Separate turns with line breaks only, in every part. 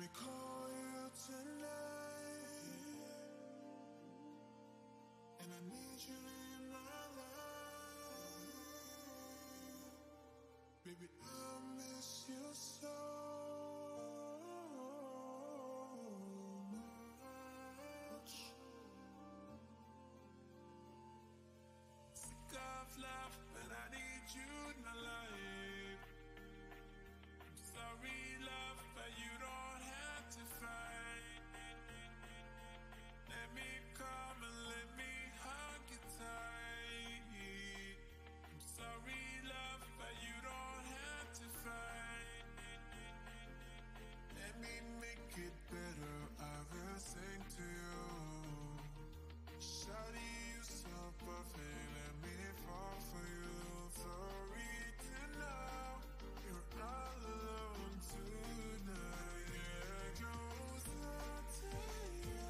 me call you tonight, and I need you in my life. Baby, I miss you so much. Sick of love, but I need you in my life. I'm sorry, love, but you don't have to fight. Let me come and let me hug you tight. I'm sorry, love, but you don't have to fight. Let me make it better, I will sing to you. Shawty, you so perfect, let me fall for you. Sorry to know you're all alone tonight. Yeah, close up to you,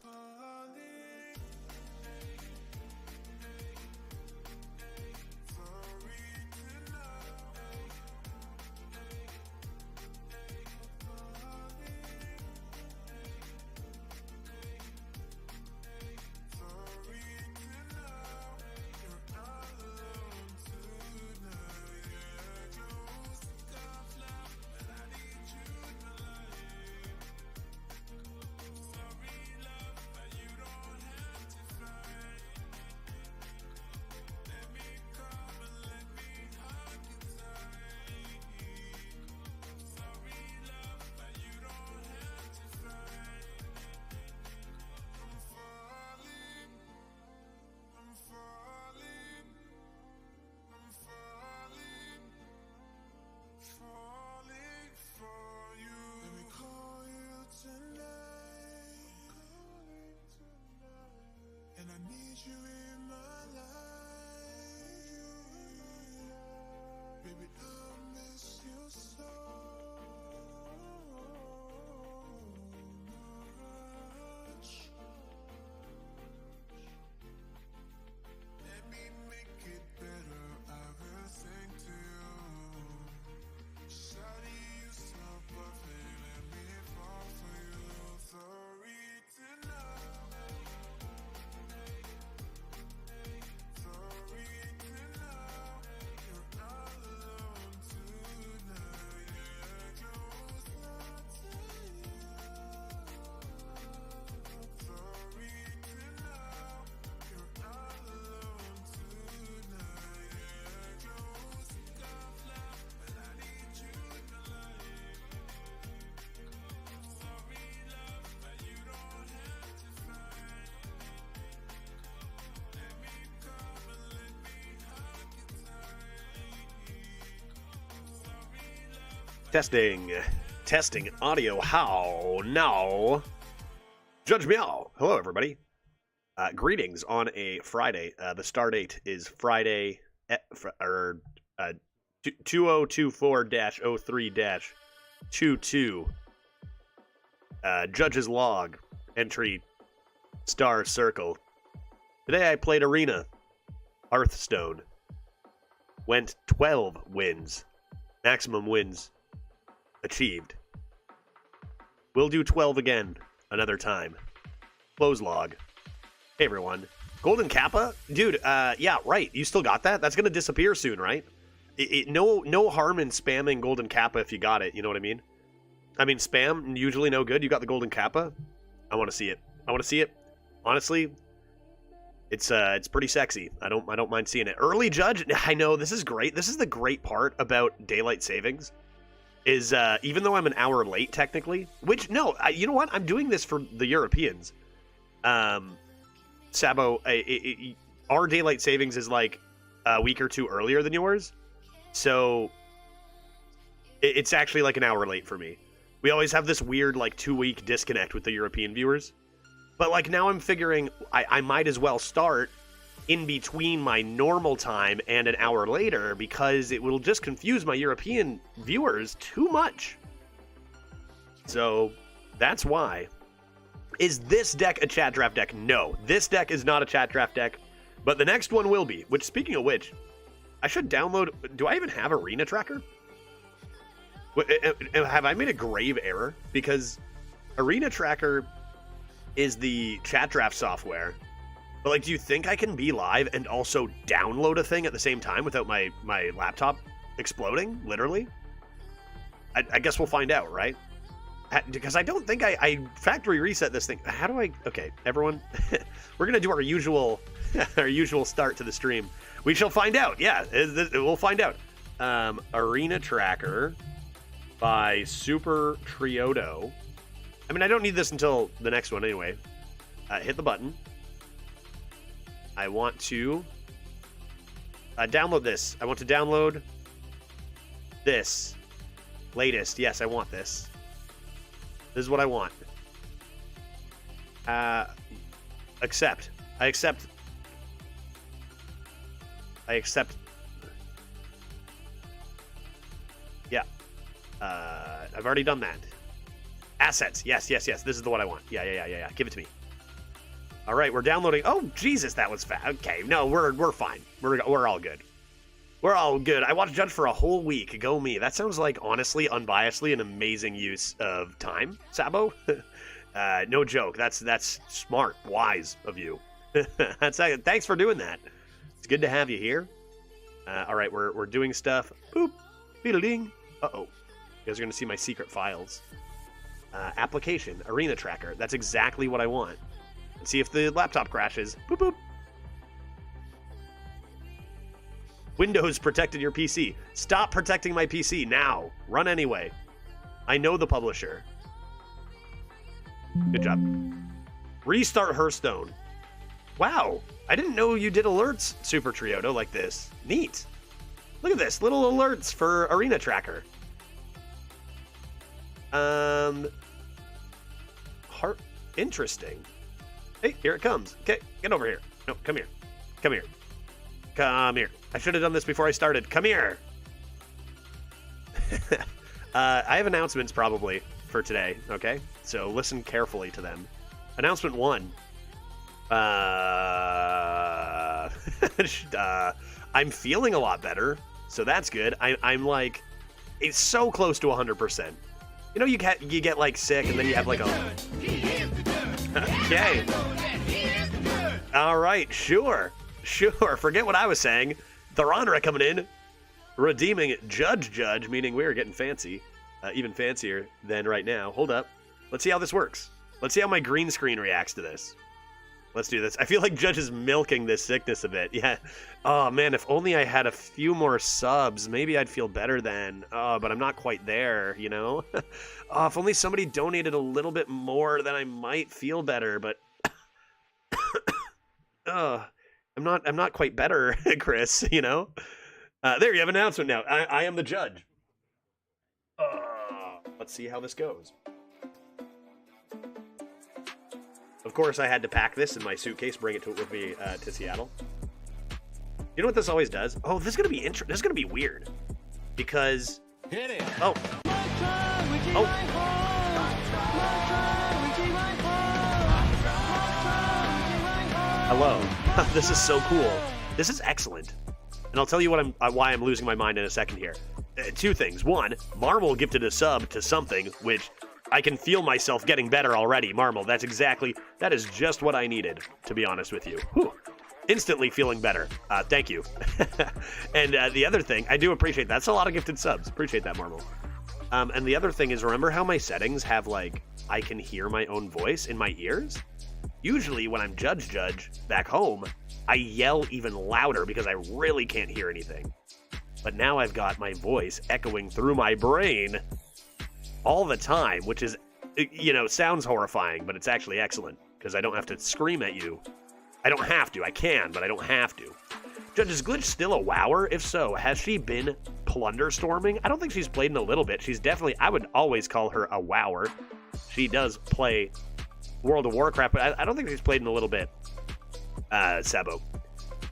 falling. Sorry to know, sorry to know you're all alone tonight. Yeah, close up love, but I need you in my life. Sorry, love, but you don't have to fight. Let me come and let me hug you tight. Sorry, love, but you don't have to fight. I'm falling, I'm falling, I'm falling, falling for you. Let me call you tonight, and I need you in my life. Baby, I miss you so much. Let me make it better, I will sing to you. Shawty, you so perfect, let me fall for you. Sorry to know, sorry to know you're all alone tonight. Yeah, close up to you. Sorry to know you're all alone tonight. Yeah, close up love, but I need you in my life. Sorry, love, but you don't have to fight. Let me come and let me hug you tight. Sorry, love.
Testing audio. How now? Judge Meow. Hello, everybody. Greetings on a Friday. The star date is Friday, 2024-03-22. Judge's log. Entry star circle. Today I played Arena. Hearthstone. Went 12 wins. Maximum wins achieved. We'll do 12 again another time. Close log. Hey everyone. Golden Kappa? Dude, yeah, right. You still got that? That's gonna disappear soon, right? No harm in spamming Golden Kappa if you got it, you know what I mean? I mean, spam, usually no good. You got the Golden Kappa? I want to see it. I want to see it. Honestly, it's pretty sexy. I don't mind seeing it. Early judge? I know, this is great. This is the great part about daylight savings. Is even though I'm an hour late technically, which no, you know what? I'm doing this for the Europeans. Sabo, our daylight savings is like a week or two earlier than yours, so it's actually like an hour late for me. We always have this weird like 2-week disconnect with the European viewers, but like now I'm figuring I might as well start in between my normal time and an hour later because it will just confuse my European viewers too much. So that's why. Is this deck a chat draft deck? No, this deck is not a chat draft deck, but the next one will be, which speaking of which, I should download, do I even have Arena Tracker? Have I made a grave error? Because Arena Tracker is the chat draft software. But, like, do you think I can be live and also download a thing at the same time without my laptop exploding, literally? I guess we'll find out, right? Because I don't think I factory reset this thing. How do I... Okay, everyone, we're going to do our usual start to the stream. We shall find out. Yeah, we'll find out. Arena Tracker by Super Triodo. I mean, I don't need this until the next one anyway. Hit the button. I want to download this. I want to download this. Latest. Yes, I want this. This is what I want. Accept. I accept. I accept. Yeah. I've already done that. Assets. Yes. This is the one I want. Yeah. Give it to me. All right, we're downloading. Oh, Jesus, that was fast. Okay, no, we're fine. We're all good. We're all good. I watched Judge for a whole week. Go me. That sounds like, honestly, unbiasedly, an amazing use of time, Sabo. No joke. That's smart, wise of you. Thanks for doing that. It's good to have you here. All right, we're doing stuff. Boop. Beedle-ding. Uh-oh. You guys are going to see my secret files. Application. Arena Tracker. That's exactly what I want. Let's see if the laptop crashes. Boop, boop. Windows protected your PC. Stop protecting my PC now. Run anyway. I know the publisher. Good job. Restart Hearthstone. Wow. I didn't know you did alerts, Super Triodo, like this. Neat. Look at this. Little alerts for Arena Tracker. Interesting. Hey, here it comes. Okay, get over here. No, come here. Come here. Come here. I should have done this before I started. Come here. I have announcements probably for today, okay? So listen carefully to them. Announcement 1. I'm feeling a lot better, so that's good. I'm like, it's so close to 100%. You know, you get like sick and then you have like a... Okay. All right, sure. Forget what I was saying. Thoronra coming in, redeeming Judge, meaning we're getting fancy, even fancier than right now. Hold up. Let's see how this works. Let's see how my green screen reacts to this. Let's do this. I feel like Judge is milking this sickness a bit. Yeah. Oh, man, if only I had a few more subs, maybe I'd feel better then. Oh, but I'm not quite there, you know? Oh, if only somebody donated a little bit more, then I might feel better, but... I'm not quite better, Chris, you know? There, you have an announcement now. I am the judge. Let's see how this goes. Of course, I had to pack this in my suitcase, bring it with me to Seattle. You know what this always does? Oh, this is gonna be this is gonna be weird, because oh. Hello. This is so cool. This is excellent. And I'll tell you why I'm losing my mind in a second here. Two things. One, Marmal gifted a sub to something, which I can feel myself getting better already. Marmal, that is just what I needed, to be honest with you. Whew. Instantly feeling better. Thank you. And the other thing, I do appreciate that. That's a lot of gifted subs. Appreciate that, Marmal. And the other thing is, remember how my settings have, like, I can hear my own voice in my ears? Usually when I'm Judge back home, I yell even louder because I really can't hear anything. But now I've got my voice echoing through my brain all the time, which is, you know, sounds horrifying, but it's actually excellent because I don't have to scream at you. I don't have to. I can, but I don't have to. Judge, is Glitch still a wower? If so, has she been plunderstorming? I don't think she's played in a little bit. She's definitely, I would always call her a wower. She does play World of Warcraft, but I don't think she's played in a little bit. Sabo.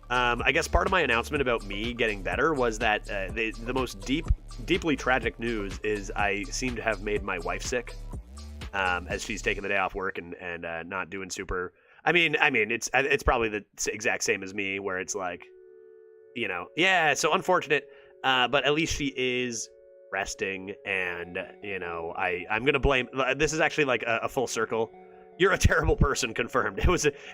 I guess part of my announcement about me getting better was that the most deeply tragic news is I seem to have made my wife sick, as she's taking the day off work and not doing super. I mean, it's probably the exact same as me, where it's like, you know, yeah, so unfortunate, but at least she is resting, and, you know, I'm going to blame... This is actually like a full circle. You're a terrible person, confirmed.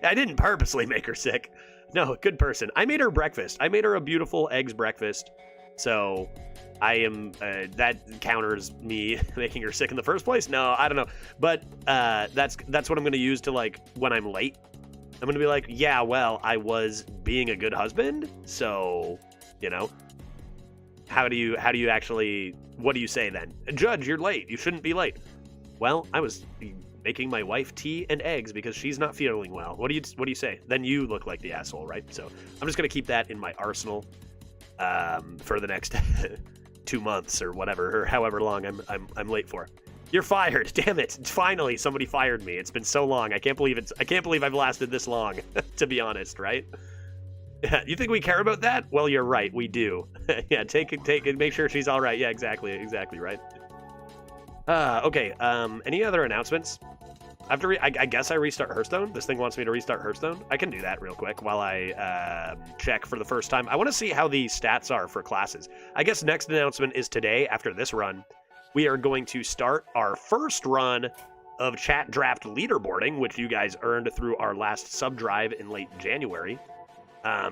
I didn't purposely make her sick. No, good person. I made her breakfast. I made her a beautiful eggs breakfast. So I am... that counters me making her sick in the first place? No, I don't know. But that's what I'm going to use to, like, when I'm late. I'm going to be like, yeah, well, I was being a good husband, so, you know... How do you actually... What do you say then? Judge, you're late. You shouldn't be late. Well, I was making my wife tea and eggs because she's not feeling well. What do you say? Then you look like the asshole, right? So I'm just gonna keep that in my arsenal for the next 2 months or whatever, or however long I'm late for. You're fired. Damn it! Finally, somebody fired me. It's been so long. I can't believe I've lasted this long. To be honest, right? Yeah, you think we care about that? Well, you're right, we do. Yeah, take it, make sure she's all right. Yeah, exactly, right. Okay. Any other announcements? I guess I restart Hearthstone. This thing wants me to restart Hearthstone. I can do that real quick while I check for the first time. I want to see how the stats are for classes. I guess next announcement is today. After this run, we are going to start our first run of chat draft leaderboarding, which you guys earned through our last sub drive in late January.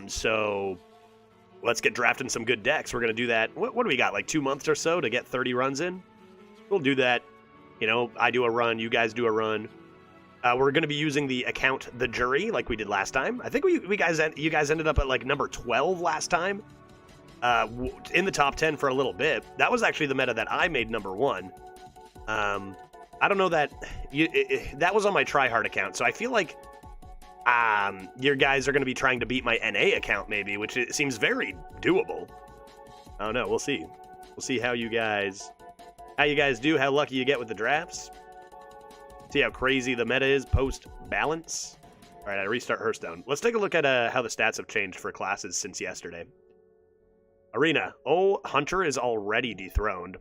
So let's get drafting some good decks. We're going to do that. What do we got? Like 2 months or so to get 30 runs in? We'll do that. You know, I do a run. You guys do a run. We're going to be using the account The Jury like we did last time. I think you guys ended up at like number 12 last time. In the top 10 for a little bit. That was actually the meta that I made number 1. I don't know that... that was on my tryhard account, so I feel like... your guys are going to be trying to beat my NA account, maybe, which it seems very doable. I don't know. We'll see. We'll see how you guys do, how lucky you get with the drafts. See how crazy the meta is post-balance. All right, I restart Hearthstone. Let's take a look at how the stats have changed for classes since yesterday. Arena. Oh, Hunter is already dethroned.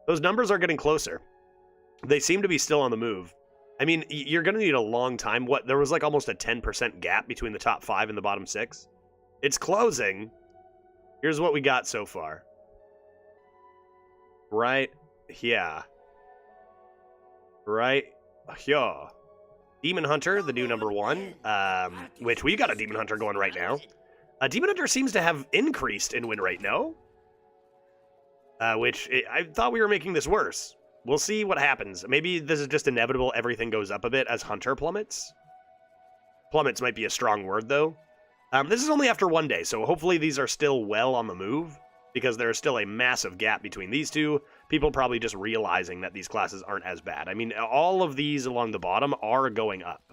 Those numbers are getting closer. They seem to be still on the move. I mean, you're going to need a long time. There was like almost a 10% gap between the top 5 and the bottom 6. It's closing. Here's what we got so far. Right here. Right here. Demon Hunter, the new number 1, which we got a Demon Hunter going right now. Demon Hunter seems to have increased in win rate, no? I thought we were making this worse. We'll see what happens. Maybe this is just inevitable. Everything goes up a bit as Hunter plummets. Plummets might be a strong word, though. This is only after 1 day, so hopefully these are still well on the move, because there is still a massive gap between these two. People probably just realizing that these classes aren't as bad. I mean, all of these along the bottom are going up,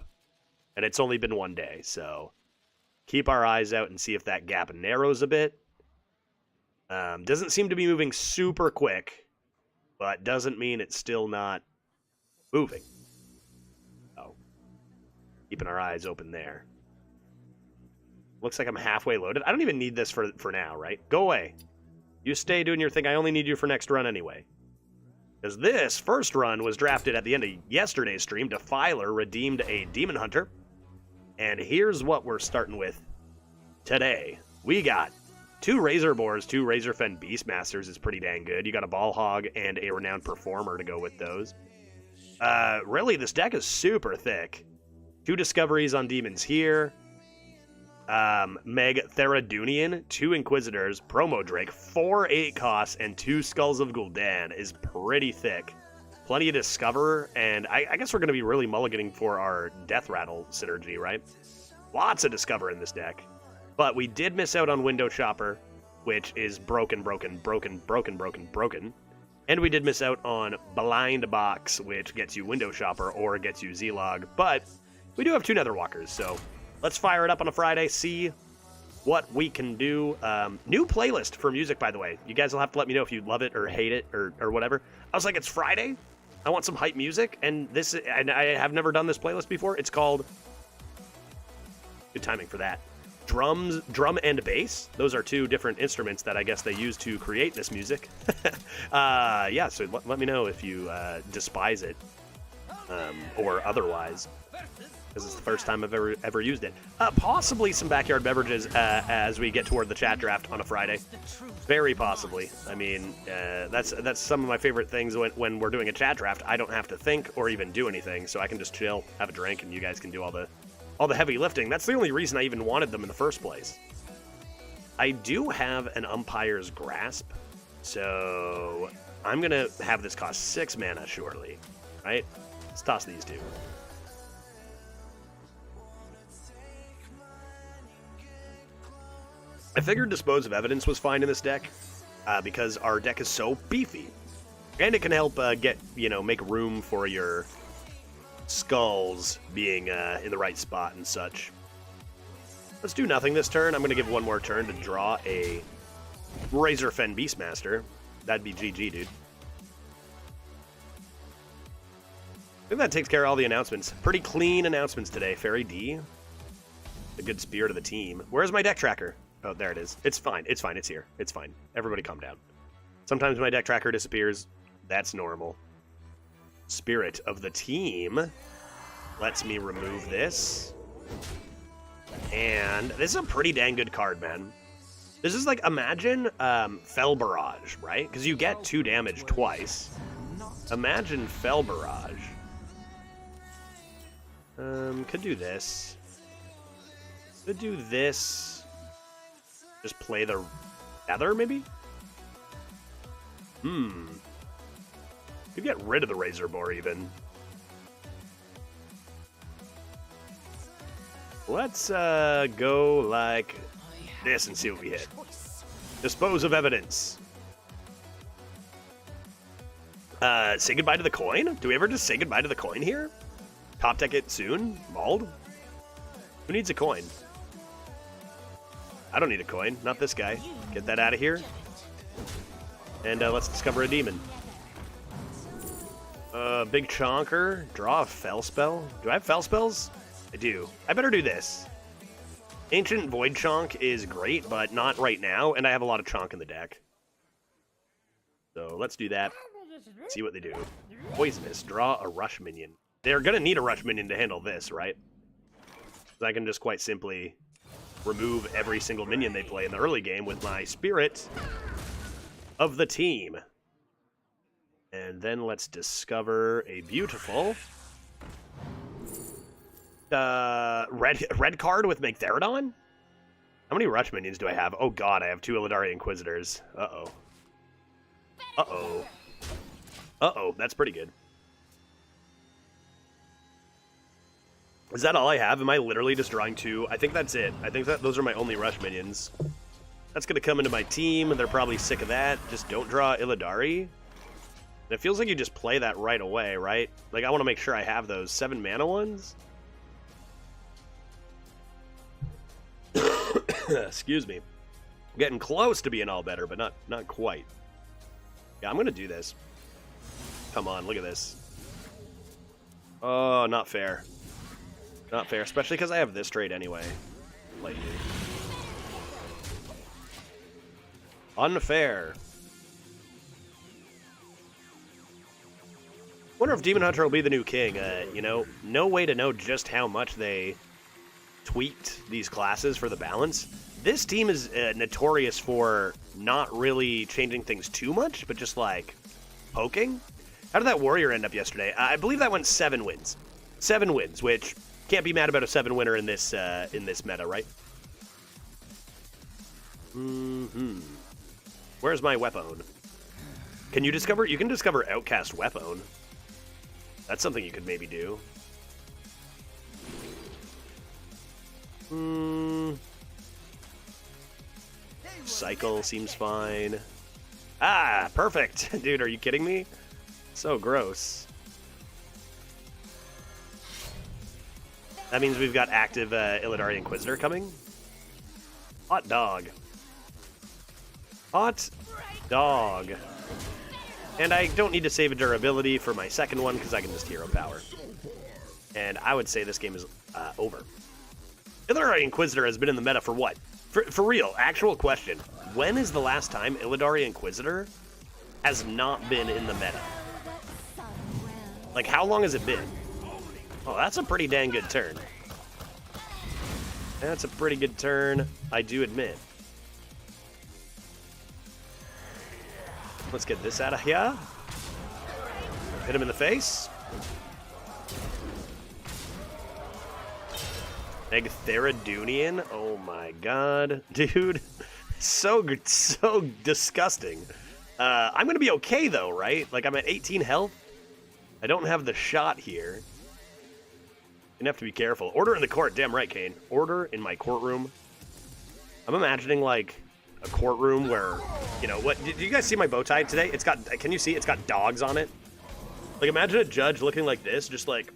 and it's only been 1 day, so keep our eyes out and see if that gap narrows a bit. Doesn't seem to be moving super quick, but doesn't mean it's still not moving. Oh, keeping our eyes open there. Looks like I'm halfway loaded. I don't even need this for now, right? Go away. You stay doing your thing. I only need you for next run anyway. Because this first run was drafted at the end of yesterday's stream. Defiler redeemed a Demon Hunter. And here's what we're starting with today. We got 2 Razor Boars, 2 Razorfen Beastmasters is pretty dang good. You got a Ball Hog and a Renowned Performer to go with those. Really, this deck is super thick. 2 Discoveries on Demons here. Meg Theradunian, 2 Inquisitors, Promo Drake, 4 8 costs, and 2 Skulls of Gul'dan is pretty thick. Plenty of Discover, and I guess we're going to be really mulliganing for our Death Rattle synergy, right? Lots of Discover in this deck. But we did miss out on Window Shopper, which is broken. And we did miss out on Blind Box, which gets you Window Shopper or gets you Z-Log. But we do have 2 Netherwalkers, so let's fire it up on a Friday, see what we can do. New playlist for music, by the way. You guys will have to let me know if you love it or hate it or whatever. I was like, it's Friday. I want some hype music, and I have never done this playlist before. It's called, good timing for that, Drum and Bass. Those are 2 different instruments that I guess they use to create this music. Yeah, so let me know if you despise it or otherwise. because it's the first time I've ever used it. Possibly some backyard beverages as we get toward the chat draft on a Friday. Very possibly. I mean, that's some of my favorite things when we're doing a chat draft. I don't have to think or even do anything, so I can just chill, have a drink, and you guys can do all the heavy lifting. That's the only reason I even wanted them in the first place. I do have an umpire's grasp, so I'm gonna have this cost 6 mana surely, right? Let's toss these two. I figured Dispose of Evidence was fine in this deck, because our deck is so beefy. And it can help make room for your skulls being in the right spot and such. Let's do nothing this turn. I'm going to give one more turn to draw a Razorfen Beastmaster. That'd be GG, dude. I think that takes care of all the announcements. Pretty clean announcements today. Fairy D. The good spirit of the team. Where's my deck tracker? Oh, there it is. It's fine. It's fine. It's here. It's fine. Everybody calm down. Sometimes my deck tracker disappears. That's normal. Spirit of the team lets me remove this. And this is a pretty dang good card, man. This is like, imagine Fell Barrage, right? Because you get 2 damage twice. Imagine Fell Barrage. Could do this. Could do this. Just play the Nether, maybe? Could get rid of the Razor Boar, even. Let's go like this and see what we hit. Dispose of Evidence. Say goodbye to the coin? Do we ever just say goodbye to the coin here? Top deck it soon? Mauled? Who needs a coin? I don't need a coin. Not this guy. Get that out of here. And let's discover a demon. Big Chonker. Draw a Fell Spell. Do I have Fell Spells? I do. I better do this. Ancient Void Chonk is great, but not right now, and I have a lot of Chonk in the deck. So let's do that. See what they do. Poisonous. Draw a Rush minion. They're going to need a Rush minion to handle this, right? So I can just quite simply remove every single minion they play in the early game with my Spirit of the Team. And then let's discover a beautiful red card with Make Therodon? How many Rush minions do I have? Oh god, I have 2 Illidari Inquisitors. Uh-oh. Uh-oh. Uh-oh, that's pretty good. Is that all I have? Am I literally just drawing 2? I think that's it. I think that those are my only Rush minions. That's going to come into my team, and they're probably sick of that. Just don't draw Illidari. And it feels like you just play that right away, right? Like, I want to make sure I have those 7 mana ones. Excuse me. I'm getting close to being all better, but not quite. Yeah, I'm going to do this. Come on, look at this. Oh, not fair. Not fair, especially because I have this trade anyway. Like, unfair. Wonder if Demon Hunter will be the new king. You know, no way to know just how much they tweaked these classes for the balance. This team is notorious for not really changing things too much, but just like poking. How did that warrior end up yesterday? I believe that went 7 wins. 7 wins, which can't be mad about a 7-winner in this meta, right? Where's my weapon? Can you discover? You can discover Outcast Weapon. That's something you could maybe do. Cycle seems fine. Ah, perfect. Dude, are you kidding me? So gross. That means we've got active Illidari Inquisitor coming. Hot dog. Hot dog. And I don't need to save a durability for my second one because I can just hero power. And I would say this game is over. Illidari Inquisitor has been in the meta for what? For real, actual question. When is the last time Illidari Inquisitor has not been in the meta? Like, how long has it been? Oh, that's a pretty dang good turn. That's a pretty good turn, I do admit. Let's get this out of here. Hit him in the face. Egtheridunian? Oh my god. Dude, so disgusting. I'm gonna be okay though, right? Like, I'm at 18 health. I don't have the shot here. Gonna have to be careful. Order in the court. Damn right, Kane. Order in my courtroom. I'm imagining, like, a courtroom where, you know, what? Did you guys see my bow tie today? It's got, can you see? It's got dogs on it. Like, imagine a judge looking like this, just, like,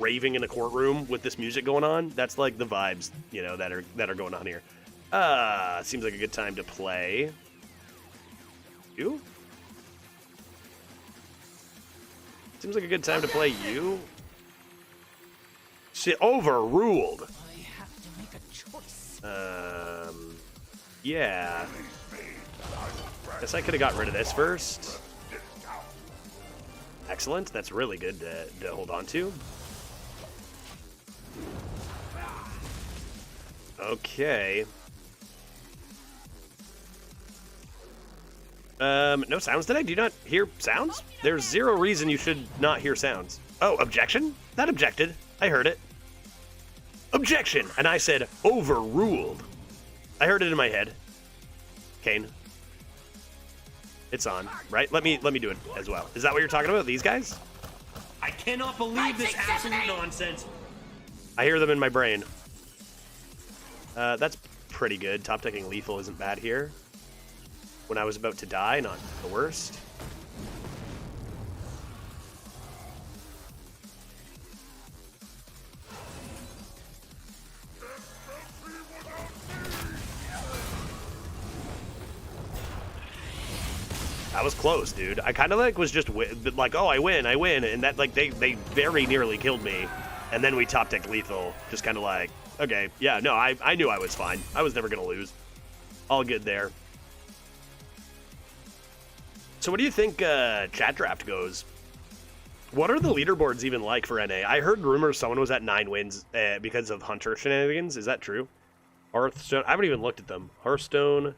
raving in a courtroom with this music going on. That's, like, the vibes, you know, that are going on here. Seems like a good time to play. You? Seems like a good time to play you. Shit, overruled.
I have to make a choice.
Yeah. Guess I could have got rid of this first. Excellent. That's really good to hold on to. Okay. No sounds today? Do you not hear sounds? There's zero reason you should not hear sounds. Oh, objection? That objected. I heard it. Objection! And I said, overruled. I heard it in my head. Kane. It's on, right? Let me do it as well. Is that what you're talking about, these guys?
I cannot believe this absolute nonsense.
I hear them in my brain. That's pretty good. Top decking lethal isn't bad here. When I was about to die, not the worst. That was close, dude. I kind of like was just like, oh, I win, and that like they very nearly killed me, and then we top decked lethal, just kind of like, okay, yeah, no, I knew I was fine. I was never gonna lose. All good there. So what do you think chat draft goes? What are the leaderboards even like for NA? I heard rumors someone was at 9 wins because of Hunter shenanigans. Is that true? Hearthstone. I haven't even looked at them. Hearthstone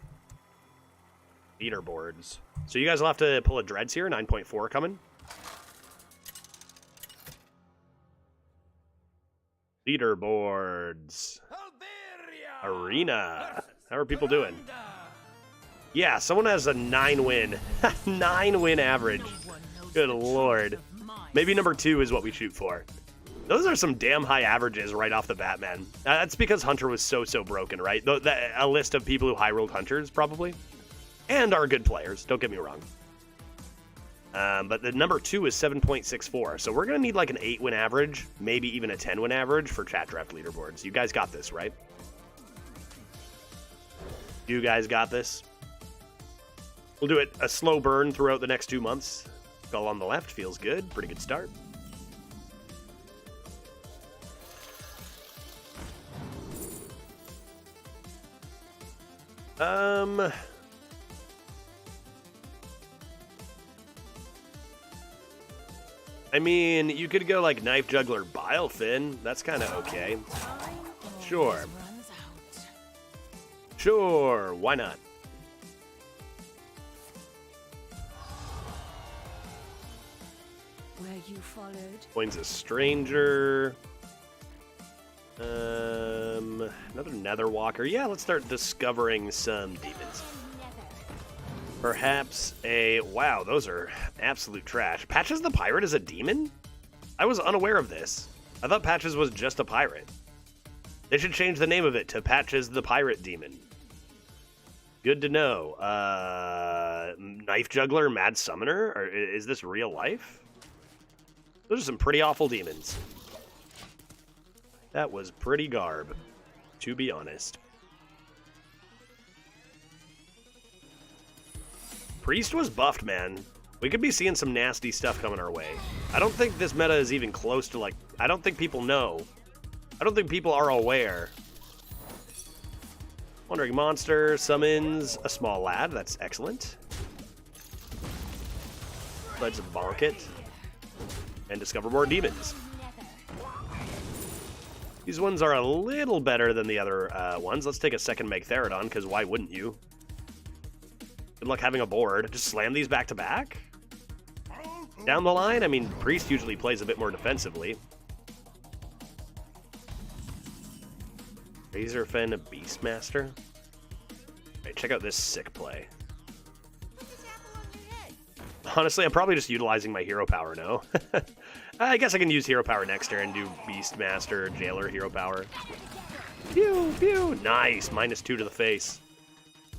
leaderboards. So you guys will have to pull a dreads here. 9.4 coming. Leaderboards. Arena. How are people doing? Yeah, someone has a 9 win. 9 win average. Good lord. Maybe number 2 is what we shoot for. Those are some damn high averages right off the bat, man. That's because Hunter was so broken, right? A list of people who high-rolled Hunters, probably. And are good players, don't get me wrong. But the number 2 is 7.64. So we're going to need like an 8 win average, maybe even a 10 win average for chat draft leaderboards. You guys got this, right? You guys got this? We'll do it a slow burn throughout the next 2 months. Skull on the left feels good. Pretty good start. I mean, you could go like Knife Juggler Bilefin. That's kind of okay. Sure. Sure, why not?
Where you followed.
Coin's a stranger. Another Nether Walker. Yeah, let's start discovering some demons. Perhaps a... Wow, those are absolute trash. Patches the Pirate is a demon? I was unaware of this. I thought Patches was just a pirate. They should change the name of it to Patches the Pirate Demon. Good to know. Knife Juggler, Mad Summoner? Or is this real life? Those are some pretty awful demons. That was pretty garb, to be honest. Priest was buffed, man. We could be seeing some nasty stuff coming our way. I don't think this meta is even close to, like... I don't think people know. I don't think people are aware. Wandering Monster summons a small lad. That's excellent. Let's bonk it. And discover more demons. These ones are a little better than the other ones. Let's take a second Megatherodon, because why wouldn't you? Good luck having a board. Just slam these back to back? Down the line, I mean, Priest usually plays a bit more defensively. Razorfen, Beastmaster. Alright, check out this sick play. Honestly, I'm probably just utilizing my hero power now. I guess I can use hero power next turn and do Beastmaster, Jailer, hero power. Pew, pew. Nice. -2 to the face.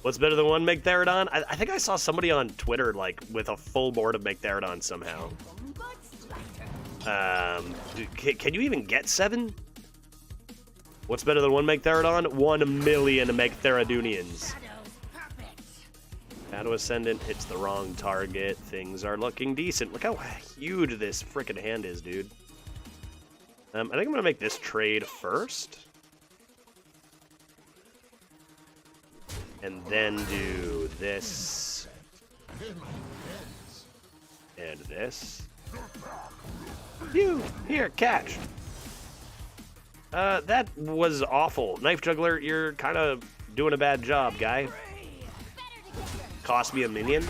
What's better than one Megatherodon? I think I saw somebody on Twitter, like, with a full board of Megatherodon somehow. Can you even get 7? What's better than one Megatherodon? 1 million Megatherodonians. Shadow Ascendant hits the wrong target. Things are looking decent. Look how huge this frickin' hand is, dude. I think I'm gonna make this trade first. And then do this. And this. You! Here, catch! That was awful. Knife Juggler, you're kind of doing a bad job, guy. Cost me a minion,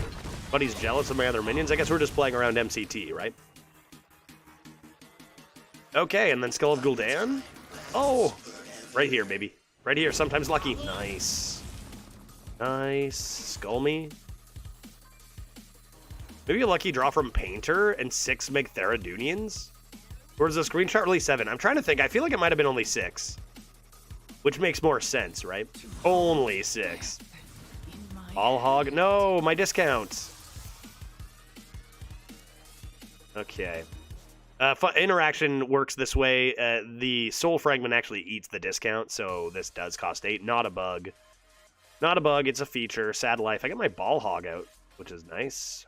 but he's jealous of my other minions. I guess we're just playing around MCT, right? Okay, and then Skull of Gul'dan. Oh! Right here, baby. Right here, sometimes lucky. Nice. Nice. Skull me. Maybe a lucky draw from Painter and 6 Megatherodonians? Or is the screenshot really 7? I'm trying to think. I feel like it might have been only 6. Which makes more sense, right? Only 6. All hog? No, my discount. Okay. Interaction works this way. The soul fragment actually eats the discount, so this does cost 8. Not a bug. Not a bug, it's a feature. Sad life. I got my ball hog out, which is nice.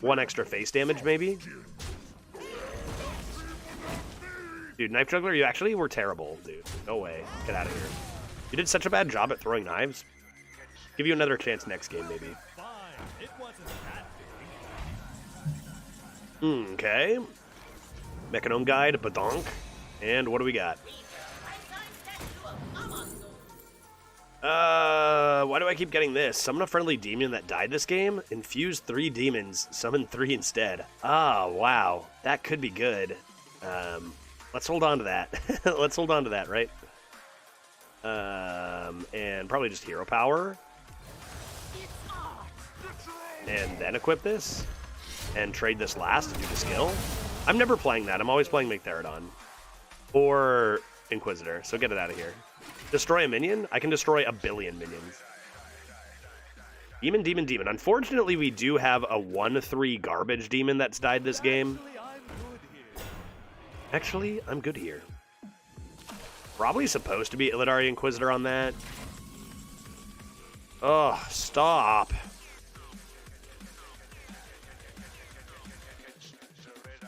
1 extra face damage, maybe? Dude, Knife Juggler, you actually were terrible, dude. No way. Get out of here. You did such a bad job at throwing knives. Give you another chance next game, maybe. Okay. Mechanome Guide, Badonk. And what do we got? Why do I keep getting this? Summon a friendly demon that died this game. Infuse 3 demons. Summon 3 instead. Ah, wow. That could be good. Let's hold on to that. Let's hold on to that, right? And probably just hero power. And then equip this. And trade this last to do the skill. I'm never playing that. I'm always playing Megatherodon. Or Inquisitor. So get it out of here. Destroy a minion? I can destroy a billion minions. Demon, demon, demon. Unfortunately, we do have a 1/3 garbage demon that's died this game. Actually, I'm good here. Probably supposed to be Illidari Inquisitor on that. Oh, stop.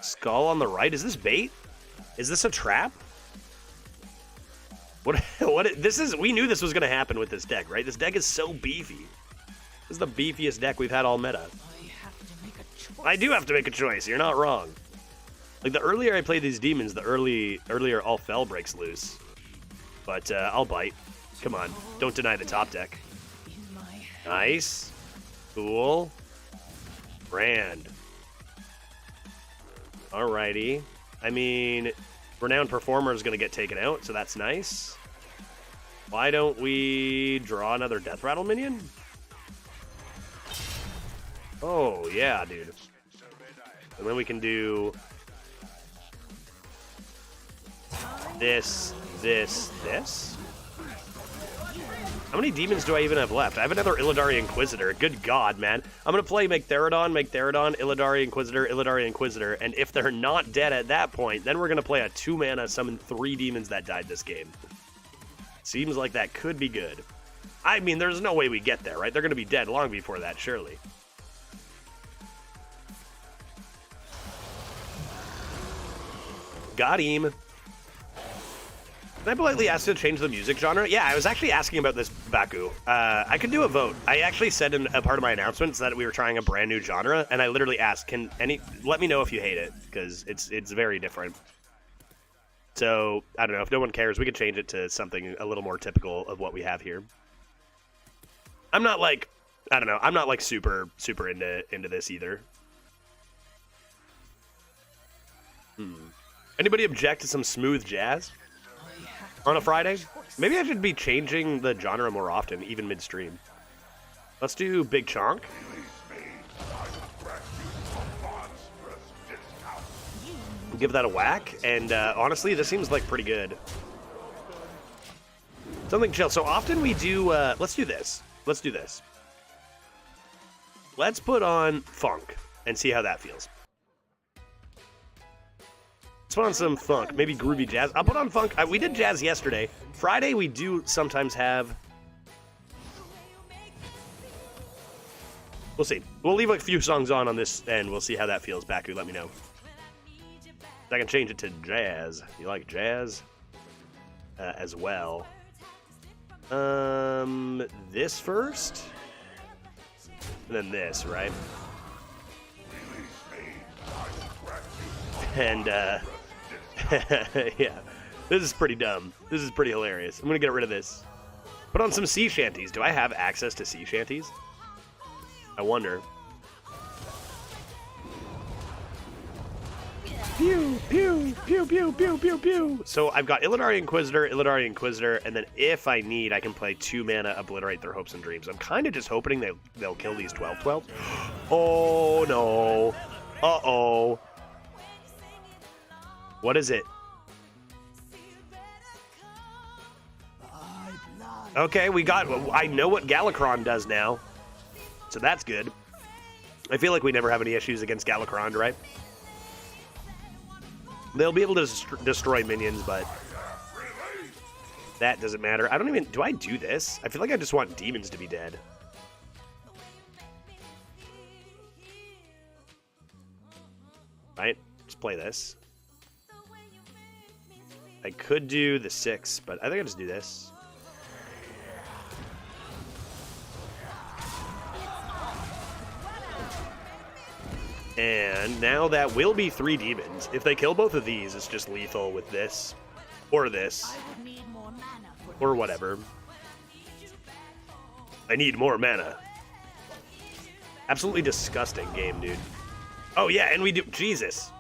Skull on the right. Is this bait? Is this a trap? This is, we knew this was going to happen with this deck, right? This deck is so beefy. This is the beefiest deck we've had all meta. I do have to make a choice. You're not wrong. Like, the earlier I play these demons, the earlier all fel breaks loose. But I'll bite. Come on. Don't deny the top deck. Nice. Cool. Brand. Alrighty. I mean, Renowned Performer is going to get taken out, so that's nice. Why don't we draw another Death Rattle minion? Oh, yeah, dude. And then we can do this, this, this. How many demons do I even have left? I have another Illidari Inquisitor. Good God, man. I'm going to play Megatherodon, Illidari Inquisitor, and if they're not dead at that point, then we're going to play a 2-mana, summon 3 demons that died this game. Seems like that could be good. I mean, there's no way we get there, right? They're going to be dead long before that, surely. Got him. Can I politely ask you to change the music genre? Yeah, I was actually asking about this, Baku. I could do a vote. I actually said in a part of my announcements that we were trying a brand new genre, and I literally asked, let me know if you hate it, because it's very different. So, I don't know. If no one cares, we could change it to something a little more typical of what we have here. I'm not like, I don't know. I'm not like super into this either. Anybody object to some smooth jazz on a Friday? Maybe I should be changing the genre more often, even midstream. Let's do Big Chonk. Give that a whack, and honestly, this seems like pretty good. Something chill. So often we do, let's do this. Let's do this. Let's put on funk and see how that feels. Let's put on some funk, maybe groovy jazz. I'll put on funk. We did jazz yesterday. Friday, we do sometimes have... We'll see. We'll leave a few songs on this, and we'll see how that feels. Baku, let me know. I can change it to jazz. You like jazz? As well. This first? And then this, right? And, yeah. This is pretty dumb. This is pretty hilarious. I'm gonna get rid of this. Put on some sea shanties. Do I have access to sea shanties? I wonder. Pew, pew, pew, pew, pew, pew, pew. So I've got Illidari Inquisitor, and then if I need, I can play 2 mana, Obliterate Their Hopes and Dreams. I'm kind of just hoping they'll kill these 12/12s. Oh, no. Uh-oh. What is it? Okay, we got... I know what Galakron does now, so that's good. I feel like we never have any issues against Galakron, right? They'll be able to destroy minions, but that doesn't matter. I don't even... Do I do this? I feel like I just want demons to be dead. Right? Just play this. I could do the 6, but I think I'll just do this. And now that will be 3 demons. If they kill both of these, it's just lethal with this. Or this. Or whatever. I need more mana. Absolutely disgusting game, dude. Oh yeah, and we do... Jesus.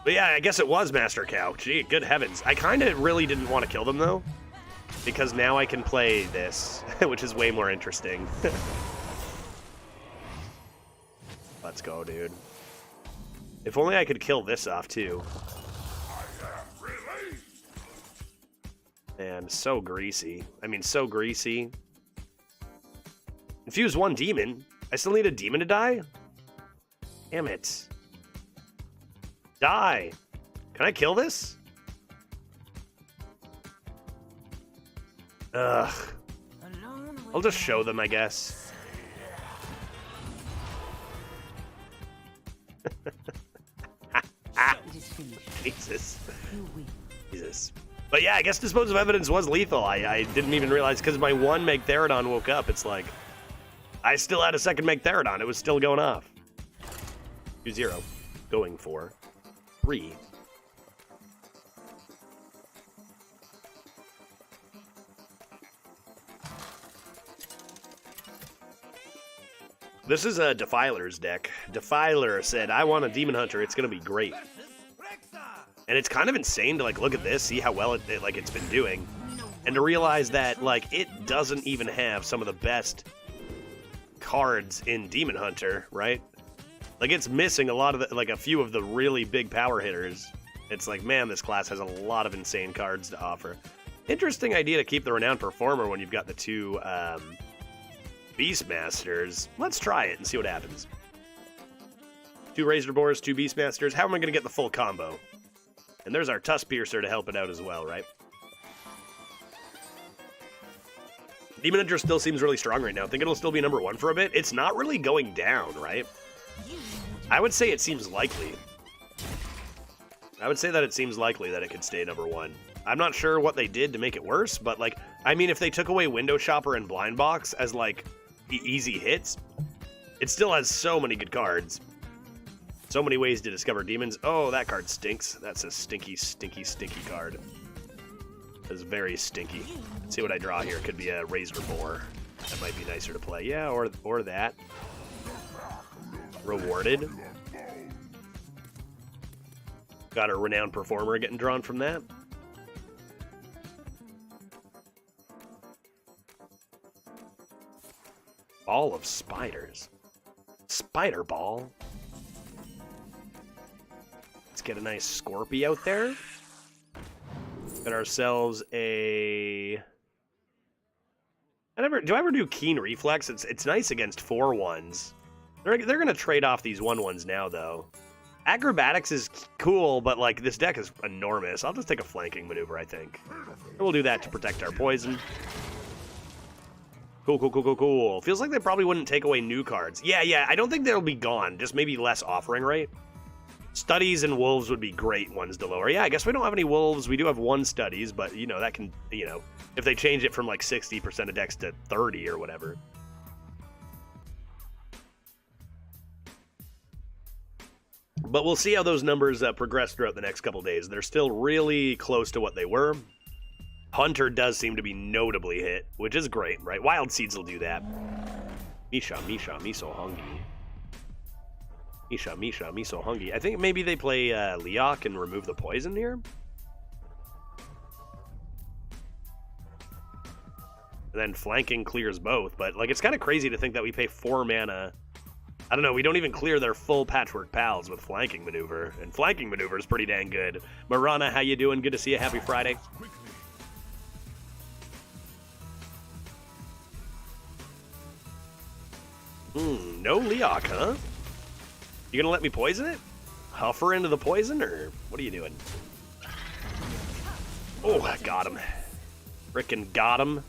But yeah, I guess it was Master Cow. Gee, good heavens. I kind of really didn't want to kill them, though. Because now I can play this, which is way more interesting. Let's go, dude. If only I could kill this off, too. Man, so greasy. I mean, so greasy. Infuse 1 demon. I still need a demon to die? Damn it. Die. Can I kill this? Ugh. I'll just show them, I guess. Jesus. Jesus. But yeah, I guess Dispose of Evidence was lethal. I didn't even realize, because my 1 Magtheridon woke up. It's like, I still had a second Magtheridon. It was still going off. 2-0. Going for 3. This is a Defiler's deck. Defiler said, I want a Demon Hunter. It's going to be great. And it's kind of insane to, like, look at this, see how well it's been doing. And to realize that, like, it doesn't even have some of the best cards in Demon Hunter, right? Like, it's missing a lot of a few of the really big power hitters. It's like, man, this class has a lot of insane cards to offer. Interesting idea to keep the Renowned Performer when you've got the 2 Beastmasters. Let's try it and see what happens. 2 Razor Boars, 2 Beastmasters. How am I going to get the full combo? And there's our Tusk Piercer to help it out as well, right? Demon Hunter still seems really strong right now. I think it'll still be number 1 for a bit. It's not really going down, right? I would say it seems likely. I would say that it seems likely that it could stay number 1. I'm not sure what they did to make it worse, but, like, I mean, if they took away Window Shopper and Blind Box as, like, easy hits, it still has so many good cards. So many ways to discover demons. Oh, that card stinks. That's a stinky, stinky, stinky card. is very stinky. Let's see what I draw here. Could be a Razor Boar. That might be nicer to play. Yeah, or that. Rewarded. Got a Renowned Performer getting drawn from that. Ball of Spiders. Spider Ball. Let's get a nice Scorpio out there. Get ourselves a... Do I ever do Keen Reflex? It's nice against 4/1s. They're gonna trade off these 1/1s now, though. Acrobatics is cool, but like this deck is enormous. I'll just take a flanking maneuver, I think. And we'll do that to protect our poison. Cool. Feels like they probably wouldn't take away new cards. Yeah, I don't think they'll be gone. Just maybe less offering rate. Studies and Wolves would be great ones to lower. Yeah, I guess we don't have any Wolves. We do have one Studies, but, you know, that can, you know, if they change it from like 60% of decks to 30 or whatever. But we'll see how those numbers progress throughout the next couple days. They're still really close to what they were. Hunter does seem to be notably hit, which is great, right? Wild Seeds will do that. Misha, Miso Hungy. Misha, Miso Hungy. I think maybe they play Leok and remove the poison here. And then flanking clears both, but like it's kind of crazy to think that we pay 4 mana. I don't know, we don't even clear their full Patchwork Pals with flanking maneuver, and flanking maneuver is pretty dang good. Marana, how you doing? Good to see you. Happy Friday. No Leok, huh? You gonna let me poison it? Huffer into the poison, or what are you doing? Oh, I got him. Frickin' got him.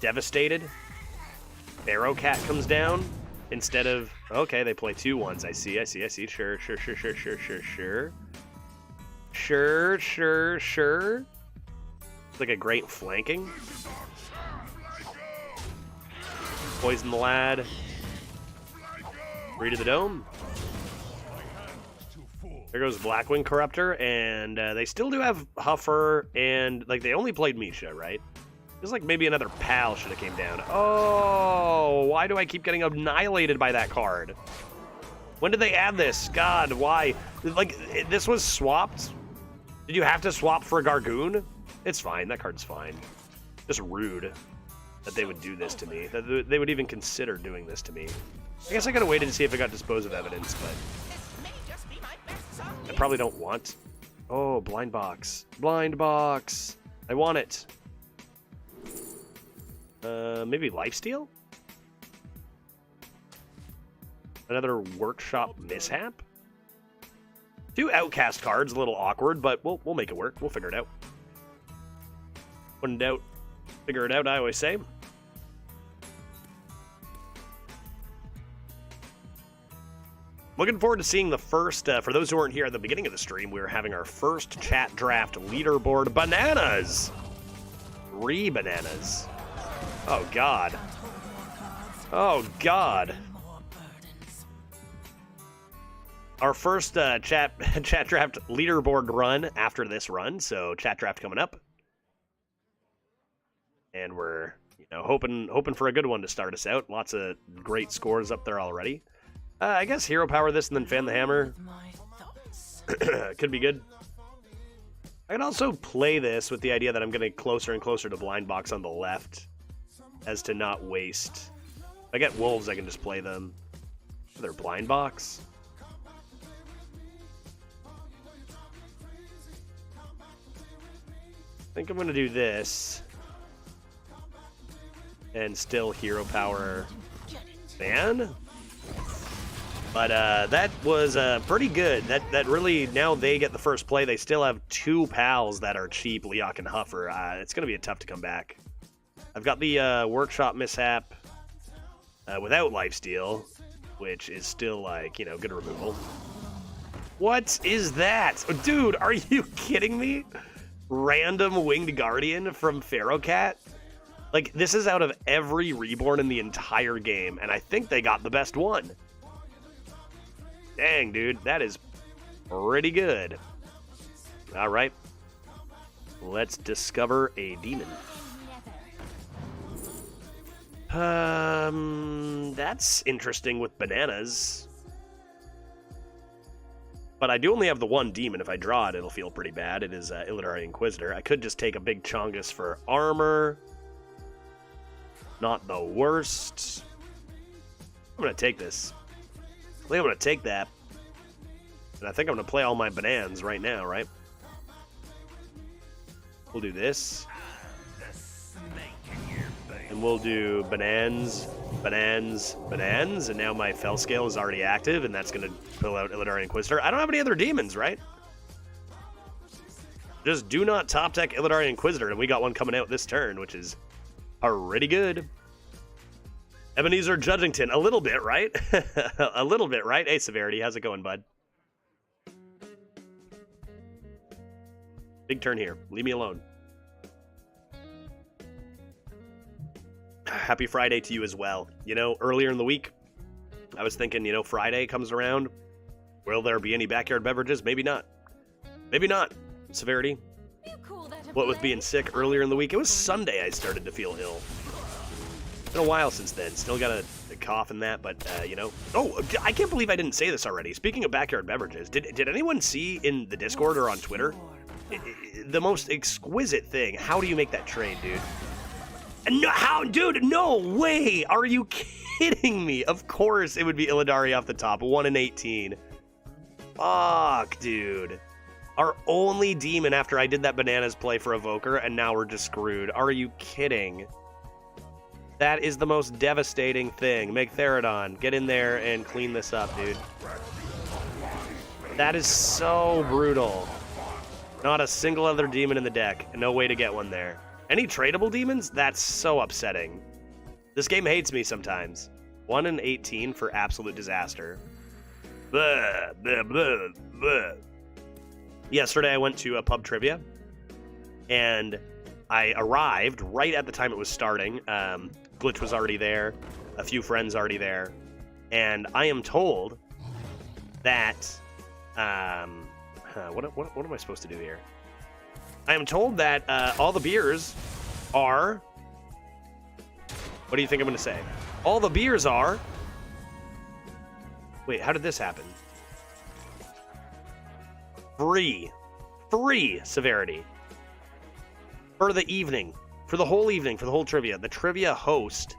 Devastated. Pharaoh Cat comes down instead of... Okay, they play 2/1s. I see. Sure. It's like a great flanking. Poison the lad. Read to the dome. There goes Blackwing Corruptor, and they still do have Huffer, and like they only played Misha, right? Feels like maybe another pal should have came down. Oh, why do I keep getting annihilated by that card? When did they add this? God, why? Like, this was swapped? Did you have to swap for a Gargoon? It's fine, that card's fine. Just rude that they would do this to me. That they would even consider doing this to me. I guess I gotta wait and see if it got dispose of evidence, but I probably don't want. Oh, blind box. Blind box. I want it. Maybe Lifesteal? Another Workshop Mishap? 2 Outcast cards, a little awkward, but we'll make it work. We'll figure it out. When in doubt, figure it out, I always say. Looking forward to seeing the first, for those who weren't here at the beginning of the stream, we were having our first chat draft leaderboard. Bananas! 3 bananas. Oh, God. Oh, God. Our first chat draft leaderboard run after this run, so chat draft coming up. And we're, you know, hoping for a good one to start us out. Lots of great scores up there already. I guess Hero Power this and then Fan the Hammer. Could be good. I can also play this with the idea that I'm getting closer and closer to Blind Box on the left, as to not waste. If I get Wolves, I can just play them. They're Blind Box. I think I'm going to do this. And still Hero Power Fan. But that was pretty good. That really, now they get the first play. They still have 2 pals that are cheap, Leok and Huffer. It's going to be tough to come back. I've got the Workshop Mishap without Lifesteal, which is still, like, you know, good removal. What is that? Dude, are you kidding me? Random Winged Guardian from Pharaoh Cat? Like, this is out of every Reborn in the entire game, and I think they got the best one. Dang, dude, that is pretty good. All right. Let's discover a demon. That's interesting with bananas. But I do only have the one demon. If I draw it, it'll feel pretty bad. It is Illidari Inquisitor. I could just take a big Chongus for armor. Not the worst. I'm going to take this. I think I'm going to take that. And I think I'm going to play all my bananas right now, right? We'll do this. And we'll do bananas, and now my Fell Scale is already active, and that's going to pull out Illidari Inquisitor. I don't have any other demons, right? Just do not top deck Illidari Inquisitor, and we got one coming out this turn, which is pretty good. Ebenezer Judgington, a little bit, right? A little bit, right? Hey, Severity, how's it going, bud? Big turn here. Leave me alone. Happy Friday to you as well. You know, earlier in the week, I was thinking, you know, Friday comes around. Will there be any backyard beverages? Maybe not. Maybe not. Severity. What with being sick earlier in the week? It was Sunday I started to feel ill. It's been a while since then. Still got a cough and that, but, you know. Oh, I can't believe I didn't say this already. Speaking of backyard beverages, did anyone see in the Discord or on Twitter the most exquisite thing? How do you make that trade, dude? No, how, dude? No way! Are you kidding me? Of course, it would be Illidari off the top. 1 in 18. Fuck, dude. Our only demon after I did that bananas play for Evoker, and now we're just screwed. Are you kidding? That is the most devastating thing. Make Therodon. Get in there and clean this up, dude. That is so brutal. Not a single other demon in the deck. No way to get one there. Any tradable demons? That's so upsetting. This game hates me sometimes. 1 in 18 for absolute disaster. Blah, blah, blah, blah. Yesterday I went to a pub trivia, and I arrived right at the time it was starting. Glitch was already there, a few friends already there, and I am told that what am I supposed to do here? I am told that all the beers are... What do you think I'm going to say? All the beers are... Wait, how did this happen? Free. Free, Severity. For the evening. For the whole evening, for the whole trivia. The trivia host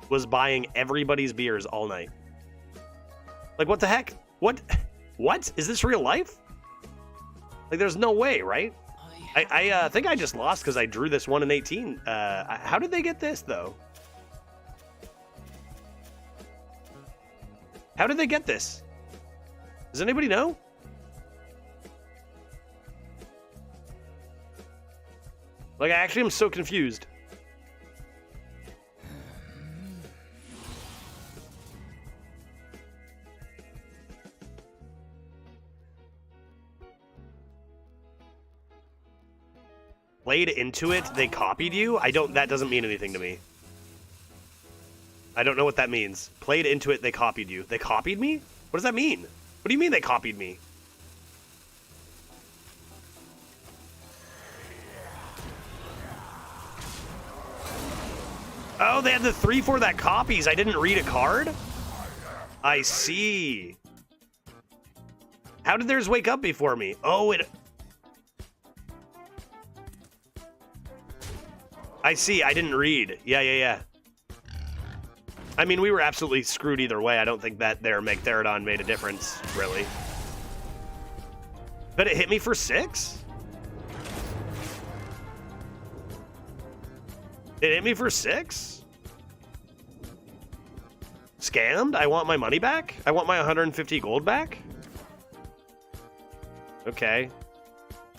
was buying everybody's beers all night. Like, what the heck? What? What? Is this real life? Like, there's no way, right? I think I just lost because I drew this 1 in 18. How did they get this, though? How did they get this? Does anybody know? Like, I actually am so confused. Played into it, they copied you? That doesn't mean anything to me. I don't know what that means. Played into it, they copied you. They copied me? What does that mean? What do you mean they copied me? Oh, they had the 3-4 that copies. I didn't read a card? I see. How did theirs wake up before me? Oh, it... I see. I didn't read. Yeah. I mean, we were absolutely screwed either way. I don't think that their Make Therodon made a difference, really. But it hit me for 6? It hit me for 6? Scammed? I want my money back? I want my 150 gold back? Okay.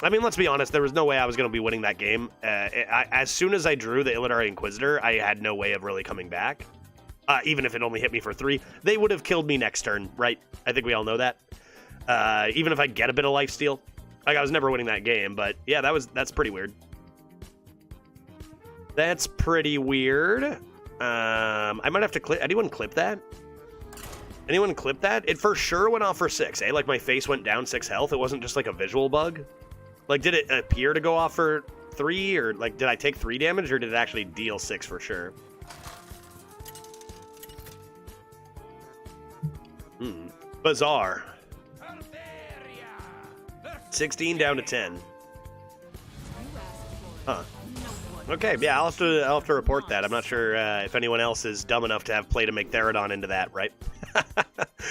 I mean, let's be honest, there was no way I was going to be winning that game. As soon as I drew the Illidari Inquisitor, I had no way of really coming back. Even if it only hit me for 3. They would have killed me next turn, right? I think we all know that. Even if I get a bit of lifesteal. Like, I was never winning that game, but yeah, that's pretty weird. That's pretty weird. I might have to clip... Anyone clip that? Anyone clip that? It for sure went off for 6, eh? Like, my face went down 6 health. It wasn't just like a visual bug. Like, did it appear to go off for 3, or like, did I take 3 damage, or did it actually deal 6 for sure? Bizarre. 16 down to 10. Huh. Okay, yeah, I'll have to report that. I'm not sure if anyone else is dumb enough to have played a Megatherodon into that, right?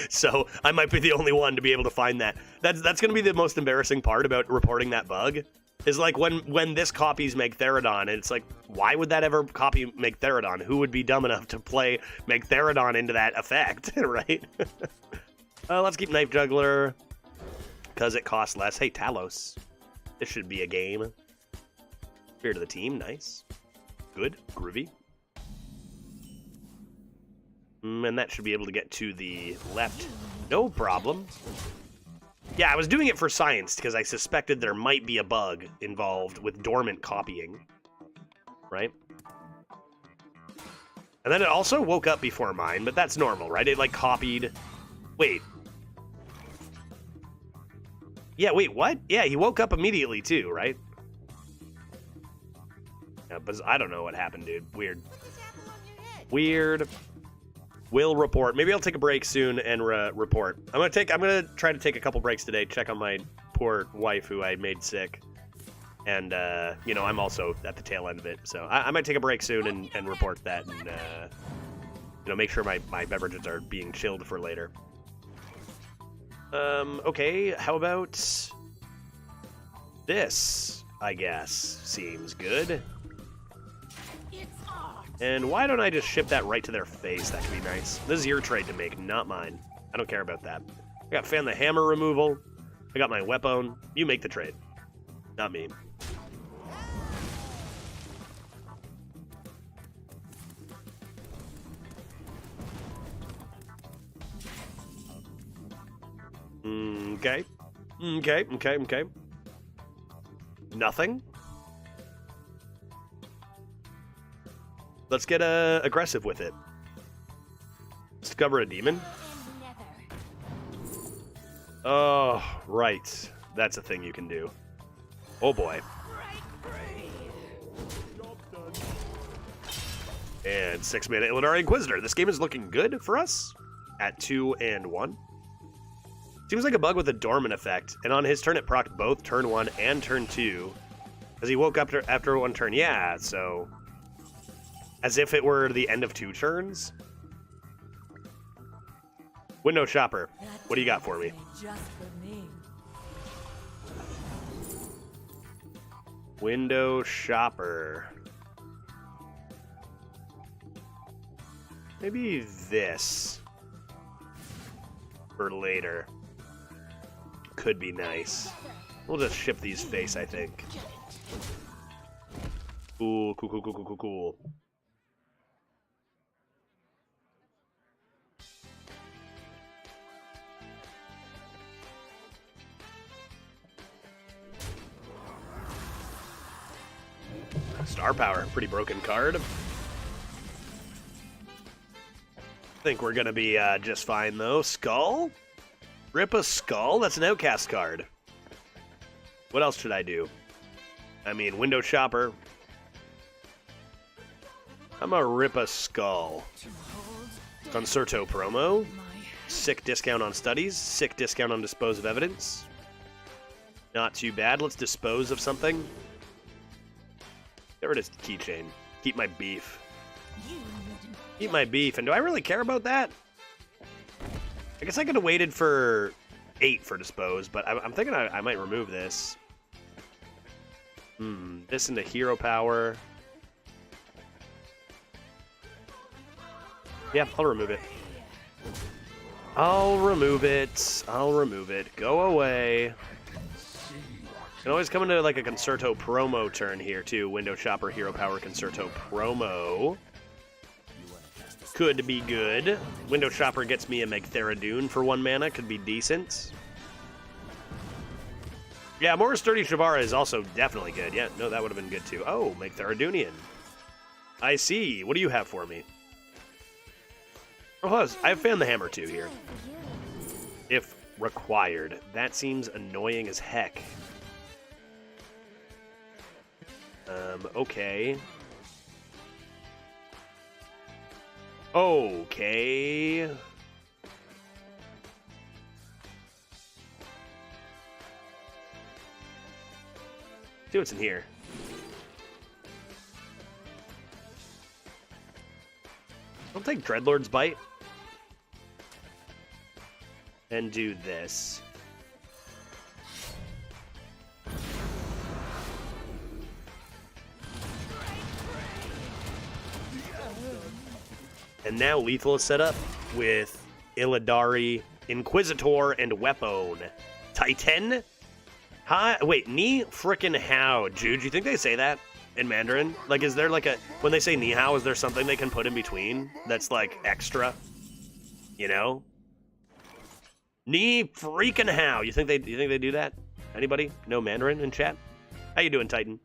So I might be the only one to be able to find that. That's going to be the most embarrassing part about reporting that bug. Is like when this copies Megatherodon, it's like, why would that ever copy Megatherodon? Who would be dumb enough to play Megatherodon into that effect, right? Let's keep Knife Juggler, because it costs less. Hey, Talos. This should be a game. Spirit of the team, nice. Good, groovy. And that should be able to get to the left. No problem. Yeah, I was doing it for science, because I suspected there might be a bug involved with dormant copying. Right? And then it also woke up before mine, but that's normal, right? It, like, copied... Wait. Yeah, wait, what? Yeah, he woke up immediately, too, right? Yeah, but I don't know what happened, dude. Weird. Weird. Will report. Maybe I'll take a break soon and report. I'm gonna try to take a couple breaks today, check on my poor wife who I made sick. And, you know, I'm also at the tail end of it, so I might take a break soon and report that, and, you know, make sure my beverages are being chilled for later. Okay, how about this, I guess, seems good. And why don't I just ship that right to their face? That could be nice. This is your trade to make, not mine. I don't care about that. I got Fan the Hammer removal. I got my weapon. You make the trade. Not me. Okay. Okay. Nothing? Let's get aggressive with it. Discover a demon? Oh, right. That's a thing you can do. Oh boy. And 6-mana Illidari Inquisitor. This game is looking good for us at 2 and 1. Seems like a bug with a dormant effect, and on his turn it procced both turn 1 and turn 2. Because he woke up after 1 turn. Yeah, so... As if it were the end of 2 turns. Window Shopper, what do you got for me? Window Shopper. Maybe this. For later. Could be nice. We'll just ship these face, I think. Cool. Star Power, pretty broken card. I think we're gonna be just fine though. Skull? Rip a Skull? That's an Outcast card. What else should I do? I mean, Window Shopper. I'm gonna rip a Skull. Concerto promo. Sick discount on studies. Sick discount on dispose of evidence. Not too bad. Let's dispose of something. Get rid of keychain. Keep my beef. Keep my beef. And do I really care about that? I guess I could have waited for 8 for dispose, but I'm thinking I might remove this. This into hero power. Yeah, I'll remove it. I'll remove it. Go away. Can always come into like a Concerto promo turn here too. Window Shopper, Hero Power, Concerto promo. Could be good. Window Shopper gets me a Megatherodon for 1 mana. Could be decent. Yeah, more Sturdy Shavara is also definitely good. Yeah, no, that would have been good too. Oh, Megatherodonian. I see. What do you have for me? Oh, I have Fan the Hammer too here. If required. That seems annoying as heck. Okay. Okay. See what's in here. I'll take Dreadlord's Bite. And do this. And now Lethal is set up with Illidari, Inquisitor, and Weapon. Titan? Hi, wait, ni frickin' how, Jude? Do you think they say that in Mandarin? Like, is there like a, when they say ni hao, is there something they can put in between that's like extra? You know? Ni freaking how? You think they do that? Anybody? No Mandarin in chat? How you doing, Titan?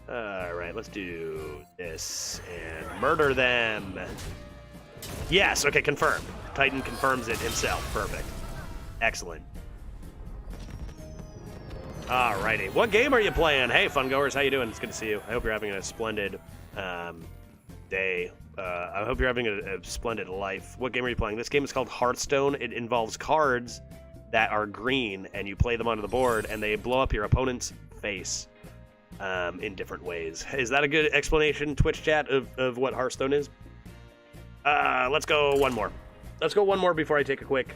Alright, let's do this and murder them. Yes, okay, confirmed. Titan confirms it himself. Perfect. Excellent. Alrighty. What game are you playing? Hey, fungoers, how you doing? It's good to see you. I hope you're having a splendid day. I hope you're having a splendid life. What game are you playing? This game is called Hearthstone. It involves cards that are green, and you play them onto the board, and they blow up your opponent's face in different ways. Is that a good explanation, Twitch chat, of what Hearthstone is? Let's go one more. Let's go one more before I take a quick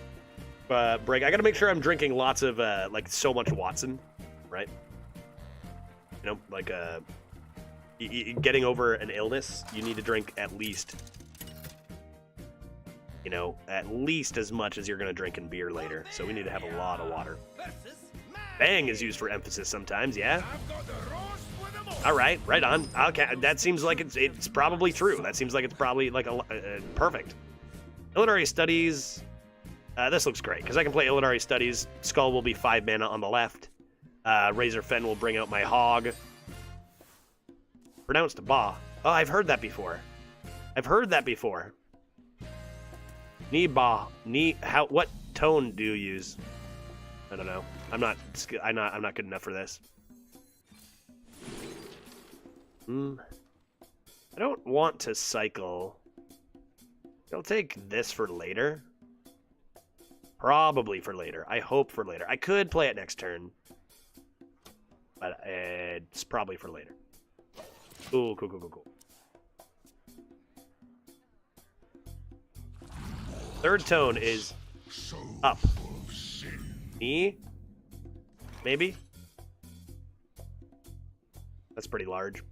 break. I gotta make sure I'm drinking lots of, like, so much Watson, right? You know, like, getting over an illness, you need to drink at least, you know, at least as much as you're going to drink in beer later. So we need to have a lot of water. Bang is used for emphasis sometimes, yeah? All right, right on. Okay, that seems like it's probably true. That seems like it's probably like perfect. Illidari Studies. This looks great, because I can play Illidari Studies. Skull will be 5 mana on the left. Razor Fen will bring out my hog. Pronounced ba. Oh, I've heard that before. I've heard that before. Ni ba. Ni how what tone do you use? I don't know. I'm not good enough for this. I don't want to cycle. I'll take this for later. Probably for later. I hope for later. I could play it next turn. But it's probably for later. Ooh, cool. Third tone is up. E? Maybe? That's pretty large.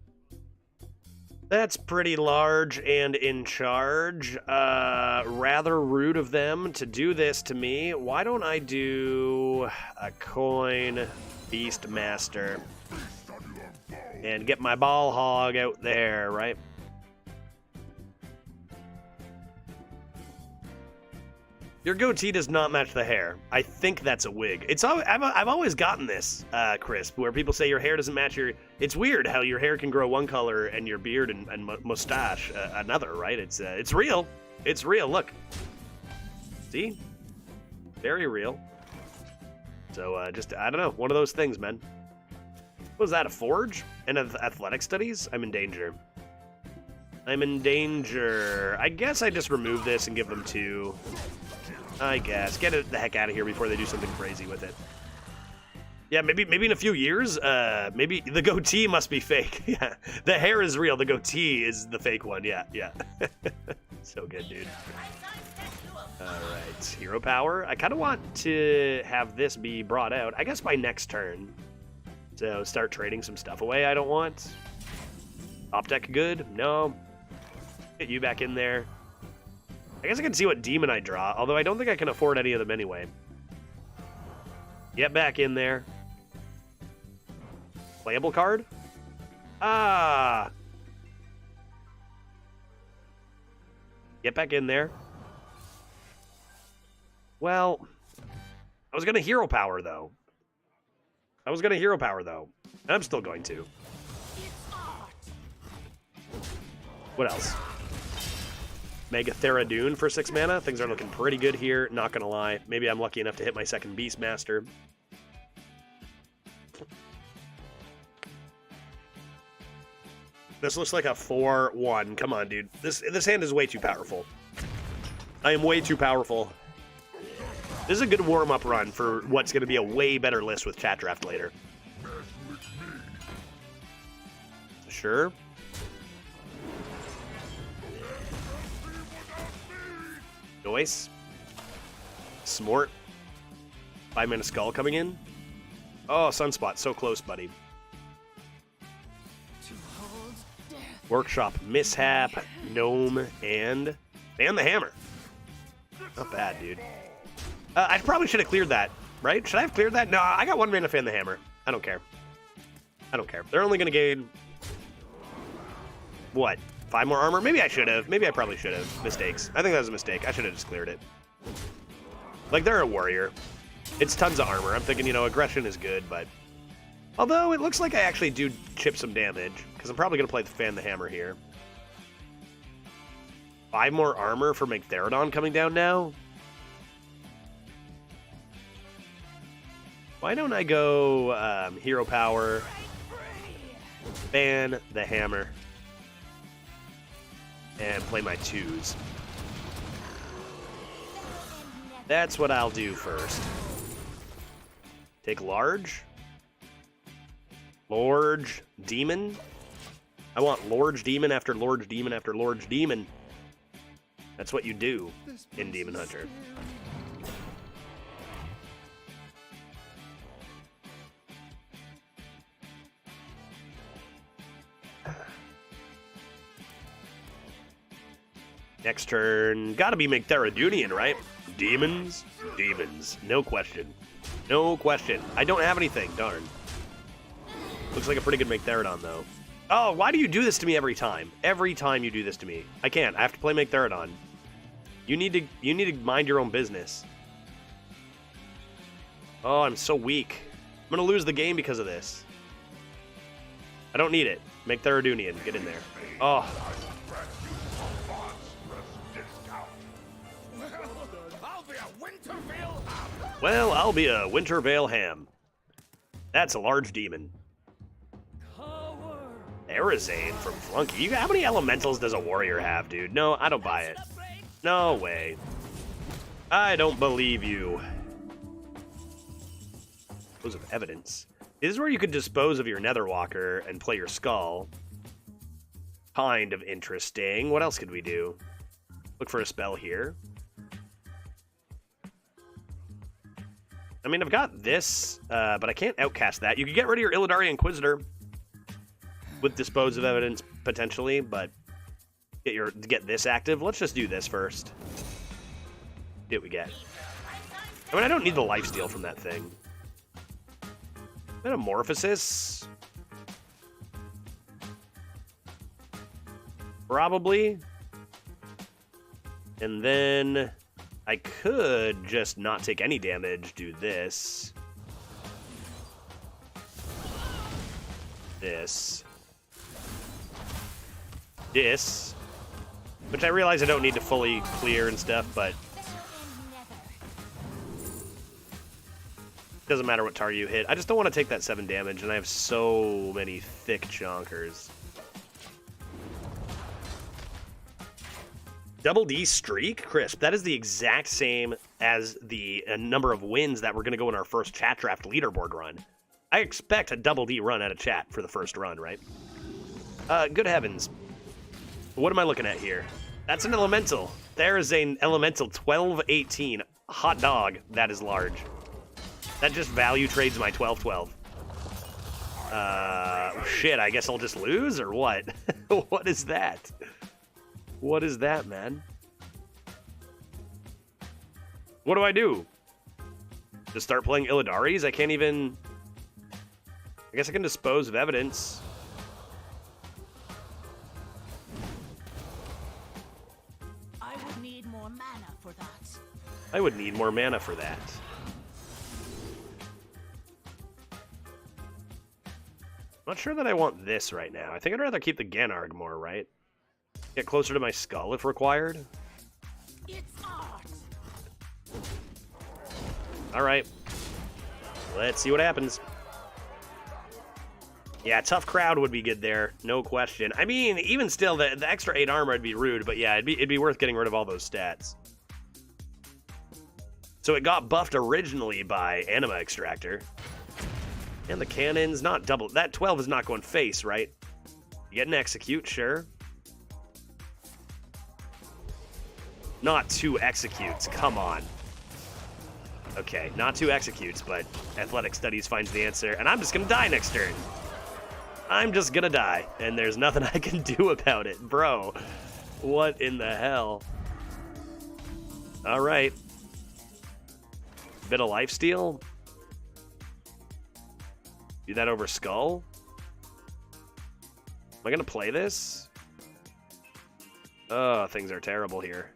That's pretty large and in charge. Rather rude of them to do this to me. Why don't I do a coin Beastmaster and get my ball hog out there, right? Your goatee does not match the hair. I think that's a wig. I've always gotten this, Crisp, where people say your hair doesn't match your... It's weird how your hair can grow one color and your beard and mustache another, right? It's real. It's real. Look. See? Very real. So, just, I don't know. One of those things, man. What was that, a forge? And athletic studies? I'm in danger. I'm in danger. I guess I just remove this and give them 2. I guess. Get it the heck out of here before they do something crazy with it. Yeah, maybe in a few years, maybe the goatee must be fake. Yeah, the hair is real. The goatee is the fake one. Yeah. So good, dude. All right, hero power. I kind of want to have this be brought out, I guess, by next turn. So start trading some stuff away I don't want. Top deck good? No. Get you back in there. I guess I can see what demon I draw, although I don't think I can afford any of them anyway. Get back in there. Playable card? Ah! Get back in there. Well, I was going to hero power, though. I'm still going to. What else? Mega Theradune for 6 mana. Things are looking pretty good here, not gonna lie. Maybe I'm lucky enough to hit my second Beastmaster. This looks like a 4-1. Come on, dude. This hand is way too powerful. I am way too powerful. This is a good warm-up run for what's going to be a way better list with chat draft later. Sure. Noise. Smort. 5-mana skull coming in. Oh, Sunspot. So close, buddy. Workshop Mishap, Gnome, and Ban the Hammer. Not bad, dude. I probably should have cleared that, right? Should I have cleared that? No, I got 1 mana Fan the Hammer. I don't care. I don't care. They're only going to gain... What? 5 more armor? Maybe I should have. Maybe I probably should have. Mistakes. I think that was a mistake. I should have just cleared it. Like, they're a warrior. It's tons of armor. I'm thinking, you know, aggression is good, but... Although, it looks like I actually do chip some damage, because I'm probably going to play the Fan the Hammer here. 5 more armor for Megatherodon coming down now? Why don't I go Hero Power, Fan the Hammer, and play my 2s? That's what I'll do first. Take Large. Lorge Demon. I want Lorge Demon after Lorge Demon after Lorge Demon. That's what you do in Demon Hunter. Next turn, gotta be Megatherodonian, right? Demons, demons, no question. No question. I don't have anything, darn. Looks like a pretty good Megatherodon, though. Oh, why do you do this to me every time? Every time you do this to me. I can't. I have to play Megatherodon. You need to mind your own business. Oh, I'm so weak. I'm gonna lose the game because of this. I don't need it. Megatherodonian, get in there. Oh. Well, I'll be a Wintervale ham. That's a large demon. Arizane from Flunky. How many elementals does a warrior have, dude? No, I don't buy it. No way. I don't believe you. Dispose of evidence. This is where you could dispose of your Netherwalker and play your skull. Kind of interesting. What else could we do? Look for a spell here. I mean, I've got this, but I can't outcast that. You could get rid of your Illidari Inquisitor with Dispose of Evidence, potentially, but get this active. Let's just do this first. See what we get. I mean, I don't need the lifesteal from that thing. Metamorphosis? Probably. And then I could just not take any damage, do this. This. This. Which I realize I don't need to fully clear and stuff, but doesn't matter what target you hit. I just don't want to take that 7 damage, and I have so many thick chonkers. Double D streak? Crisp. That is the exact same as the number of wins that we're going to go in our first chat draft leaderboard run. I expect a double D run out of chat for the first run, right? Good heavens. What am I looking at here? That's an elemental. There is an elemental 12-18. Hot dog. That is large. That just value trades my 12-12. Shit, I guess I'll just lose, or what? What is that? What is that, man? What do I do? Just start playing Illidaris? I can't even... I guess I can dispose of evidence.
I would need more mana for that.
I would need more mana for that. Not sure that I want this right now. I think I'd rather keep the Ganarg more, right? Get closer to my skull if required.
It's art.
All right. Let's see what happens. Yeah, tough crowd would be good there, no question. I mean, even still, the extra 8 armor would be rude, but yeah, it'd be worth getting rid of all those stats. So it got buffed originally by Anima Extractor. And the cannon's not double. That 12 is not going face, right? You get an execute, sure. Not 2 executes, come on. Okay, not 2 executes, but Athletic Studies finds the answer, and I'm just gonna die next turn. I'm just gonna die, and there's nothing I can do about it. Bro, what in the hell? Alright. Bit of lifesteal. Do that over Skull. Am I gonna play this? Oh, things are terrible here.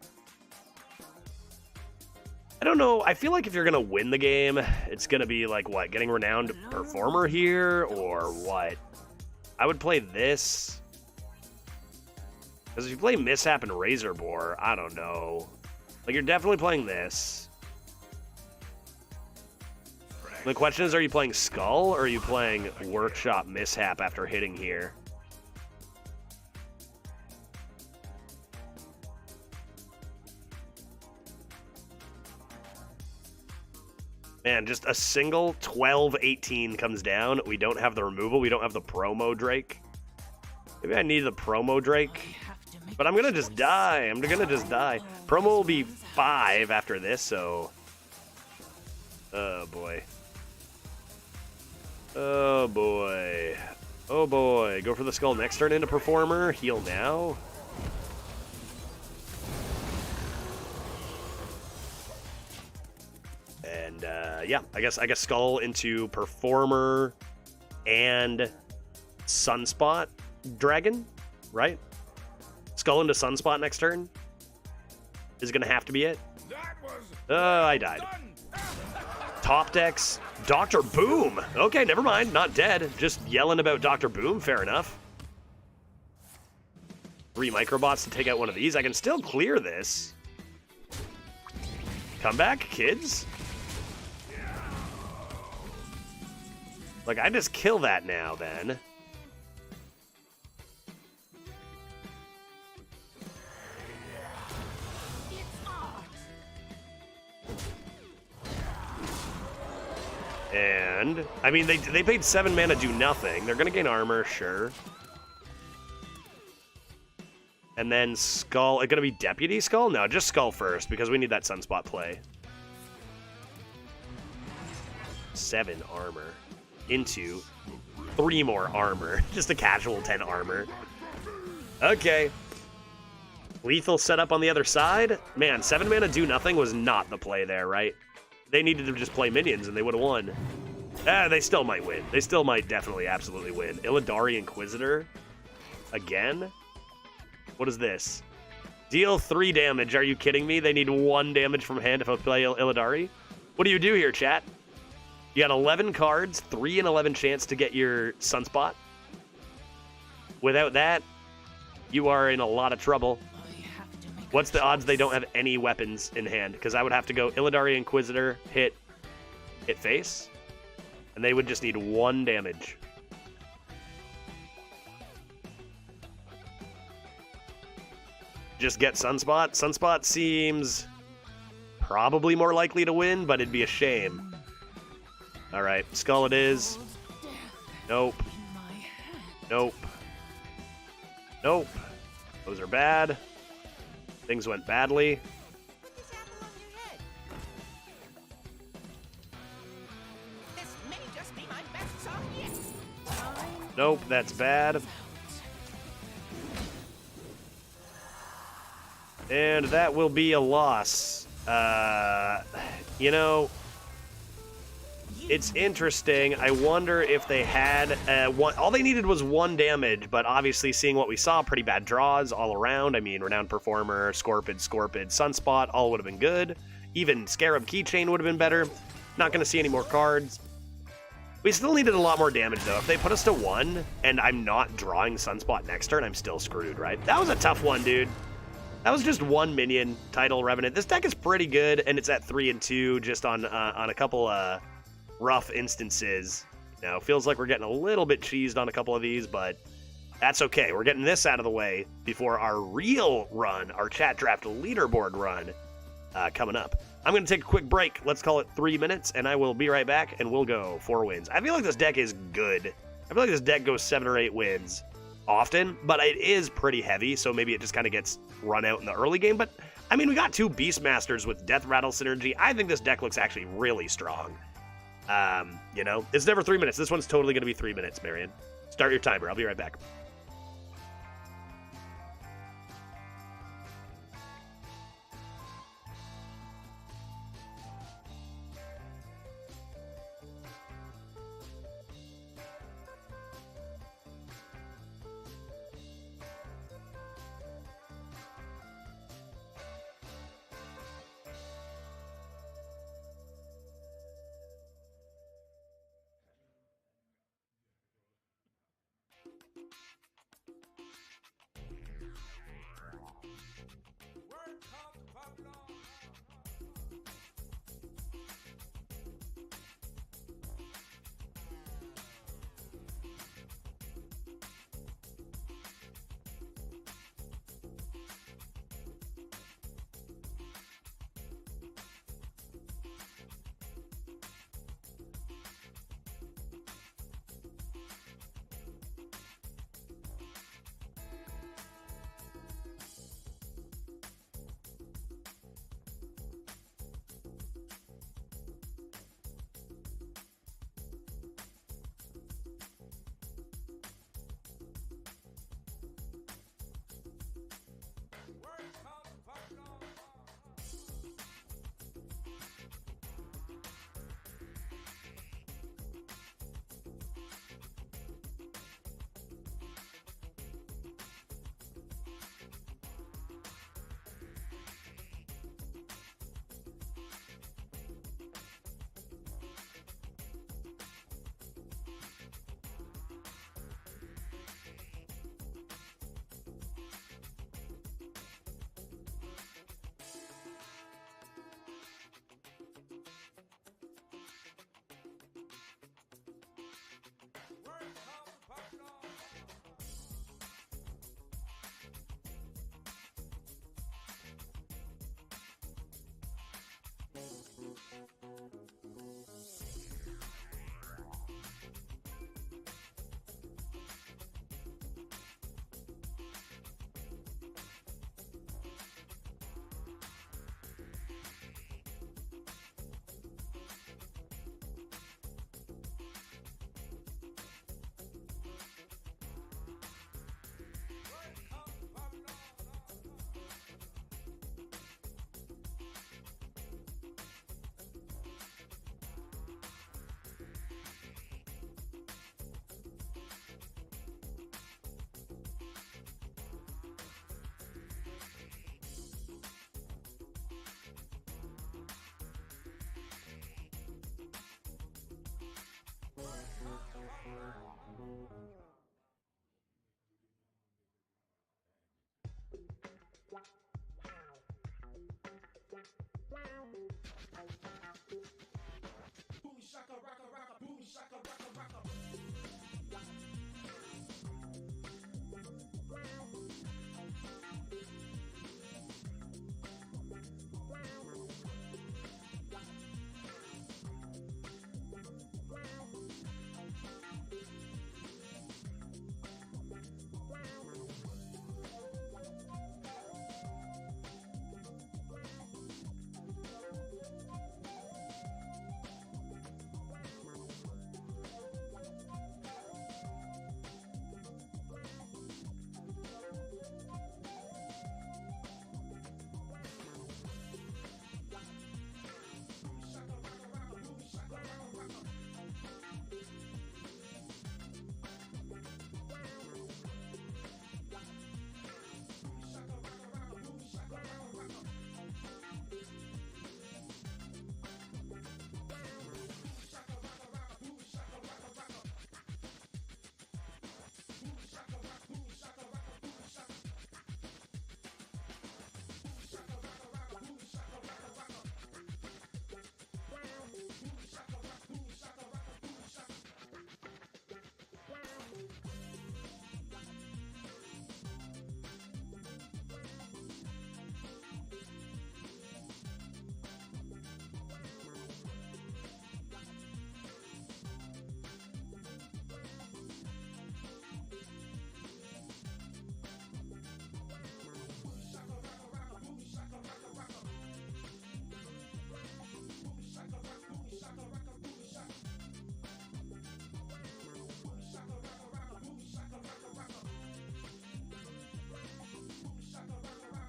I don't know. I feel like if you're gonna win the game, it's gonna be like, what, getting Renowned Performer here, or what? I would play this. Because if you play Mishap and Razor Boar, I don't know. Like, you're definitely playing this. The question is, are you playing Skull, or are you playing Workshop Mishap after hitting here? Man, just a single 12-18 comes down. We don't have the removal. We don't have the promo Drake. Maybe I need the promo Drake. But I'm going to just die. I'm going to just die. Promo will be 5 after this, so... Oh, boy. Oh, boy. Oh, boy. Go for the Skull next turn into Performer. Heal now. And, yeah, I guess Skull into Performer and Sunspot Dragon, right? Skull into Sunspot next turn is going to have to be it. I died. Top decks, Dr. Boom. Okay, never mind, not dead. Just yelling about Dr. Boom, fair enough. 3 Microbots to take out one of these. I can still clear this. Come back, kids. Like, I just kill that now, then. And, I mean, they paid 7 mana to do nothing. They're going to gain armor, sure. And then Skull. It's going to be Deputy Skull? No, just Skull first, because we need that Sunspot play. 7 armor. Into 3 more armor. Just a casual 10 armor. Okay. Lethal setup on the other side. Man, 7 mana do nothing was not the play there, right? They needed to just play minions and they would have won. They still might win. They still might definitely absolutely win. Illidari Inquisitor. Again? What is this? Deal 3 damage. Are you kidding me? They need 1 damage from hand if I play Illidari? What do you do here, chat? You got 11 cards, 3 in 11 chance to get your Sunspot. Without that, you are in a lot of trouble. What's the odds they don't have any weapons in hand? Because I would have to go Illidari Inquisitor, hit face, and they would just need 1 damage. Just get Sunspot. Sunspot seems probably more likely to win, but it'd be a shame. Alright, Skull it is. Nope. Nope. Nope. Those are bad. Things went badly. Nope, that's bad. And that will be a loss. You know... It's interesting. I wonder if they had all they needed was 1 damage, but obviously seeing what we saw, pretty bad draws all around. I mean, Renowned Performer, Scorpid, Sunspot, all would have been good. Even Scarab Keychain would have been better. Not going to see any more cards. We still needed a lot more damage, though. If they put us to 1, and I'm not drawing Sunspot next turn, I'm still screwed, right? That was a tough one, dude. That was just 1 minion, Tidal Revenant. This deck is pretty good, and it's at 3 and 2, just on a couple rough instances. Now, it feels like we're getting a little bit cheesed on a couple of these, but that's okay. We're getting this out of the way before our real run, our chat draft leaderboard run, coming up. I'm going to take a quick break. Let's call it 3 minutes, and I will be right back, and we'll go 4 wins. I feel like this deck is good. I feel like this deck goes 7 or 8 wins often, but it is pretty heavy, so maybe it just kind of gets run out in the early game. But, I mean, we got 2 Beastmasters with Death Rattle synergy. I think this deck looks actually really strong. You know, it's never 3 minutes. This one's totally going to be 3 minutes, Marion. Start your timer. I'll be right back.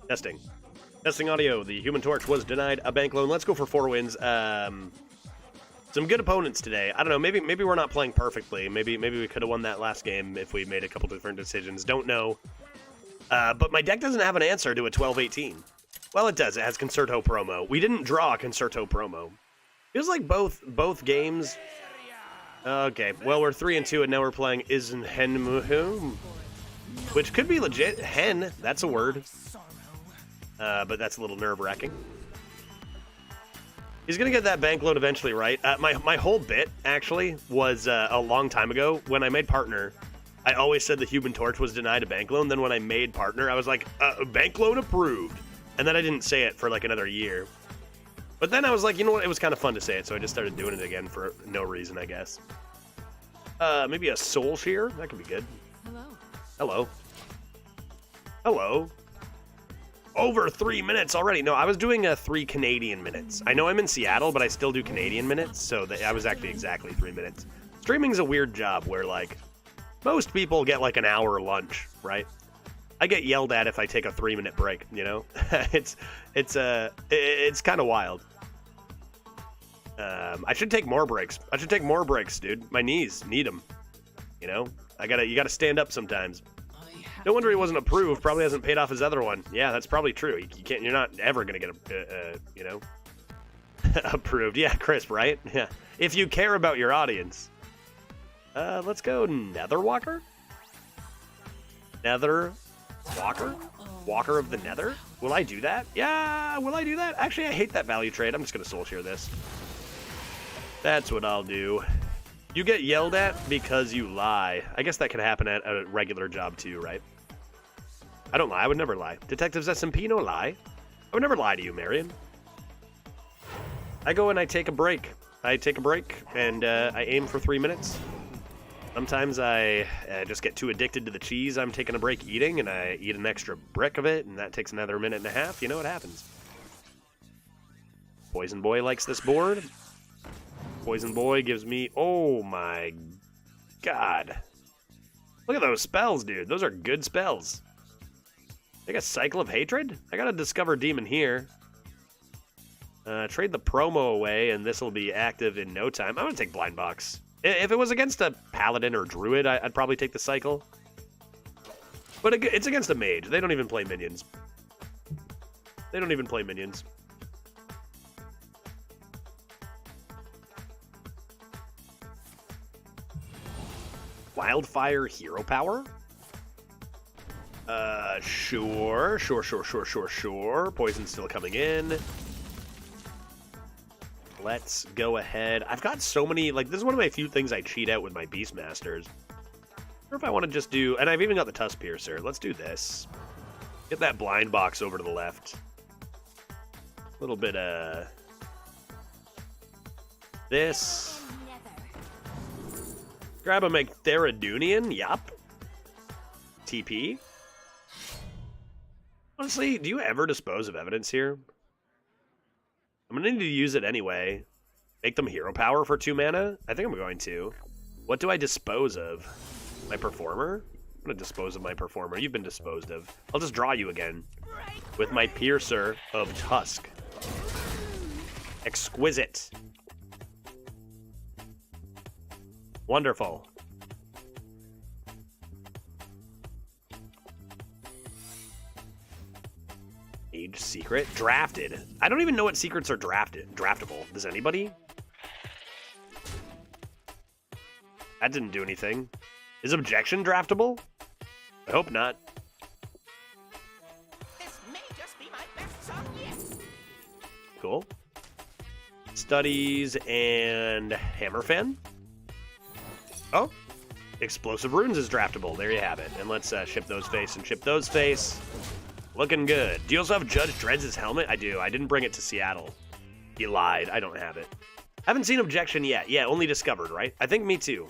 Testing. Testing audio. The Human Torch was denied a bank loan. Let's go for 4 wins. Some good opponents today. I don't know. Maybe we're not playing perfectly. Maybe we could have won that last game if we made a couple different decisions. Don't know. But my deck doesn't have an answer to a 12-18. Well, it does. It has Concerto promo. We didn't draw a Concerto promo. Feels like both games. Okay. Well, we're 3-2, and now we're playing Isn't Hen Muhum, which could be legit. Hen. That's a word. But that's a little nerve-wracking. He's going to get that bank loan eventually, right? My whole bit, actually, was a long time ago. When I made partner, I always said the Human Torch was denied a bank loan. Then when I made partner, I was like, bank loan approved. And then I didn't say it for like another year. But then I was like, you know what? It was kind of fun to say it, so I just started doing it again for no reason, I guess. Maybe a Soul Shear? That could be good.
Hello.
Hello. Hello. Over 3 minutes already. No, I was doing 3 Canadian minutes. I know I'm in Seattle, but I still do Canadian minutes, so I was actually exactly 3 minutes. Streaming's a weird job where, like, most people get like an hour lunch, right? I get yelled at if I take a 3-minute break, you know? it's kind of wild. I should take more breaks. I should take more breaks, dude. My knees need them. You know? You gotta stand up sometimes. No wonder he wasn't approved. Probably hasn't paid off his other one. Yeah, that's probably true. You can't. You're not ever gonna get you know, approved. Yeah, crisp, right? Yeah. If you care about your audience. Let's go Netherwalker. Netherwalker. Walker of the Nether. Will I do that? Yeah. Will I do that? Actually, I hate that value trade. I'm just gonna soul share this. That's what I'll do. You get yelled at because you lie. I guess that could happen at a regular job too, right? I don't lie. I would never lie. Detectives SMP, no lie. I would never lie to you, Marion. I go and I take a break. And I aim for 3 minutes. Sometimes I just get too addicted to the cheese I'm taking a break eating, and I eat an extra brick of it, and that takes another minute and a half. You know what happens. Poison Boy likes this board. Poison Boy gives me... Oh my god. Look at those spells, dude. Those are good spells. Take a Cycle of Hatred? I got a Discover Demon here. Trade the promo away, and this will be active in no time. I'm going to take Blind Box. If it was against a Paladin or Druid, I'd probably take the Cycle. But it's against a Mage. They don't even play minions. Wildfire Hero Power? Sure. Poison's still coming in. Let's go ahead. I've got so many, like, this is one of my few things I cheat out with my Beastmasters. Or if I want to just do, and I've even got the Tusk Piercer. Let's do this. Get that Blind Box over to the left. A little bit, this. Grab a Theridunian, yup. TP. Honestly, do you ever dispose of evidence here? I'm gonna need to use it anyway. Make them hero power for 2 mana? I think I'm going to. What do I dispose of? My Performer? I'm gonna dispose of my Performer. You've been disposed of. I'll just draw you again. With my Piercer of Tusk. Exquisite. Wonderful. Age secret. Drafted. I don't even know what secrets are draftable. Does anybody? That didn't do anything. Is objection draftable? I hope not.
This may just be my best song yet.
Cool. Studies and Hammerfan. Oh, Explosive Runes is draftable. There you have it. And let's ship those face and ship those face. Looking good. Do you also have Judge Dredd's helmet? I do. I didn't bring it to Seattle. He lied. I don't have it. Haven't seen Objection yet. Yeah, only discovered, right? I think me too.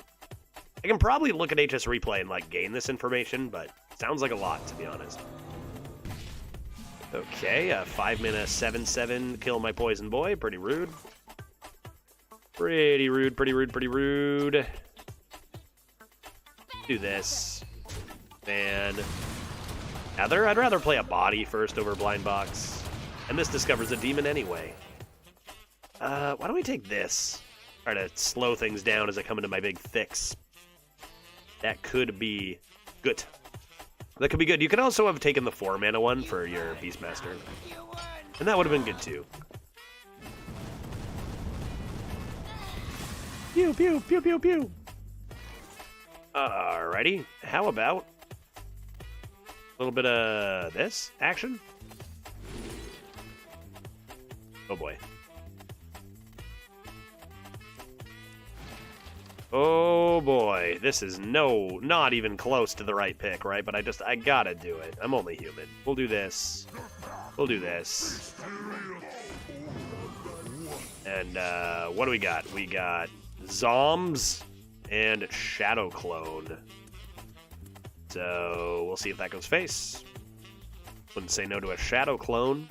I can probably look at HS Replay and, like, gain this information, but sounds like a lot, to be honest. Okay, 5 mana, 7/7, kill my Poison Boy. Pretty rude. Pretty rude. Do this. Man. I'd rather play a body first over blind box. And this discovers a demon anyway. Why don't we take this? Try to slow things down as I come into my big fix. That could be good. That could be good. You could also have taken the 4-mana one for your Beastmaster. And that would have been good too. Pew, pew, pew, pew, pew. Alrighty. How about a little bit of this action? Oh boy. Oh boy. This is not even close to the right pick, right? But I gotta do it. I'm only human. We'll do this. We'll do this. And what do we got? We got Zombs and Shadow Clone. So we'll see if that goes face. Wouldn't say no to a Shadow Clone.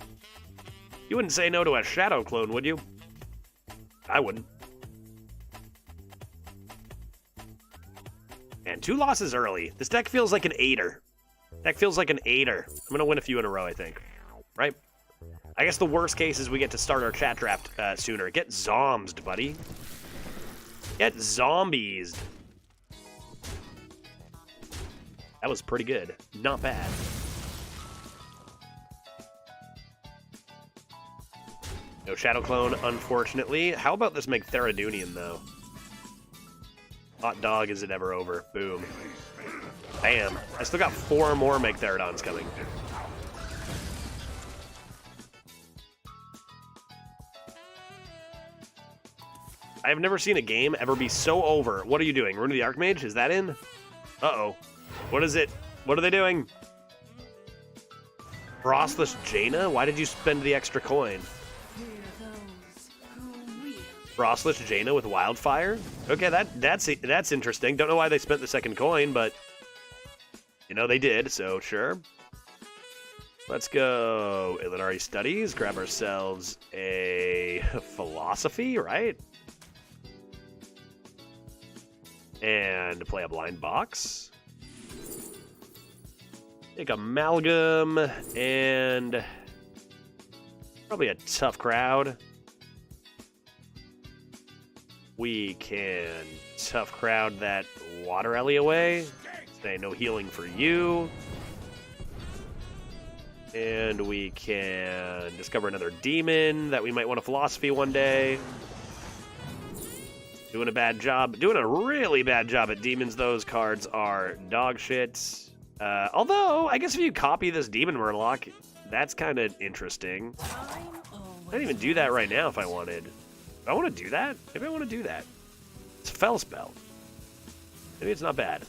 You wouldn't say no to a Shadow Clone, would you? I wouldn't. And 2 losses early. This deck feels like an 8er. Deck feels like an 8er. I'm going to win a few in a row, I think. Right? I guess the worst case is we get to start our chat draft sooner. Get zombsed, buddy. Get zombies. That was pretty good. Not bad. No Shadow Clone, unfortunately. How about this Megtheridunian, though? Hot dog, is it ever over? Boom. Bam. I still got 4 more Megtheridons coming. I've never seen a game ever be so over. What are you doing? Rune of the Archmage? Is that in? Uh-oh. What is it? What are they doing? Frostless Jaina? Why did you spend the extra coin? Frostless Jaina with Wildfire? Okay, that's interesting. Don't know why they spent the second coin, but you know they did, so sure. Let's go Illinari Studies, grab ourselves a Philosophy, right? And play a blind box. Take Amalgam and probably a tough crowd. We can tough crowd that Water Ellie away. Say no healing for you. And we can discover another demon that we might want a Philosophy one day. Doing a bad job. Doing a really bad job at demons. Those cards are dog shit. Although, I guess if you copy this Demon Murloc, that's kind of interesting. I didn't even do that right now if I wanted. Do I want to do that? Maybe I want to do that. It's a Fell Spell. Maybe it's not bad.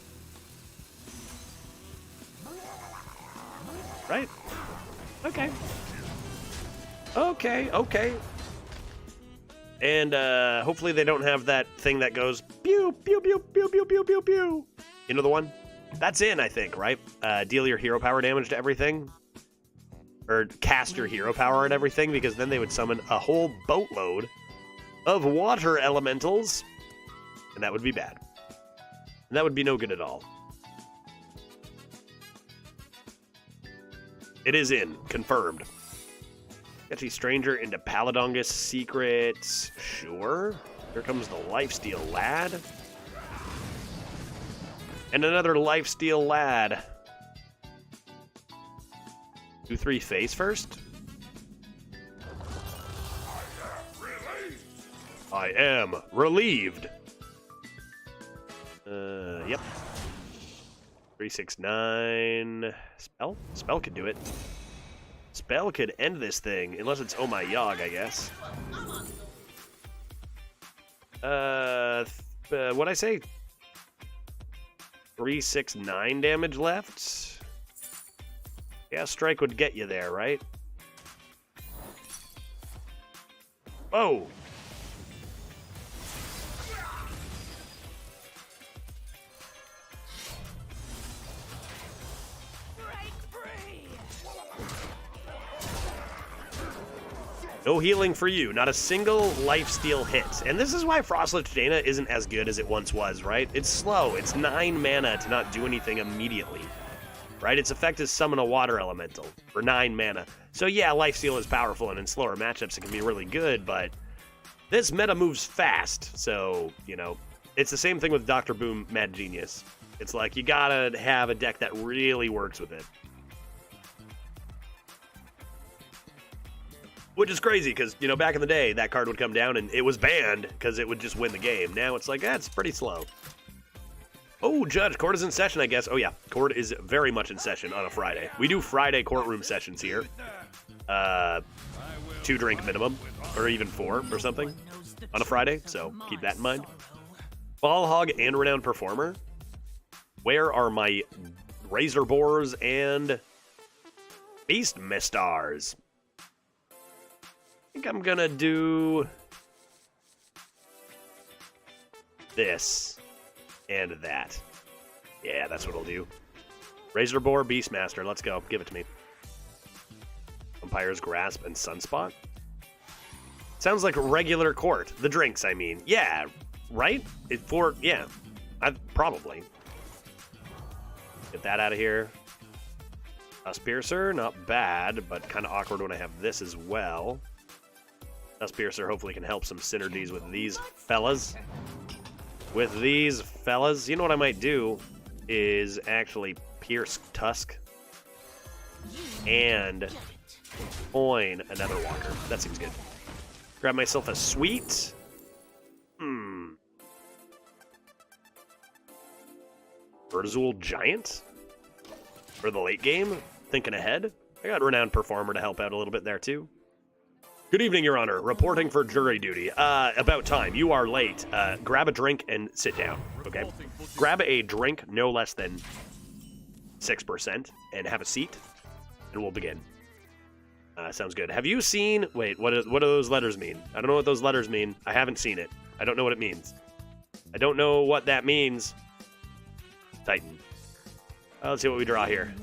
Right? Okay. Okay. And hopefully they don't have that thing that goes pew, pew, pew, pew, pew, pew, pew, pew. You know the one? That's in, I think, right? Deal your hero power damage to everything. Or cast your hero power at everything, because then they would summon a whole boatload of water elementals. And that would be bad. And that would be no good at all. It is in. Confirmed. Sketchy Stranger into Paladongus Secrets. Sure. Here comes the Lifesteal Lad. And another Lifesteal Lad. 2-3 face first. I am relieved. Yep. 3-6-9. Spell? Spell could do it. Spell could end this thing, unless it's Oh My Yogg, I guess. What'd I say? 3-6-9 damage left? Yeah, strike would get you there, right? Oh! No healing for you. Not a single lifesteal hit. And this is why Frostless Jaina isn't as good as it once was, right? It's slow. It's 9 mana to not do anything immediately. right? Its effect is summon a water elemental for 9 mana. So yeah, Lifesteal is powerful, and in slower matchups it can be really good, but this meta moves fast, so, you know, it's the same thing with Dr. Boom Mad Genius. It's like, you gotta have a deck that really works with it. Which is crazy, because, you know, back in the day, that card would come down and it was banned because it would just win the game. Now it's like, it's pretty slow. Oh, Judge, court is in session, I guess. Oh, yeah, court is very much in session on a Friday. We do Friday courtroom sessions here. 2 drink minimum, or even 4 or something on a Friday, so keep that in mind. Ball Hog and Renowned Performer. Where are my Razor Boars and Beast Mistars? I think I'm gonna do this and that. Yeah, that's what I'll do. Razor Boar, Beastmaster. Let's go. Give it to me. Umpire's Grasp and Sunspot. Sounds like regular court. The drinks, I mean. Yeah, right? Yeah. Probably. Get that out of here. Piercer, not bad, but kind of awkward when I have this as well. Piercer hopefully can help some synergies with these fellas. You know what I might do is actually Pierce Tusk and coin another walker. That seems good. Grab myself a sweet. Vertizool Giant for the late game. Thinking ahead. I got Renowned Performer to help out a little bit there too. Good evening, Your Honor. Reporting for jury duty. About time. You are late. Grab a drink and sit down, okay? Grab a drink no less than 6% and have a seat, and we'll begin. Sounds good. Have you seen... Wait, what do those letters mean? I don't know what those letters mean. I haven't seen it. I don't know what it means. I don't know what that means. Titan. Let's see what we draw here.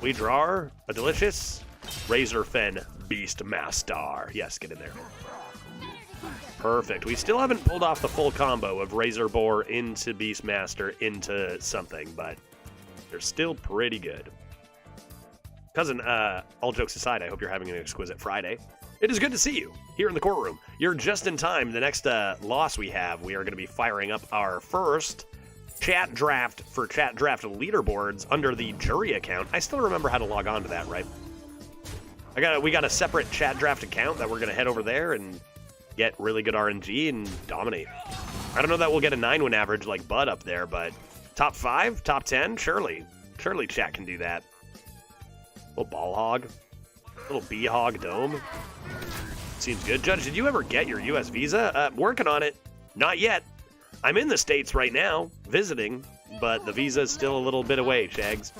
We draw a delicious Razor Fen Beastmaster. Yes, get in there. Perfect. We still haven't pulled off the full combo of Razor Boar into Beastmaster into something, but they're still pretty good. Cousin, all jokes aside, I hope you're having an exquisite Friday. It is good to see you here in the courtroom. You're just in time. The next loss we have, we are going to be firing up our first chat draft for chat draft leaderboards under the jury account. I still remember how to log on to that, right? We got a separate chat draft account that we're going to head over there and get really good RNG and dominate. I don't know that we'll get a 9-win average like Bud up there, but top 5, top 10, surely. Surely chat can do that. Little Ball Hog. Little Bee Hog Dome. Seems good. Judge, did you ever get your US visa? Working on it. Not yet. I'm in the States right now, visiting, but the visa is still a little bit away, Shags.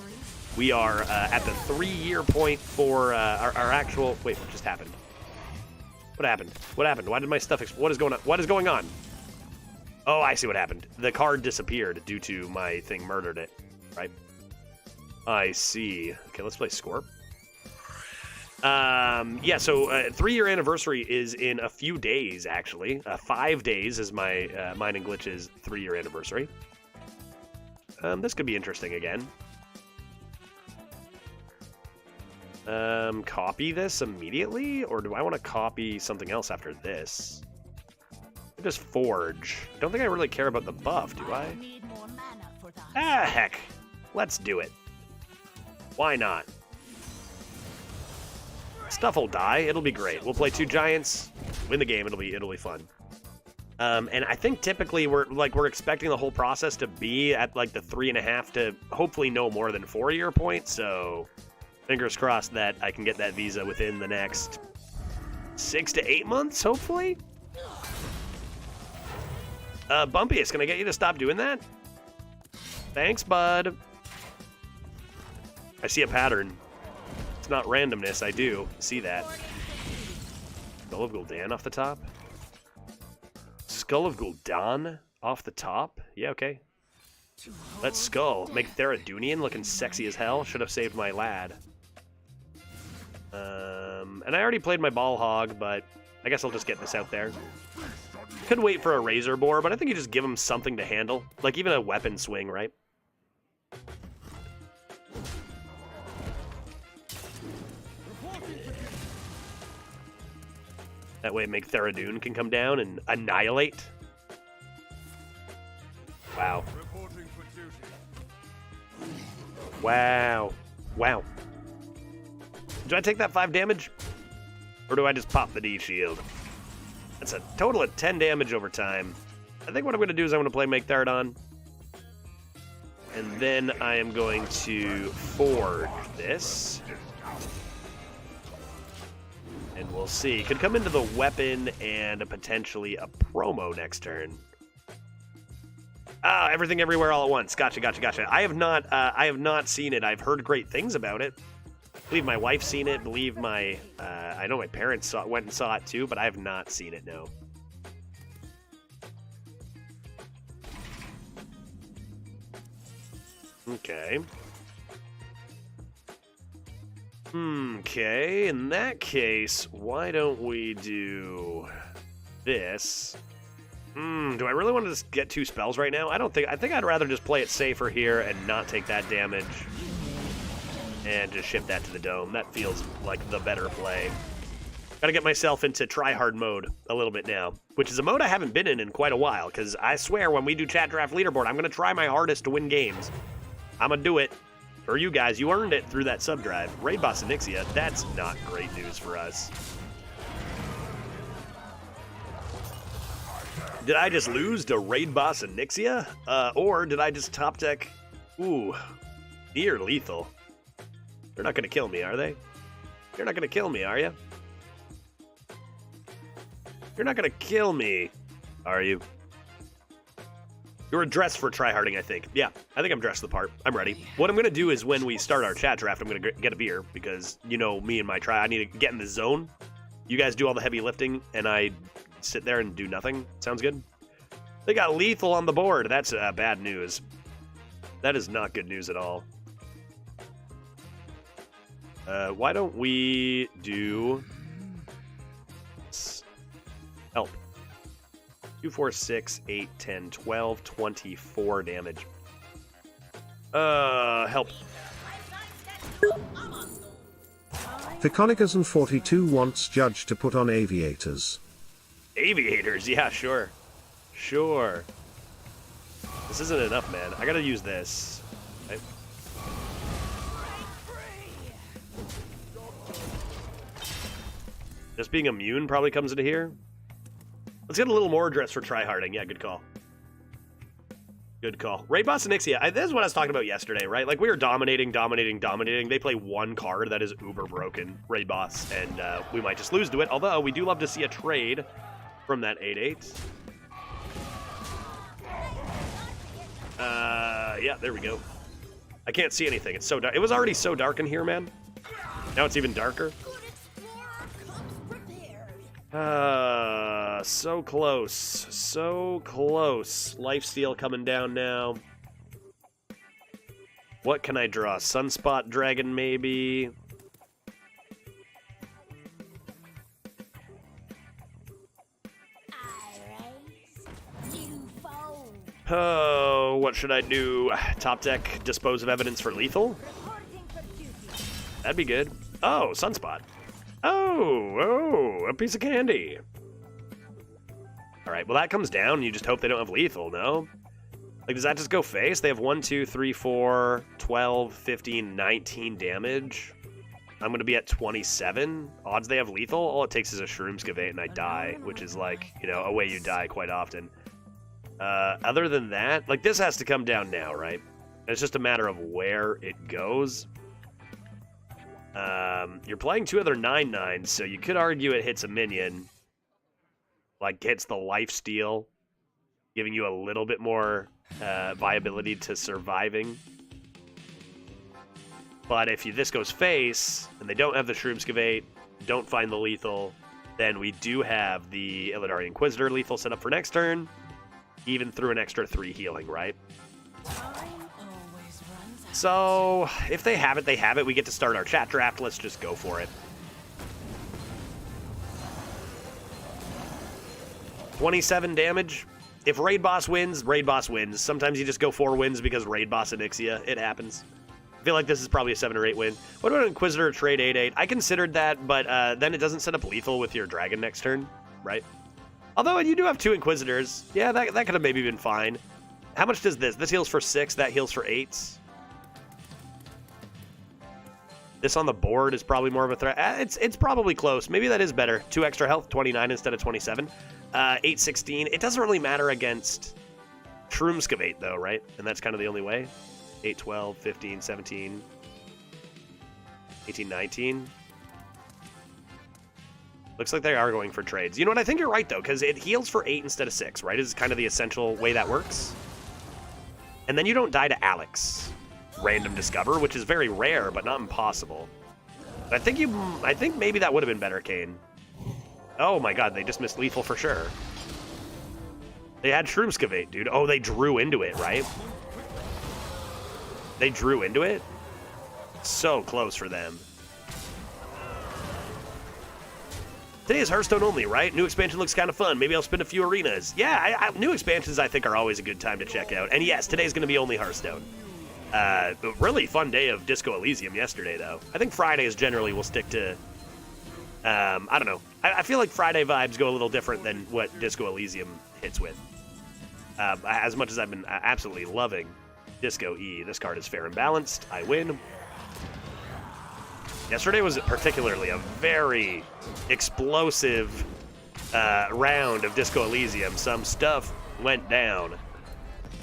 We are at the 3-year point for our actual... Wait, what just happened? What happened? What happened? Why did my stuff... What is going on? What is going on? Oh, I see what happened. The card disappeared due to my thing murdered it, right? I see. Okay, let's play Scorp. Yeah, so 3-year anniversary is in a few days, actually. 5 days is my Mine and Glitch's 3-year anniversary. This could be interesting again. Copy this immediately? Or do I want to copy something else after this? Just Forge. Don't think I really care about the buff, do I? Heck. Let's do it. Why not? Stuff will die. It'll be great. We'll play 2 giants, win the game. It'll be fun. And I think typically we're expecting the whole process to be at like the 3.5 to hopefully no more than 4-year point. So fingers crossed that I can get that visa within the next 6 to 8 months, hopefully. Bumpiest, can I get you to stop doing that? Thanks, bud. I see a pattern. It's not randomness, I do see that. Skull of Gul'dan off the top? Skull of Gul'dan off the top? Yeah, okay. Let's Skull. Make Theradunian looking sexy as hell. Should have saved my lad. And I already played my Ball Hog, but I guess I'll just get this out there. Could wait for a Razor Boar, but I think you just give him something to handle. Like even a weapon swing, right? That way Make Theradoon can come down and annihilate. Wow.
Reporting for duty.
Wow. Wow. Do I take that 5 damage? Or do I just pop the D shield? That's a total of 10 damage over time. I think what I'm going to do is I'm going to play Make Theradon. And then I am going to forge this. And we'll see. Could come into the weapon and potentially a promo next turn. Ah, everything everywhere all at once. Gotcha. I have not seen it. I've heard great things about it. I believe my wife's seen it. I know my parents went and saw it too, but I have not seen it, no. Okay. Okay, in that case, why don't we do this? Do I really want to just get 2 spells right now? I think I'd rather just play it safer here and not take that damage. And just shift that to the dome. That feels like the better play. Gotta get myself into try-hard mode a little bit now, which is a mode I haven't been in quite a while, because I swear when we do Chat Draft Leaderboard, I'm going to try my hardest to win games. I'm going to do it. For you guys, you earned it through that sub-drive. Raid Boss Onyxia, that's not great news for us. Did I just lose to Raid Boss Onyxia? Or did I just top deck... Ooh, near lethal. They're not going to kill me, are they? You're not going to kill me, are you? You're not going to kill me, are you? You're dressed for tryharding, I think. Yeah, I think I'm dressed the part. I'm ready. What I'm going to do is when we start our chat draft, I'm going to get a beer because, you know, me and my I need to get in the zone. You guys do all the heavy lifting, and I sit there and do nothing. Sounds good? They got lethal on the board. That's bad news. That is not good news at all. Why don't we do... Help. 2, 4, 6, 8, 10, 12, 24 damage. Help.
Ficonicus42 wants Judge to put on aviators.
Aviators? Yeah, sure. Sure. This isn't enough, man. I gotta use this. Okay. Just being immune probably comes into here. Let's get a little more dress for tryharding. Yeah, good call. Good call. Raid Boss Onyxia. This is what I was talking about yesterday, right? Like, we were dominating. They play one card that is uber broken, Raid Boss, and we might just lose to it. Although, we do love to see a trade from that 8-8. Yeah, there we go. I can't see anything. It's so dark. It was already so dark in here, man. Now it's even darker. So close. So close. Lifesteal coming down now. What can I draw? Sunspot Dragon, maybe? Oh, what should I do? Top deck, Dispose of Evidence for lethal? That'd be good. Oh, Sunspot. Oh, a piece of candy. All right, well, that comes down. You just hope they don't have lethal, no? Like, does that just go face? They have 1, 2, 3, 4, 12, 15, 19 damage. I'm going to be at 27. Odds they have lethal? All it takes is a Shroomskavate and I die, which is like, you know, a way you die quite often. Other than that, like, this has to come down now, right? It's just a matter of where it goes. You're playing 2 other 9/9s, so you could argue it hits a minion. Like, hits the lifesteal, giving you a little bit more viability to surviving. But if this goes face, and they don't have the Shroomskavate, don't find the lethal, then we do have the Illidari Inquisitor lethal set up for next turn, even through an extra 3 healing, right? So, if they have it, they have it. We get to start our chat draft. Let's just go for it. 27 damage. If Raid Boss wins, Raid Boss wins. Sometimes you just go 4 wins because Raid Boss Onyxia. It happens. I feel like this is probably a 7 or 8 win. What about Inquisitor trade 8/8? I considered that, but then it doesn't set up lethal with your dragon next turn, right? Although you do have 2 Inquisitors. Yeah, that could have maybe been fine. How much does this? This heals for 6, that heals for 8. This on the board is probably more of a threat. It's probably close. Maybe that is better. 2 extra health, 29 instead of 27. 8/16. It doesn't really matter against Shroomscavate, though, right? And that's kind of the only way. 8, 12, 15, 17, 18, 19. Looks like they are going for trades. You know what? I think you're right, though, because it heals for 8 instead of 6, right? Is kind of the essential way that works. And then you don't die to Alex. Random Discover, which is very rare, but not impossible. I think maybe that would have been better, Kane. Oh my god, they just missed lethal for sure. They had Shroomscavate, dude. Oh, they drew into it, right? They drew into it? So close for them. Today is Hearthstone only, right? New expansion looks kind of fun. Maybe I'll spin a few arenas. Yeah, new expansions I think are always a good time to check out. And yes, today's going to be only Hearthstone. Really fun day of Disco Elysium yesterday, though. I think Fridays generally will stick to... I don't know. I feel like Friday vibes go a little different than what Disco Elysium hits with. As much as I've been absolutely loving Disco E, this card is fair and balanced. I win. Yesterday was particularly a very explosive round of Disco Elysium. Some stuff went down.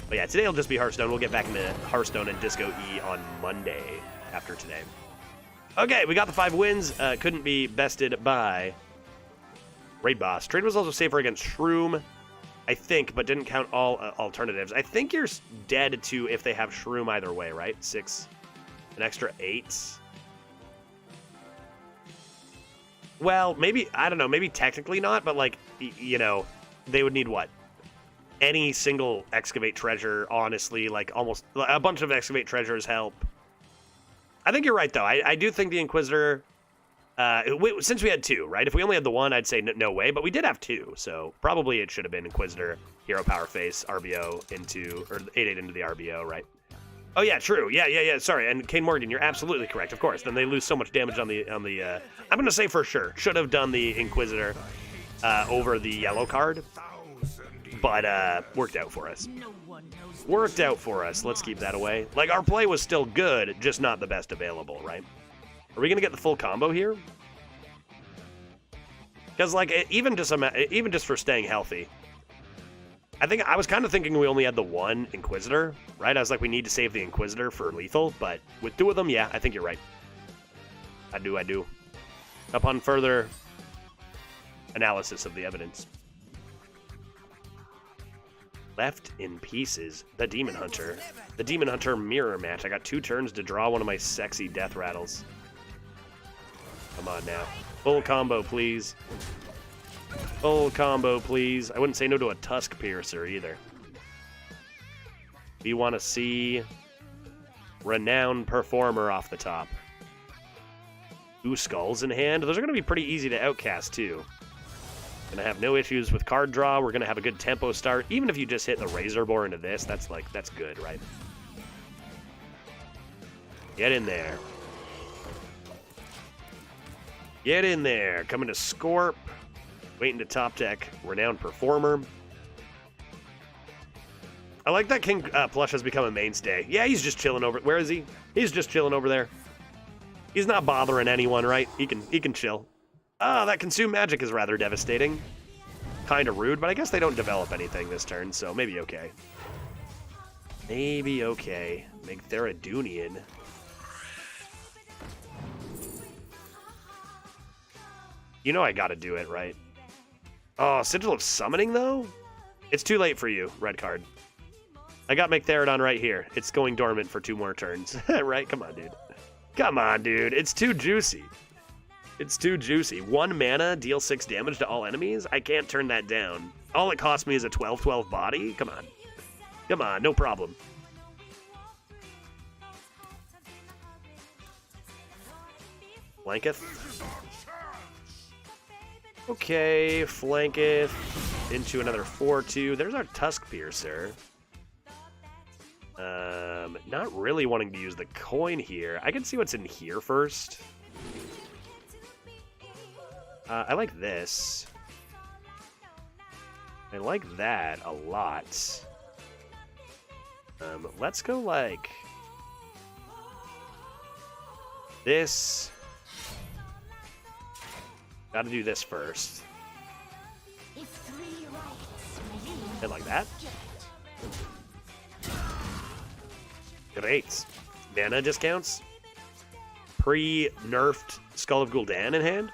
But yeah, today will just be Hearthstone. We'll get back into Hearthstone and Disco E on Monday after today. Okay, we got the 5 wins. Couldn't be bested by Raid Boss. Trade was also safer against Shroom, I think, but didn't count all alternatives. I think you're dead to if they have Shroom either way, right? 6, an extra 8. Well, maybe, I don't know, maybe technically not, but like, you know, they would need what? Any single Excavate treasure, honestly, like almost a bunch of Excavate treasures help. I think you're right, though. I do think the Inquisitor, since we had 2, right? If we only had the 1, I'd say no way, but we did have 2, so probably it should have been Inquisitor, Hero Power Face, RBO into, or 8/8 into the RBO, right? Oh, yeah, true. Yeah, sorry. And Kane Morgan, you're absolutely correct, of course. Then they lose so much damage on the I'm going to say for sure, should have done the Inquisitor over the yellow card. But worked out for us. Worked out for us. Let's keep that away. Like, our play was still good, just not the best available, right? Are we going to get the full combo here? Because, like, even just for staying healthy, I was kind of thinking we only had the 1 Inquisitor, right? I was like, we need to save the Inquisitor for lethal, but with 2 of them, yeah, I think you're right. I do. Upon further analysis of the evidence. Left in pieces, the Demon Hunter. The Demon Hunter mirror match. I got 2 turns to draw one of my sexy death rattles. Come on now. Full combo, please. Full combo, please. I wouldn't say no to a Tusk Piercer either. We want to see Renowned Performer off the top. 2 skulls in hand. Those are going to be pretty easy to outcast, too. Gonna have no issues with card draw. We're gonna have a good tempo start. Even if you just hit the Razor Boar into this, that's good, right? Get in there. Get in there. Coming to Scorp. Waiting to top deck Renowned Performer. I like that King Plush has become a mainstay. Yeah, he's just chilling over. Where is he? He's just chilling over there. He's not bothering anyone, right? He can chill. Ah, that Consume Magic is rather devastating. Kind of rude, but I guess they don't develop anything this turn, so maybe okay. Maybe okay. Make Theradunian. You know I gotta do it, right? Oh, Sigil of Summoning, though? It's too late for you, red card. I got Mechtherodon right here. It's going dormant for 2 more turns. Right? Come on, dude. Come on, dude. It's too juicy. It's too juicy. 1 mana, deal 6 damage to all enemies? I can't turn that down. All it cost me is a 12/12 body? Come on. Come on, no problem. Flanketh. Okay, Flanketh into another 4/2. There's our Tusk Piercer. Not really wanting to use the coin here. I can see what's in here first. I like this. I like that a lot. Let's go like this. Gotta do this first. And like that. Great. Mana discounts. Pre-nerfed Skull of Gul'dan in hand.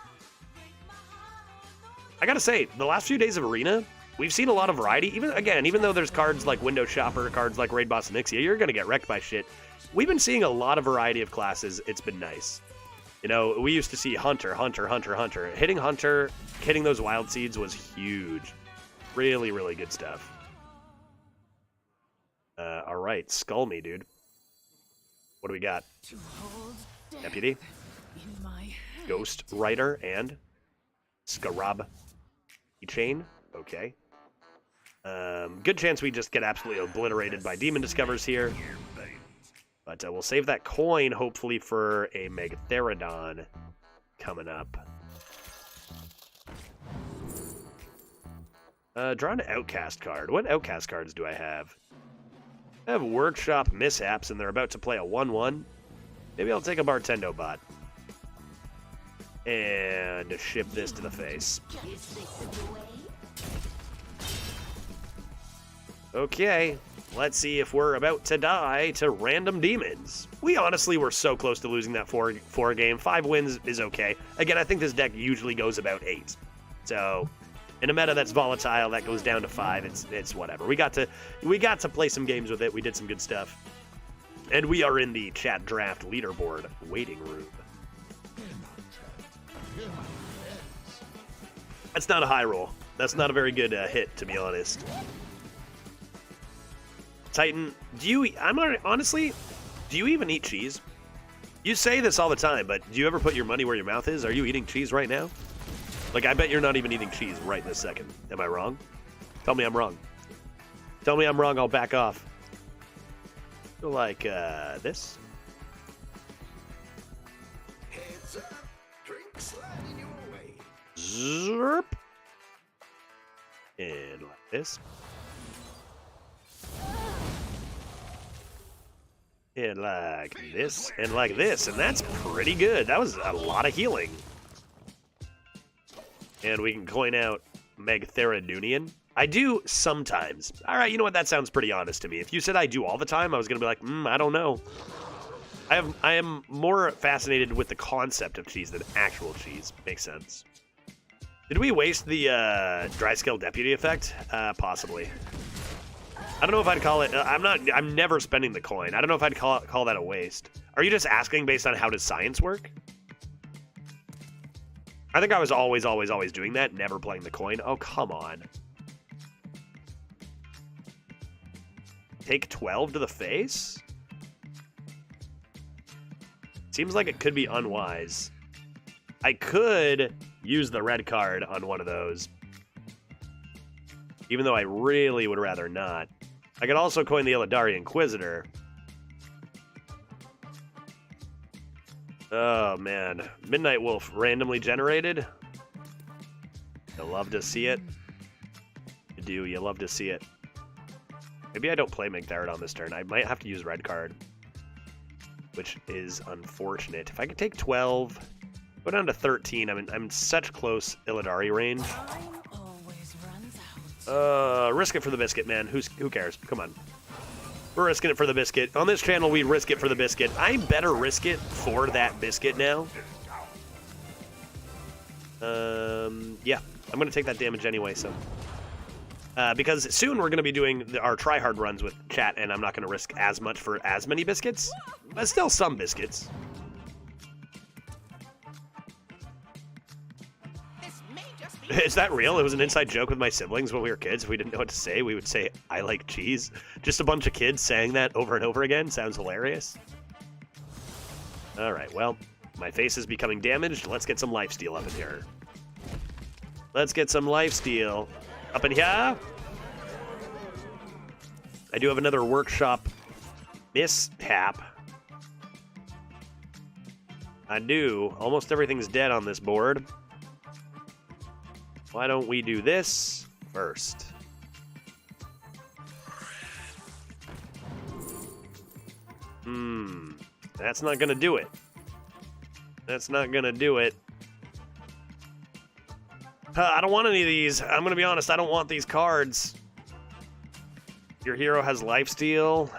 I gotta say, the last few days of Arena, we've seen a lot of variety. Even though there's cards like Window Shopper, cards like Raid Boss Onyxia, you're gonna get wrecked by shit. We've been seeing a lot of variety of classes. It's been nice. You know, we used to see Hunter. Hitting Hunter, hitting those Wild Seeds was huge. Really, really good stuff. Alright, Skull me, dude. What do we got? Deputy, Ghost Rider, and Scarab Chain. Okay. Good chance we just get absolutely obliterated by Demon Discovers here. But we'll save that coin, hopefully, for a Megatherodon coming up. Draw an Outcast card. What Outcast cards do I have? I have Workshop Mishaps, and they're about to play a 1/1. Maybe I'll take a Bartendo bot. And ship this to the face. Okay, let's see if we're about to die to random demons. We honestly were so close to losing that four game. 5 wins is okay. Again, I think this deck usually goes about 8. So, in a meta that's volatile, that goes down to 5. It's whatever. We got to play some games with it. We did some good stuff. And we are in the chat draft leaderboard waiting room. That's not a high roll. That's not a very good hit, to be honest. Titan, honestly, do you even eat cheese? You say this all the time, but do you ever put your money where your mouth is? Are you eating cheese right now? Like, I bet you're not even eating cheese right this second. Am I wrong? Tell me I'm wrong. Tell me I'm wrong, I'll back off. So like, this. Zerp. And like this. And like this, and like this, and that's pretty good. That was a lot of healing. And we can coin out Megatherodunian. I do sometimes. All right, you know what? That sounds pretty honest to me. If you said I do all the time, I was going to be like, I don't know. I am more fascinated with the concept of cheese than actual cheese. Makes sense. Did we waste the dry scale deputy effect? Possibly. I don't know if I'd call it. I'm never spending the coin. I don't know if I'd call that a waste. Are you just asking based on how does science work? I think I was always doing that, never playing the coin. Oh, come on. Take 12 to the face? Seems like it could be unwise. I could use the red card on one of those. Even though I really would rather not. I could also coin the Illidari Inquisitor. Oh, man. Midnight Wolf randomly generated. You love to see it. You do. You love to see it. Maybe I don't play Megatherodon this turn. I might have to use red card. Which is unfortunate. If I could take 12, go down to 13. I'm in such close Illidari range. Risk it for the biscuit, man. Who cares? Come on. We're risking it for the biscuit. On this channel, we risk it for the biscuit. I better risk it for that biscuit now. Yeah. I'm going to take that damage anyway, so. Because soon we're going to be doing our try-hard runs with chat, and I'm not going to risk as much for as many biscuits. But still some biscuits. Is that real? It was an inside joke with my siblings when we were kids. If we didn't know what to say, we would say, I like cheese. Just a bunch of kids saying that over and over again. Sounds hilarious. Alright, well, my face is becoming damaged. Let's get some lifesteal up in here. Let's get some lifesteal up in here. I do have another workshop Mishap. I do. Almost everything's dead on this board. Why don't we do this first? That's not gonna do it. That's not gonna do it. I don't want any of these. I'm gonna be honest, I don't want these cards. Your hero has lifesteal.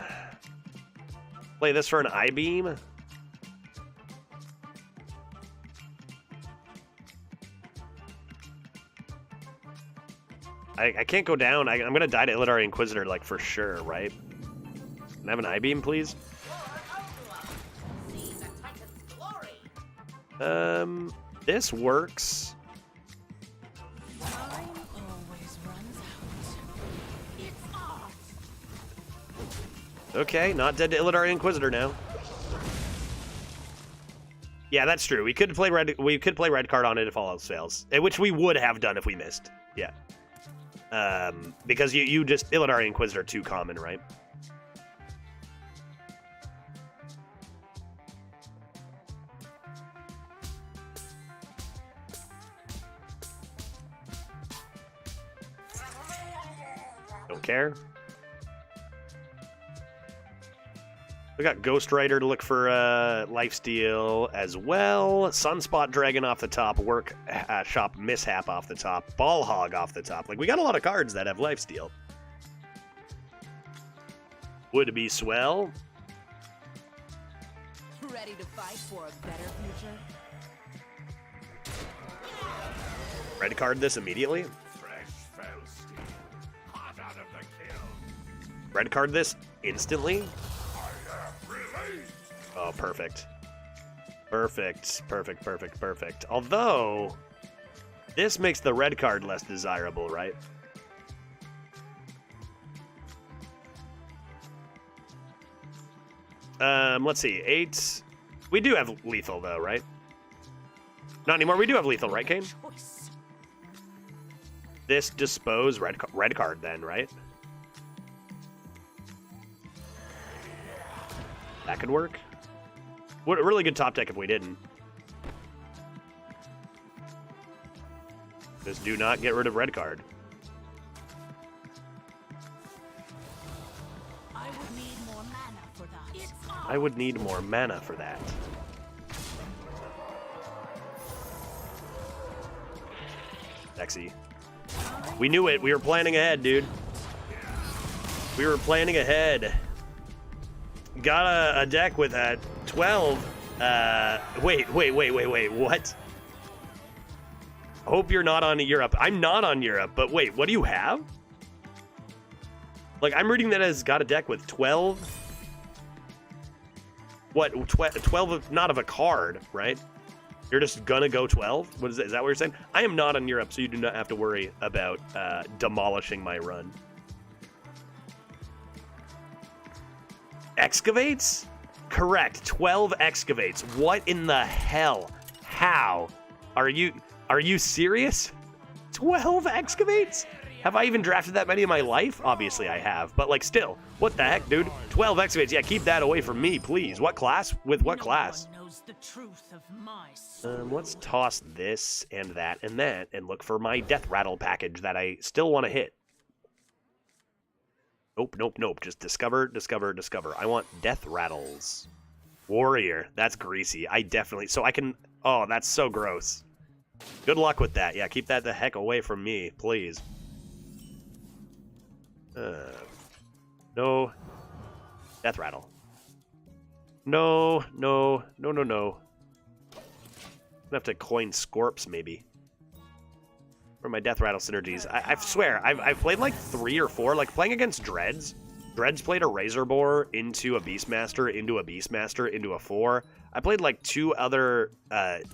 Play this for an I-beam. I can't go down. I'm gonna die to Illidari Inquisitor, like, for sure, right? Can I have an I-beam, please? This works.
Time always runs out. It's off.
Okay, not dead to Illidari Inquisitor now. Yeah, that's true. We could play red. We could play red card on it if all else fails, which we would have done if we missed. Yeah. Because you just Illidari Inquisitor too common, right? Don't care. We got Ghost Rider to look for lifesteal as well. Sunspot Dragon off the top. Workshop Mishap off the top. Ball Hog off the top. Like, we got a lot of cards that have lifesteal. Would be swell.
Ready to fight for a better future?
Red card this immediately. Red card this instantly. Oh, perfect. Perfect, perfect, perfect, perfect. Although, this makes the red card less desirable, right? Let's see. 8. We do have lethal, though, right? Not anymore. We do have lethal, right, Kane?
Choice.
This dispose red card, then, right? That could work. What a really good top deck if we didn't. Just do not get rid of red card.
I would need more mana for that. It's off.
I would need more mana for that. Sexy. We knew it. We were planning ahead, dude. We were planning ahead. Got a deck with a 12. Wait. What? Hope you're not on Europe. I'm not on Europe, but wait, what do you have? Like, I'm reading that as got a deck with 12. What? 12 of, not of a card, right? You're just gonna go 12? What is that? Is that what you're saying? I am not on Europe, so you do not have to worry about demolishing my run. Excavates? Correct. 12 excavates. What in the hell? How? Are you serious? 12 excavates? Have I even drafted that many in my life? Obviously I have, but like still, what the heck, dude? 12 excavates. Yeah, keep that away from me, please. What class? With what class?
No one knows the truth of my soul.
Let's toss this and that and look for my death rattle package that I still want to hit. Nope. Just discover. I want death rattles. Warrior. That's greasy. I definitely... So I can... Oh, that's so gross. Good luck with that. Yeah, keep that the heck away from me, please. No. Death rattle. No. I'm gonna have to coin Scorps, maybe. For my death rattle synergies. I swear, I've played like 3 or 4, like playing against Dreads. Dreads played a Razor Boar into a Beastmaster, into a Beastmaster, into a 4. I played like 2 other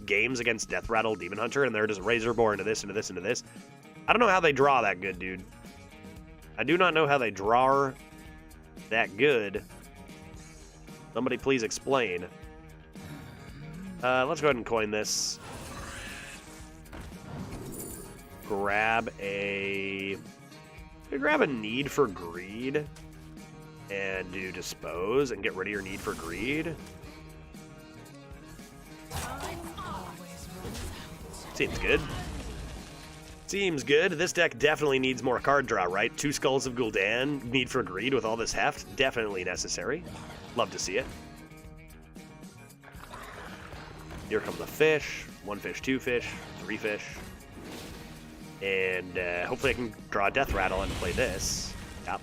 games against Death Rattle Demon Hunter, and they're just Razor Boar into this, into this, into this. I don't know how they draw that good, dude. I do not know how they draw that good. Somebody please explain. Let's go ahead and coin this. Grab a need for greed. And do dispose and get rid of your need for greed. Seems good. Seems good. This deck definitely needs more card draw, right? 2 Skulls of Gul'dan, need for greed with all this heft, definitely necessary. Love to see it. Here comes a fish. 1 fish, 2 fish, 3 fish. And hopefully I can draw a Death Rattle and play this. Yep.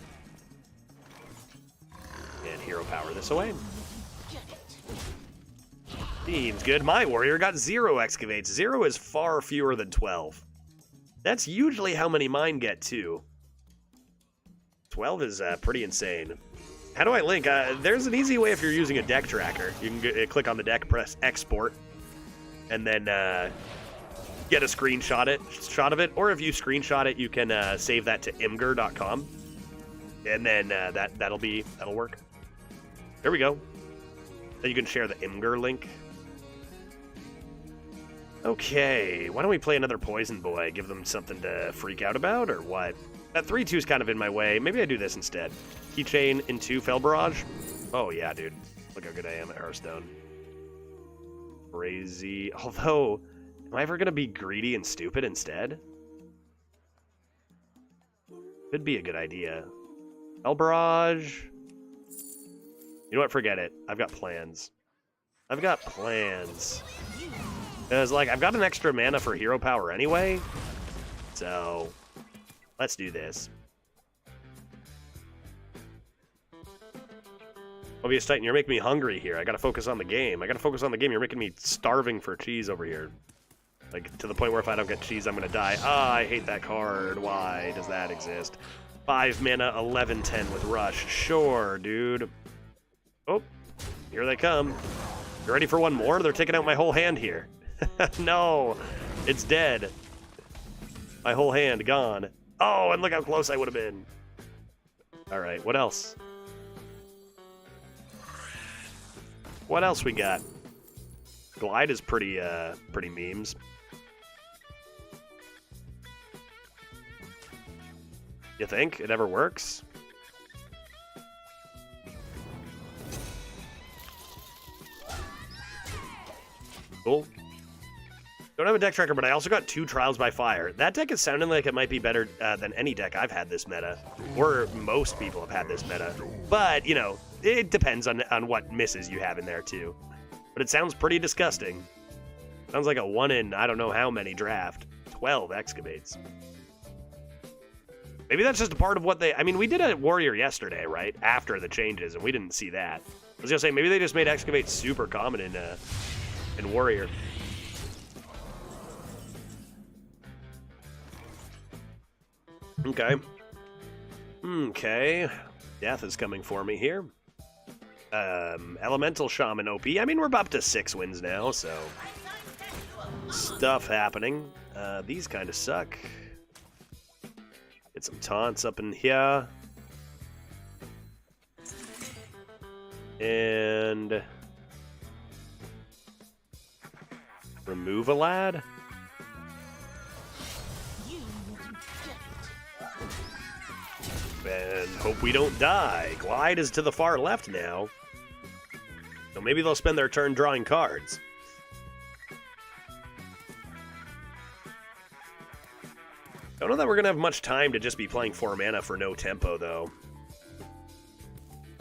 And hero power this away. Seems good. My warrior got 0 excavates. 0 is far fewer than 12. That's usually how many mine get, too. 12 is pretty insane. How do I link? There's an easy way if you're using a deck tracker. You can click on the deck, press export, and then get a screenshot of it. Or if you screenshot it, you can save that to imgur.com, and then that'll work. There we go. Then you can share the Imgur link. Okay, why don't we play another Poison Boy? Give them something to freak out about, or what? That 3-2 is kind of in my way. Maybe I do this instead. Keychain into Fell Barrage. Oh, yeah, dude. Look how good I am at Hearthstone. Crazy. Although, am I ever going to be greedy and stupid instead? Could be a good idea. Fell Barrage. You know what? Forget it. I've got plans. I've got plans. Because, like, I've got an extra mana for hero power anyway. So, let's do this. Obvious Titan, you're making me hungry here. I gotta focus on the game. You're making me starving for cheese over here. Like, to the point where if I don't get cheese, I'm gonna die. Ah, I hate that card. Why does that exist? 5 mana, 11/10 with Rush. Sure, dude. Oh, here they come. You ready for one more? They're taking out my whole hand here. No, it's dead. My whole hand gone. Oh, and look how close I would have been. All right, what else? What else we got? Glide is pretty memes. You think it ever works? Cool. Don't have a deck tracker, but I also got 2 Trials by Fire. That deck is sounding like it might be better than any deck I've had this meta. Or most people have had this meta. But, you know, it depends on what misses you have in there, too. But it sounds pretty disgusting. Sounds like a 1 in I don't know how many draft. 12 excavates. Maybe that's just a part of what they... I mean, we did a Warrior yesterday, right? After the changes, and we didn't see that. I was going to say, maybe they just made excavate super common in Warrior. Okay. Okay. Death is coming for me here. Elemental Shaman OP. I mean, we're up to 6 wins now, so... Stuff happening. These kind of suck. Get some taunts up in here. And... remove a lad? And hope we don't die. Glide is to the far left now. So maybe they'll spend their turn drawing cards. Don't know that we're going to have much time to just be playing 4 mana for no tempo, though.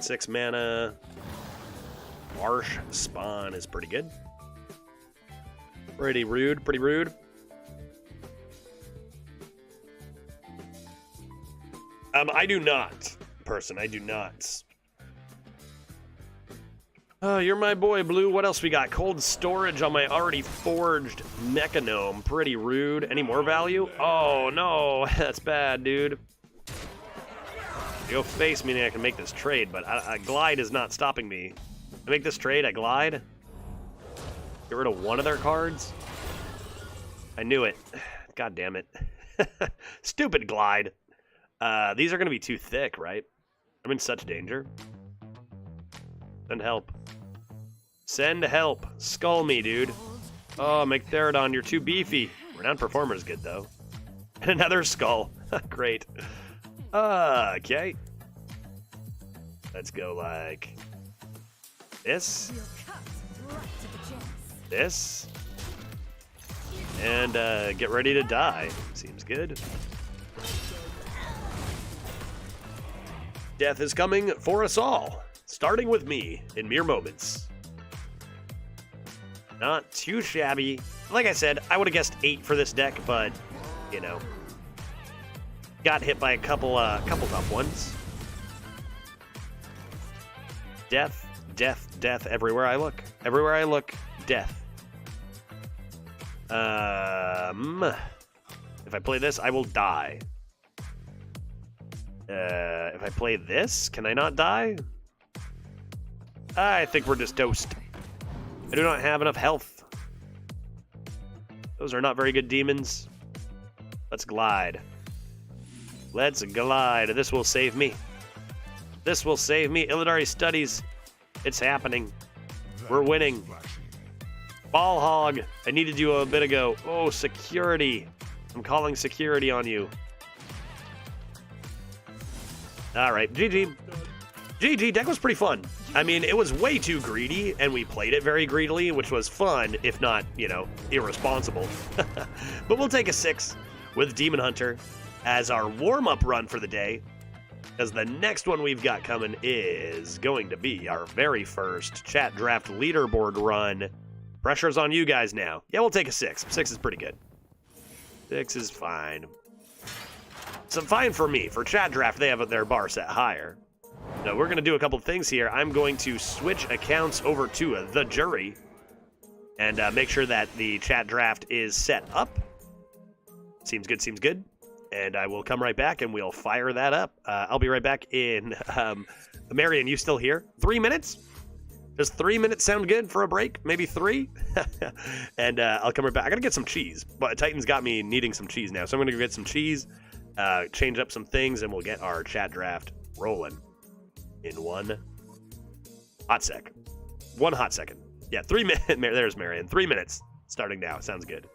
6 mana. Marsh Spawn is pretty good. Pretty rude, pretty rude. I do not. I do not. Oh, you're my boy, Blue. What else we got? Cold storage on my already forged Mechanome. Pretty rude. Any more value? Oh, no. That's bad, dude. Go face, meaning I can make this trade, but Glide is not stopping me. I make this trade, I Glide. Get rid of one of their cards. I knew it. God damn it. Stupid Glide. These are going to be too thick, right? I'm in such danger. Send help. Send help. Skull me, dude. Oh, McTherodon, you're too beefy. Renowned Performer's good, though. And another skull. Great. Okay. Let's go like this,
We'll cut right to the chase.
this, and get ready to die. Seems good. Death is coming for us all, starting with me in mere moments. Not too shabby. Like I said, I would have guessed 8 for this deck, but, you know, got hit by a couple tough ones. Death, death, death everywhere I look. Everywhere I look, death. If I play this, I will die. If I play this, can I not die? I think we're just toast. I do not have enough health. Those are not very good demons. Let's glide. Let's glide. This will save me. This will save me. Illidari studies. It's happening. We're winning. Ball hog. I needed you a bit ago. Oh, security. I'm calling security on you. All right, GG. GG, deck was pretty fun. I mean, it was way too greedy, and we played it very greedily, which was fun, if not, you know, irresponsible. But we'll take a 6 with Demon Hunter as our warm-up run for the day, as the next one we've got coming is going to be our very first chat draft leaderboard run. Pressure's on you guys now. Yeah, we'll take a 6. 6 is pretty good. 6 is fine. So fine for me. For chat draft, they have their bar set higher. Now, we're going to do a couple things here. I'm going to switch accounts over to the jury and make sure that the chat draft is set up. Seems good, seems good. And I will come right back and we'll fire that up. I'll be right back in... Marion, you still here? 3 minutes? Does 3 minutes sound good for a break? Maybe 3? And I'll come right back. I got to get some cheese. But Titan's got me needing some cheese now. So I'm going to go get some cheese, change up some things, and we'll get our chat draft rolling. In 1 hot sec. 1 hot second. Yeah, 3 minutes. There's Marion. 3 minutes. Starting now. Sounds good.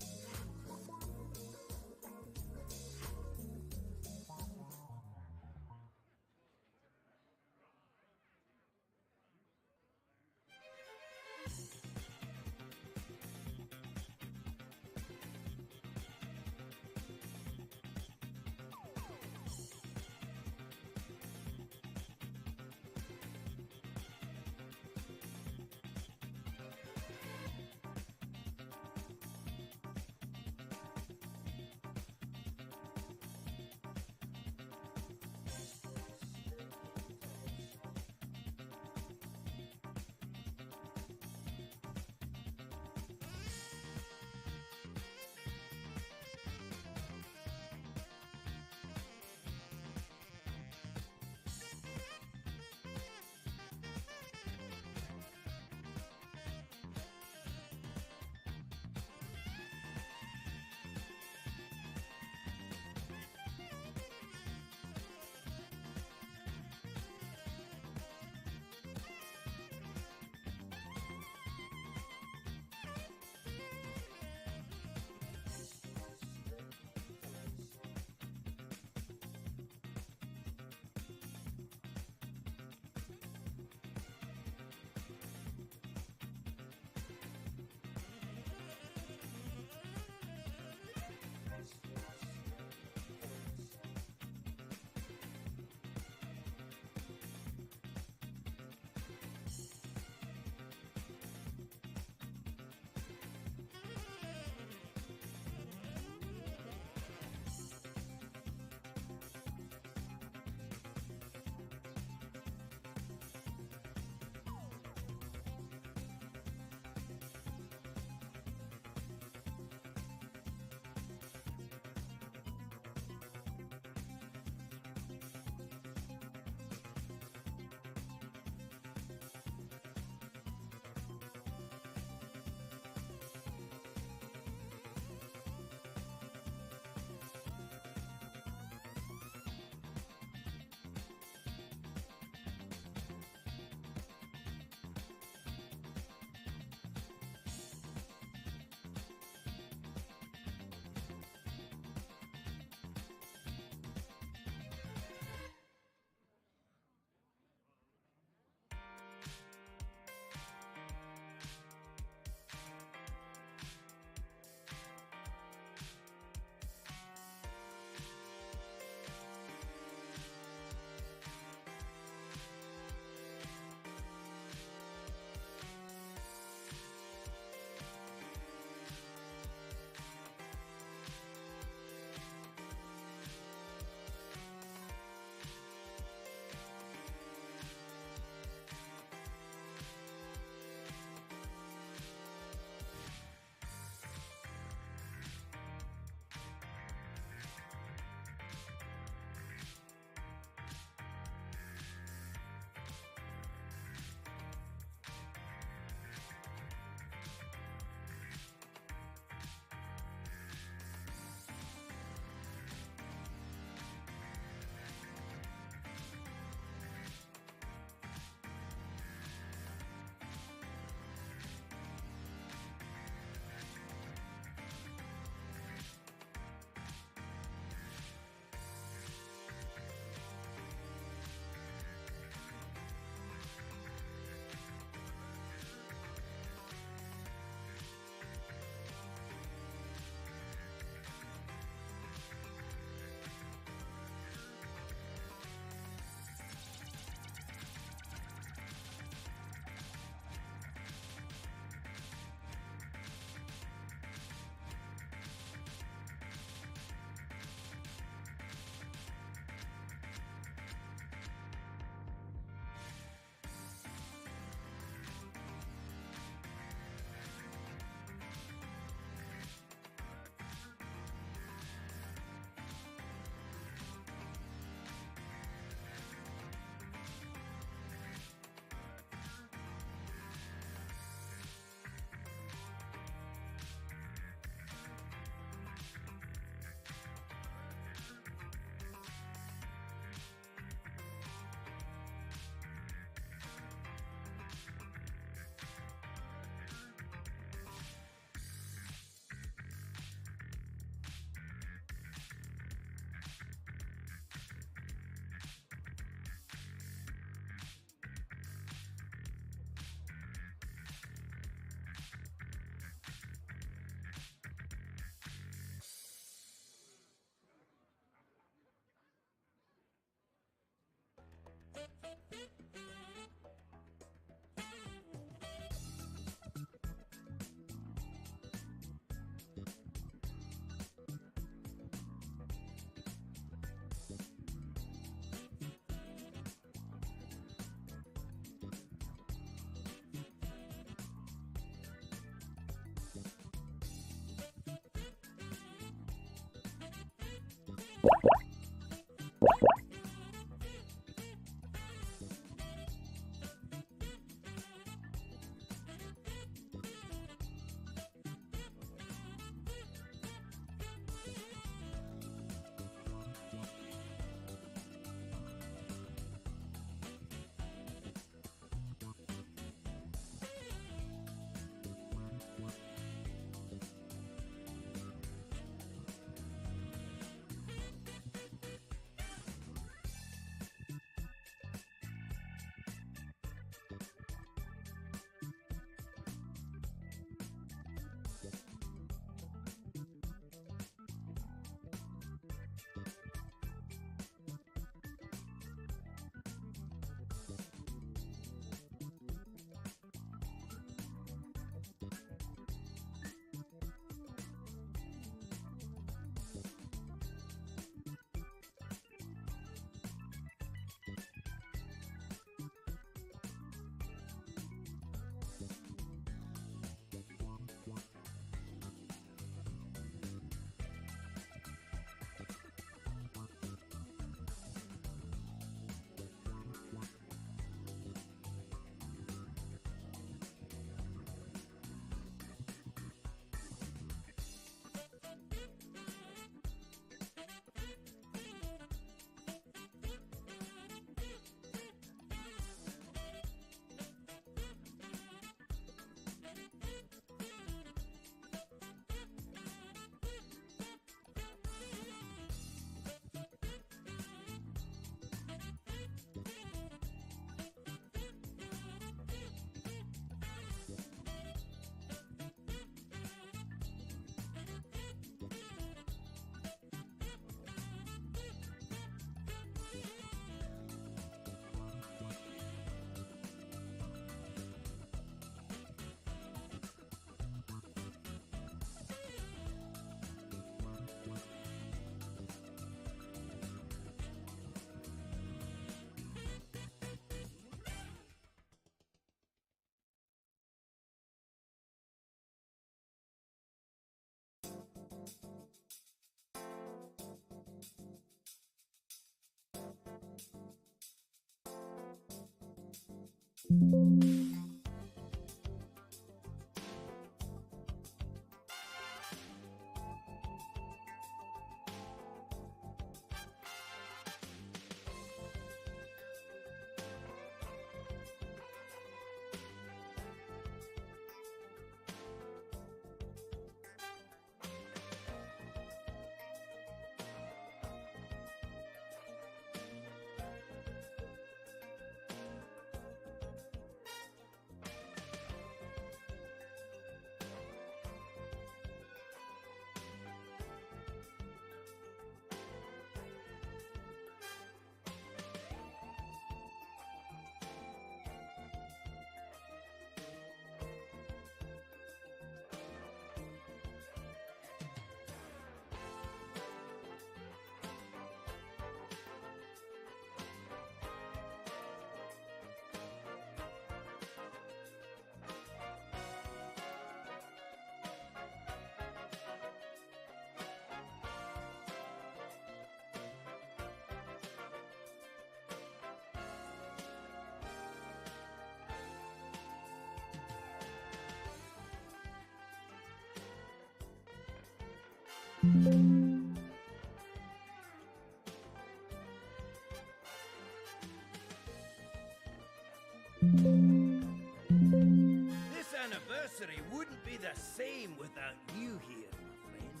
This anniversary wouldn't be the same without you here, my friend.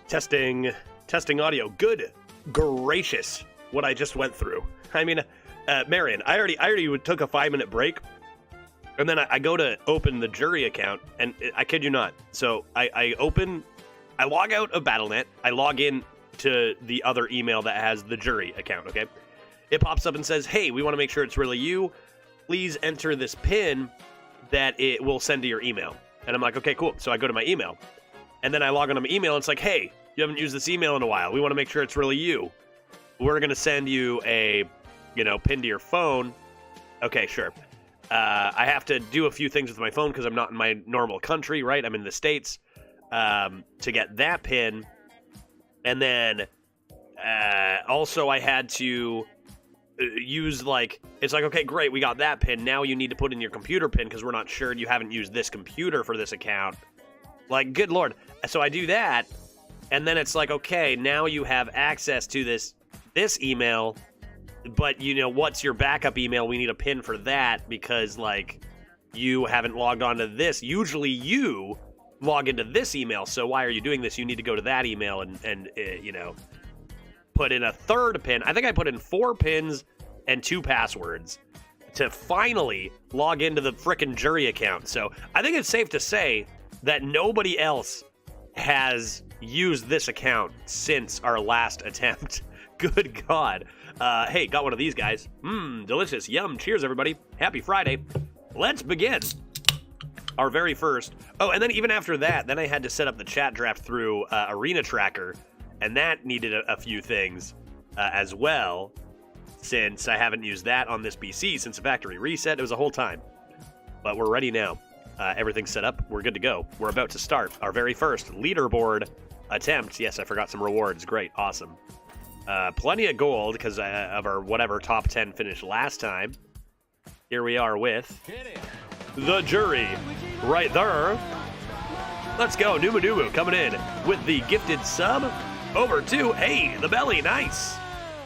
Testing audio. Good gracious, what I just went through. I mean, Marion, I already took a 5-minute break, and then I go to open the jury account, and I kid you not. So I log out of Battle.net, I log in to the other email that has the jury account, okay? It pops up and says, hey, we want to make sure it's really you. Please enter this PIN that it will send to your email. And I'm like, okay, cool. So I go to my email. And then I log on to my email, and it's like, hey, you haven't used this email in a while. We want to make sure it's really you. We're going to send you a, PIN to your phone. Okay, sure. I have to do a few things with my phone because I'm not in my normal country, right? I'm in the States to get that PIN. And then also I had to use, it's like, okay, great, we got that PIN. Now you need to put in your computer PIN because we're not sure you haven't used this computer for this account. Like, good Lord. So I do that, and then it's like, okay, now you have access to this email, but, what's your backup email? We need a PIN for that because, you haven't logged on to this. Usually you log into this email, so why are you doing this? You need to go to that email and put in a third PIN. I think I put in 4 PINs and 2 passwords to finally log into the frickin' jury account. So I think it's safe to say that nobody else has used this account since our last attempt. Good God. Hey, got one of these guys. Delicious. Yum. Cheers, everybody. Happy Friday. Let's begin. Our very first. Oh, and then even after that, then I had to set up the chat draft through Arena Tracker, and that needed a few things as well, since I haven't used that on this PC since the factory reset. It was a whole time. But we're ready now. Everything's set up. We're good to go. We're about to start our very first leaderboard attempt. Yes, I forgot some rewards. Great. Awesome. Plenty of gold because of our whatever top 10 finish last time. Here we are with the jury right there. Let's go. Numu Numu coming in with the gifted sub over to, hey, the belly. Nice.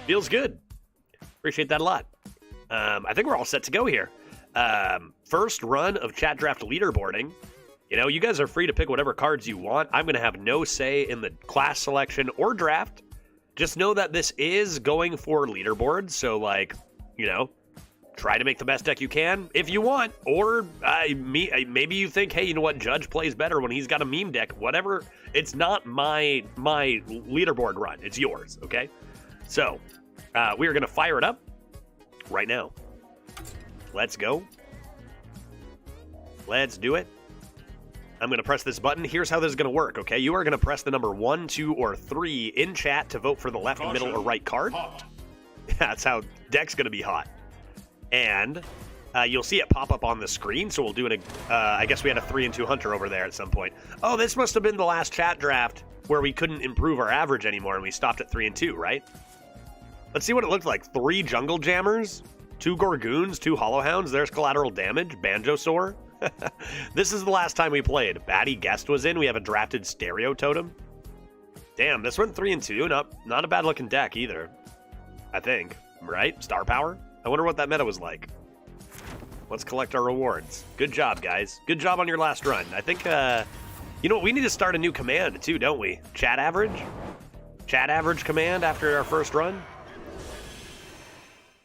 Feels good. Appreciate that a lot. I think we're all set to go here. First run of chat draft leaderboarding. You guys are free to pick whatever cards you want. I'm going to have no say in the class selection or draft. Just know that this is going for leaderboard. So, try to make the best deck you can if you want. Or maybe you think, hey, you know what? Judge plays better when he's got a meme deck. Whatever. It's not my leaderboard run. It's yours, okay? So, we are going to fire it up right now. Let's go. Let's do it. I'm going to press this button. Here's how this is going to work, okay? You are going to press the number 1, 2, or 3 in chat to vote for the left, middle, or right card. Hot. That's how deck's going to be hot. And you'll see it pop up on the screen, so we'll do it. I guess we had a 3 and 2 Hunter over there at some point. Oh, this must have been the last chat draft where we couldn't improve our average anymore, and we stopped at 3 and 2, right? Let's see what it looked like. 3 Jungle Jammers, 2 Gorgoons, 2 Hollowhounds. There's collateral damage. Banjosaur. This is the last time we played. Batty Guest was in. We have a drafted Stereo Totem. Damn, this went 3 and 2. Not a bad looking deck either. I think. Right? Star Power? I wonder what that meta was like. Let's collect our rewards. Good job, guys. Good job on your last run. I think, you know what? We need to start a new command too, don't we? Chat average? Chat average command after our first run?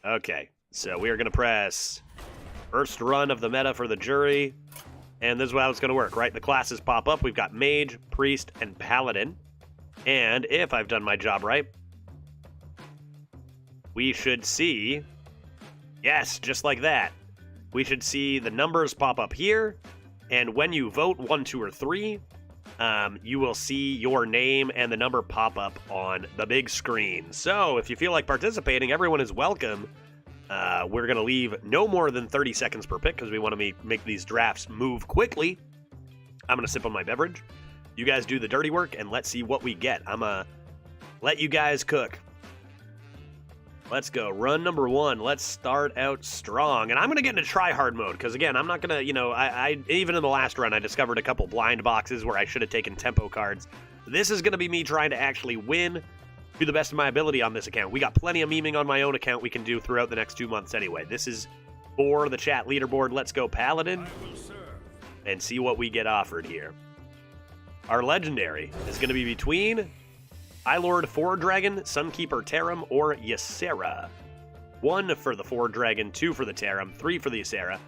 Okay. So we are going to press first run of the meta for the jury. And this is how it's going to work, right? The classes pop up. We've got Mage, Priest, and Paladin. And if I've done my job right, we should see, yes, just like that. We should see the numbers pop up here. And when you vote 1, 2, or 3, you will see your name and the number pop up on the big screen. So if you feel like participating, everyone is welcome. We're going to leave no more than 30 seconds per pick because we want to make these drafts move quickly. I'm going to sip on my beverage. You guys do the dirty work, and let's see what we get. I'm going to let you guys cook. Let's go. Run number 1. Let's start out strong. And I'm going to get into try-hard mode because, again, I'm not going to, I even in the last run, I discovered a couple blind boxes where I should have taken tempo cards. This is going to be me trying to actually win to the best of my ability on this account. We got plenty of memeing on my own account we can do throughout the next 2 months anyway. This is for the chat leaderboard. Let's go Paladin and see what we get offered here. Our legendary is going to be between Lord 4 Dragon, Sunkeeper Tarim, or Ysera. 1 for the 4 Dragon, 2 for the Tarim, 3 for the Ysera.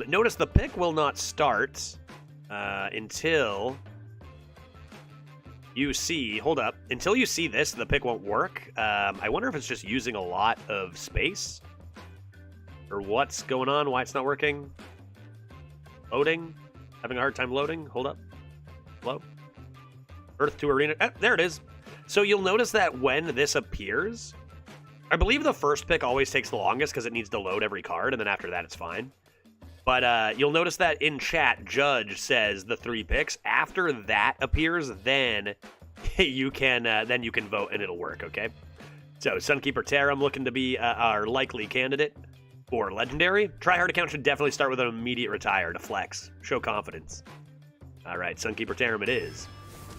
Notice the pick will not start until you see... Hold up. Until you see this, the pick won't work. I wonder if it's just using a lot of space? Or what's going on? Why it's not working? Loading? Having a hard time loading? Hold up. Hello? Earth to Arena. There it is. So you'll notice that when this appears, I believe the first pick always takes the longest because it needs to load every card, and then after that it's fine. But you'll notice that in chat, Judge says the 3 picks. After that appears, then you can vote and it'll work, okay? So Sunkeeper Tarim looking to be our likely candidate for Legendary. Tryhard account should definitely start with an immediate retire to flex. Show confidence. All right, Sunkeeper Tarim it is.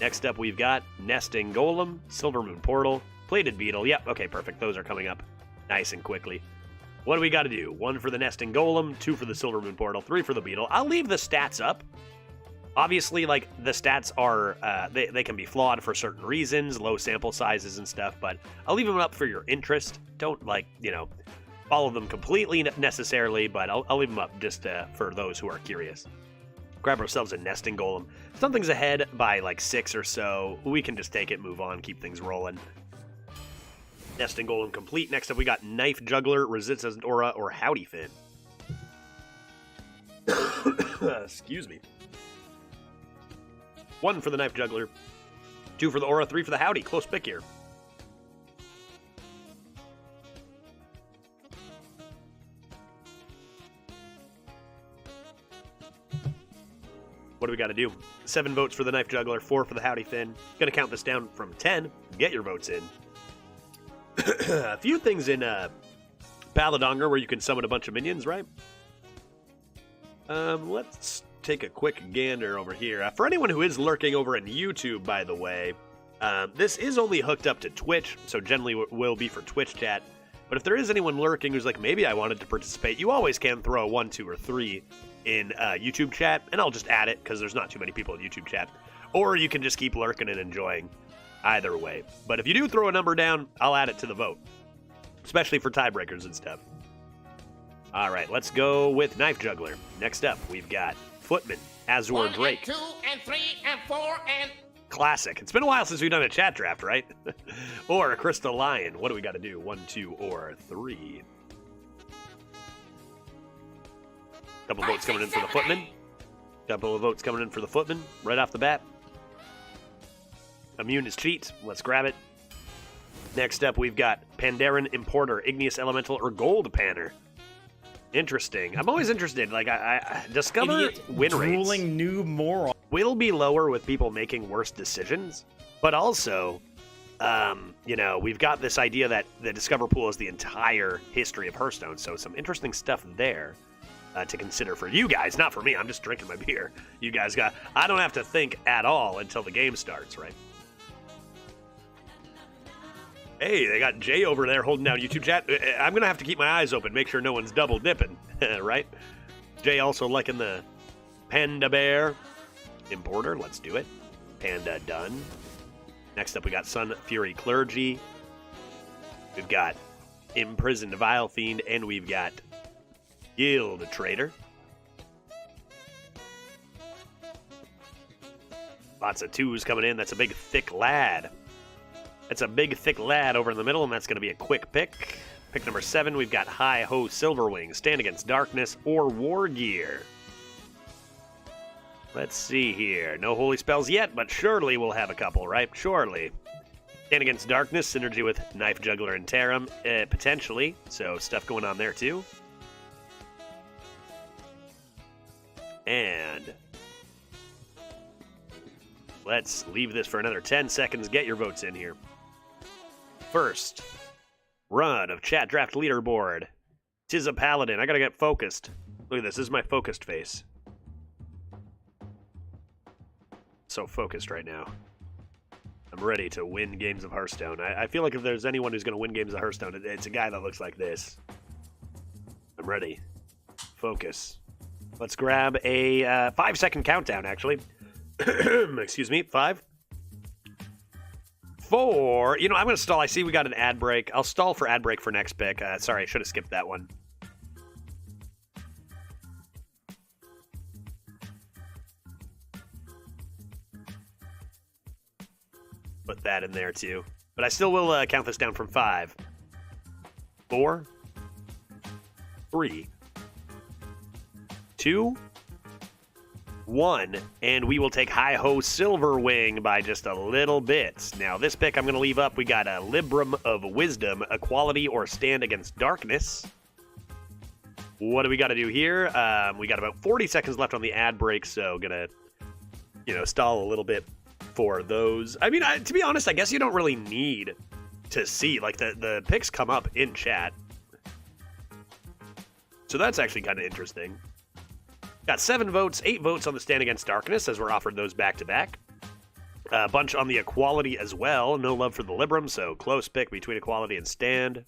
Next up, we've got Nesting Golem, Silvermoon Portal, Plated Beetle. Yep, okay, perfect. Those are coming up nice and quickly. What do we got to do? 1 for the Nesting Golem, 2 for the Silvermoon Portal, 3 for the Beetle. I'll leave the stats up. Obviously, like, the stats are, they can be flawed for certain reasons, low sample sizes and stuff, but I'll leave them up for your interest. Don't, like, you know, follow them completely necessarily, but I'll leave them up just for those who are curious. Grab ourselves a Nesting Golem. Something's ahead by, like, 6 or so. We can just take it, move on, keep things rolling. Nesting Golem complete. Next up, we got Knife Juggler, Resistance Aura, or Howdy Fin. Excuse me. 1 for the Knife Juggler, 2 for the Aura, 3 for the Howdy. Close pick here. What do we got to do? 7 votes for the Knife Juggler, 4 for the Howdy Fin. Gonna count this down from 10. Get your votes in. A few things in Paladongar where you can summon a bunch of minions, right? Let's take a quick gander over here. For anyone who is lurking over in YouTube, by the way, this is only hooked up to Twitch, so generally will be for Twitch chat. But if there is anyone lurking who's like, maybe I wanted to participate, you always can throw a 1, 2, or 3 in YouTube chat, and I'll just add it because there's not too many people in YouTube chat. Or you can just keep lurking and enjoying. Either way. But if you do throw a number down, I'll add it to the vote. Especially for tiebreakers and stuff. Alright, let's go with Knife Juggler. Next up, we've got Footman, Azure
1
Drake.
and 2 and 3 and 4 and...
Classic. It's been a while since we've done a chat draft, right? Or a Crystal Lion. What do we got to do? 1, 2, or 3? Couple votes coming in for the Footman. Couple of votes coming in for the Footman right off the bat. Immune is cheat. Let's grab it. Next up, we've got Pandaren Importer, Igneous Elemental, or Gold Panner. Interesting. I'm always interested. Like, I discover
Idiot,
win rates
drooling noob moron.
will be lower with people making worse decisions. But also, you know, we've got this idea that the Discover Pool is the entire history of Hearthstone. So some interesting stuff there to consider for you guys. Not for me. I'm just drinking my beer. You guys got... I don't have to think at all until the game starts, right? Hey, they got Jay over there holding down YouTube chat. I'm going to have to keep my eyes open, make sure no one's double dipping, right? Jay also liking the Panda Bear Importer. Let's do it. Panda done. Next up, we got Sun Fury Clergy. We've got Imprisoned Vile Fiend, and we've got Guild Trader. Lots of 2s coming in. That's a big, thick lad. That's a big, thick lad over in the middle, and that's going to be a quick pick. Pick number 7, we've got Hi-Ho Silverwing, Stand Against Darkness, or War Gear. Let's see here. No holy spells yet, but surely we'll have a couple, right? Surely. Stand Against Darkness, synergy with Knife Juggler and Tarim, potentially. So stuff going on there, too. And let's leave this for another 10 seconds. Get your votes in here. First run of Chat Draft Leaderboard. Tis a Paladin. I gotta get focused. Look at this. This is my focused face. So focused right now. I'm ready to win games of Hearthstone. I feel like if there's anyone who's gonna win games of Hearthstone, it's a guy that looks like this. I'm ready. Focus. Let's grab a 5-second countdown, actually. Excuse me. 5, 4. You know, I'm going to stall. I see we got an ad break. I'll stall for ad break for next pick. Sorry, I should have skipped that one. Put that in there too. But I still will count this down from 5. 4. 3. 2. 1, and we will take Hi-Ho Silverwing by just a little bit. Now, this pick I'm going to leave up. We got a Librum of Wisdom, Equality, or Stand Against Darkness. What do we got to do here? We got about 40 seconds left on the ad break, so going to, stall a little bit for those. I mean, to be honest, I guess you don't really need to see. Like, the picks come up in chat. So that's actually kind of interesting. Got 7 votes, 8 votes on the Stand Against Darkness, as we're offered those back-to-back. A bunch on the Equality as well. No love for the Librum, so close pick between Equality and Stand.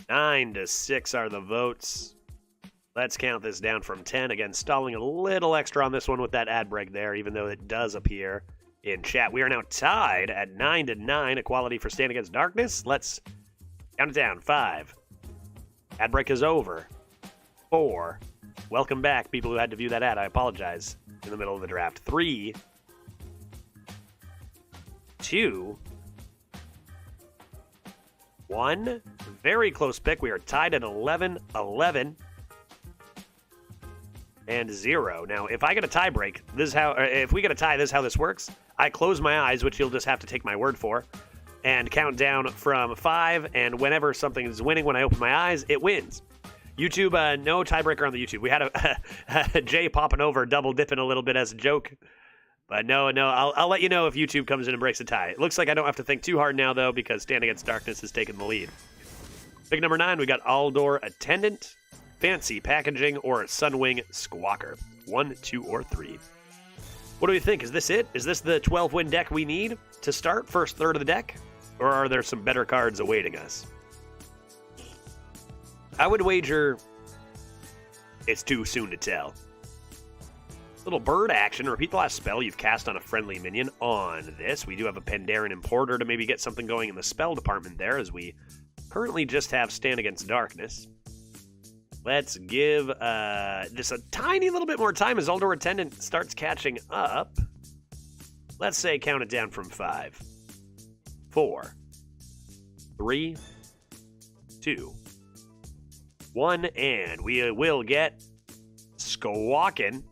9-6 are the votes. Let's count this down from 10. Again, stalling a little extra on this one with that ad break there, even though it does appear in chat. We are now tied at 9-9. Equality for Stand Against Darkness. Let's count it down. 5. Ad break is over. 4. Welcome back, people who had to view that ad. I apologize. In the middle of the draft. 3. 2. 1. Very close pick. We are tied at 11-11. And 0. Now, if I get a tie break, this is how. If we get a tie, this is how this works. I close my eyes, which you'll just have to take my word for, and count down from 5. And whenever something is winning, when I open my eyes, it wins. YouTube, no tiebreaker on the YouTube. We had a Jay popping over, double dipping a little bit as a joke. But no, I'll let you know if YouTube comes in and breaks a tie. It looks like I don't have to think too hard now, though, because Stand Against Darkness has taken the lead. Pick number 9, we got Aldor Attendant, Fancy Packaging, or Sunwing Squawker. 1, 2, or 3. What do you think? Is this it? Is this the 12-win deck we need to start first third of the deck? Or are there some better cards awaiting us? I would wager it's too soon to tell. Little bird action. Repeat the last spell you've cast on a friendly minion on this. We do have a Pandaren Importer to maybe get something going in the spell department there, as we currently just have Stand Against Darkness. Let's give this a tiny little bit more time as Aldor Attendant starts catching up. Let's say count it down from 5. 4. 3. 2. 1, and we will get Squawkin'.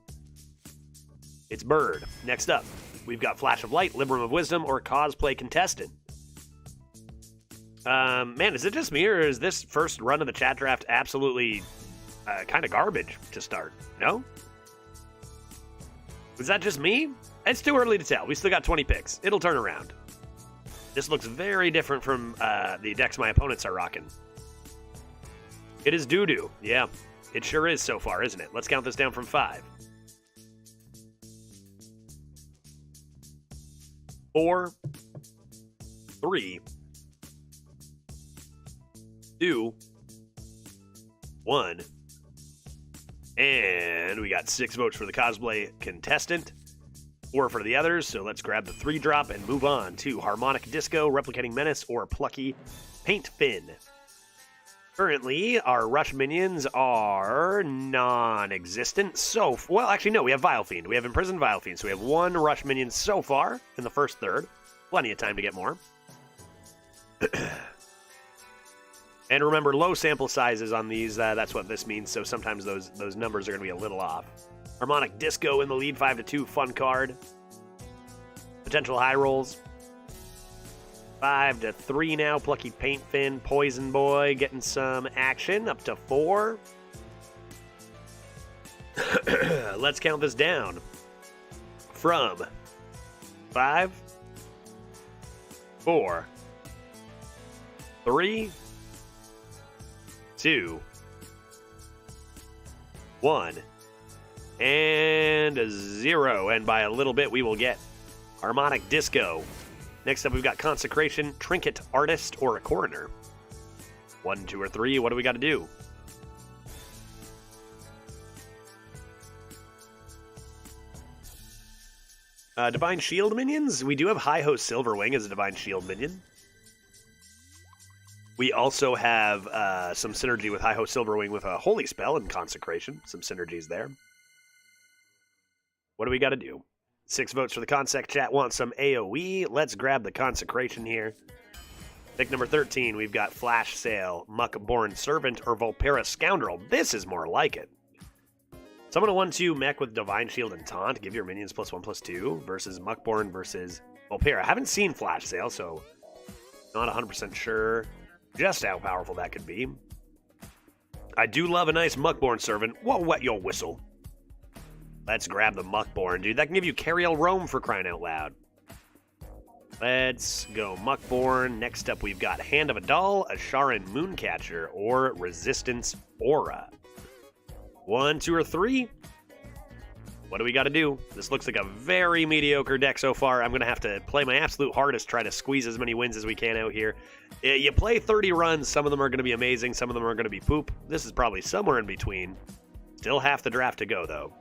It's Bird. Next up, we've got Flash of Light, Librum of Wisdom, or Cosplay Contestant. Man, is it just me, or is this first run of the chat draft absolutely kind of garbage to start? No? Is that just me? It's too early to tell. We still got 20 picks. It'll turn around. This looks very different from the decks my opponents are rocking. It is doo-doo. Yeah, it sure is so far, isn't it? Let's count this down from 5. 4. 3. 2. 1. And we got 6 votes for the Cosplay Contestant. 4 for the others, so let's grab the 3-drop and move on to Harmonic Disco, Replicating Menace, or Plucky Paint Fin. Currently, our Rush minions are non-existent. Well, actually, no, we have Vile Fiend. We have Imprisoned Vile Fiend, so we have 1 Rush minion so far in the first third. Plenty of time to get more. And remember, low sample sizes on these, that's what this means, so sometimes those numbers are going to be a little off. Harmonic Disco in the lead, 5-2, fun card. Potential high rolls. 5-3 now, Plucky Paint Fin, Poison Boy getting some action, up to 4. Let's count this down. From 5, 4, 3, 2, 1, and 0. And by a little bit, we will get Harmonic Disco. Next up, we've got Consecration, Trinket Artist, or a Coroner. 1, 2, or 3. What do we got to do? Divine Shield minions. We do have Hi-Ho Silverwing as a Divine Shield minion. We also have some synergy with Hi-Ho Silverwing with a Holy Spell and Consecration. Some synergies there. What do we got to do? 6 votes for the Consec. Chat wants some AoE. Let's grab the Consecration here. Pick number 13, we've got Flash Sale, Muckborn Servant, or Volpera Scoundrel. This is more like it. Summon a 1/2 mech with Divine Shield and Taunt. Give your minions +1/+2 versus Muckborn versus Volpera. I haven't seen Flash Sale, so not 100% sure just how powerful that could be. I do love a nice Muckborn Servant. Whoa, wet your whistle. Let's grab the Muckborn, dude. That can give you Cariel Roam for crying out loud. Let's go Muckborn. Next up, we've got Hand of Adal, Asharan Mooncatcher, or Resistance Aura. 1, 2, or 3? What do we got to do? This looks like a very mediocre deck so far. I'm going to have to play my absolute hardest, try to squeeze as many wins as we can out here. You play 30 runs. Some of them are going to be amazing. Some of them are going to be poop. This is probably somewhere in between. Still half the draft to go, though.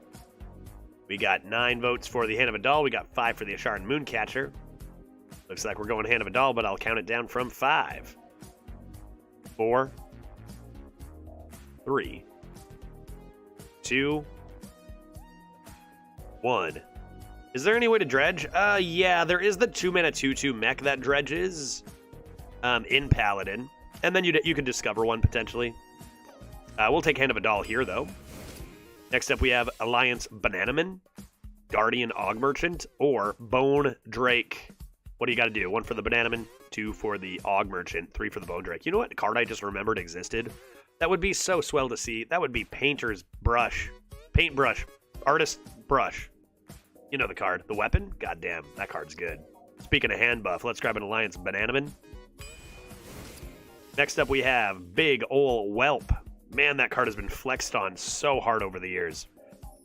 We got 9 votes for the Hand of Adal. We got 5 for the Asharan Mooncatcher. Looks like we're going Hand of Adal, but I'll count it down from 5, 4, 3, 2, 1. Is there any way to dredge? Yeah, there is the 2-mana 2/2 mech that dredges in Paladin. And then you could discover one, potentially. We'll take Hand of Adal here, though. Next up, we have Alliance Bananaman, Guardian Augmerchant, or Bone Drake. What do you got to do? 1 for the Bananaman, 2 for the Augmerchant, 3 for the Bone Drake. You know what card I just remembered existed? That would be so swell to see. That would be Painter's Brush. Paintbrush. Artist Brush. You know the card. The weapon? Goddamn, that card's good. Speaking of hand buff, let's grab an Alliance Bananaman. Next up, we have Big Ol' Whelp. Man, that card has been flexed on so hard over the years.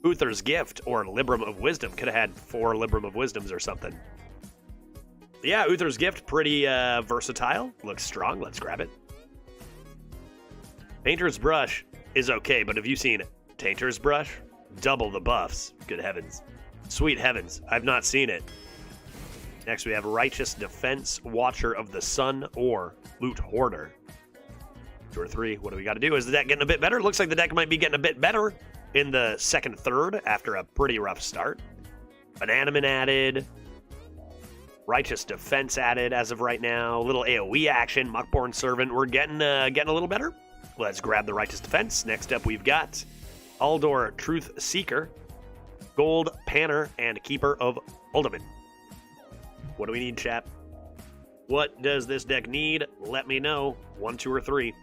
Uther's Gift, or Libram of Wisdom. Could have had 4 Libram of Wisdoms or something. Yeah, Uther's Gift, pretty versatile. Looks strong. Let's grab it. Painter's Brush is okay, but have you seen Tainter's Brush? Double the buffs. Good heavens. Sweet heavens. I've not seen it. Next, we have Righteous Defense, Watcher of the Sun, or Loot Hoarder. 2 or 3. What do we got to do? Is the deck getting a bit better? Looks like the deck might be getting a bit better in the second third after a pretty rough start. Bananaman added. Righteous Defense added as of right now. A little AoE action. Muckborn Servant. We're getting a little better. Let's grab the Righteous Defense. Next up, we've got Aldor Truth Seeker, Gold Panner, and Keeper of Uldaman. What do we need, chat? What does this deck need? Let me know. 1, 2, or 3.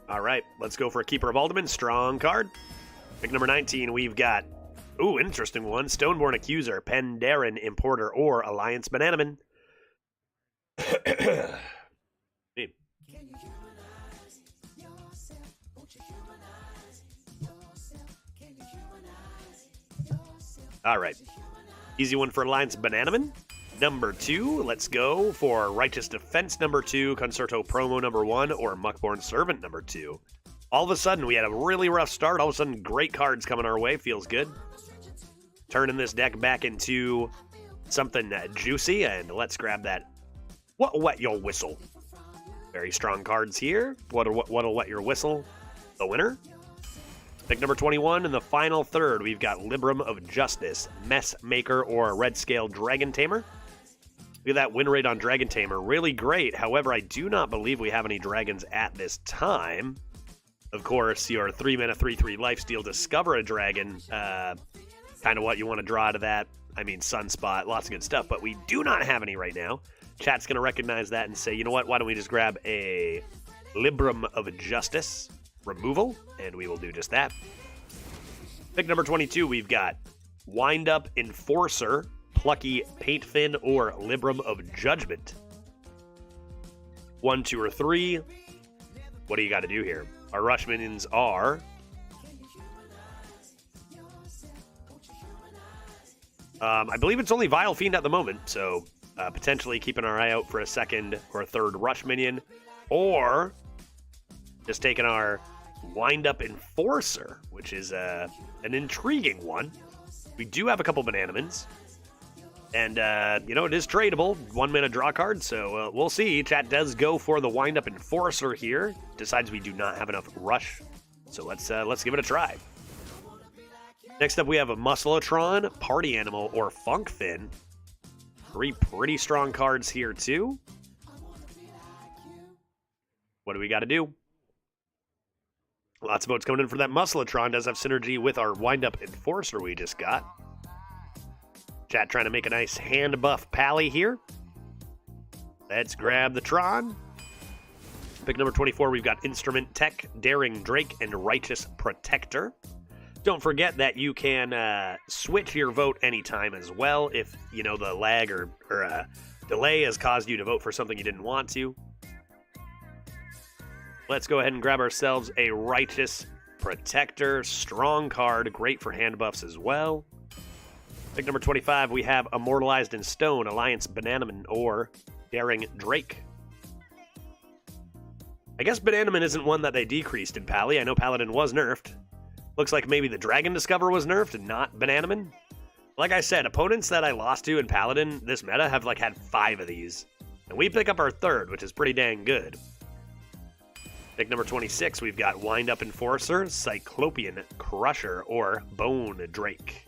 All right, let's go for a Keeper of Uldaman. Strong card. Pick number 19, we've got, ooh, interesting one. Stoneborn Accuser, Pandaren Importer, or Alliance Bananaman. Me. All right. Easy one for Alliance Bananaman. Number 2, let's go for Righteous Defense number 2, Concerto Promo number 1, or Muckborn Servant number 2. All of a sudden, we had a really rough start. All of a sudden, great cards coming our way. Feels good. Turning this deck back into something juicy, and let's grab that. What'll wet your whistle? Very strong cards here. What'll wet your whistle? The winner. Pick number 21 in the final third, we've got Libram of Justice, Messmaker, or Red Scale Dragon Tamer. Look at that win rate on Dragon Tamer. Really great. However, I do not believe we have any dragons at this time. Of course, your 3-mana 3/3 lifesteal, discover a dragon. Kind of what you want to draw out of that. I mean, Sunspot, lots of good stuff, but we do not have any right now. Chat's going to recognize that and say, you know what, why don't we just grab a Libram of Justice removal, and we will do just that. Pick number 22, we've got Wind Up Enforcer, Plucky Paintfin, or Libram of Judgment. 1, 2, or 3. What do you got to do here? Our rush minions are I believe it's only Vile Fiend at the moment, so potentially keeping our eye out for a second or a third rush minion, or Just taking our Wind-Up Enforcer, which is an intriguing one. We do have a couple Bananamans. And, it is tradable. 1 mana draw card, so we'll see. Chat does go for the Wind-Up Enforcer here. Decides we do not have enough Rush. So let's give it a try. Next up, we have a Musclotron, Party Animal, or Funk Fin. 3 pretty strong cards here, too. What do we got to do? Lots of votes coming in for that. Musclotron does have synergy with our Wind-Up Enforcer we just got. Chat trying to make a nice hand buff pally here. Let's grab the Tron. Pick number 24, we've got Instrument Tech, Daring Drake, and Righteous Protector. Don't forget that you can switch your vote anytime as well if, the lag or delay has caused you to vote for something you didn't want to. Let's go ahead and grab ourselves a Righteous Protector. Strong card, great for hand buffs as well. Pick number 25, we have Immortalized in Stone, Alliance Bananaman, or Daring Drake. I guess Bananaman isn't one that they decreased in Pally. I know Paladin was nerfed. Looks like maybe the Dragon Discover was nerfed and not Bananaman. Like I said, opponents that I lost to in Paladin this meta have had 5 of these. And we pick up our 3rd, which is pretty dang good. Pick number 26, we've got Wind-Up Enforcer, Cyclopean Crusher, or Bone Drake.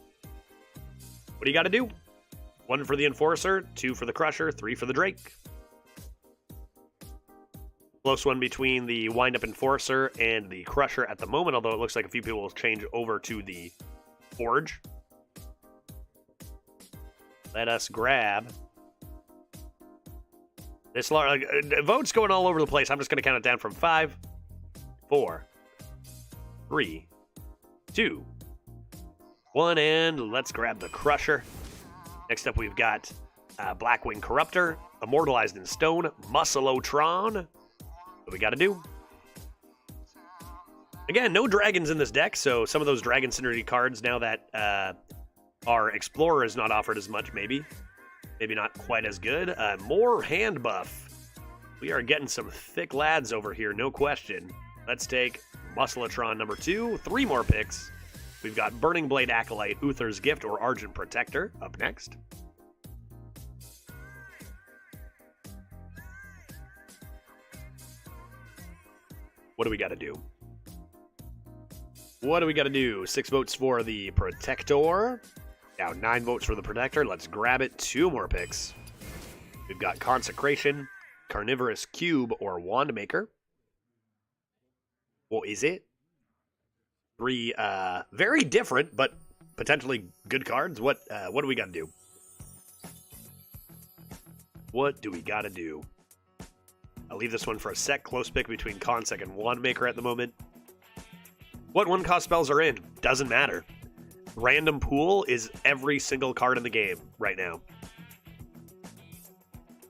What do you got to do? 1 for the Enforcer, 2 for the Crusher, 3 for the Drake. Close one between the Wind-Up Enforcer and the Crusher at the moment, although it looks like a few people will change over to the Forge. Let us grab this votes going all over the place. I'm just going to count it down from 5, 4, 3, 2, 1, and let's grab the Crusher. Next up, we've got Blackwing Corruptor, Immortalized in Stone, Musclotron. What do we got to do? Again, no dragons in this deck, so some of those Dragon Synergy cards, now that our Explorer is not offered as much, maybe not quite as good. More hand buff. We are getting some thick lads over here, no question. Let's take Musclotron number 2, 3 more picks. We've got Burning Blade Acolyte, Uther's Gift, or Argent Protector up next. What do we got to do? 6 votes for the Protector. Now 9 votes for the Protector. Let's grab it. 2 more picks. We've got Consecration, Carnivorous Cube, or Wandmaker. What is it? 3 very different, but potentially good cards. What do we got to do? What do we got to do? I'll leave this one for a sec. Close pick between Consec and Wandmaker at the moment. What 1-cost spells are in? Doesn't matter. Random Pool is every single card in the game right now.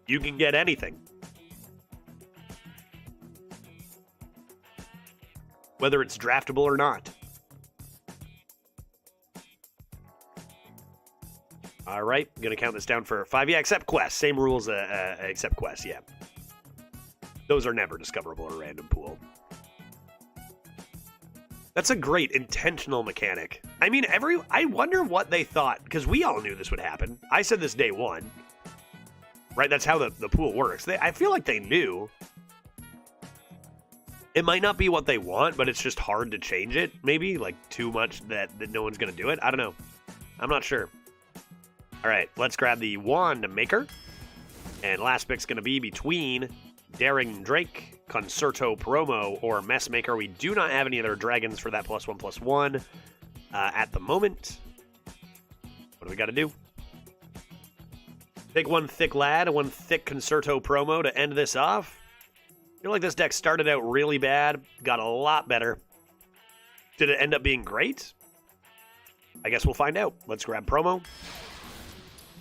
You can get anything. Whether it's draftable or not. All right, I'm going to count this down for 5. Yeah, except quests. Same rules except quests, yeah. Those are never discoverable or random pool. That's a great intentional mechanic. I mean, I wonder what they thought, because we all knew this would happen. I said this day 1. Right, that's how the pool works. I feel like they knew. It might not be what they want, but it's just hard to change it, maybe. Like, too much that no one's going to do it. I don't know. I'm not sure. All right, let's grab the Wandmaker. And last pick's going to be between Daring Drake, Concerto Promo, or Messmaker. We do not have any other dragons for that +1/+1 at the moment. What do we got to do? Take 1 thick lad and 1 thick Concerto Promo to end this off. I feel like this deck started out really bad, got a lot better. Did it end up being great? I guess we'll find out. Let's grab Promo.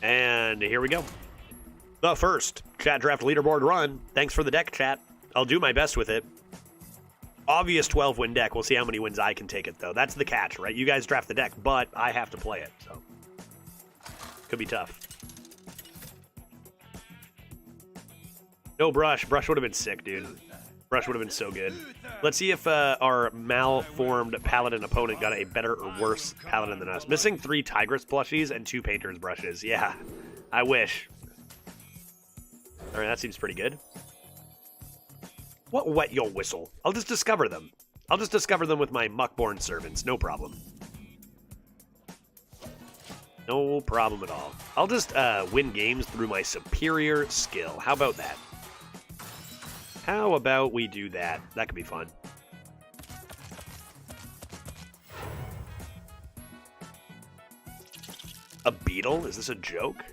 And here we go. The first Chat Draft Leaderboard run. Thanks for the deck, chat. I'll do my best with it. Obvious 12-win deck. We'll see how many wins I can take it, though. That's the catch, right? You guys draft the deck, but I have to play it, so. Could be tough. No Brush. Brush would have been sick, dude. Brush would have been so good. Let's see if our malformed paladin opponent got a better or worse paladin than us. Missing 3 Tigress plushies and 2 Painter's brushes. Yeah, I wish. All right, that seems pretty good. What wet your whistle? I'll just discover them. I'll just discover them with my muckborn servants. No problem. No problem at all. I'll just win games through my superior skill. How about that? How about we do that? That could be fun. A beetle? Is this a joke?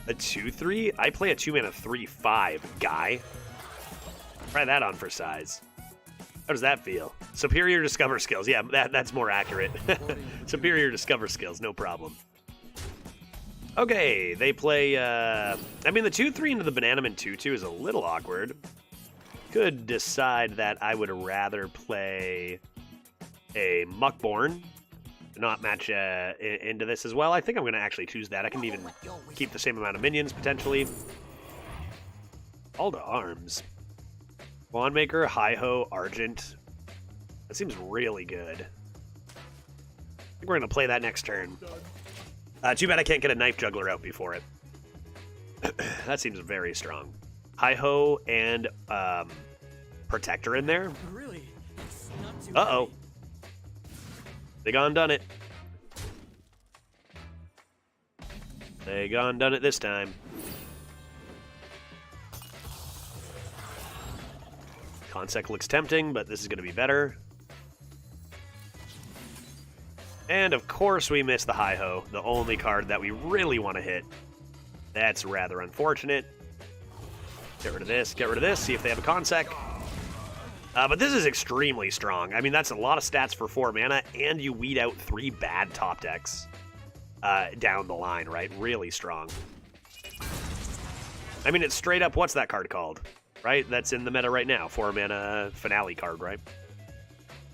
A 2/3? I play a 2-mana 3/5, guy. Try that on for size. How does that feel? Superior discover skills. Yeah, that's more accurate. Superior discover skills, no problem. Okay, they play, I mean, the 2/3 into the Bananaman 2/2 is a little awkward. Could decide that I would rather play a Muckborn, not match into this as well. I think I'm going to actually choose that. I can even keep the same amount of minions, potentially. All to arms. Wandmaker, Hi-Ho, Argent. That seems really good. I think we're going to play that next turn. Too bad I can't get a Knife Juggler out before it. That seems very strong. Hi-Ho and Protector in there.
Really? It's not too
Uh-oh. They gone done it. They gone done it this time. Consec looks tempting, but this is going to be better. And of course we missed the Hi-Ho, the only card that we really want to hit. That's rather unfortunate. Get rid of this, see if they have a Consec. But this is extremely strong. I mean, that's a lot of stats for 4 mana, and you weed out 3 bad top decks down the line, right? Really strong. I mean, it's straight up, what's that card called? Right? That's in the meta right now. 4 mana finale card, right?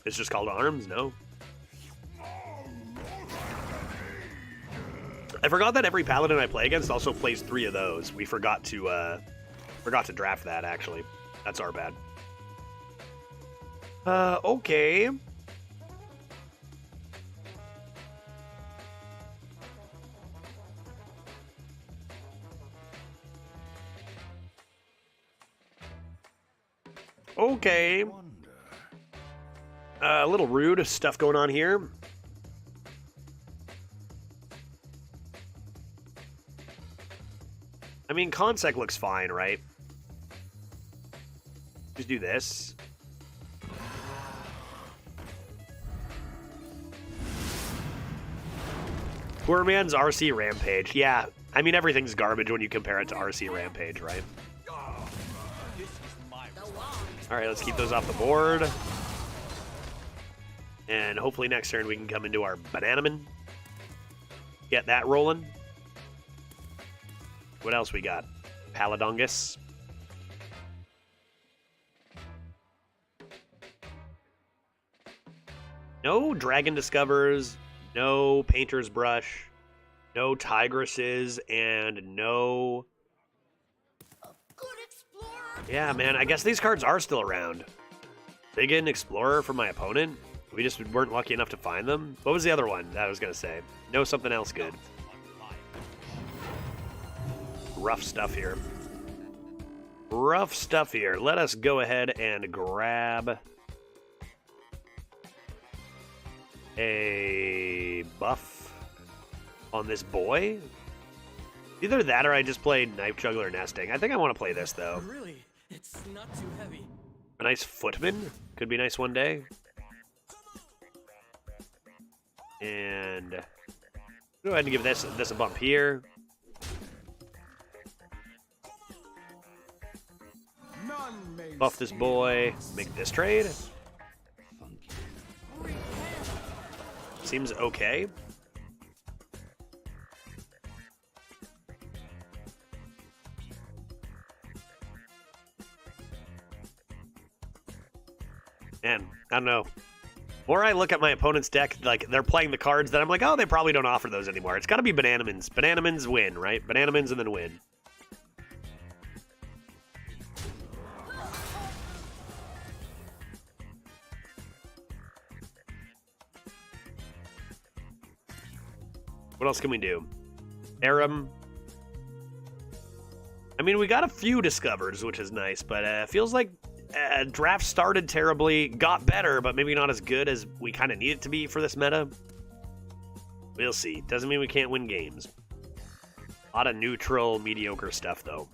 It's just called Arms? No? I forgot that every paladin I play against also plays 3 of those. We forgot to draft that, actually. That's our bad. Okay. Okay. A little rude stuff going on here. I mean, Consec looks fine, right? Just do this. Poor man's RC Rampage. Yeah, I mean, everything's garbage when you compare it to RC Rampage, right? Alright, let's keep those off the board. And hopefully next turn we can come into our Bananaman. Get that rolling. What else we got? Paladongus. No Dragon Discovers, no Painter's Brush, no Tigresses, and no... Yeah, man, I guess these cards are still around. Did I get an Explorer from my opponent? We just weren't lucky enough to find them. What was the other one that I was going to say? No, something else good. Rough stuff here. Rough stuff here. Let us go ahead and grab a buff on this boy. Either that or I just play Knife Juggler Nesting. I think I want to play this, though.
Really? It's not too heavy.
A nice Footman. Could be nice one day. And go ahead and give this a bump here. Buff this boy. Make this trade. Seems okay. Man, I don't know. The more I look at my opponent's deck, like, they're playing the cards that I'm like, oh, they probably don't offer those anymore. It's got to be Bananamans. Bananamans win, right? Bananamans and then win. What else can we do? Aram. I mean, we got a few discovers, which is nice, but feels like draft started terribly, got better, but maybe not as good as we kind of need it to be for this meta. We'll see. Doesn't mean we can't win games. A lot of neutral, mediocre stuff, though.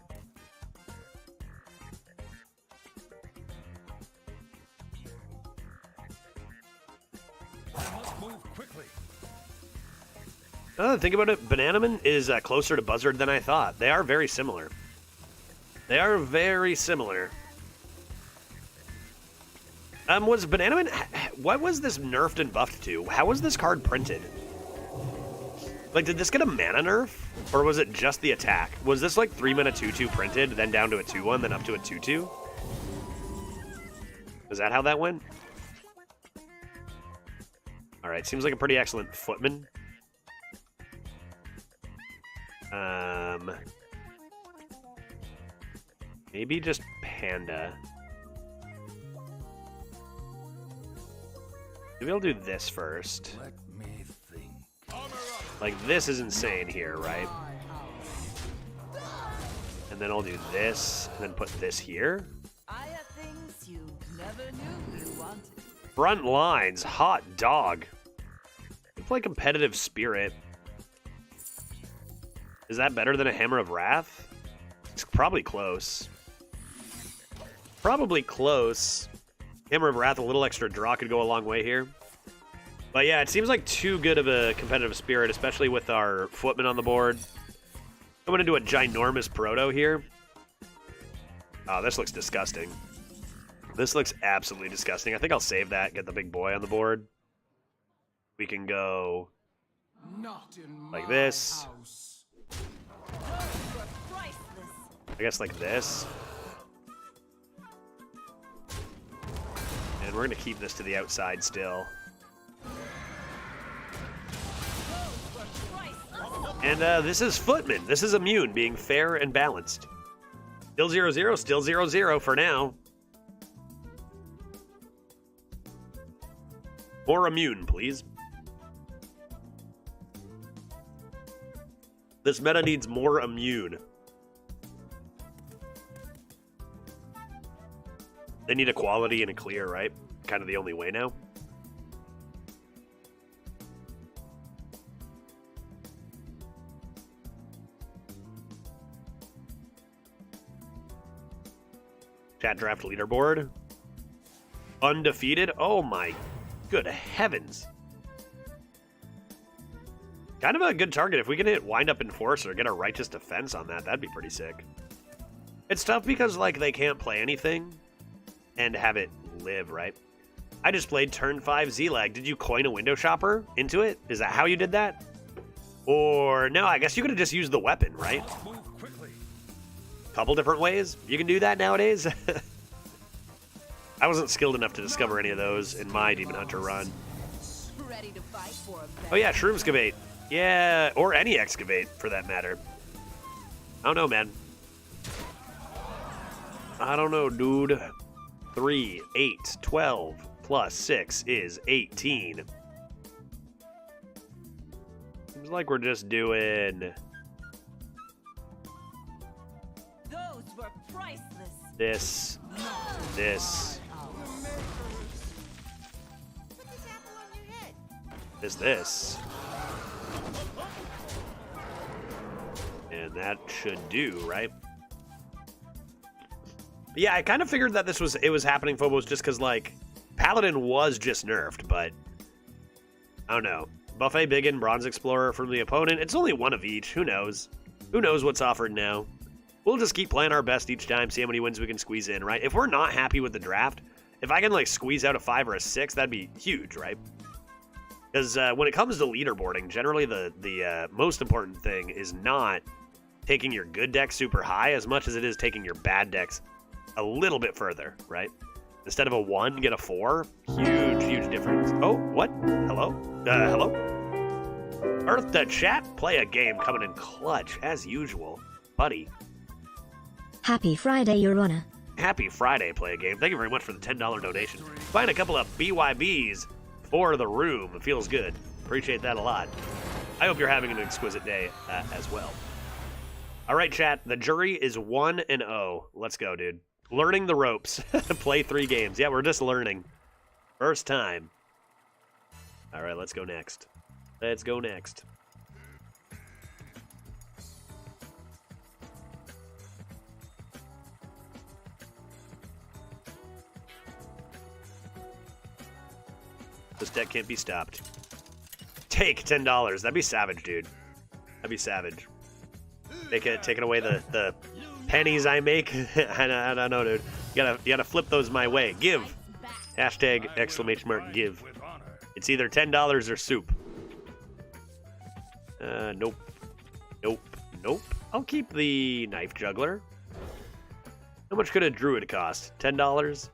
Now that I think about it, Bananaman is closer to Buzzard than I thought. They are very similar. They are very similar. Was Bananaman... What was this nerfed and buffed to? How was this card printed? Like, did this get a mana nerf? Or was it just the attack? Was this like 3-mana 2/2 printed, then down to a 2/1, then up to a 2/2? Is that how that went? Alright, seems like a pretty excellent footman. Maybe just Panda. Maybe I'll do this first.
Let me think.
Like, this is insane here, right? And then I'll do this, and then put this here.
I have things you never knew you wanted.
Front lines, hot dog. I play competitive spirit. Is that better than a Hammer of Wrath? It's probably close. Probably close. Hammer of Wrath, a little extra draw could go a long way here. But yeah, it seems like too good of a competitive spirit, especially with our footman on the board. I'm going to do a ginormous proto here. Oh, this looks disgusting. This looks absolutely disgusting. I think I'll save that, get the big boy on the board. We can go like this. I guess like this. And we're going to keep this to the outside still. And this is Footman. This is immune, being fair and balanced. Still 0-0, still 0-0 for now. More immune, please. This meta needs more immune. They need a quality and a clear, right? Kind of the only way now. Chat draft leaderboard. Undefeated? Oh my good heavens. Kind of a good target. If we can hit Wind Up Enforcer, get a Righteous Defense on that, that'd be pretty sick. It's tough because, like, they can't play anything and have it live, right? I just played turn 5 Z-Lag. Did you coin a window shopper into it? Is that how you did that? Or, no, I guess you could have just used the weapon, right? Couple different ways. You can do that nowadays. I wasn't skilled enough to discover any of those in my Demon Hunter run.
Ready to fight for a
Oh yeah, Shroomscavate. Yeah, or any Excavate, for that matter. I don't know, man. I don't know, dude. 3, 8, 12, plus 6 is 18. Seems like we're just doing...
Those were priceless.
This. This. This. And that should do, right? Yeah, I kind of figured that it was happening, Phobos, just because, like, Paladin was just nerfed, but I don't know. Buffet Biggin, Bronze Explorer from the opponent. It's only one of each. Who knows? Who knows what's offered now? We'll just keep playing our best each time, see how many wins we can squeeze in, right? If we're not happy with the draft, if I can, like, squeeze out a 5 or a 6, that'd be huge, right? Because when it comes to leaderboarding, generally the most important thing is not taking your good decks super high as much as it is taking your bad decks a little bit further, right? Instead of a 1, get a 4. Huge, huge difference. Oh, what? Hello? Hello? Earth to chat, play a game coming in clutch, as usual. Buddy.
Happy Friday, Your Honor.
Happy Friday, play a game. Thank you very much for the $10 donation. Find a couple of BYBs for the room. It feels good. Appreciate that a lot. I hope you're having an exquisite day as well. All right, chat. The jury is 1-0. Let's go, dude. Learning the ropes. Play 3 games. Yeah, we're just learning. First time. All right, let's go next. Let's go next. This deck can't be stopped. Take $10. That'd be savage, dude. That'd be savage. Taking away the pennies I make. I don't know, dude. You gotta flip those my way. Give. Hashtag exclamation mark give. It's either $10 or soup. Nope. Nope. Nope. I'll keep the knife juggler. How much could a druid cost? $10?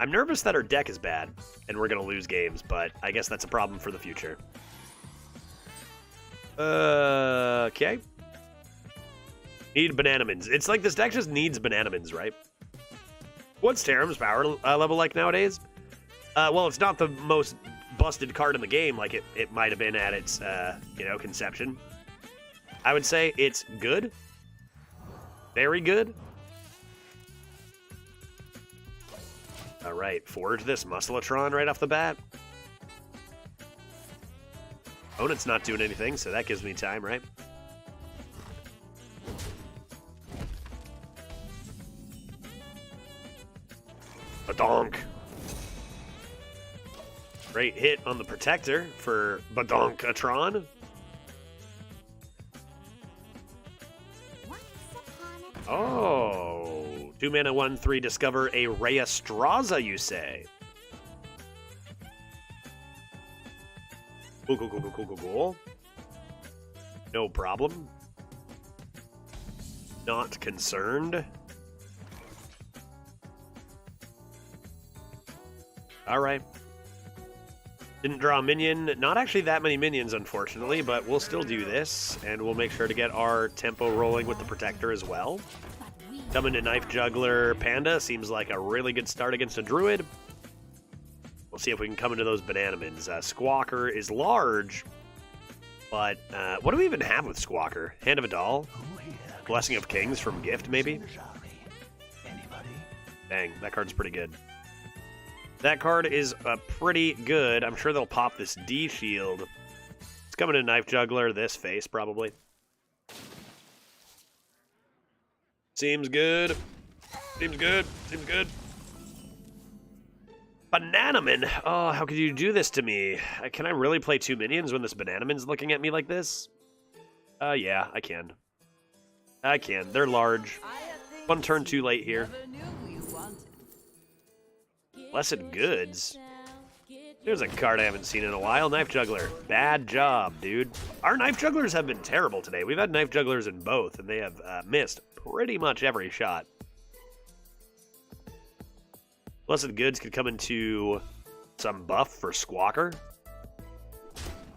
I'm nervous that our deck is bad, and we're going to lose games, but I guess that's a problem for the future. Okay. Need Bananamins. It's like this deck just needs Bananamins, right? What's Taram's power level like nowadays? Well, it's not the most busted card in the game like it might have been at its, conception. I would say it's good. Very good. All right, forge this Muscletron right off the bat. Opponent's not doing anything, so that gives me time, right? Badonk. Great hit on the Protector for Badonkatron. Oh, 2 mana, 1/3. Discover a Rheastraza, you say? Cool. No problem. Not concerned. All right. Didn't draw a minion. Not actually that many minions, unfortunately, but we'll still do this, and we'll make sure to get our tempo rolling with the Protector as well. Coming to Knife Juggler Panda seems like a really good start against a Druid. We'll see if we can come into those Bananamins. Squawker is large, but what do we even have with Squawker? Hand of a Doll? Blessing of Kings from Gift, maybe? Dang, that card's pretty good. That card is pretty good. I'm sure they'll pop this D shield. It's coming to Knife Juggler, this face, probably. Seems good. Seems good. Seems good. Bananamin! Oh, how could you do this to me? Can I really play 2 minions when this Bananamin's looking at me like this? Yeah, I can. I can. They're large. 1 turn too late here. Blessed Goods. There's a card I haven't seen in a while. Knife Juggler. Bad job, dude. Our Knife Jugglers have been terrible today. We've had Knife Jugglers in both, and they have missed pretty much every shot. Blessed Goods could come into some buff for Squawker.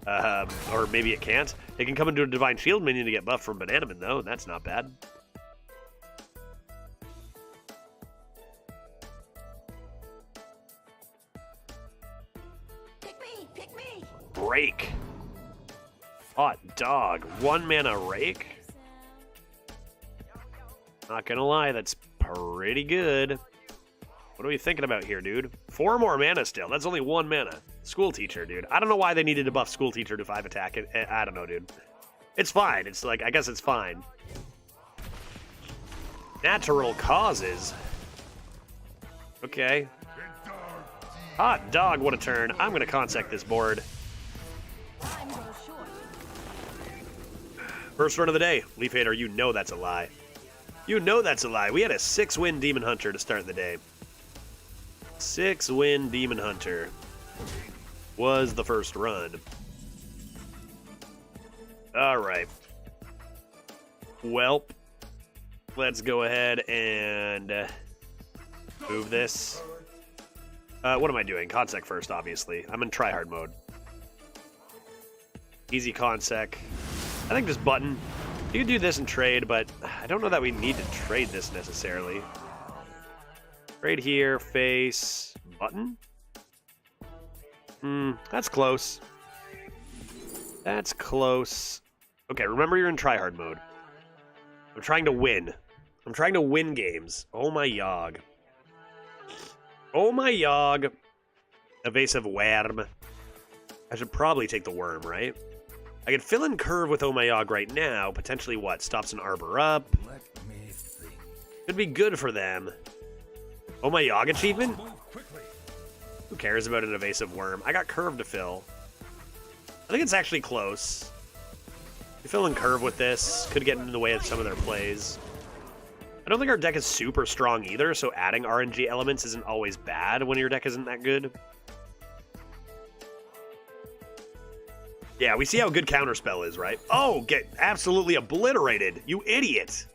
Or maybe it can't. It can come into a Divine Shield minion to get buff from Bananamin, though, and that's not bad.
Pick me!
Rake. Hot dog. 1 mana Rake. Not gonna lie, that's pretty good. What are we thinking about here, dude? 4 more mana still. That's only 1 mana. School Teacher, dude. I don't know why they needed to buff School Teacher to 5 attack. I don't know, dude. It's fine. It's like, I guess it's fine. Natural Causes. Okay. Hot dog, what a turn. I'm gonna consec this board. First run of the day. Leaf Hater, you know that's a lie. You know that's a lie. We had a 6-win Demon Hunter to start the day. 6-win Demon Hunter was the first run. All right. Welp. Let's go ahead and move this. What am I doing? Consec first, obviously. I'm in tryhard mode. Easy consec. I think just button. You can do this and trade, but I don't know that we need to trade this necessarily. Trade here, face, button? That's close. That's close. Okay, remember you're in tryhard mode. I'm trying to win. I'm trying to win games. Oh my yog. Oh my yog. Evasive worm. I should probably take the worm, right? I could fill in curve with Oh my yog right now. Potentially what? Stops an arbor up.
Let me think.
Could be good for them. Oh my yog achievement?
Move quickly.
Who cares about an evasive worm? I got curve to fill. I think it's actually close. You fill in curve with this. Could get in the way of some of their plays. I don't think our deck is super strong either, so adding RNG elements isn't always bad when your deck isn't that good. Yeah, we see how good Counterspell is, right? Oh, get absolutely obliterated, you idiot!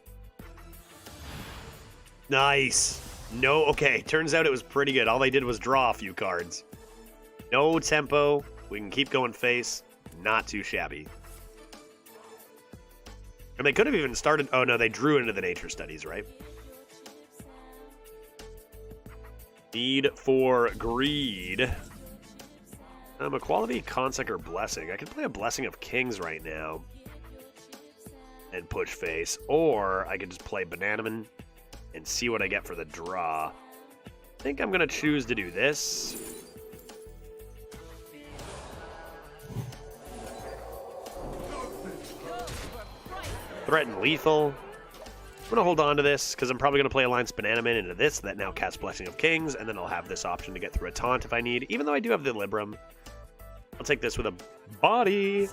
Nice. No, okay, turns out it was pretty good. All they did was draw a few cards. No tempo. We can keep going face. Not too shabby. And they could have even started... Oh, no, they drew into the nature studies, right? Need for greed. Equality, Consecrator, Blessing. I could play a Blessing of Kings right now. And push face. Or I could just play Bananaman and see what I get for the draw. I think I'm going to choose to do this. Threaten lethal. I'm going to hold on to this because I'm probably going to play Alliance Bananaman into this that now casts Blessing of Kings, and then I'll have this option to get through a taunt if I need, even though I do have the Libram. I'll take this with a body.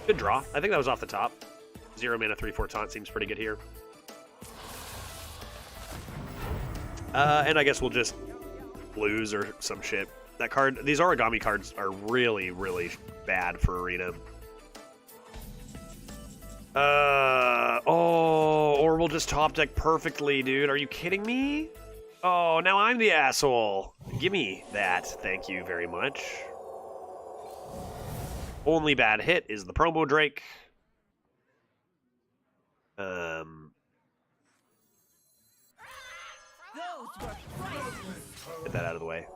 Good draw. I think that was off the top. 0 mana, 3/4 taunt seems pretty good here. And I guess we'll just lose or some shit. That card, these origami cards are really, really bad for Arena. Oh, or we'll just top deck perfectly, dude. Are you kidding me? Oh, now I'm the asshole. Give me that. Thank you very much. Only bad hit is the promo Drake. Get that out of the way.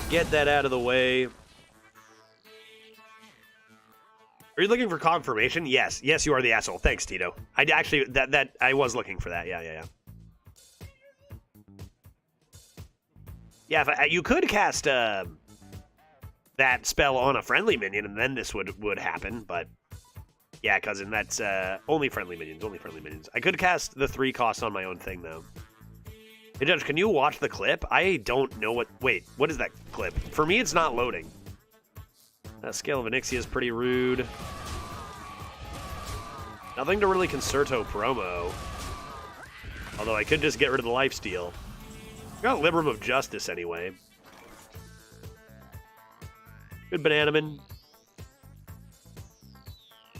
Get that out of the way. Are you looking for confirmation? Yes. Yes, you are the asshole. Thanks, Tito. I actually, I was looking for that. Yeah. Yeah, if you could cast that spell on a friendly minion, and then this would happen, but yeah, cousin, that's only friendly minions, I could cast the 3 cost on my own thing, though. Hey, Judge, can you watch the clip? I don't know what... Wait, what is that clip? For me, it's not loading. Scale of Onyxia is pretty rude. Nothing to really concerto promo. Although I could just get rid of the lifesteal. Got Libram of Justice anyway. Good Bananaman.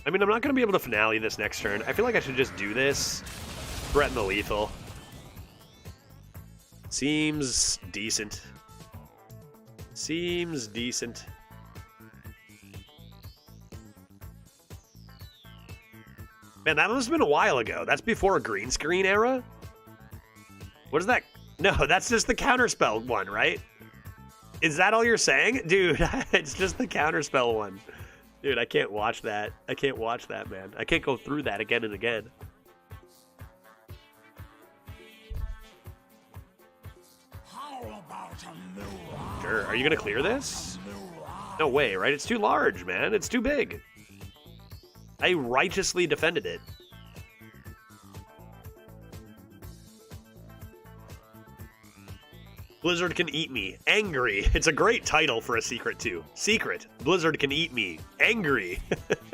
I mean, I'm not going to be able to finale this next turn. I feel like I should just do this. Threaten the lethal. Seems decent. Seems decent. Man, that must have been a while ago. That's before a green screen era? What is that? No, that's just the counterspell one, right? Is that all you're saying? Dude, it's just the counterspell one. Dude, I can't watch that. I can't watch that, man. I can't go through that again and again. Sure. Are you going to clear this? No way, right? It's too large, man. It's too big. I righteously defended it. Blizzard can eat me. Angry. It's a great title for a secret, too. Secret. Blizzard can eat me. Angry.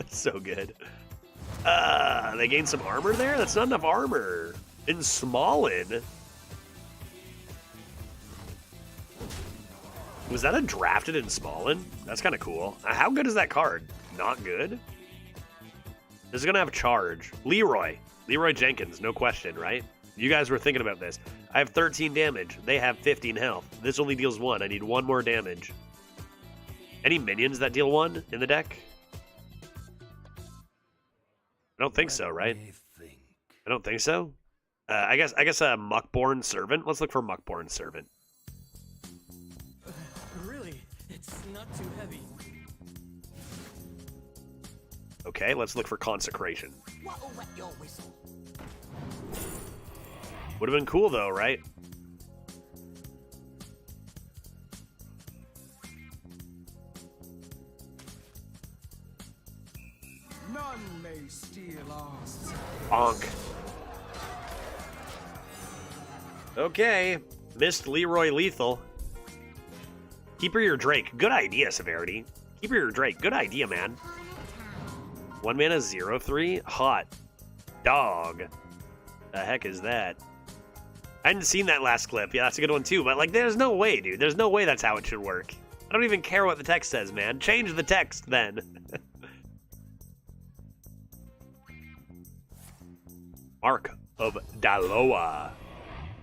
So good. They gained some armor there? That's not enough armor. In Smallin. Was that a drafted in Smallin? That's kind of cool. How good is that card? Not good? This is going to have charge. Leroy Jenkins, no question, right? You guys were thinking about this. I have 13 damage. They have 15 health. This only deals 1. I need 1 more damage. Any minions that deal 1 in the deck? I don't think so, right? I don't think so. I guess a Muckborn Servant. Let's look for Muckborn Servant.
Really? not too heavy.
Okay, let's look for Consecration.
What'll wet your whistle?
Would have been cool, though, right?
None may steal us.
Bonk. Okay. Missed Leroy Lethal. Keeper your Drake. Good idea, Severity. Keeper your Drake. Good idea, man. 1 mana, 0/3. Hot. Dog. The heck is that? I hadn't seen that last clip. Yeah, that's a good one, too. But, like, there's no way, dude. There's no way that's how it should work. I don't even care what the text says, man. Change the text, then. Mark of Daloa.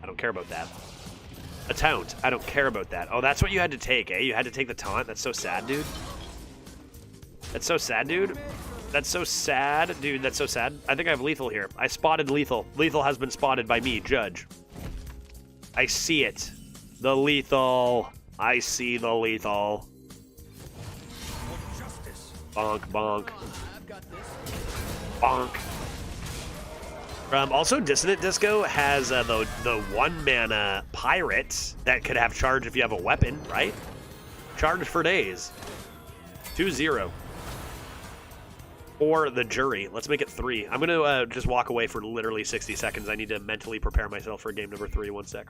I don't care about that. A taunt. I don't care about that. Oh, that's what you had to take, eh? You had to take the taunt? That's so sad, dude. That's so sad, dude. That's so sad, dude. That's so sad. I think I have Lethal here. I spotted Lethal. Lethal has been spotted by me, Judge. I see it. The Lethal. I see the Lethal. Bonk, bonk. Bonk. Also, Dissonant Disco has the 1 mana pirate that could have charge if you have a weapon, right? Charge for days. 2-0. Or the jury. Let's make it 3. I'm going to just walk away for literally 60 seconds. I need to mentally prepare myself for game number 3. 1 sec.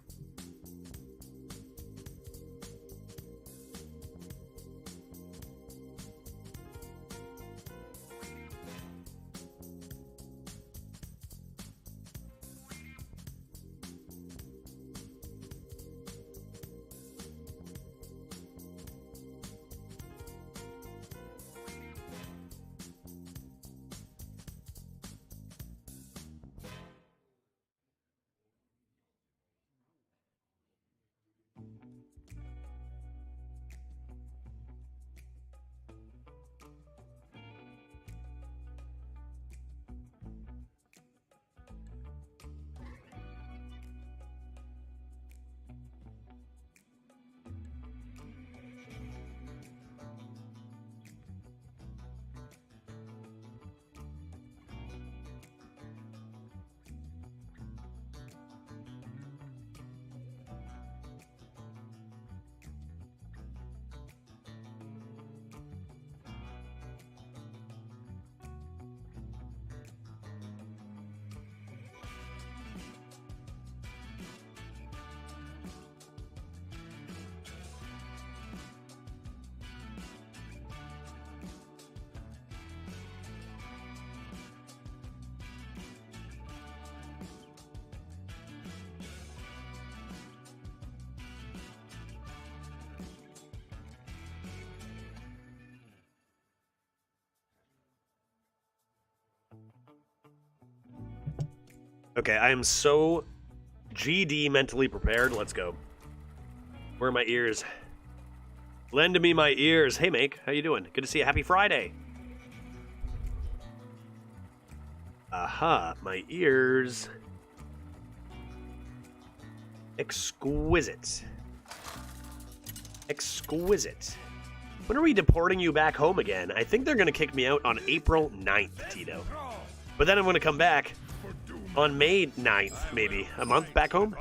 Okay, I am so GD mentally prepared. Let's go. Where are my ears? Lend me my ears. Hey, Make. How you doing? Good to see you. Happy Friday. Aha. My ears. Exquisite. Exquisite. When are we deporting you back home again? I think they're going to kick me out on April 9th, Tito. But then I'm going to come back on May 9th, maybe. A month back home?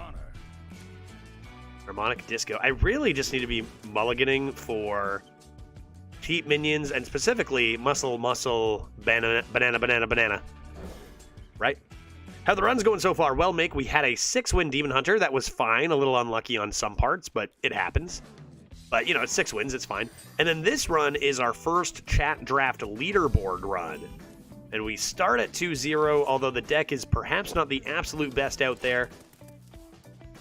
Harmonic Disco. I really just need to be mulliganing for cheap minions, and specifically muscle, banana. Right? How the run's going so far? Well, Make, we had a 6-win Demon Hunter. That was fine. A little unlucky on some parts, but it happens. But, you know, it's 6 wins. It's fine. And then this run is our first chat draft leaderboard run. And we start at 2-0, although the deck is perhaps not the absolute best out there.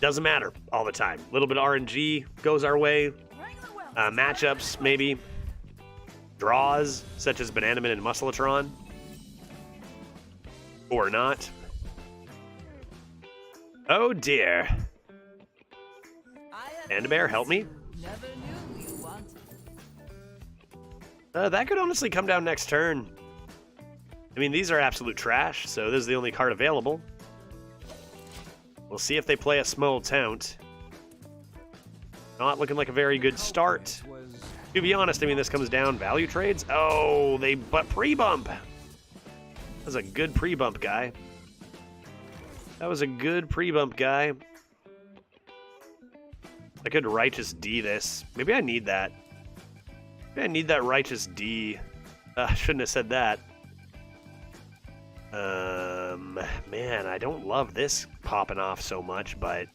Doesn't matter all the time. A little bit of RNG goes our way. Matchups, maybe. Draws, such as Bananaman and Muscletron. Or not. Oh, dear. Panda Bear, help me. That could honestly come down next turn. I mean, these are absolute trash, so this is the only card available. We'll see if they play a small taunt. Not looking like a very good start. To be honest, I mean, this comes down value trades. Oh, but pre-bump. That was a good pre-bump, guy. That was a good pre-bump, guy. I could Righteous D this. Maybe I need that. Maybe I need that Righteous D. I shouldn't have said that. Man, I don't love this popping off so much, but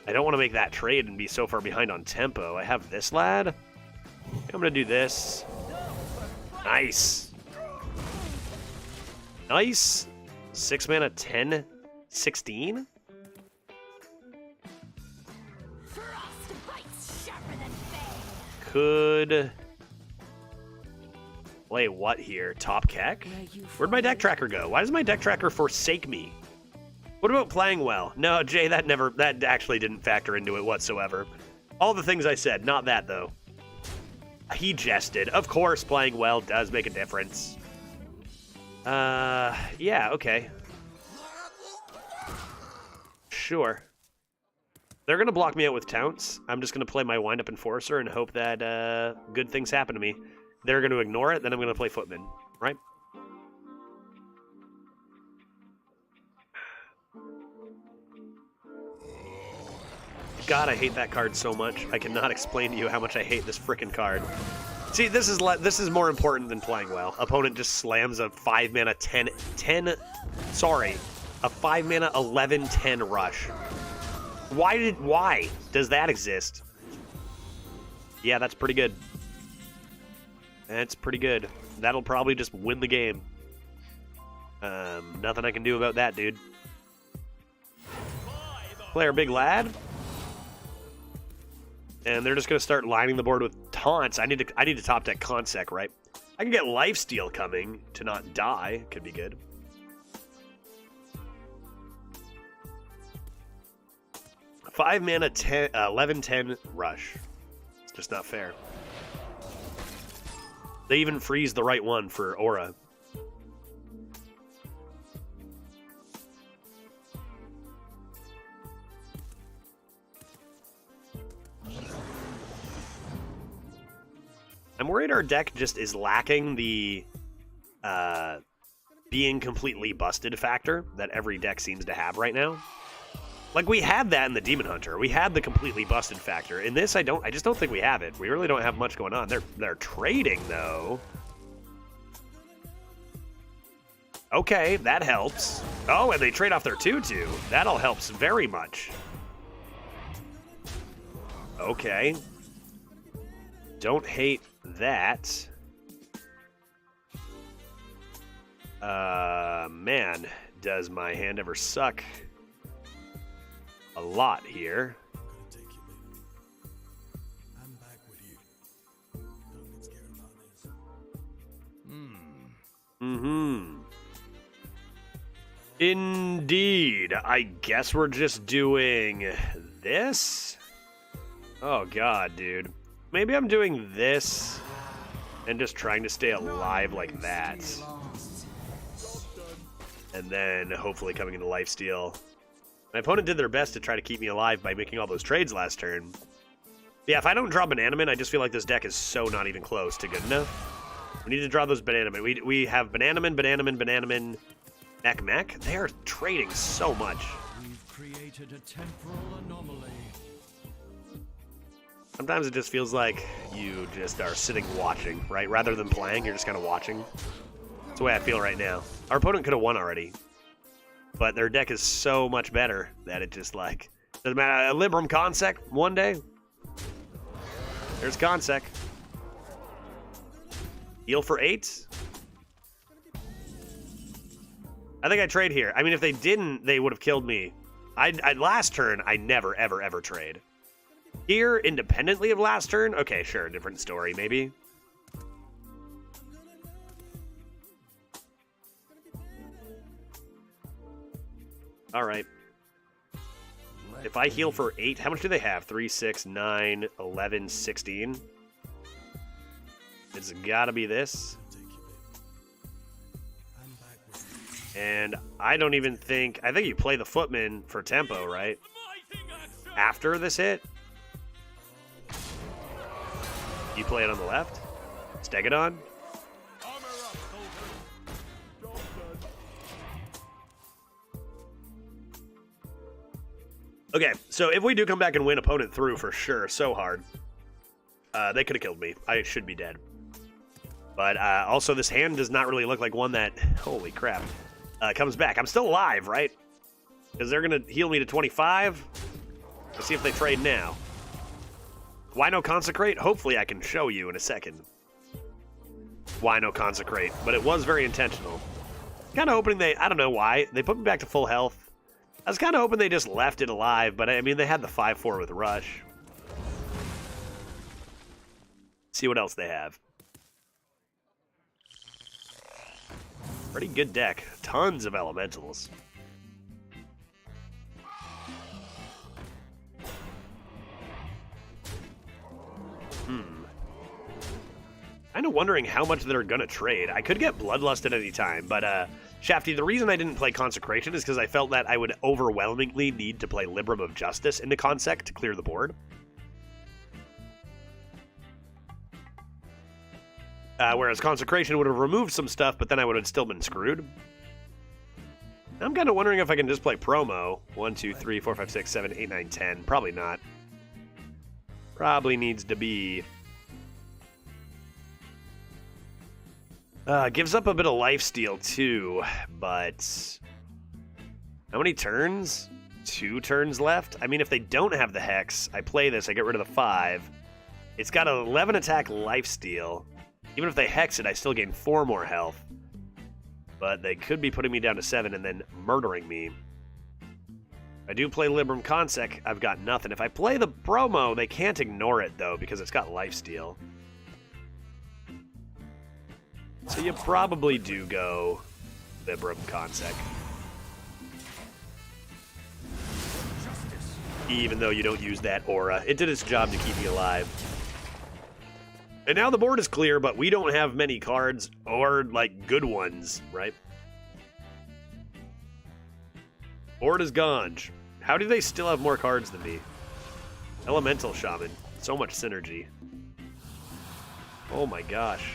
I don't want to make that trade and be so far behind on tempo. I have this lad. I'm going to do this. Nice. Nice. 6 mana, 10, 16? Could play what here? Top Keck? Where'd my deck tracker go? Why does my deck tracker forsake me? What about playing well? No, Jay, that actually didn't factor into it whatsoever. All the things I said, not that though. He jested. Of course, playing well does make a difference. Yeah, okay. Sure. They're going to block me out with Tounts. I'm just going to play my Wind-Up Enforcer and hope that good things happen to me. They're going to ignore it, then I'm going to play Footman, right? God, I hate that card so much. I cannot explain to you how much I hate this frickin' card. See, this is more important than playing well. Opponent just slams a 5 mana 10 sorry, a 5 mana 11/10 rush. Why does that exist? Yeah, that's pretty good. That's pretty good. That'll probably just win the game. Nothing I can do about that, dude. Player Big Lad. And they're just gonna start lining the board with taunts. I need to top deck Consec, right? I can get Lifesteal coming to not die. Could be good. Five mana 11/10 rush. It's just not fair. They even freeze the right one for Aura. I'm worried our deck just is lacking the being completely busted factor that every deck seems to have right now. Like, we had that in the Demon Hunter. We had the completely busted factor. In this, I just don't think we have it. We really don't have much going on. They're trading, though. Okay, that helps. Oh, and they trade off their 2/2. That all helps very much. Okay. Don't hate that. Man, does my hand ever suck a lot here.
I'm back with you. Don't get scared about this.
Indeed. I guess we're just doing this? Oh god, dude. Maybe I'm doing this and just trying to stay alive like that. And then hopefully coming into lifesteal. My opponent did their best to try to keep me alive by making all those trades last turn. Yeah, if I don't draw Bananaman, I just feel like this deck is so not even close to good enough. We need to draw those Bananaman. We have Bananaman, Mech. They are trading so much.
We've created a temporal anomaly.
Sometimes it just feels like you just are sitting watching, right? Rather than playing, you're just kind of watching. That's the way I feel right now. Our opponent could have won already. But their deck is so much better that it just, like, doesn't matter. Libram Consec one day. There's Consec. Heal for 8. I think I trade here. I mean, if they didn't, they would have killed me. Last turn, I never, ever, ever trade. Here, independently of last turn? Okay, sure, different story, maybe. All right. If I heal for 8, how much do they have? 3, 6, 9, 11, 16. It's gotta be this. And I don't even think... I think you play the Footman for tempo, right? After this hit? You play it on the left? Stegodon? Okay, so if we do come back and win, opponent through for sure. So hard. They could have killed me. I should be dead. But also, this hand does not really look like one that, holy crap, comes back. I'm still alive, right? Because they're going to heal me to 25. Let's see if they trade now. Why no Consecrate? Hopefully I can show you in a second. Why no Consecrate? But it was very intentional. Kind of hoping they, I don't know why, they put me back to full health. I was kind of hoping they just left it alive, but I mean, they had the 5-4 with Rush. See what else they have. Pretty good deck. Tons of elementals. Kind of wondering how much they're going to trade. I could get Bloodlust at any time, but Shafty, the reason I didn't play Consecration is because I felt that I would overwhelmingly need to play Libram of Justice into Consec to clear the board. Whereas Consecration would have removed some stuff, but then I would have still been screwed. I'm kind of wondering if I can just play Promo. 1, 2, 3, 4, 5, 6, 7, 8, 9, 10. Probably not. Probably needs to be... gives up a bit of lifesteal too, but... How many turns? 2 turns left? I mean, if they don't have the Hex, I play this, I get rid of the 5. It's got an 11 attack lifesteal. Even if they Hex it, I still gain 4 more health. But they could be putting me down to 7 and then murdering me. If I do play Libram Consec, I've got nothing. If I play the Promo, they can't ignore it, though, because it's got lifesteal. So you probably do go Libram Consec. Even though you don't use that aura. It did its job to keep you alive. And now the board is clear, but we don't have many cards, or, like, good ones, right? Board is gone. How do they still have more cards than me? Elemental Shaman. So much synergy. Oh my gosh.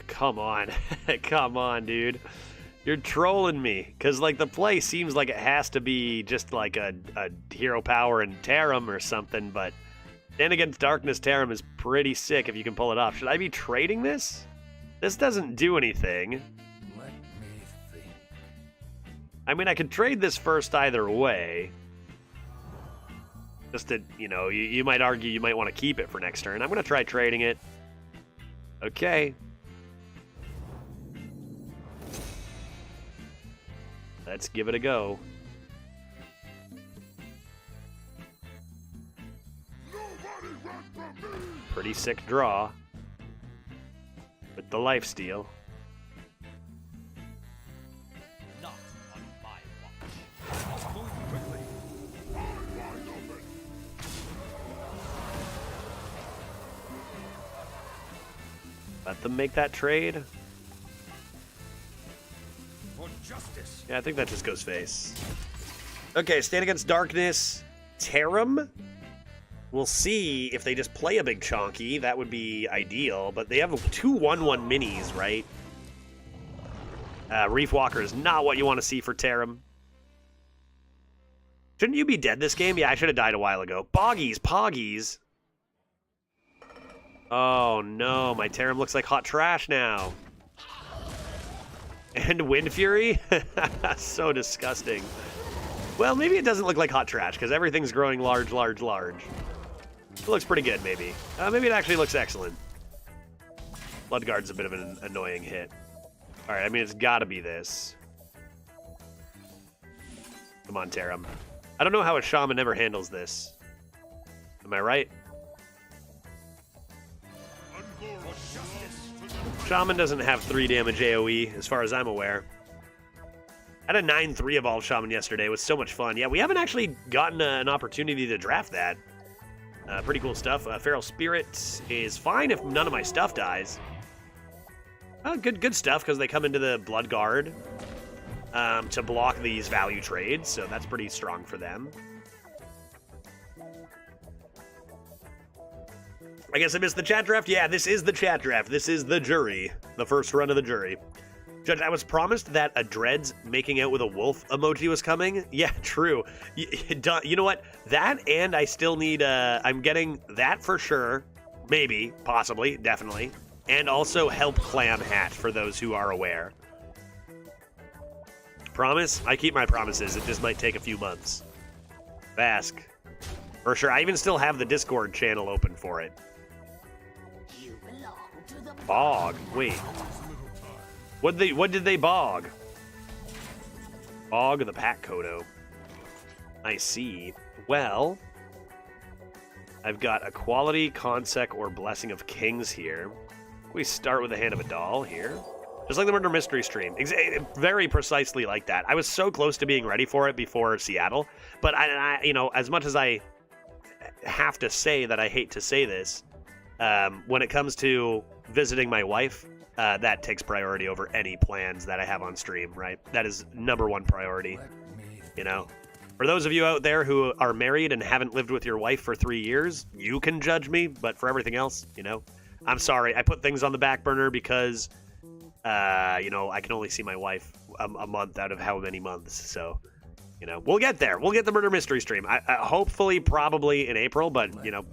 Come on. Come on, dude. You're trolling me. Because, like, the play seems like it has to be just, like, a Hero Power and Tarim or something, but then against Darkness, Tarim is pretty sick if you can pull it off. Should I be trading this? This doesn't do anything.
Let me think.
I mean, I could trade this first either way. Just to, you know, you might argue you might want to keep it for next turn. I'm going to try trading it. Okay. Let's give it a go. Pretty sick draw. With the lifesteal.
Not on my watch. Move quickly.
Let them make that trade.
For justice.
Yeah, I think that just goes face. Okay, stand against Darkness. Tarim. We'll see if they just play a big Chonky. That would be ideal. But they have 2 1/1 minis, right? Reef Walker is not what you want to see for Tarim. Shouldn't you be dead this game? Yeah, I should have died a while ago. Boggies, Poggies. Oh no, my Tarim looks like hot trash now. And Wind Fury? So disgusting. Well, maybe it doesn't look like hot trash, because everything's growing large, large, large. It looks pretty good, maybe. Maybe it actually looks excellent. Bloodguard's a bit of an annoying hit. Alright, I mean, it's gotta be this. Come on, Tarim. I don't know how a Shaman ever handles this. Am I right? Shaman doesn't have 3 damage AoE, as far as I'm aware. I had a 9-3 Evolved Shaman yesterday. It was so much fun. Yeah, we haven't actually gotten an opportunity to draft that. Pretty cool stuff. Feral Spirit is fine if none of my stuff dies. Oh, good stuff, because they come into the Blood Guard to block these value trades, so that's pretty strong for them. I guess I missed the chat draft? Yeah, this is the chat draft. This is the jury. The first run of the jury. Judge, I was promised that a Dreads making out with a wolf emoji was coming. Yeah, true. You know what? That, and I still need, I'm getting that for sure. Maybe, possibly, definitely. And also help clam hat for those who are aware. Promise? I keep my promises. It just might take a few months. Bask. For sure. I even still have the Discord channel open for it. Bog. Wait. What did they bog? Bog of the Pack Kodo. I see. Well, I've got Equality, Consec, or Blessing of Kings here. We start with the Hand of a Doll here. Just like the Murder Mystery stream. Very precisely like that. I was so close to being ready for it before Seattle, but I you know, as much as I have to say that I hate to say this, when it comes to visiting my wife, that takes priority over any plans that I have on stream, right? That is #1 priority, you know? For those of you out there who are married and haven't lived with your wife for 3 years, you can judge me, but for everything else, you know, I'm sorry. I put things on the back burner because, you know, I can only see my wife a month out of how many months, so, you know, we'll get there. We'll get the Murder Mystery stream. I hopefully, probably in April, but, you know,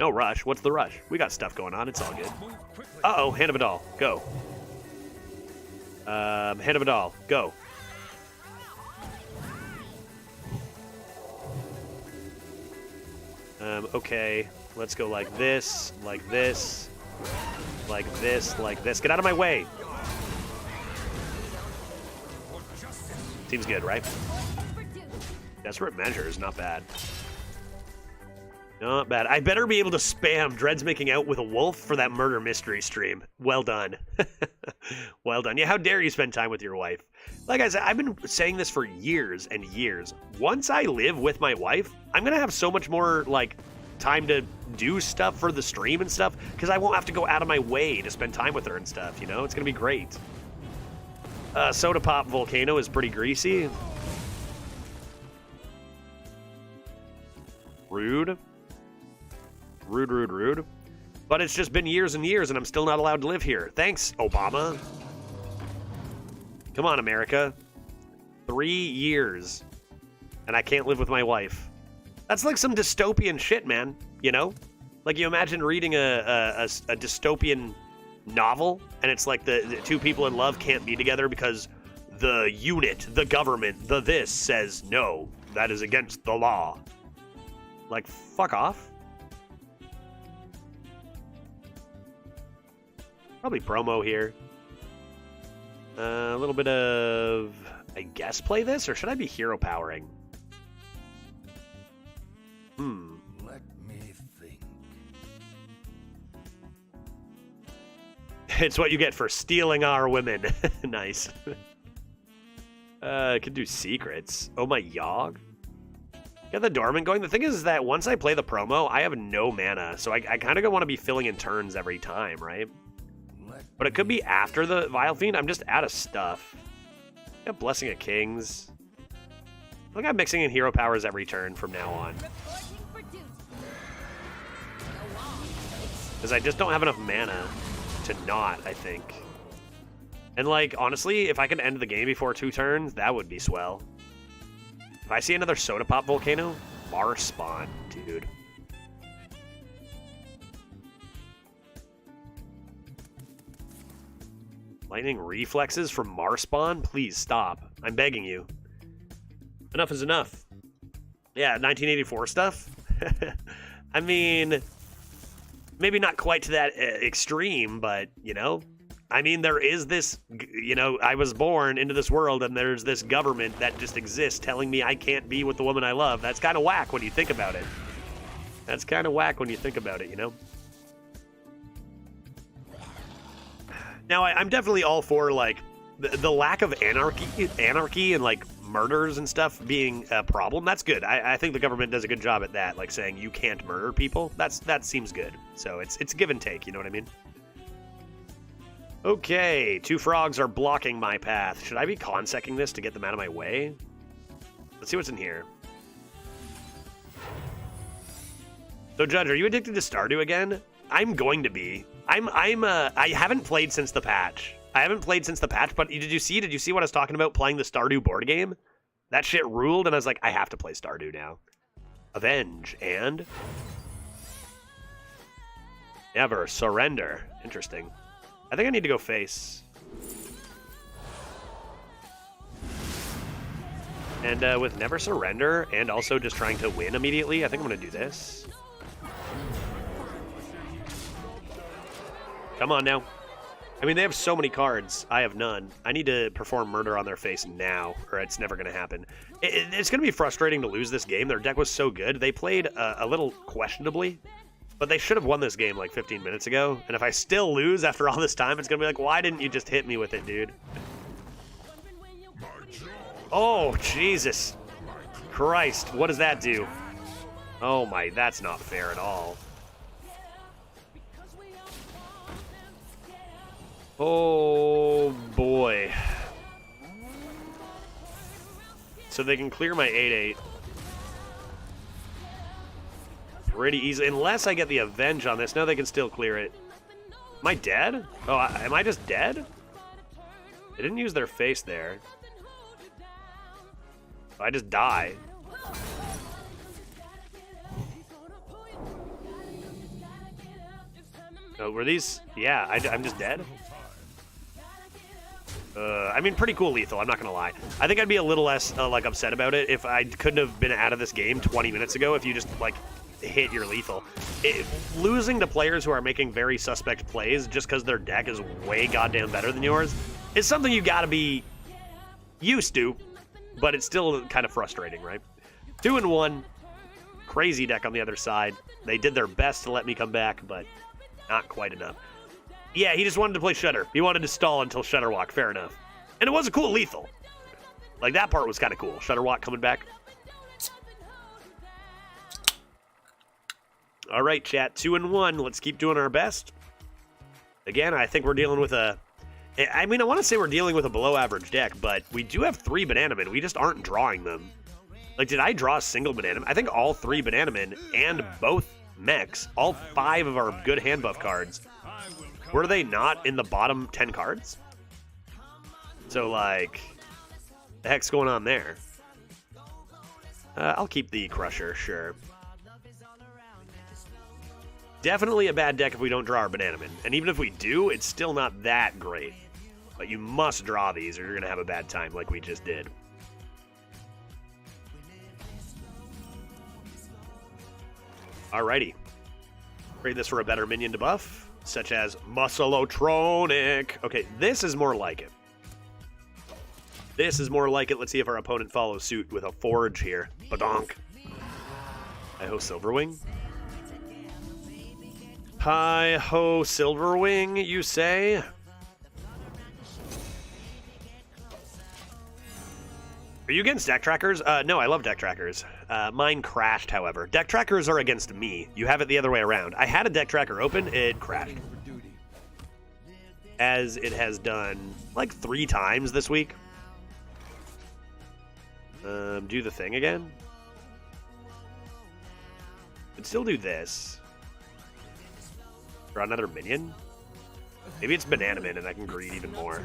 no rush. What's the rush? We got stuff going on. It's all good. Uh-oh, Hand of a Doll. Go. Hand of a Doll. Go. Okay. Let's go like this, like this, like this, like this. Get out of my way. Seems good, right? Desperate Measures, not bad. Not bad. I better be able to spam Dreads making out with a wolf for that Murder Mystery stream. Well done. Well done. Yeah, how dare you spend time with your wife? Like I said, I've been saying this for years and years. Once I live with my wife, I'm going to have so much more, like, time to do stuff for the stream and stuff, because I won't have to go out of my way to spend time with her and stuff, you know? It's going to be great. Soda Pop Volcano is pretty greasy. Rude. Rude. But it's just been years and years, and I'm still not allowed to live here. Thanks, Obama. Come on, America. 3 years, and I can't live with my wife. That's like some dystopian shit, man. You know? Like, you imagine reading a dystopian novel, and it's like the two people in love can't be together because the unit, the government, the this says, no, that is against the law. Like, fuck off. Probably promo here. A little bit of, I guess, play this, or should I be hero powering?
Let me think.
It's what you get for stealing our women. Nice. I could do secrets. Oh my Yogg. Get the Dormant going. The thing is that once I play the promo, I have no mana, so I kind of want to be filling in turns every time, right? But it could be after the Vile Fiend. I'm just out of stuff. Got Blessing of Kings. I think I'm mixing in hero powers every turn from now on. Because I just don't have enough mana to not, I think. And, like, honestly, if I could end the game before 2 turns, that would be swell. If I see another Soda Pop Volcano, Mars Spawn, dude. Lightning Reflexes from Marspawn? Please stop. I'm begging you. Enough is enough. Yeah, 1984 stuff? I mean, maybe not quite to that extreme, but, you know, I mean, there is this, you know, I was born into this world and there's this government that just exists telling me I can't be with the woman I love. That's kind of whack when you think about it. That's kind of whack when you think about it, you know? Now, I'm definitely all for, like, the lack of anarchy and, like, murders and stuff being a problem. That's good. I think the government does a good job at that, like saying you can't murder people. That seems good. So it's give and take, you know what I mean? Okay, 2 frogs are blocking my path. Should I be consecking this to get them out of my way? Let's see what's in here. So, Judge, are you addicted to Stardew again? I'm going to be. I haven't played since the patch. But did you see what I was talking about playing the Stardew board game? That shit ruled, and I was like, I have to play Stardew now. Avenge, and... Never surrender. Interesting. I think I need to go face. And with never surrender, and also just trying to win immediately, I think I'm going to do this. Come on now. I mean, they have so many cards. I have none. I need to perform murder on their face now, or it's never going to happen. It's going to be frustrating to lose this game. Their deck was so good. They played a little questionably, but they should have won this game like 15 minutes ago. And if I still lose after all this time, it's going to be like, why didn't you just hit me with it, dude? Oh, Jesus Christ. What does that do? Oh, my. That's not fair at all. Oh, boy. So they can clear my 8/8 pretty easily. Unless I get the Avenge on this. No, they can still clear it. Am I dead? Oh, am I just dead? They didn't use their face there. I just die. Oh, were these... Yeah, I'm just dead? I mean, pretty cool lethal, I'm not gonna lie. I think I'd be a little less, like, upset about it if I couldn't have been out of this game 20 minutes ago if you just, like, hit your lethal. Losing to players who are making very suspect plays just because their deck is way goddamn better than yours is something you gotta be used to, but it's still kind of frustrating, right? 2-1. Crazy deck on the other side. They did their best to let me come back, but not quite enough. Yeah, he just wanted to play Shudder. He wanted to stall until Shudderwalk. Fair enough. And it was a cool lethal. Like, that part was kind of cool. Shudderwalk coming back. All right, chat. 2-1. Let's keep doing our best. Again, I think we're dealing with a... I mean, I want to say we're dealing with a below-average deck, but we do have 3 Bananamen. We just aren't drawing them. Like, did I draw a single Bananamen? I think all 3 Bananamen and both mechs, all 5 of our good hand buff cards, were they not in the bottom 10 cards? So, like, the heck's going on there? I'll keep the Crusher, sure. Definitely a bad deck if we don't draw our Bananamen. And even if we do, it's still not that great. But you must draw these or you're going to have a bad time like we just did. Alrighty. Trade this for a better minion to buff, such as Muscleotronic. Okay, this is more like it. This is more like it. Let's see if our opponent follows suit with a Forge here. Badonk. Hi-ho, Silverwing. Hi-ho, Silverwing, you say? Are you against deck trackers? No, I love deck trackers. Mine crashed, however. Deck trackers are against me. You have it the other way around. I had a deck tracker open, it crashed. As it has done, like, 3 times this week. Do the thing again. Could still do this. Draw another minion? Maybe it's Bananaman and I can greed even more.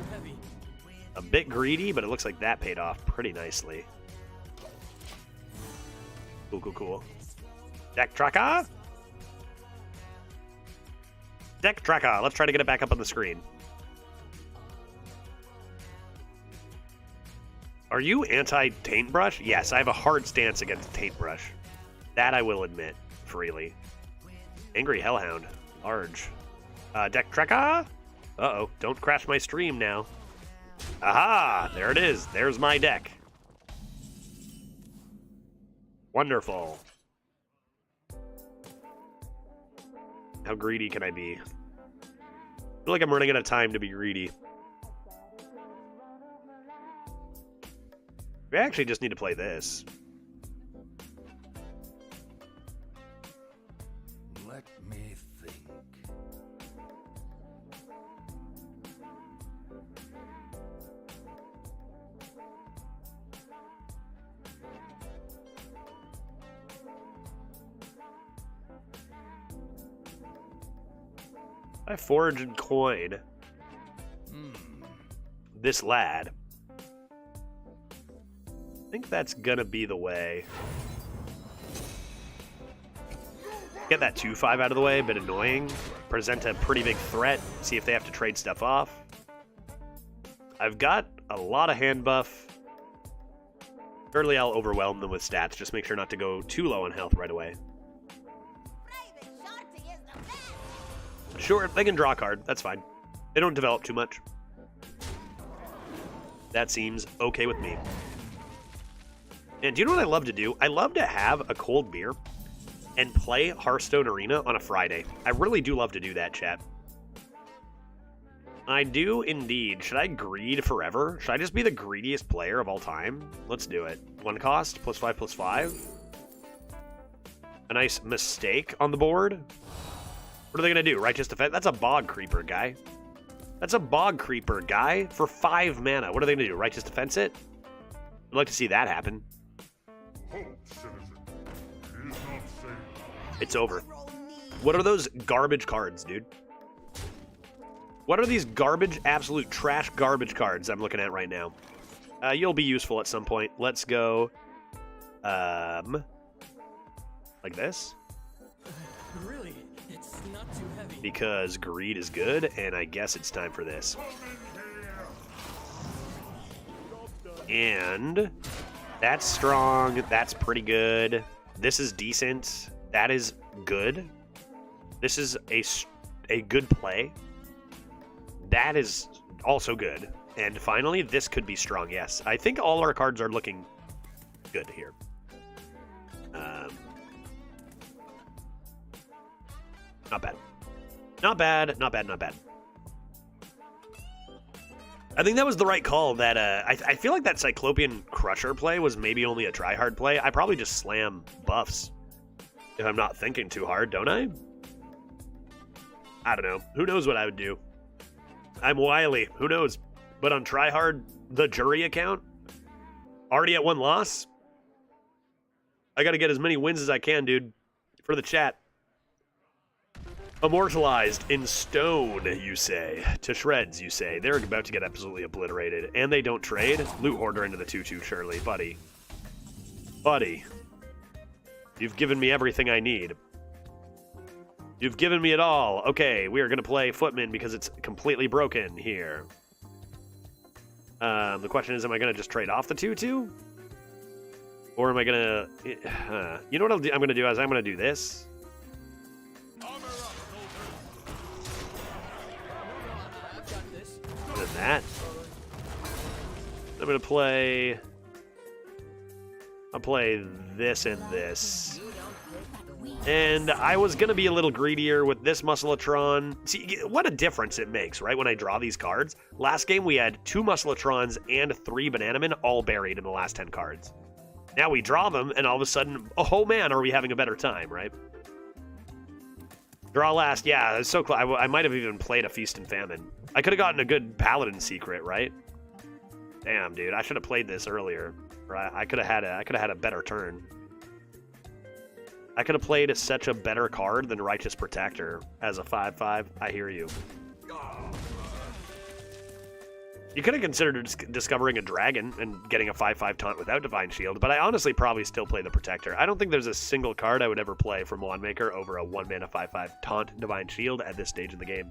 A bit greedy, but it looks like that paid off pretty nicely. Cool, cool, cool. Deck tracker? Deck tracker. Let's try to get it back up on the screen. Are you anti-Taintbrush? Yes, I have a hard stance against Taintbrush. That I will admit freely. Angry Hellhound. Large. Deck tracker? Uh-oh. Don't crash my stream now. Aha! There it is. There's my deck. Wonderful. How greedy can I be? I feel like I'm running out of time to be greedy. We actually just need to play this.
Let me think.
I forge and coin this lad. I think that's gonna be the way. Get that 2-5 out of the way, a bit annoying. Present a pretty big threat, see if they have to trade stuff off. I've got a lot of hand buff. Early I'll overwhelm them with stats, just make sure not to go too low on health right away. Sure, they can draw a card, that's fine. They don't develop too much. That seems okay with me. And do you know what I love to do? I love to have a cold beer and play Hearthstone Arena on a Friday. I really do love to do that, chat. I do indeed. Should I greed forever? Should I just be the greediest player of all time? Let's do it. 1 cost, +5/+5. A nice mistake on the board. What are they going to do? Righteous Defense? That's a Bog Creeper, guy. That's a Bog Creeper, guy, for 5 mana. What are they going to do? Righteous Defense it? I'd like to see that happen. It's over. What are those garbage cards, dude? What are these garbage, absolute trash garbage cards I'm looking at right now? You'll be useful at some point. Let's go, like this.
Really? It's not too heavy.
Because greed is good, and I guess it's time for this. And that's strong. That's pretty good. This is decent. That is good. This is a good play. That is also good. And finally, this could be strong, yes. I think all our cards are looking good here. Not bad. Not bad, not bad, not bad. I think that was the right call. That I feel like that Cyclopean Crusher play was maybe only a try-hard play. I probably just slam buffs if I'm not thinking too hard, don't I? I don't know. Who knows what I would do? I'm wily. Who knows? But on try-hard, the jury account, already at 1 loss, I got to get as many wins as I can, dude, for the chat. Immortalized in stone, you say. To shreds, you say. They're about to get absolutely obliterated. And they don't trade. Loot Hoarder into the 2/2, surely. Buddy. Buddy. You've given me everything I need. You've given me it all. Okay, we are going to play Footman because it's completely broken here. The question is, am I going to just trade off the 2/2? Or am I going to... you know what I'm going to do is I'm going to do this. And then that. I'm going to play... I'll play this and this. And I was going to be a little greedier with this Muscletron. See, what a difference it makes, right, when I draw these cards. Last game, we had 2 Muscletrons and 3 Bananamen all buried in the last 10 cards. Now we draw them, and all of a sudden, oh man, are we having a better time, right? Draw last, yeah, it's so close. I might have even played a Feast and Famine. I could have gotten a good Paladin secret, right? Damn, dude, I should have played this earlier. Right? I could have had a better turn. I could have played such a better card than Righteous Protector as a 5/5. I hear you. You could have considered discovering a dragon and getting a 5/5 taunt without Divine Shield, but I honestly probably still play the Protector. I don't think there's a single card I would ever play from Wandmaker over a 1-mana 5/5 taunt Divine Shield at this stage in the game.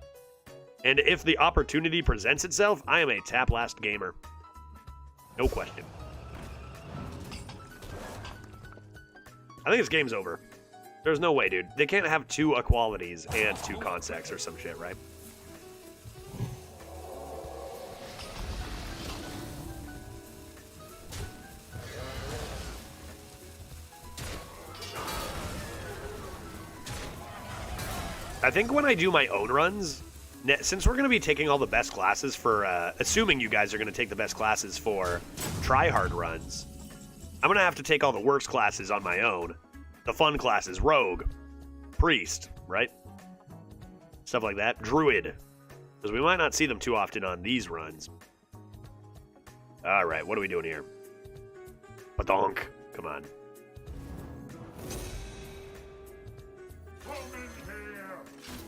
And if the opportunity presents itself, I am a tap last gamer. No question. I think this game's over. There's no way, dude. They can't have 2 Equalities and 2 Consects or some shit, right? I think when I do my own runs, since we're going to be taking all the best classes for, assuming you guys are going to take the best classes for try-hard runs, I'm going to have to take all the worst classes on my own. The fun classes, Rogue, Priest, right? Stuff like that. Druid. Because we might not see them too often on these runs. Alright, what are we doing here? Badonk. Come on.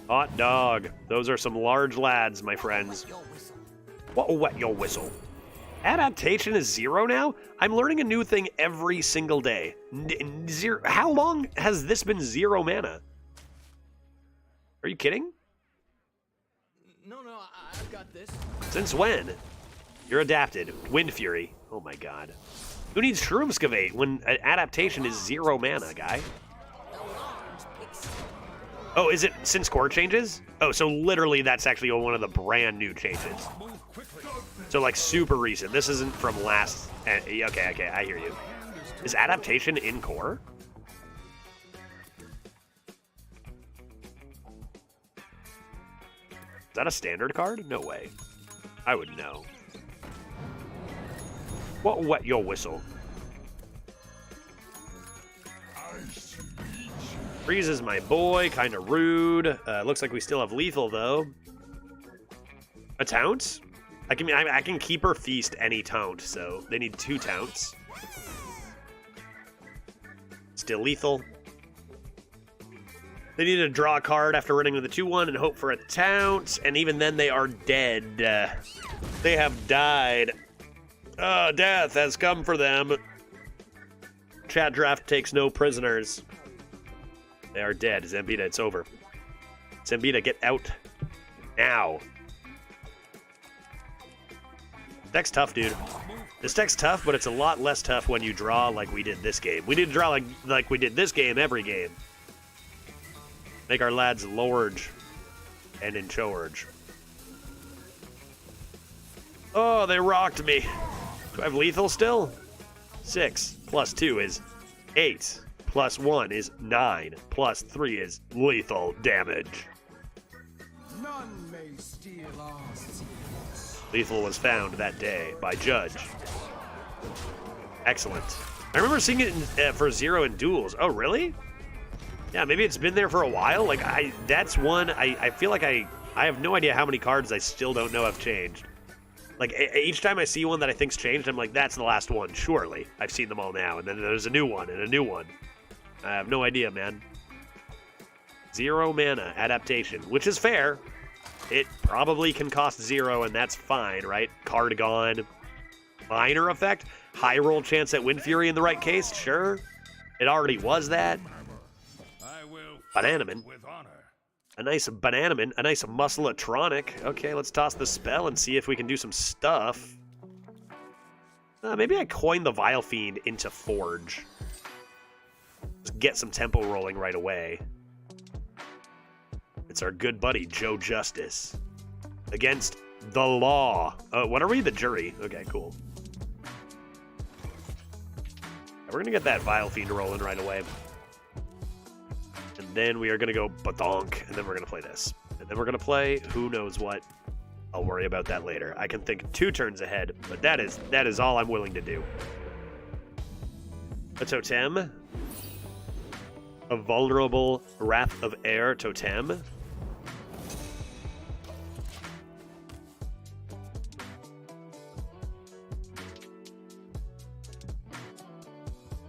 Hot dog. Those are some large lads, my friends. What wet your whistle? Adaptation is 0 now? I'm learning a new thing every single day. Zero. How long has this been 0 mana? Are you kidding?
No, I've got this.
Since when? You're adapted. Wind Fury. Oh my god. Who needs Shroomscavate when adaptation is 0 mana, guy? Oh, is it since core changes? Oh, so literally that's actually one of the brand new changes. So like super recent. This isn't from last... Okay, I hear you. Is adaptation in core? Is that a standard card? No way. I would know. What wet your whistle? Freeze is my boy, kind of rude. Looks like we still have lethal though. A taunt? I can keep her feast any taunt, so they need 2 taunts. Still lethal. They need to draw a card after running with a 2/1 and hope for a taunt, and even then they are dead. They have died. Death has come for them. Chat draft takes no prisoners. They are dead. Zambita, it's over. Zambita, get out. Now. This deck's tough, dude. This deck's tough, but it's a lot less tough when you draw like we did this game. We need to draw like we did this game every game. Make our lads LORGE and in charge. Oh, they rocked me. Do I have lethal still? 6 plus 2 is 8. Plus 1 is 9. Plus 3 is lethal damage.
None may steal our secrets.
Lethal was found that day by Judge. Excellent. I remember seeing it for 0 in duels. Oh, really? Yeah, maybe it's been there for a while. Like, that's one, I feel like I have no idea how many cards I still don't know have changed. Like, each time I see one that I think's changed, I'm like, that's the last one, surely. I've seen them all now, and then there's a new one, and a new one. I have no idea, man. 0 mana adaptation, which is fair. It probably can cost 0, and that's fine, right? Card gone. Minor effect? High roll chance at Wind Fury in the right case? Sure. It already was that. Bananaman. A nice Bananaman. A nice Muscle-atronic. Okay, let's toss the spell and see if we can do some stuff. Maybe I coin the Vile Fiend into Forge. Just get some tempo rolling right away. It's our good buddy, Joe Justice. Against the law. What are we? The jury. Okay, cool. We're going to get that Vile Fiend rolling right away. And then we are going to go badonk, and then we're going to play this. And then we're going to play who knows what. I'll worry about that later. I can think 2 turns ahead, but that is all I'm willing to do. A totem. A vulnerable Wrath of Air totem.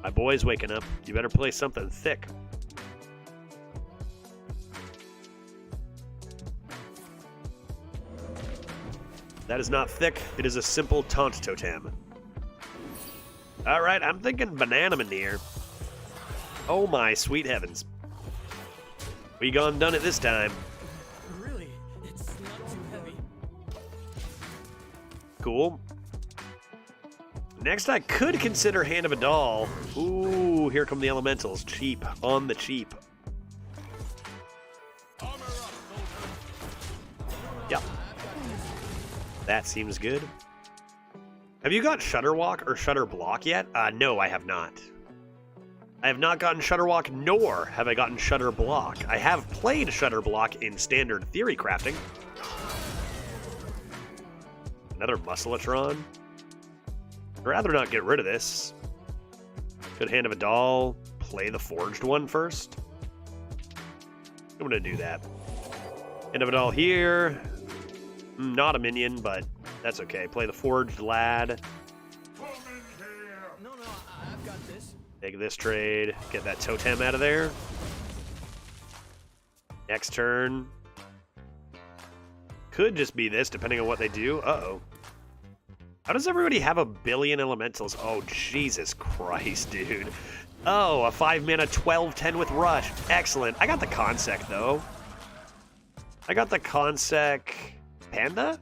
My boy's waking up. You better play something thick. That is not thick. It is a simple taunt totem. All right, I'm thinking Bananaman here. Oh my sweet heavens. We gone done it this time.
Really? It's not too heavy.
Cool. Next, I could consider Hand of a Doll. Ooh, here come the elementals. Cheap. On the cheap. Yep. That seems good. Have you got Shutterwalk or Shutterblock yet? No, I have not. I have not gotten Shutterwalk, nor have I gotten Shutterblock. I have played Shutterblock in standard theory crafting. Another Muscle-atron. I'd rather not get rid of this. Could Hand of a Doll play the forged one first? I'm gonna do that. Hand of a Doll here. Not a minion, but that's okay. Play the forged lad.
No, I've got this.
Take this trade. Get that totem out of there. Next turn. could just be this, depending on what they do. Uh-oh. How does everybody have a billion elementals? Oh, Jesus Christ, dude. Oh, a 5-mana 12/10 with Rush. Excellent. I got the Consec, though. I got the Consec Panda?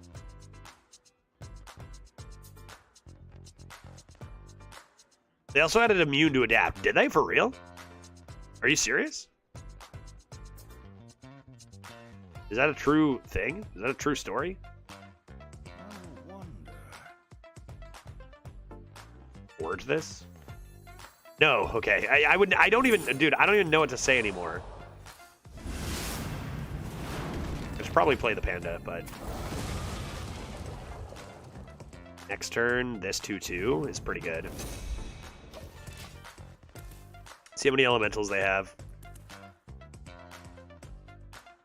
They also added Immune to Adapt. Did they, for real? Are you serious? Is that a true thing? Is that a true story? Forge this? No, okay. I don't even know what to say anymore. I should probably play the Panda, but next turn, this 2/2 is pretty good. See how many elementals they have.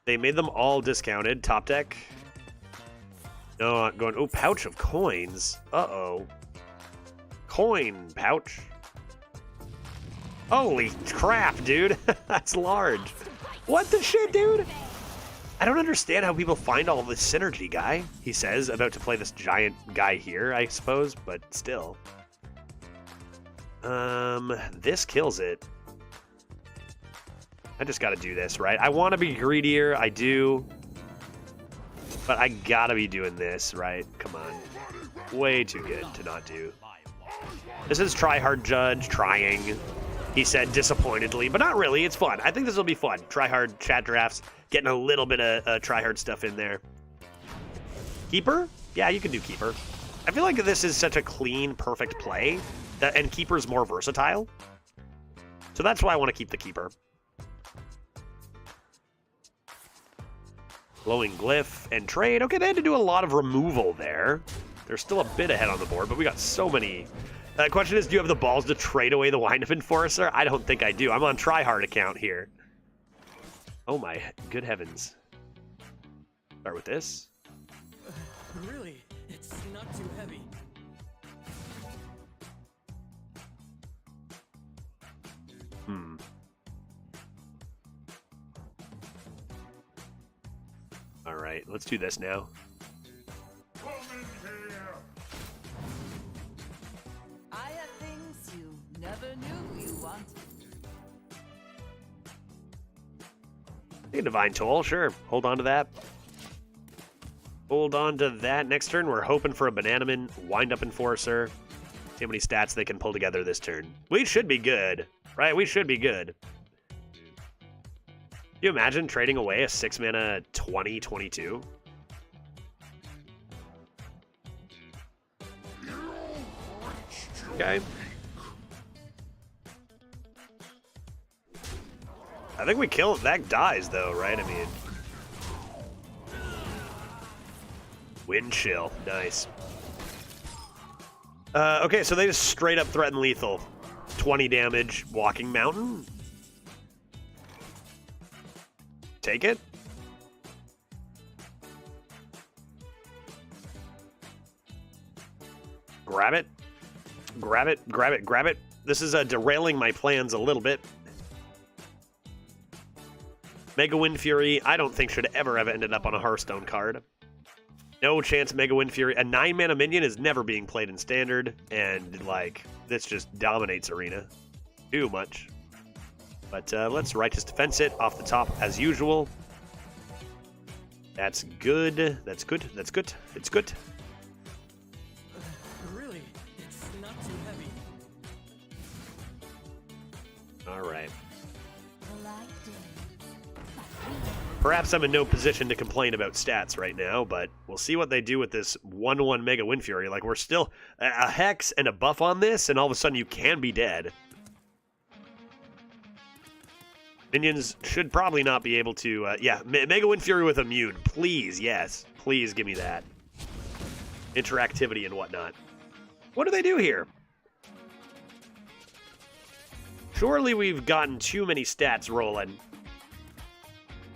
They made them all discounted. Top deck. No, not going. Oh, pouch of coins. Uh-oh. Coin pouch. Holy crap, dude. That's large. What the shit, dude? I don't understand how people find all this synergy, guy. He says, about to play this giant guy here, I suppose, but still. This kills it. I just gotta do this, right? I want to be greedier, I do. But I gotta be doing this, right? Come on. Way too good to not do. This is Try Hard Judge, trying. He said disappointedly, but not really. It's fun. I think this will be fun. Try Hard chat drafts, getting a little bit of Try Hard stuff in there. Keeper? Yeah, you can do Keeper. I feel like this is such a clean, perfect play, and Keeper's more versatile. So that's why I want to keep the Keeper. Glowing Glyph and trade. Okay, they had to do a lot of removal there. They're still a bit ahead on the board, but we got so many. The question is, do you have the balls to trade away the Wind-Up Enforcer? I don't think I do. I'm on Tryhard account here. Oh my good heavens. Start with this.
Really? It's not too heavy.
All right, let's do this now.
I have things you never knew you wanted.
Hey, Divine Toll, sure. Hold on to that. Hold on to that. Next turn, we're hoping for a Bananaman, Wind-Up Enforcer. See how many stats they can pull together this turn. We should be good, right? We should be good. Can you imagine trading away a 6-mana 20/22? Okay. I think we kill it. That dies, though, right? I mean... Wind Chill. Nice. Okay, so they just straight up threaten lethal. 20 damage, Walking Mountain. Take it. Grab it. Grab it, grab it, grab it. This is derailing my plans a little bit. Mega Wind Fury, I don't think should ever have ended up on a Hearthstone card. No chance Mega Wind Fury. A 9-mana minion is never being played in Standard, and, like, this just dominates Arena. Too much. But let's Righteous Defense it off the top as usual. That's good. That's good. That's good. It's good.
Really? It's not too heavy.
All right. Perhaps I'm in no position to complain about stats right now, but we'll see what they do with this 1/1 Mega Wind Fury. Like, we're still a Hex and a buff on this, and all of a sudden you can be dead. Minions should probably not be able to... yeah, Mega Wind Fury with Immune. Please, yes. Please give me that. Interactivity and whatnot. What do they do here? Surely we've gotten too many stats rolling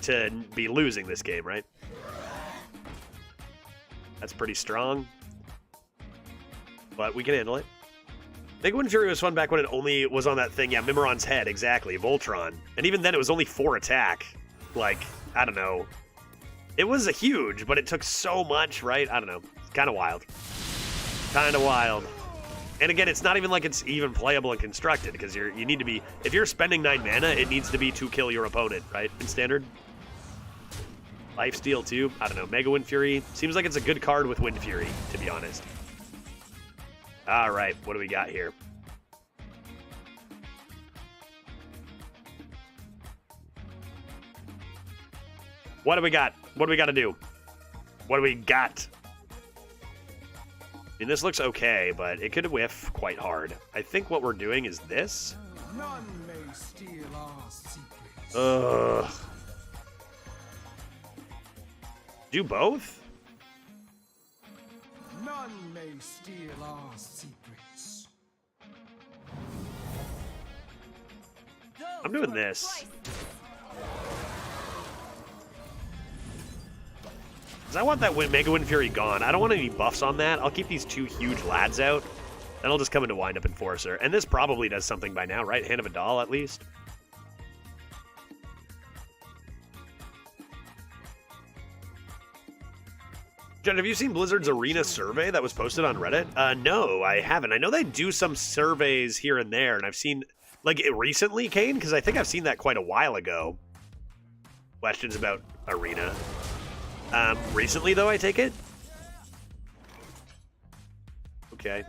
to be losing this game, right? That's pretty strong. But we can handle it. Mega Wind Fury was fun back when it only was on that thing. Yeah, Mimiron's head, exactly. Voltron. And even then, it was only 4 attack. Like, I don't know. It was a huge, but it took so much, right? I don't know. It's kind of wild. Kind of wild. And again, it's not even like it's even playable and constructed, because you need to be... If you're spending 9 mana, it needs to be to kill your opponent, right? In Standard. Lifesteal, too. I don't know. Mega Wind Fury. Seems like it's a good card with Wind Fury, to be honest. All right. What do we got here? What do we got? What do we got to do? What do we got? I mean, this looks okay, but it could whiff quite hard. I think what we're doing is this.
None may steal our secrets.
Ugh. Do both?
None may steal our secrets.
I'm doing this. Because I want that Mega Wind Fury gone. I don't want any buffs on that. I'll keep these 2 huge lads out. Then I'll just come into Wind Up Enforcer. And this probably does something by now, right? Hand of a Doll, at least. Jen, have you seen Blizzard's Arena survey that was posted on Reddit? No, I haven't. I know they do some surveys here and there, and I've seen... Like, it recently, Kane? Because I think I've seen that quite a while ago. Questions about Arena. Recently, though, I take it? Okay.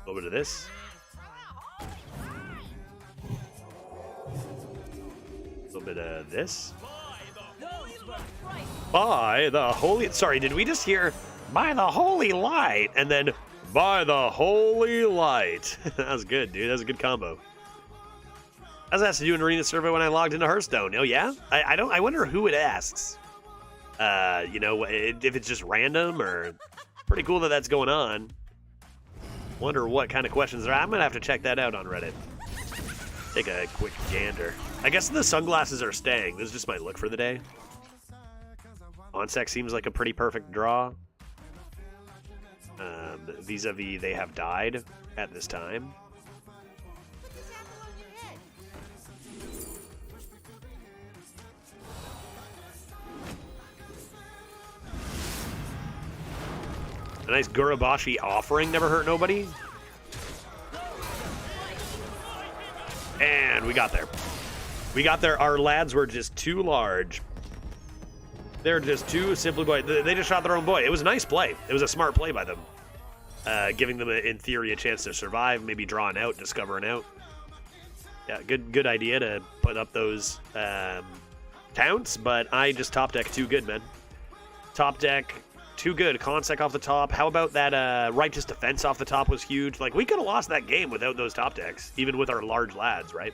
A little bit of this. A little bit of this. By the holy... Sorry, did we just hear... By the holy light, and then... By the holy light. That was good, dude. That was a good combo. I was asked to do an arena survey when I logged into Hearthstone. Oh, yeah? I wonder who it asks. You know, if it's just random or... Pretty cool that that's going on. Wonder what kind of questions there are. I'm going to have to check that out on Reddit. Take a quick gander. I guess the sunglasses are staying. This is just my look for the day. Onsec seems like a pretty perfect draw. Vis-a-vis, they have died at this time. A nice Gurabashi offering never hurt nobody. And we got there. We got there. Our lads were just too large. They're just too simply boy. They just shot their own boy. It was a nice play. It was a smart play by them. Giving them, in theory, a chance to survive, maybe drawing out, discovering out. Yeah, good idea to put up those counts, but I just top deck too good, man. Top deck too good. Consec off the top. How about that Righteous Defense off the top was huge. Like, we could have lost that game without those top decks, even with our large lads, right?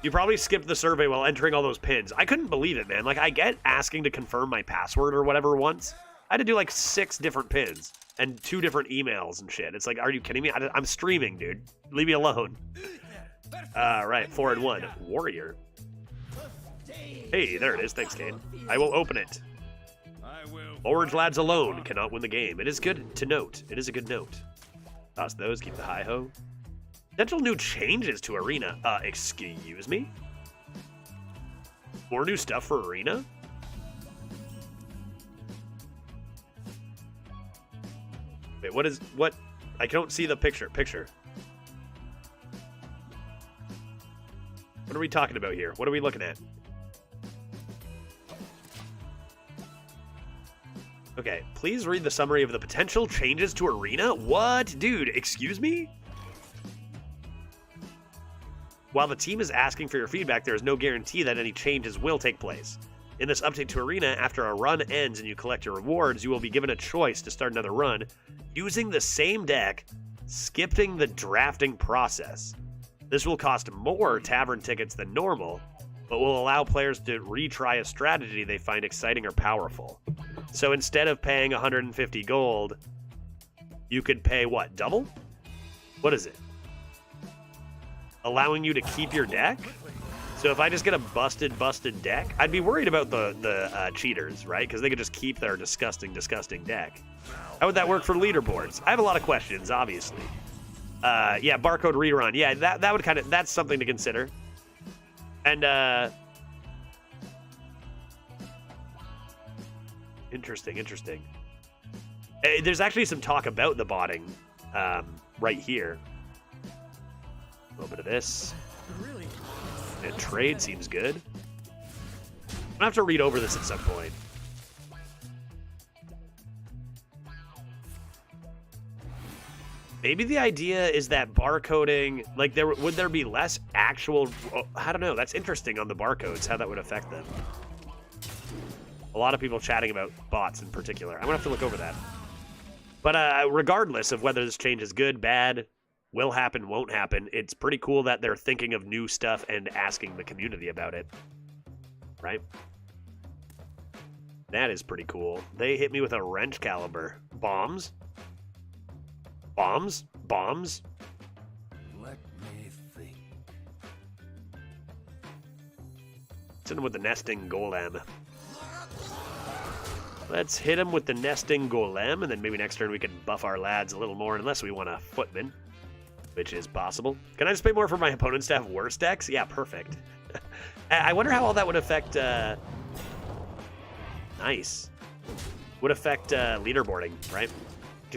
You probably skipped the survey while entering all those pins. I couldn't believe it, man. Like, I get asking to confirm my password or whatever once. I had to do like 6 different pins and 2 different emails and shit. It's like, are you kidding me? I'm streaming, dude. Leave me alone. All right, 4 and 1. Warrior. Hey, there it is. Thanks, Kane. I will open it. Lorge lads alone cannot win the game. It is good to note. It is a good note. Toss those. Keep the hi-ho. Potential new changes to Arena. Excuse me? More new stuff for Arena? Wait, what? I don't see the picture. What are we talking about here? What are we looking at? Okay, please read the summary of the potential changes to Arena. What? Dude, excuse me? While the team is asking for your feedback, there is no guarantee that any changes will take place. In this update to Arena, after a run ends and you collect your rewards, you will be given a choice to start another run using the same deck, skipping the drafting process. This will cost more tavern tickets than normal, but will allow players to retry a strategy they find exciting or powerful. So instead of paying 150 gold, you could pay what, double? What is it? Allowing you to keep your deck? So if I just get a busted deck, I'd be worried about the cheaters, right? Because they could just keep their disgusting deck. How would that work for leaderboards? I have a lot of questions, obviously. Yeah, barcode rerun. Yeah, that would kind of, that's something to consider. And interesting. There's actually some talk about the botting right here. A little bit of this. And trade seems good. I'm gonna have to read over this at some point. Maybe the idea is that barcoding, like, would there be less actual? I don't know. That's interesting on the barcodes, how that would affect them. A lot of people chatting about bots in particular. I'm gonna have to look over that. But regardless of whether this change is good, bad, will happen, won't happen, it's pretty cool that they're thinking of new stuff and asking the community about it. Right? That is pretty cool. They hit me with a wrench caliber. Bombs? Bombs? Bombs?
Let me think.
Hit him with the nesting golem. Let's hit him with the nesting golem, and then maybe next turn we can buff our lads a little more, unless we want a footman, which is possible. Can I just pay more for my opponents to have worse decks? Yeah, perfect. I wonder how all that would affect... Nice. Would affect leaderboarding, right?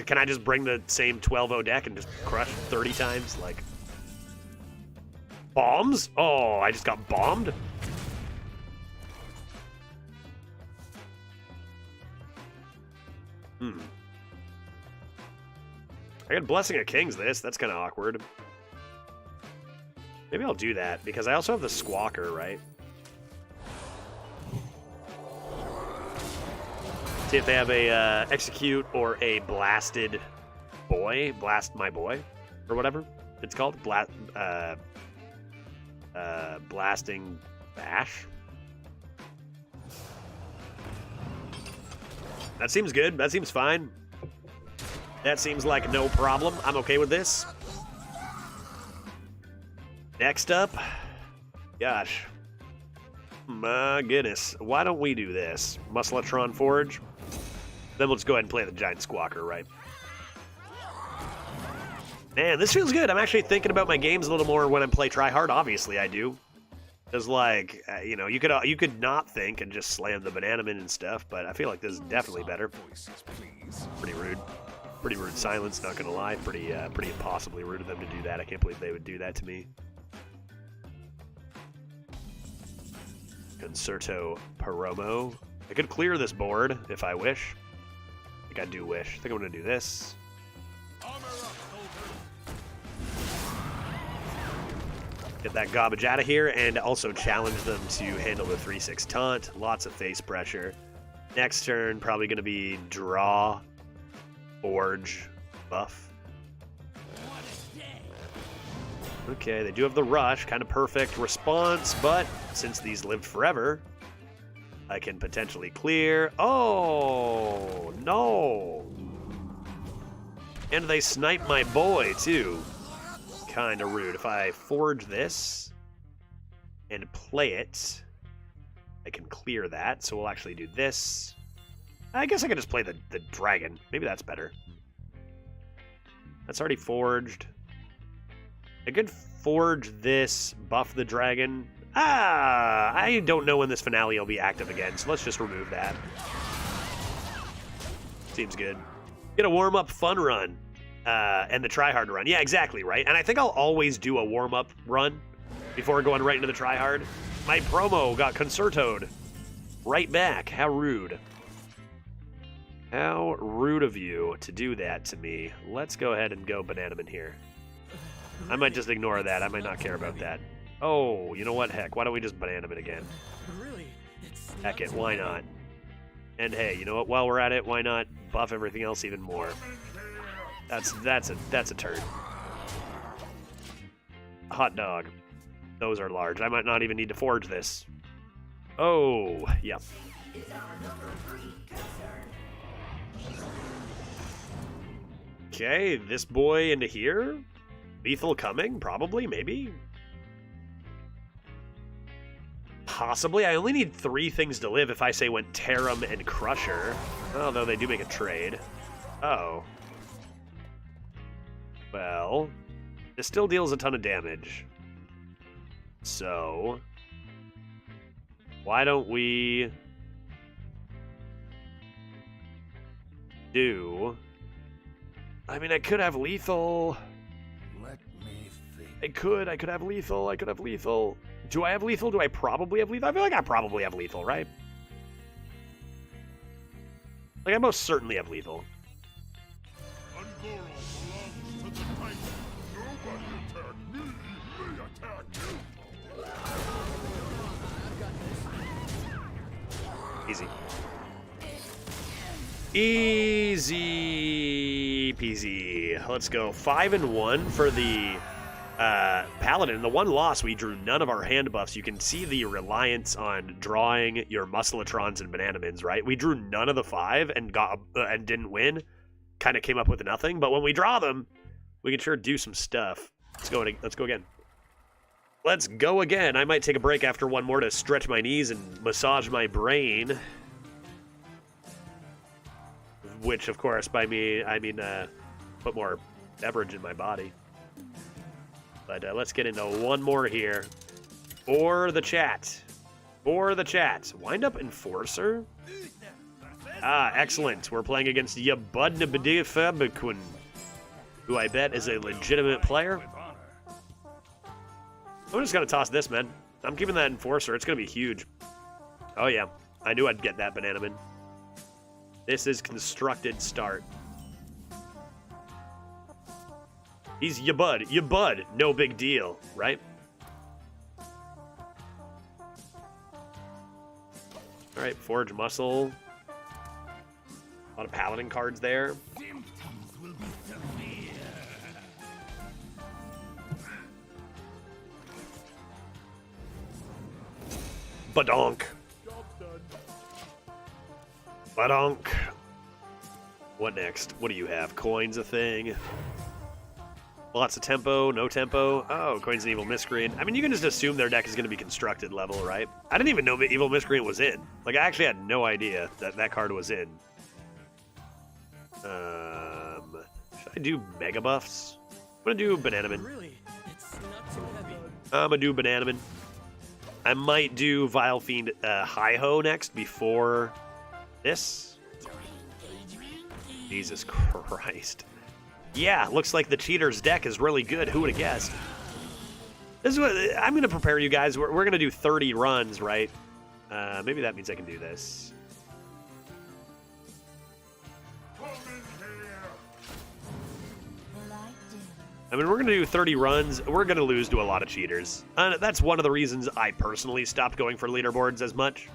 Can I just bring the same 12-0 deck and just crush 30 times? Like, bombs? Oh, I just got bombed? I got Blessing of Kings that's kind of awkward. Maybe I'll do that, because I also have the Squawker, right? See if they have a Execute or a Blasted Boy. Blast My Boy, or whatever it's called. Blasting Bash. That seems good. That seems fine. That seems like no problem. I'm okay with this. Next up, gosh, my goodness, why don't we do this? Muscletron Forge. Then we'll just go ahead and play the Giant Squawker, right? Man, this feels good. I'm actually thinking about my games a little more when I play Try Hard. Obviously, I do. Because, like, you know, you could not think and just slam the Banana Man and stuff, but I feel like this is definitely better. Pretty rude. Pretty rude silence, not gonna lie. Pretty impossibly rude of them to do that. I can't believe they would do that to me. Concerto Paromo. I could clear this board if I wish. I think I do wish. I think I'm gonna do this. Get that garbage out of here, and also challenge them to handle the 3/6 taunt. Lots of face pressure. Next turn, probably gonna be draw, forge, buff. Okay, they do have the rush, kind of perfect response, but since these lived forever, I can potentially clear. Oh, no. And they snipe my boy, too. Kind of rude. If I forge this and play it, I can clear that, so we'll actually do this. I guess I could just play the dragon. Maybe that's better. That's already forged. I could forge this, buff the dragon. I don't know when this finale will be active again, so let's just remove that. Seems good. Get a warm-up fun run, and the try-hard run. Yeah, exactly, right? And I think I'll always do a warm-up run before going right into the try-hard. My promo got concertoed right back. How rude. How rude of you to do that to me. Let's go ahead and go Bananaman here. I might just ignore that. I might not care about that. Oh, you know what? Heck, why don't we just Bananaman again? Heck it, why not? And hey, you know what? While we're at it, why not buff everything else even more? That's a turn. Hot dog. Those are large. I might not even need to forge this. Oh, yeah. Okay, this boy into here. Lethal coming, probably, maybe. Possibly. I only need 3 things to live if I say went Tarum and Crusher. Although they do make a trade. Oh. Well, this still deals a ton of damage. So, why don't we do... I mean, I could have lethal.
Let me think.
I could have lethal. I could have lethal. Do I have lethal? Do I probably have lethal? I feel like I probably have lethal, right? Like, I most certainly have lethal.
Ungoro belongs to the Titan. Nobody attack me. Me attack you.
Easy. Easy peasy. Let's go. 5-1 for the Paladin. The one loss, we drew none of our hand buffs. You can see the reliance on drawing your Muscletrons and Bananamins, right? We drew none of the 5 and got and didn't win. Kind of came up with nothing. But when we draw them, we can sure do some stuff. Let's go again. Let's go again. I might take a break after one more to stretch my knees and massage my brain. Which, of course, by me, I mean put more beverage in my body. But let's get into one more here. For the chat. Wind up Enforcer? Ah, excellent. We're playing against Yabudnabadifabakun, who I bet is a legitimate player. I'm just going to toss this, man. I'm keeping that Enforcer. It's going to be huge. Oh, yeah. I knew I'd get that Bananaman. This is constructed start. He's ya bud, no big deal, right? Alright, Forge Muscle. A lot of Paladin cards there. Badonk. Badonk. What next? What do you have? Coin's a thing. Lots of tempo, no tempo. Oh, Coin's an Evil Miscreant. I mean, you can just assume their deck is going to be constructed level, right? I didn't even know that Evil Miscreant was in. Like, I actually had no idea that that card was in. Should I do Mega Buffs? I'm going to do Bananaman.
Really? It's not too heavy.
I'm going to do Bananaman. I might do Vile Fiend Hi-Ho next before this. Jesus Christ. Yeah, looks like the Cheater's deck is really good. Who would have guessed? This is what I'm going to prepare you guys. We're going to do 30 runs, right? Maybe that means I can do this. I mean, we're going to do 30 runs. We're going to lose to a lot of cheaters. That's one of the reasons I personally stopped going for leaderboards as much.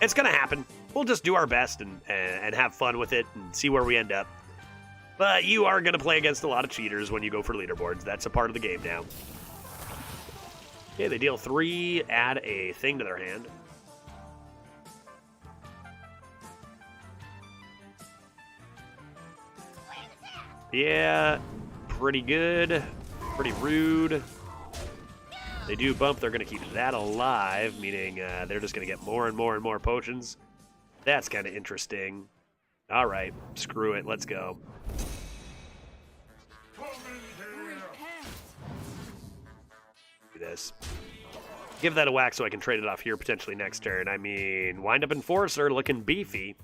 It's going to happen. We'll just do our best and have fun with it and see where we end up. But you are going to play against a lot of cheaters when you go for leaderboards. That's a part of the game now. Okay, they deal 3, add a thing to their hand. Yeah, pretty good. Pretty rude. They do bump, they're going to keep that alive, meaning they're just going to get more and more and more potions. That's kind of interesting. All right, screw it, let's go. Do this. Give that a whack so I can trade it off here potentially next turn. I mean, Wind Up Enforcer looking beefy.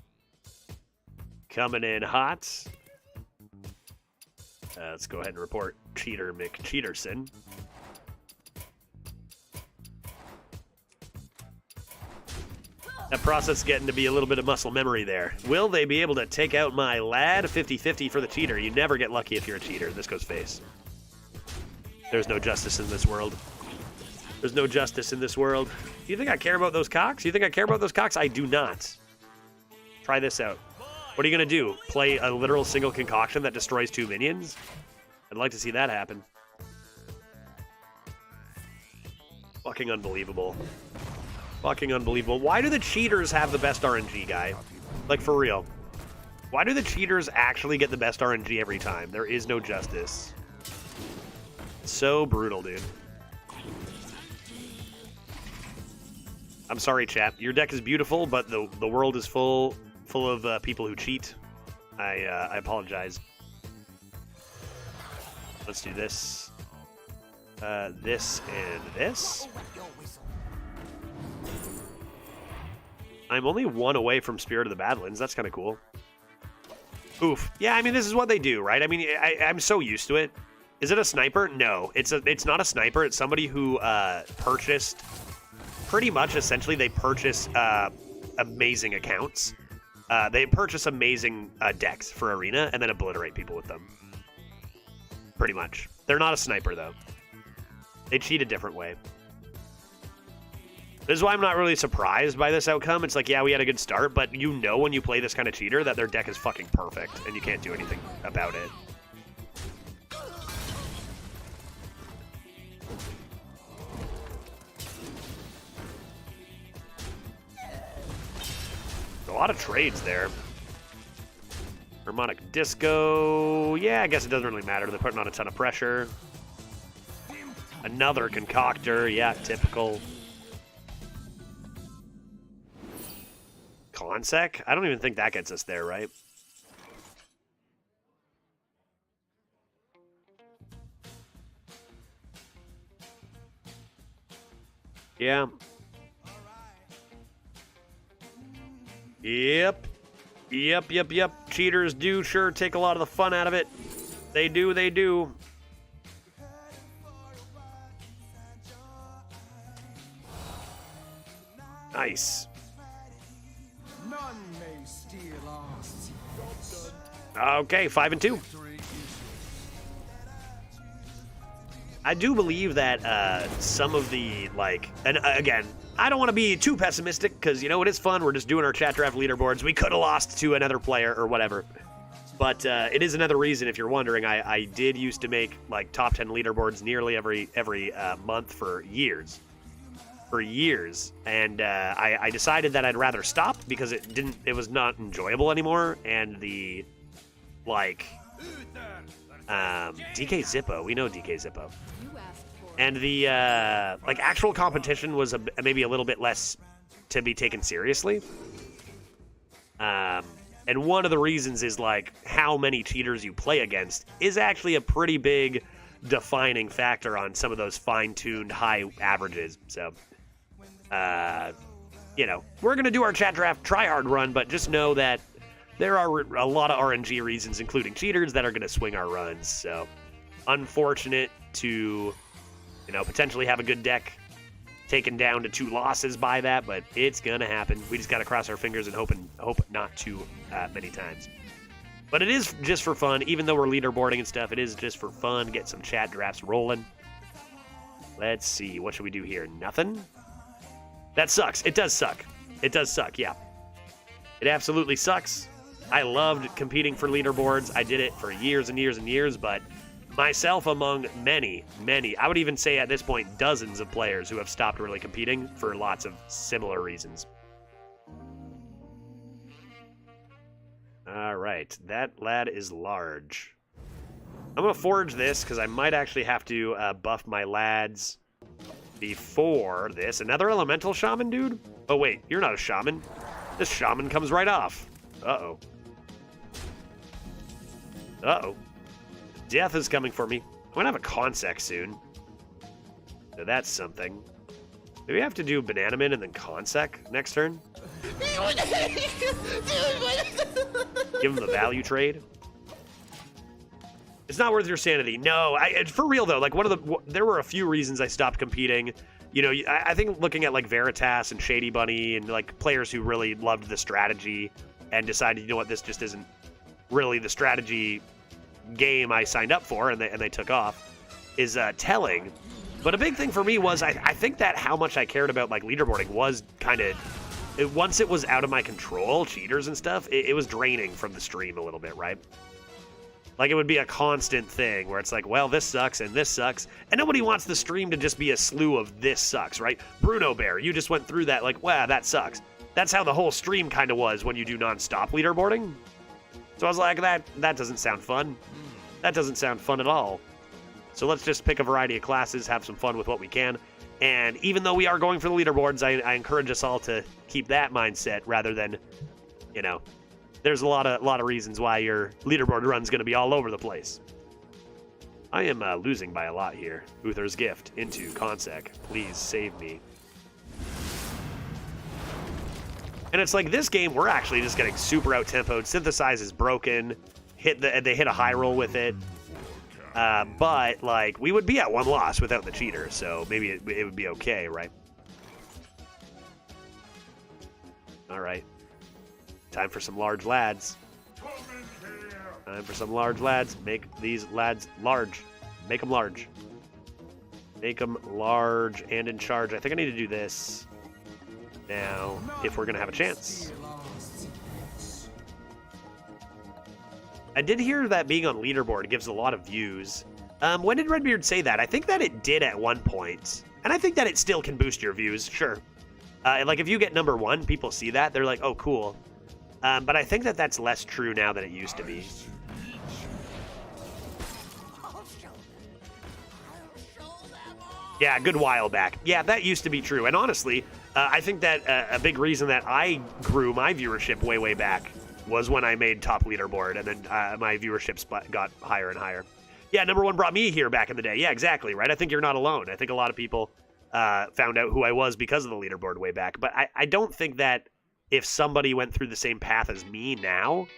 Coming in hot. Let's go ahead and report Cheater McCheaterson. That process getting to be a little bit of muscle memory there. Will they be able to take out my lad? 50-50 for the cheater. You never get lucky if you're a cheater. This goes face. There's no justice in this world. There's no justice in this world. Do you think I care about those cocks? You think I care about those cocks? I do not. Try this out. What are you going to do? Play a literal single concoction that destroys 2 minions? I'd like to see that happen. Fucking unbelievable. Fucking unbelievable. Why do the cheaters have the best RNG, guy? Like, for real. Why do the cheaters actually get the best RNG every time? There is no justice. So brutal, dude. I'm sorry, chat. Your deck is beautiful, but the world is full of people who cheat. I apologize. Let's do this. This and this. I'm only one away from Spirit of the Badlands. That's kind of cool. Oof. Yeah, I mean, this is what they do, right? I mean, I'm so used to it. Is it a sniper? No, it's not a sniper. It's somebody who purchased, pretty much, essentially, they purchase amazing accounts. They purchase amazing decks for Arena and then obliterate people with them. Pretty much. They're not a sniper, though. They cheat a different way. This is why I'm not really surprised by this outcome. It's like, yeah, we had a good start, but you know when you play this kind of cheater that their deck is fucking perfect, and you can't do anything about it. A lot of trades there. Harmonic Disco. Yeah, I guess it doesn't really matter. They're putting on a ton of pressure. Another Concoctor. Yeah, typical. Consec? I don't even think that gets us there, right? Yeah. Yep. Yep. Cheaters do sure take a lot of the fun out of it. They do. Nice.
None may steal us.
Okay, 5 and 2. I do believe that some of the, like, and again, I don't want to be too pessimistic because, you know, it is fun. We're just doing our chat draft leaderboards. We could have lost to another player or whatever. But it is another reason, if you're wondering, I did used to make, like, top 10 leaderboards nearly every month for years. And I decided that I'd rather stop because it was not enjoyable anymore. And the, like, DK Zippo, we know DK Zippo. And the, like, actual competition was maybe a little bit less to be taken seriously. And one of the reasons is, like, how many cheaters you play against is actually a pretty big defining factor on some of those fine-tuned high averages. So, you know, we're going to do our chat draft try-hard run, but just know that there are a lot of RNG reasons, including cheaters, that are going to swing our runs. So, unfortunate to, you know, potentially have a good deck taken down to 2 losses by that, but it's going to happen. We just got to cross our fingers and hope not too many times. But it is just for fun, even though we're leaderboarding and stuff, it is just for fun. Get some chat drafts rolling. Let's see. What should we do here? Nothing? That sucks. It does suck. It does suck, yeah. It absolutely sucks. I loved competing for leaderboards. I did it for years and years and years, but myself among many, I would even say at this point dozens of players who have stopped really competing for lots of similar reasons. All right, that lad is large. I'm going to forge this because I might actually have to buff my lads before this. Another elemental shaman, dude? Oh, wait, you're not a shaman. This shaman comes right off. Uh-oh. Uh-oh. Death is coming for me. I'm going to have a Consec soon. So that's something. Do we have to do Bananaman and then Consec next turn? Give him the value trade. It's not worth your sanity. No, for real though, like there were a few reasons I stopped competing. You know, I think looking at like Veritas and Shady Bunny and like players who really loved the strategy and decided, you know what, this just isn't really the strategy game I signed up for, and they took off, is telling. But a big thing for me was I think that how much I cared about like leaderboarding was kind of, once it was out of my control, cheaters and stuff, it was draining from the stream a little bit, right? Like, it would be a constant thing where it's like, well, this sucks and this sucks. And nobody wants the stream to just be a slew of this sucks, right? Bruno Bear, you just went through that like, wow, that sucks. That's how the whole stream kind of was when you do non-stop leaderboarding. So I was like, that doesn't sound fun. That doesn't sound fun at all. So let's just pick a variety of classes, have some fun with what we can. And even though we are going for the leaderboards, I encourage us all to keep that mindset rather than, you know, there's a lot of reasons why your leaderboard run's going to be all over the place. I am losing by a lot here. Uther's Gift into Consec. Please save me. And it's like this game, we're actually just getting super out-tempoed. Synthesize is broken. They hit a high roll with it. But, like, we would be at 1 loss without the cheater, so maybe it would be okay, right? All right. Time for some large lads. Time for some large lads. Make these lads large. Make them large. Make them large and in charge. I think I need to do this now if we're going to have a chance. I did hear that being on leaderboard gives a lot of views. When did Redbeard say that? I think that it did at one point. And I think that it still can boost your views, sure. Like, if you get number 1, people see that. They're like, oh, cool. But I think that that's less true now than it used to be. Yeah, a good while back. Yeah, that used to be true. And honestly, I think that a big reason that I grew my viewership way back was when I made top leaderboard, and then my viewership got higher and higher. Yeah, number 1 brought me here back in the day. Yeah, exactly, right? I think you're not alone. I think a lot of people found out who I was because of the leaderboard way back. But I don't think that if somebody went through the same path as me now,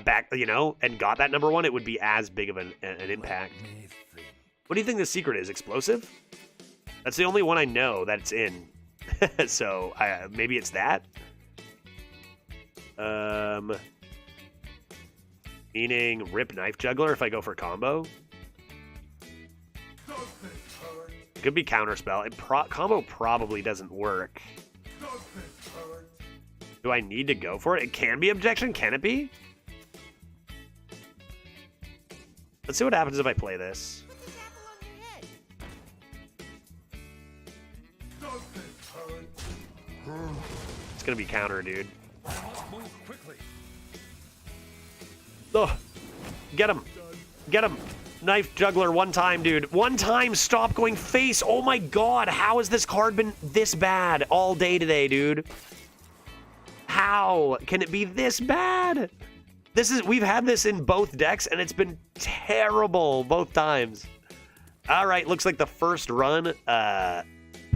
back, you know, and got that number 1, it would be as big of an impact. What do you think the secret is? Explosive? That's the only one I know that it's in. So maybe it's that. Meaning rip knife juggler if I go for combo. Could be counterspell. Combo probably doesn't work. Do I need to go for it? It can be objection. Can it be? Let's see what happens if I play this. It's gonna be counter, dude. Oh, get him. Get him. Knife juggler 1 time, dude. 1 time, stop going face. Oh my god, how has this card been this bad all day today, dude? How can it be this bad? We've had this in both decks, and it's been terrible both times. All right, looks like the first run,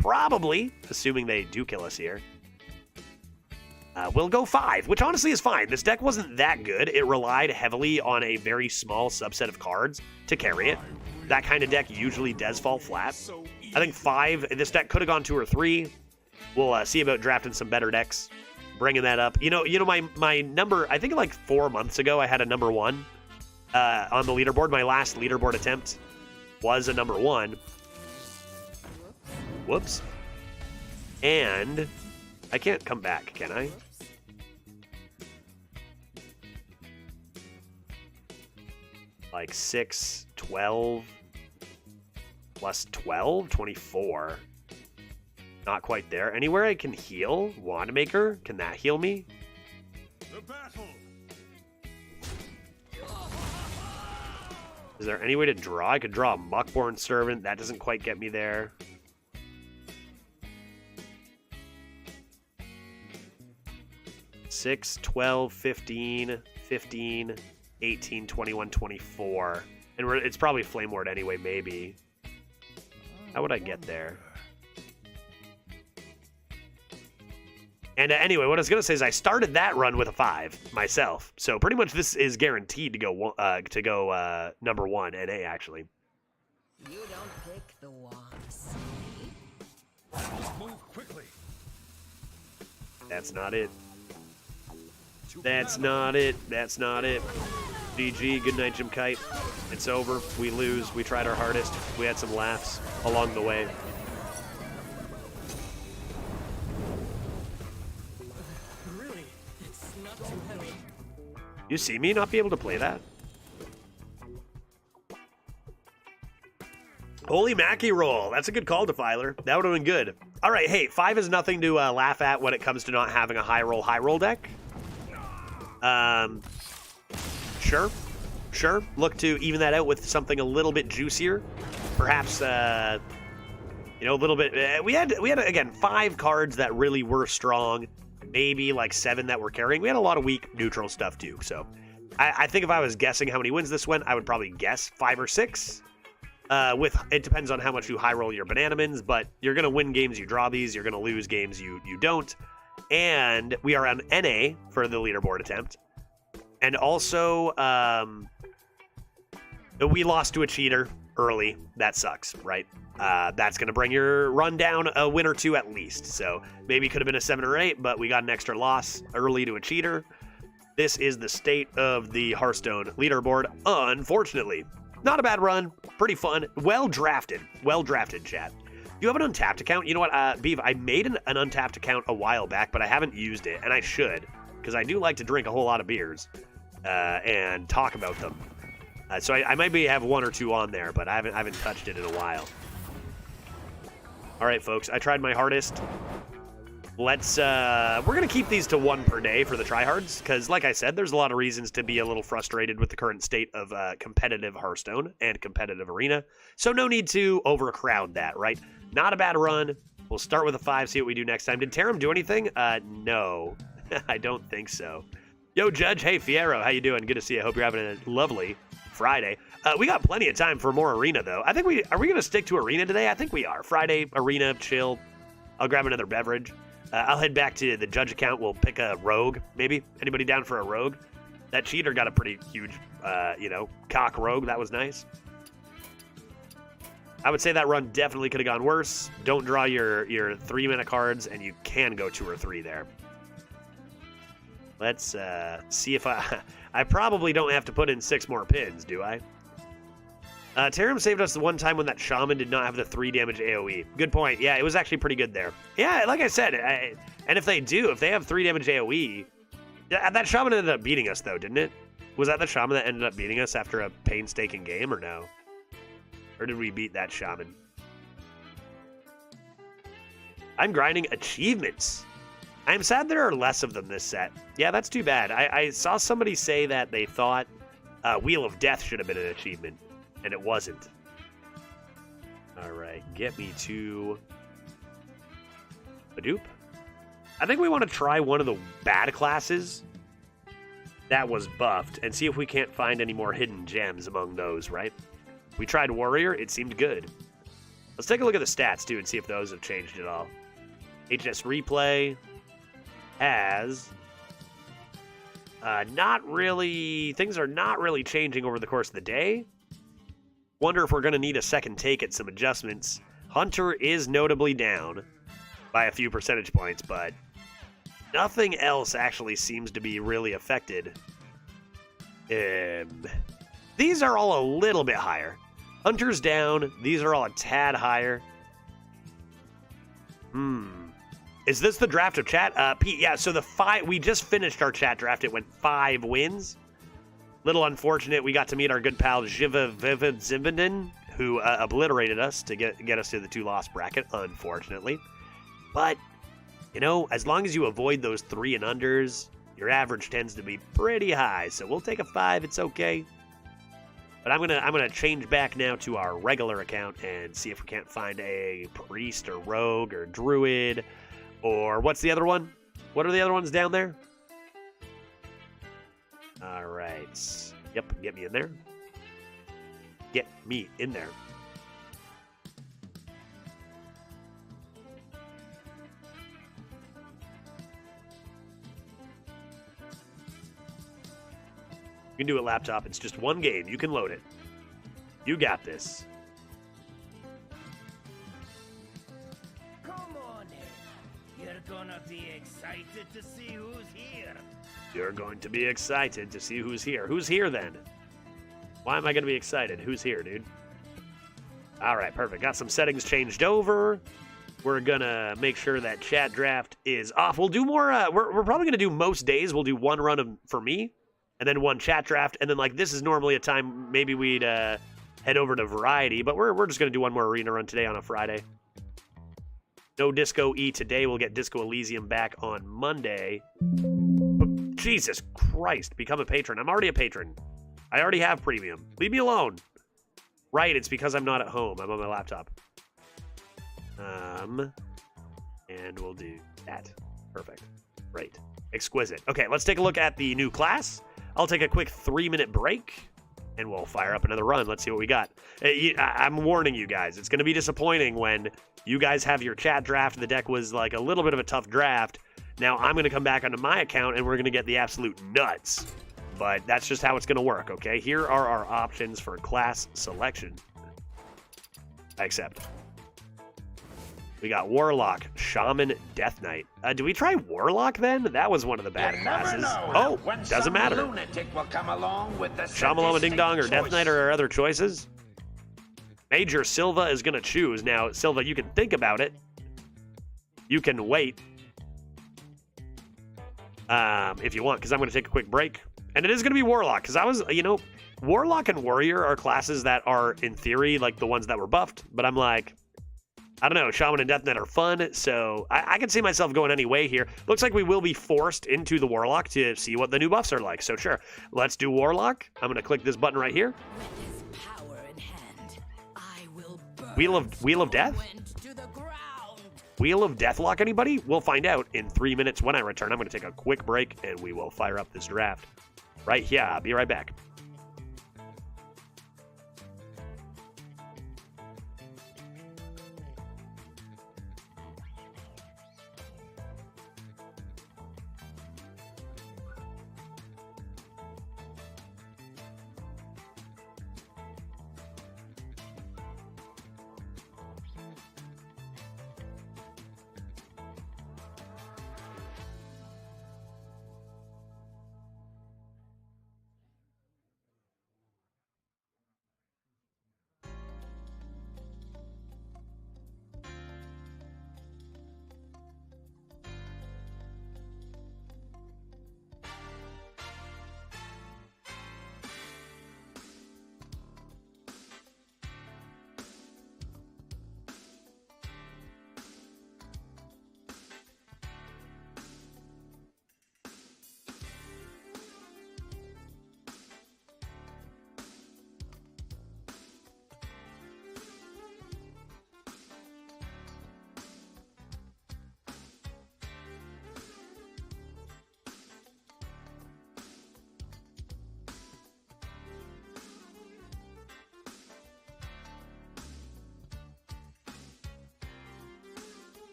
probably, assuming they do kill us here, we'll go 5, which honestly is fine. This deck wasn't that good. It relied heavily on a very small subset of cards to carry it. That kind of deck usually does fall flat. I think 5, this deck could have gone 2 or 3. We'll see about drafting some better decks, bringing that up. You know, my number, I think like 4 months ago, I had a number 1 on the leaderboard. My last leaderboard attempt was a number 1. Whoops. And I can't come back, can I? Like 6, 12, plus 12, 24. Not quite there. Anywhere I can heal? Wandmaker? Can that heal me?
The battle.
Is there any way to draw? I could draw a Muckborn Servant. That doesn't quite get me there. Six, 12, 15, 15, 18, 21, 24. And it's probably Flame Ward anyway, maybe. How would I get there? And anyway, what I was going to say is I started that run with a 5 myself. So pretty much this is guaranteed to go number 1 NA, actually.
You don't pick the ones.
Move quickly.
That's not it. That's not it. That's not it. GG. Good night, Jim Kite. It's over. We lose. We tried our hardest. We had some laughs along the way.
Really? It's not too heavy.
You see me not be able to play that? Holy Mackie roll. That's a good call, Defiler. That would have been good. All right, hey, 5 is nothing to laugh at when it comes to not having a high roll deck. Sure. Look to even that out with something a little bit juicier. Perhaps You know, a little bit. We had again 5 cards that really were strong. Maybe like 7 that were carrying. We had a lot of weak neutral stuff too. So I think if I was guessing how many wins this went, I would probably guess 5 or 6. It depends on how much you high roll your Bananamins, but you're gonna win games you draw these. You're gonna lose games you don't. And we are on NA for the leaderboard attempt. And also, we lost to a cheater early. That sucks, right? That's going to bring your run down a win or 2 at least. So maybe it could have been a 7 or 8, but we got an extra loss early to a cheater. This is the state of the Hearthstone leaderboard, unfortunately. Not a bad run. Pretty fun. Well drafted, chat. You have an Untapped account? You know what, Beef, I made an Untapped account a while back, but I haven't used it, and I should, because I do like to drink a whole lot of beers and talk about them. So I might have 1 or 2 on there, but I haven't touched it in a while. All right, folks, I tried my hardest. Let's, we're going to keep these to 1 per day for the tryhards, because like I said, there's a lot of reasons to be a little frustrated with the current state of competitive Hearthstone and competitive Arena. So no need to overcrowd that, right? Not a bad run. We'll start with a 5, see what we do next time. Did Taram do anything? No, I don't think so. Yo, Judge. Hey, Fierro. How you doing? Good to see you. Hope you're having a lovely Friday. We got plenty of time for more Arena, though. I think are we going to stick to Arena today? I think we are. Friday, Arena, chill. I'll grab another beverage. I'll head back to the Judge account. We'll pick a Rogue, maybe. Anybody down for a Rogue? That cheater got a pretty huge, cock Rogue. That was nice. I would say that run definitely could have gone worse. Don't draw your 3-mana cards, and you can go 2 or 3 there. Let's see if I probably don't have to put in 6 more pins, do I? Taram saved us the one time when that Shaman did not have the 3 damage AoE. Good point. Yeah, it was actually pretty good there. Yeah, like I said, and if they have 3 damage AoE, that Shaman ended up beating us, though, didn't it? Was that the Shaman that ended up beating us after a painstaking game, or no? Or did we beat that Shaman? I'm grinding achievements. I'm sad there are less of them this set. Yeah, that's too bad. I saw somebody say that they thought Wheel of Death should have been an achievement, and it wasn't. All right, get me to Hadoop. I think we want to try one of the bad classes that was buffed and see if we can't find any more hidden gems among those, right? We tried Warrior. It seemed good. Let's take a look at the stats, too, and see if those have changed at all. HS Replay has not really... Things are not really changing over the course of the day. Wonder if we're going to need a second take at some adjustments. Hunter is notably down by a few percentage points, but nothing else actually seems to be really affected. These are all a little bit higher. Hunter's down. These are all a tad higher. Is this the draft of chat? Pete, yeah, so we just finished our chat draft. It went 5 wins. Little unfortunate. We got to meet our good pal Jiva Vivid Zimbandin, who obliterated us to get us to the 2-loss bracket, unfortunately. But, you know, as long as you avoid those 3 and unders, your average tends to be pretty high. So we'll take a 5. It's okay. But I'm gonna change back now to our regular account and see if we can't find a priest or rogue or druid or what's the other one? What are the other ones down there? All right. Yep, get me in there. Get me in there. You can do a laptop. It's just 1 game. You can load it. You got this.
Come on in. You're gonna be excited to see who's here.
You're going to be excited to see who's here. Who's here, then? Why am I going to be excited? Who's here, dude? All right, perfect. Got some settings changed over. We're going to make sure that chat draft is off. We'll do more. We're probably going to do most days. We'll do 1 run for me. And then 1 chat draft, and then like this is normally a time maybe we'd head over to Variety, but we're just gonna do 1 more arena run today on a Friday. No Disco E today. We'll get Disco Elysium back on Monday. But Jesus Christ, become a patron. I'm already a patron. I already have premium. Leave me alone. Right, it's because I'm not at home. I'm on my laptop. And we'll do that. Perfect. Great. Exquisite. Okay, let's take a look at the new class. I'll take a quick 3-minute break, and we'll fire up another run. Let's see what we got. I'm warning you guys. It's going to be disappointing when you guys have your chat draft. The deck was like a little bit of a tough draft. Now I'm going to come back onto my account, and we're going to get the absolute nuts. But that's just how it's going to work, okay? Here are our options for class selection. I accept. We got Warlock, Shaman, Death Knight. Do we try Warlock then? That was one of the bad classes. Oh, doesn't matter.
Will come along with the
Shamalama Ding Dong or Death Knight are our other choices. Major Silva is going to choose. Now, Silva, you can think about it. You can wait. If you want, because I'm going to take a quick break. And it is going to be Warlock, because I was, Warlock and Warrior are classes that are, in theory, like the ones that were buffed. But I'm like, I don't know, Shaman and Death Knight are fun, so I can see myself going any way here. Looks like we will be forced into the Warlock to see what the new buffs are like, so sure. Let's do Warlock. I'm going to click this button right here.
With this power in hand, I will burn
Wheel of Death?
wind to the ground.
Wheel of Deathlock, anybody? We'll find out in 3 minutes when I return. I'm going to take a quick break, and we will fire up this draft. Right here. I'll be right back.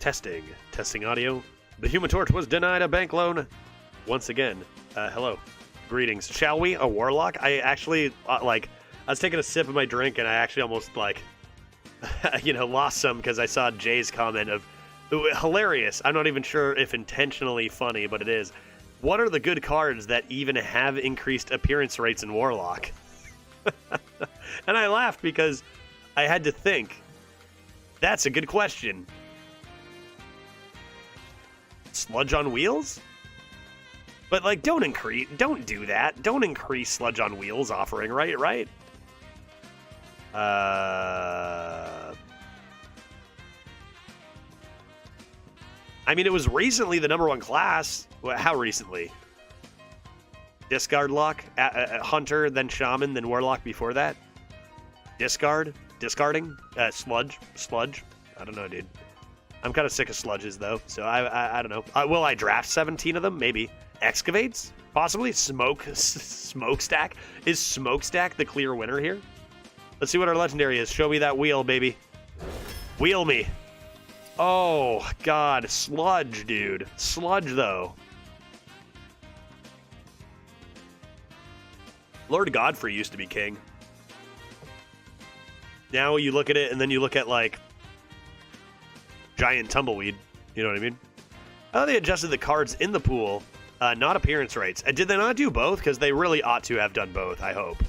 Testing. Testing audio. The Human Torch was denied a bank loan. Once again. Hello. Greetings. Shall we? A warlock? I actually, I was taking a sip of my drink and I actually almost, lost some because I saw Jay's comment of, hilarious. I'm not even sure if intentionally funny, but it is. What are the good cards that even have increased appearance rates in Warlock? And I laughed because I had to think. That's a good question. Sludge on Wheels? But, don't do that. Don't increase Sludge on Wheels offering, right? I mean, it was recently the #1 class. How recently? Discard Lock? Hunter, then Shaman, then Warlock before that? Discarding? Sludge? I don't know, dude. I'm kind of sick of sludges, though, so I don't know. Will I draft 17 of them? Maybe. Excavates? Possibly. Smokestack? Is Smokestack the clear winner here? Let's see what our legendary is. Show me that wheel, baby. Wheel me. Oh, God. Sludge, dude. Sludge, though. Lord Godfrey used to be king. Now you look at it, and then you look at, Giant Tumbleweed. You know what I mean? Oh, they adjusted the cards in the pool, not appearance rates. Did they not do both? Because they really ought to have done both, I hope.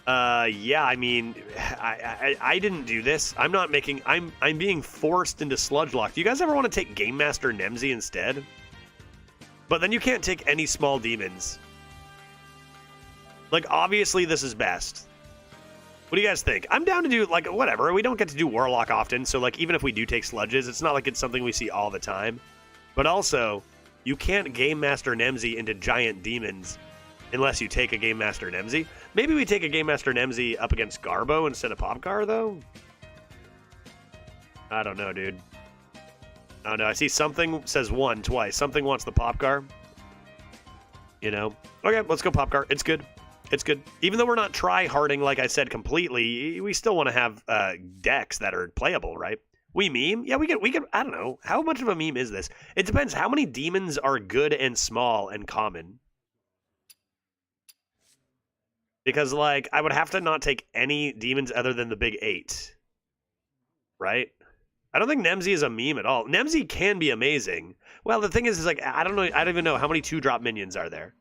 Yeah, I mean, I didn't do this. I'm not making... I'm being forced into Sludge Lock. Do you guys ever want to take Game Master NEMSY instead? But then you can't take any small demons. Obviously this is best. What do you guys think? I'm down to do, whatever. We don't get to do Warlock often, so, even if we do take Sludges, it's not like it's something we see all the time. But also, you can't Game Master NEMSY into giant demons unless you take a Game Master NEMSY. Maybe we take a Game Master NEMSY up against Garbo instead of Popcar, though? I don't know, dude. I don't know. I see something says 1 twice. Something wants the Popcar. Okay, let's go Popcar. It's good. It's good. Even though we're not try-harding, like I said, completely, we still want to have decks that are playable, right? We meme? Yeah, we could, I don't know. How much of a meme is this? It depends. How many demons are good and small and common? Because, I would have to not take any demons other than the big 8. Right? I don't think NEMSY is a meme at all. NEMSY can be amazing. Well, the thing is I don't know. I don't even know how many 2-drop minions are there.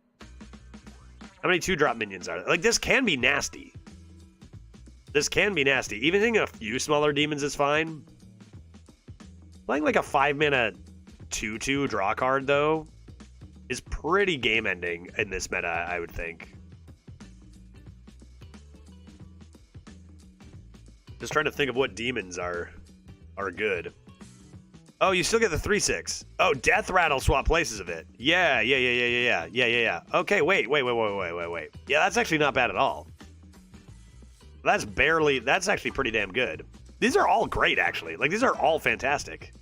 How many 2-drop minions are there? This can be nasty. This can be nasty. Even thinking a few smaller demons is fine. Playing a 5-mana 2/2 draw card, though, is pretty game-ending in this meta, I would think. Just trying to think of what demons are good. Oh, you still get the 3/6. Oh, Death Rattle swap places of it. Yeah. Okay, wait. Yeah, that's actually not bad at all. That's actually pretty damn good. These are all great, actually. These are all fantastic.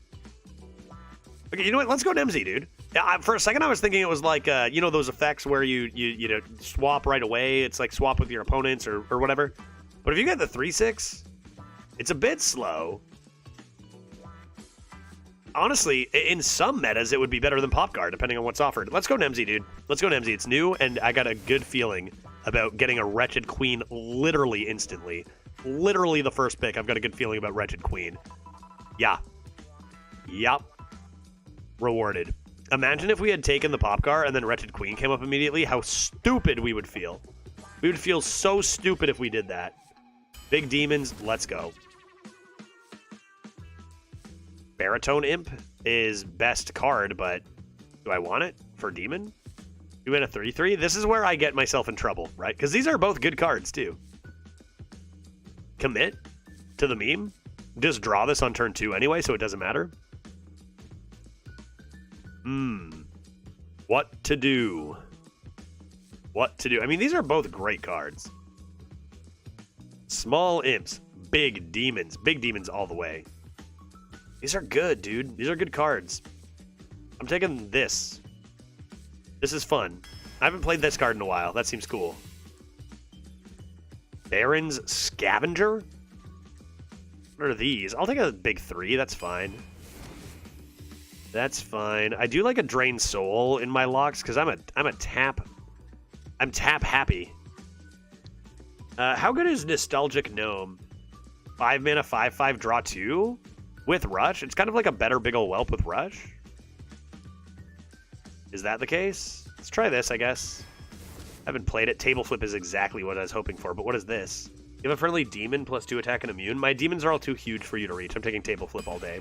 Okay, you know what? Let's go NEMSY, dude. Yeah, for a second I was thinking it was those effects where you swap right away. It's swap with your opponents or whatever. But if you get the 3/6, it's a bit slow. Honestly, in some metas, it would be better than Popcar, depending on what's offered. Let's go NEMSY, dude. Let's go NEMSY. It's new, and I got a good feeling about getting a Wretched Queen literally instantly. Literally the first pick, I've got a good feeling about Wretched Queen. Yeah. Yup. Rewarded. Imagine if we had taken the Popcar and then Wretched Queen came up immediately, how stupid we would feel. We would feel so stupid if we did that. Big demons, let's go. Baritone Imp is best card, but do I want it for demon? You win a 3/3? This is where I get myself in trouble, right? Because these are both good cards, too. Commit to the meme? Just draw this on turn 2 anyway, so it doesn't matter. What to do? What to do? I mean, these are both great cards. Small imps, big demons all the way. These are good, dude. These are good cards. I'm taking this. This is fun. I haven't played this card in a while. That seems cool. Baron's Scavenger? What are these? I'll take a big 3. That's fine. That's fine. I do like a Drain Soul in my locks because I'm tap happy. How good is Nostalgic Gnome? 5 mana, 5/5, draw 2 with Rush. It's kind of like a better Big Ol' Whelp with Rush. Is that the case? Let's try this, I guess. I haven't played it. Table Flip is exactly what I was hoping for, but what is this? You have a friendly demon plus 2 attack and immune. My demons are all too huge for you to reach. I'm taking Table Flip all day.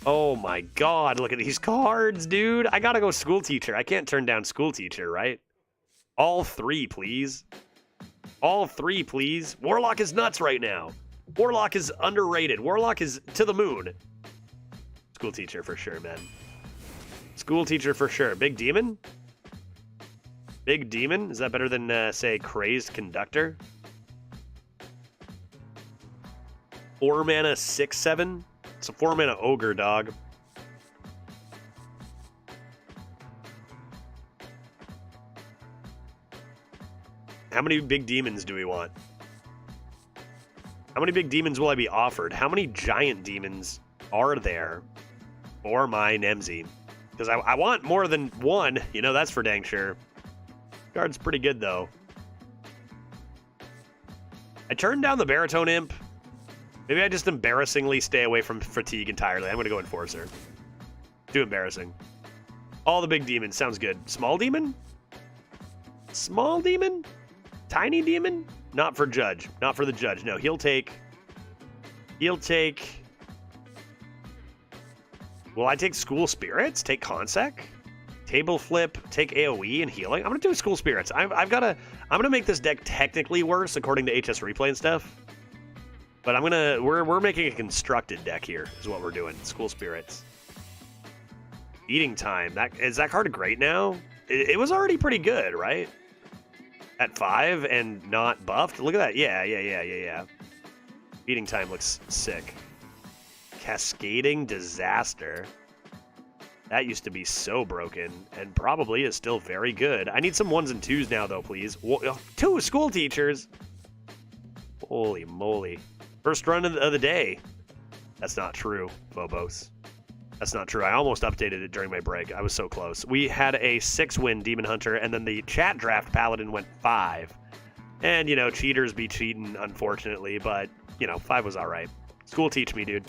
Oh my god, look at these cards, dude. I gotta go School Teacher. I can't turn down School Teacher, right? All 3, please. All 3, please. Warlock is nuts right now. Warlock is underrated. Warlock is to the moon. School Teacher for sure, man. School Teacher for sure. Big Demon? Big Demon? Is that better than, say, Crazed Conductor? 4 mana, 6/7? It's a 4 mana Ogre, dog. How many big demons do we want? How many big demons will I be offered? How many giant demons are there for my NEMSY? Because I want more than one, you know, that's for dang sure. Card's pretty good, though. I turned down the Baritone Imp. Maybe I just embarrassingly stay away from Fatigue entirely. I'm going to go Enforcer. Too embarrassing. All the big demons. Sounds good. Small demon? Small demon? Tiny demon? Not for Judge. Not for the Judge. No, he'll take... Will I take School Spirits? Take Consec? Table Flip? Take AoE and healing? I'm going to do School Spirits. I'm going to make this deck technically worse according to HS Replay and stuff. But we're making a constructed deck here, is what we're doing. School Spirits. Eating Time. Is that card great now? It was already pretty good, right? At 5 and not buffed? Look at that. Yeah. Eating Time looks sick. Cascading Disaster. That used to be so broken, and probably is still very good. I need some 1s and 2s now, though, please. 2 School Teachers! Holy moly. First run of the day. That's not true, Phobos. That's not true. I almost updated it during my break. I was so close. We had a 6-win Demon Hunter, and then the chat draft Paladin went 5. And, you know, cheaters be cheating, unfortunately, but, you know, 5 was alright. School teach me, dude.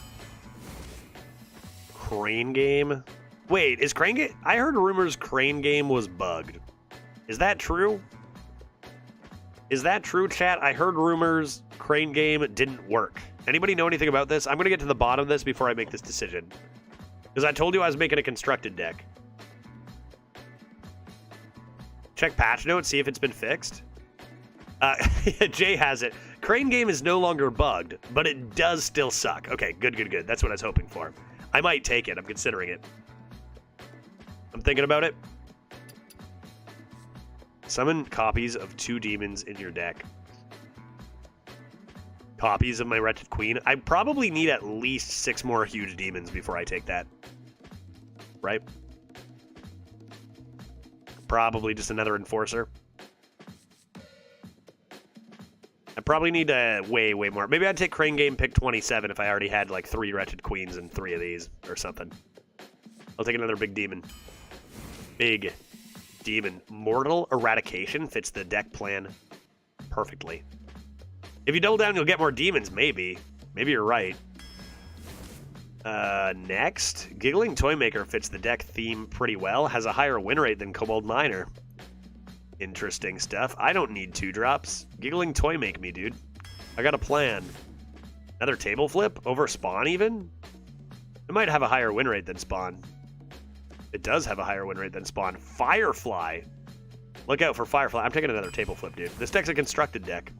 Crane Game? Wait, is Crane Game... I heard rumors Crane Game was bugged. Is that true? Is that true, chat? I heard rumors Crane Game didn't work. Anybody know anything about this? I'm going to get to the bottom of this before I make this decision. Because I told you I was making a constructed deck. Check patch notes, see if it's been fixed. Jay has it. Crane Game is no longer bugged, but it does still suck. Okay, good. That's what I was hoping for. I might take it. I'm considering it. I'm thinking about it. Summon copies of 2 demons in your deck. Copies of my Wretched Queen. I probably need at least 6 more huge demons before I take that. Right? Probably just another Enforcer. I probably need way more. Maybe I'd take Crane Game pick 27 if I already had like 3 Wretched Queens and 3 of these or something. I'll take another big demon. Big demon. Mortal Eradication fits the deck plan perfectly. If you double down, you'll get more demons, maybe. Maybe you're right. Next, Giggling Toymaker fits the deck theme pretty well. Has a higher win rate than Kobold Miner. Interesting stuff. I don't need 2 drops. Giggling Toymake me, dude. I got a plan. Another Table Flip? Over Spawn, even? It might have a higher win rate than Spawn. It does have a higher win rate than Spawn. Firefly! Look out for Firefly. I'm taking another Table Flip, dude. This deck's a constructed deck.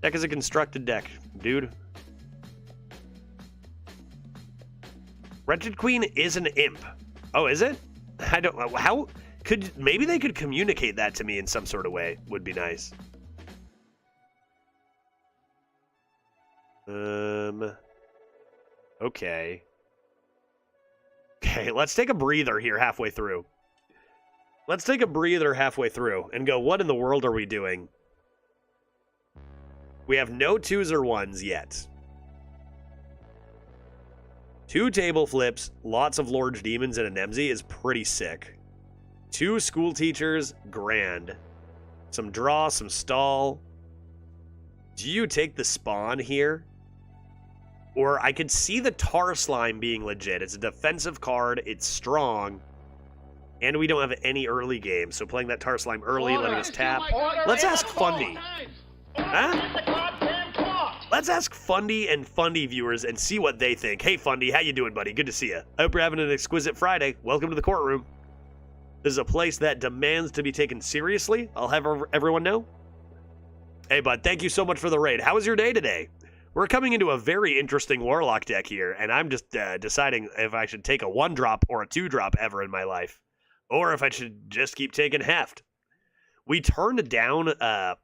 Deck is a constructed deck, dude. Wretched Queen is an imp. Oh, is it? I don't know. How could... Maybe they could communicate that to me in some sort of way. Would be nice. Okay. Okay, let's take a breather here halfway through. Let's take a breather halfway through and go, what in the world are we doing? We have no 2s or 1s yet. 2 table flips, lots of Lorge Demons, and a NEMSY is pretty sick. 2 school teachers, grand. Some draw, some stall. Do you take the spawn here? Or I could see the Tar Slime being legit. It's a defensive card, it's strong, and we don't have any early game, so playing that Tar Slime early, letting us tap. Let's ask Fundy. Huh? Let's ask Fundy and Fundy viewers and see what they think. Hey Fundy, how you doing, buddy? Good to see you. I hope you're having an exquisite Friday. Welcome to the courtroom. This is a place that demands to be taken seriously. I'll have everyone know. Hey bud, thank you so much for the raid. How was your day today? We're coming into a very interesting Warlock deck here, and I'm just deciding if I should take a 1-drop or a 2-drop ever in my life. Or if I should just keep taking Heft. We turned down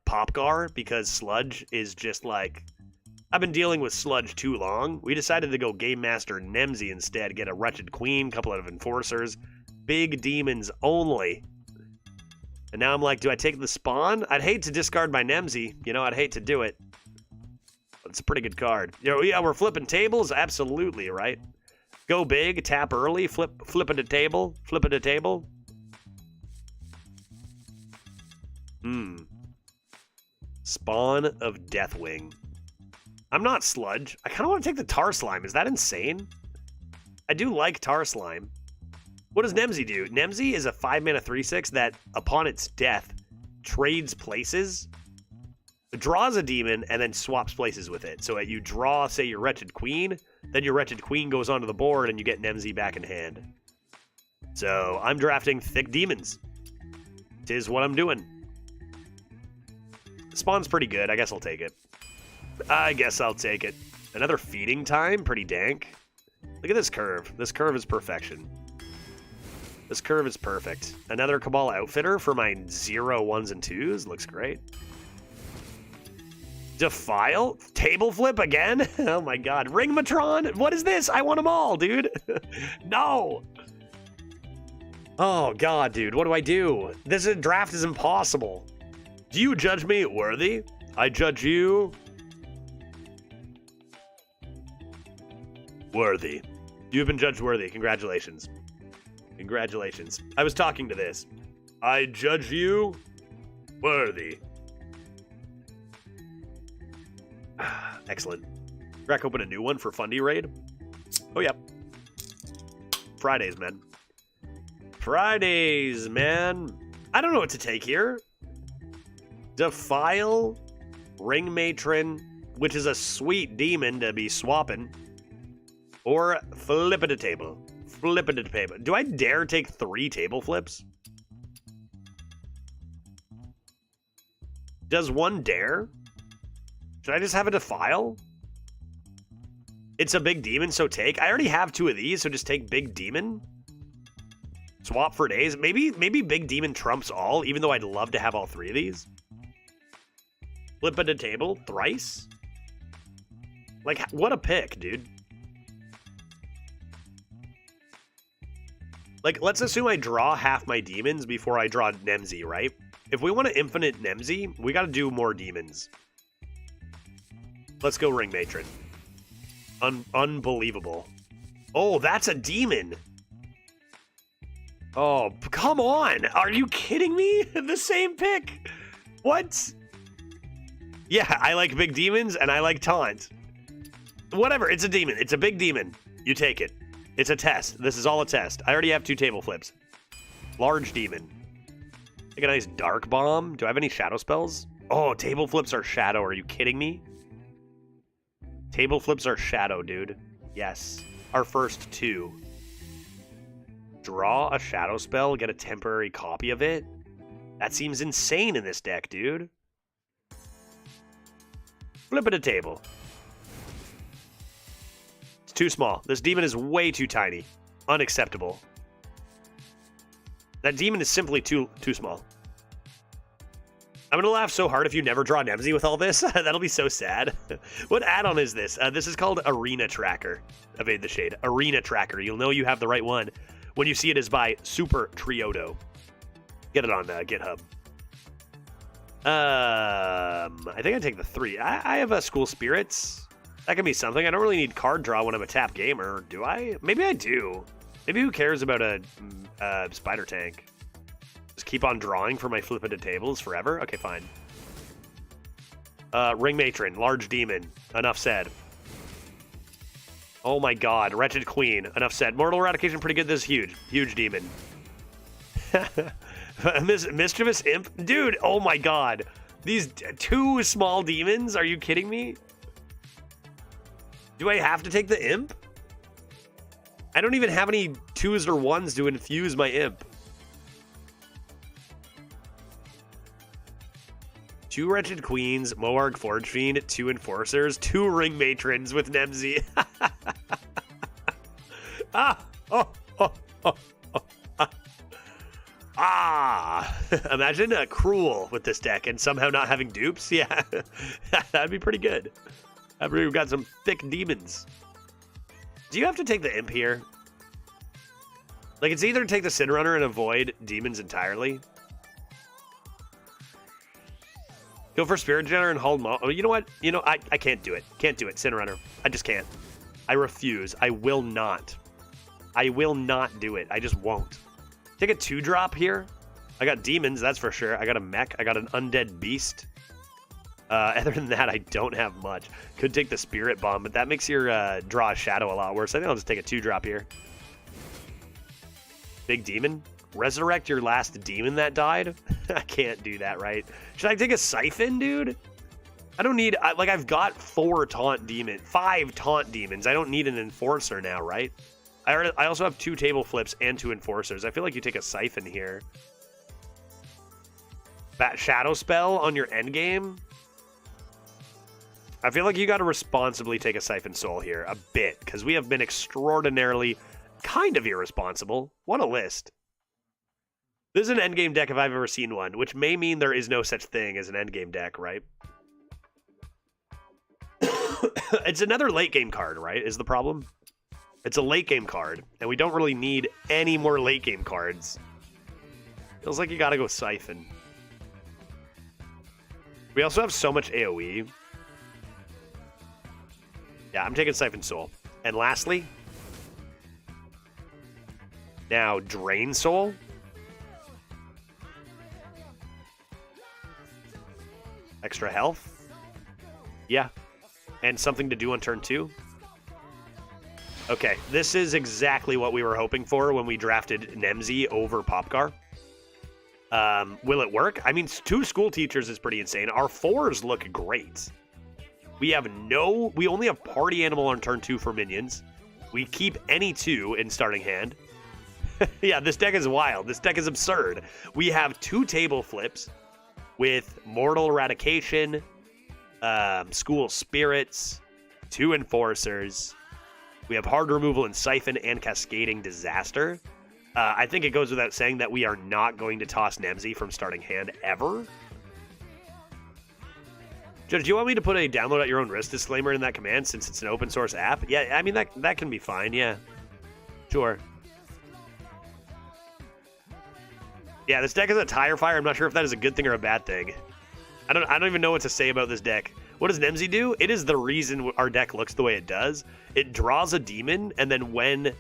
Popgar because Sludge is just like... I've been dealing with Sludge too long. We decided to go Game Master NEMSY instead, get a Wretched Queen, couple of Enforcers, big demons only. And now I'm like, do I take the spawn? I'd hate to discard my NEMSY. You know, I'd hate to do it. But it's a pretty good card. You know, yeah, we're flipping tables? Absolutely, right? Go big, tap early, flip it a table, flip it a table. Spawn of Deathwing. I'm not Sludge. I kind of want to take the Tar Slime. Is that insane? I do like Tar Slime. What does NEMSY do? NEMSY is a 5-mana 3/6 that, upon its death, trades places, draws a demon, and then swaps places with it. So you draw, say, your Wretched Queen, then your Wretched Queen goes onto the board, and you get NEMSY back in hand. So I'm drafting Thick Demons. Tis what I'm doing. Spawn's pretty good. I guess I'll take it. Another Feeding Time? Pretty dank. Look at this curve. This curve is perfection. This curve is perfect. Another Cabal Outfitter for my 0 1s and 2s. Looks great. Defile? Table flip again? Oh my god. Ringmatron? What is this? I want them all, dude. No! Oh god, dude. What do I do? This draft is impossible. Do you judge me worthy? I judge you... worthy. You've been judged worthy. Congratulations. Congratulations. I was talking to this. I judge you worthy. Excellent. Crack open a new one for Fundy Raid. Oh, yeah. Fridays, man. Fridays, man. I don't know what to take here. Defile, Ring Matron, which is a sweet demon to be swapping. Or flip it a table. Flip it a table. Do I dare take 3 table flips? Does one dare? Should I just have a Defile? It's a big demon, so take. I already have 2 of these, so just take big demon. Swap for days. Maybe big demon trumps all, even though I'd love to have all 3 of these. Flip it a table thrice? Like, what a pick, dude. Like, let's assume I draw half my demons before I draw NEMSY, right? If we want to infinite NEMSY, we got to do more demons. Let's go Ring Matron. Unbelievable. Oh, that's a demon. Oh, come on. Are you kidding me? The same pick. What? Yeah, I like big demons and I like taunt. Whatever, it's a demon. It's a big demon. You take it. It's a test. This is all a test. I already have 2 table flips. Large demon. Take a nice dark bomb. Do I have any shadow spells? Oh, table flips are shadow. Are you kidding me? Table flips are shadow, dude. Yes. Our first 2. Draw a shadow spell, get a temporary copy of it? That seems insane in this deck, dude. Flip it a table. It's too small. This demon is way too tiny. Unacceptable. That demon is simply too small. I'm gonna laugh so hard if you never draw NEMSY with all this. That'll be so sad. What add-on is this? This is called Arena Tracker. Evade the shade. Arena Tracker. You'll know you have the right one when you see it is by Super Triodo. Get it on GitHub. I think I take the 3. I have School Spirits. That can be something. I don't really need card draw when I'm a tap gamer, do I? Maybe I do. Maybe who cares about a spider tank? Just keep on drawing for my flip into tables forever? Okay, fine. Ring Matron, large demon. Enough said. Oh my god, Wretched Queen. Enough said. Mortal Eradication, pretty good. This is huge. Huge demon. Mischievous Imp? Dude, oh my god. These two small demons? Are you kidding me? Do I have to take the Imp? I don't even have any 2s or 1s to infuse my Imp. 2 Wretched Queens, Moarg Forge Fiend, 2 Enforcers, 2 Ring Matrons with NEMSY. Imagine Cruel with this deck and somehow not having dupes. Yeah, that'd be pretty good. We've got some thick demons. Do you have to take the Imp here? Like, it's either take the Sin Runner and avoid demons entirely. Go for Spirit Generator and hold Mo. Oh, you know what? You know, I can't do it. Can't do it, Sin Runner. I just can't. I refuse. I will not. I will not do it. I just won't. Take a 2-drop here. I got demons, that's for sure. I got a mech. I got an undead beast. Other than that, I don't have much. Could take the Spirit Bomb, but that makes your draw a shadow a lot worse. I think I'll just take a 2-drop here. Big demon. Resurrect your last demon that died? I can't do that, right? Should I take a Siphon, dude? I don't need... like, I've got 5 taunt demons. I don't need an Enforcer now, right? I also have 2 table flips and 2 Enforcers. I feel like you take a Siphon here. That Shadow Spell on your endgame? I feel like you got to responsibly take a Siphon Soul here. A bit. Because we have been extraordinarily kind of irresponsible. What a list. This is an endgame deck if I've ever seen one, which may mean there is no such thing as an endgame deck, right? It's another late game card, right, is the problem? It's a late game card, and we don't really need any more late game cards. Feels like you gotta go Siphon. We also have so much AoE. Yeah, I'm taking Siphon Soul. And lastly, now Drain Soul. Extra health. Yeah. And something to do on turn 2. Okay, this is exactly what we were hoping for when we drafted NEMSY over Popcar. Will it work? I mean, 2 school teachers is pretty insane. Our 4s look great. We only have Party Animal on turn 2 for minions. We keep any 2 in starting hand. Yeah, this deck is wild. This deck is absurd. We have 2 table flips with Mortal Eradication, School Spirits, 2 Enforcers. We have Hard Removal and Siphon and Cascading Disaster. I think it goes without saying that we are not going to toss NEMSY from starting hand ever. Judge, do you want me to put a download at your own risk disclaimer in that command since it's an open source app? Yeah, I mean, that can be fine, yeah. Sure. Yeah, this deck is a tire fire. I'm not sure if that is a good thing or a bad thing. I don't even know what to say about this deck. What does NEMSY do? It is the reason our deck looks the way it does. It draws a demon, and then when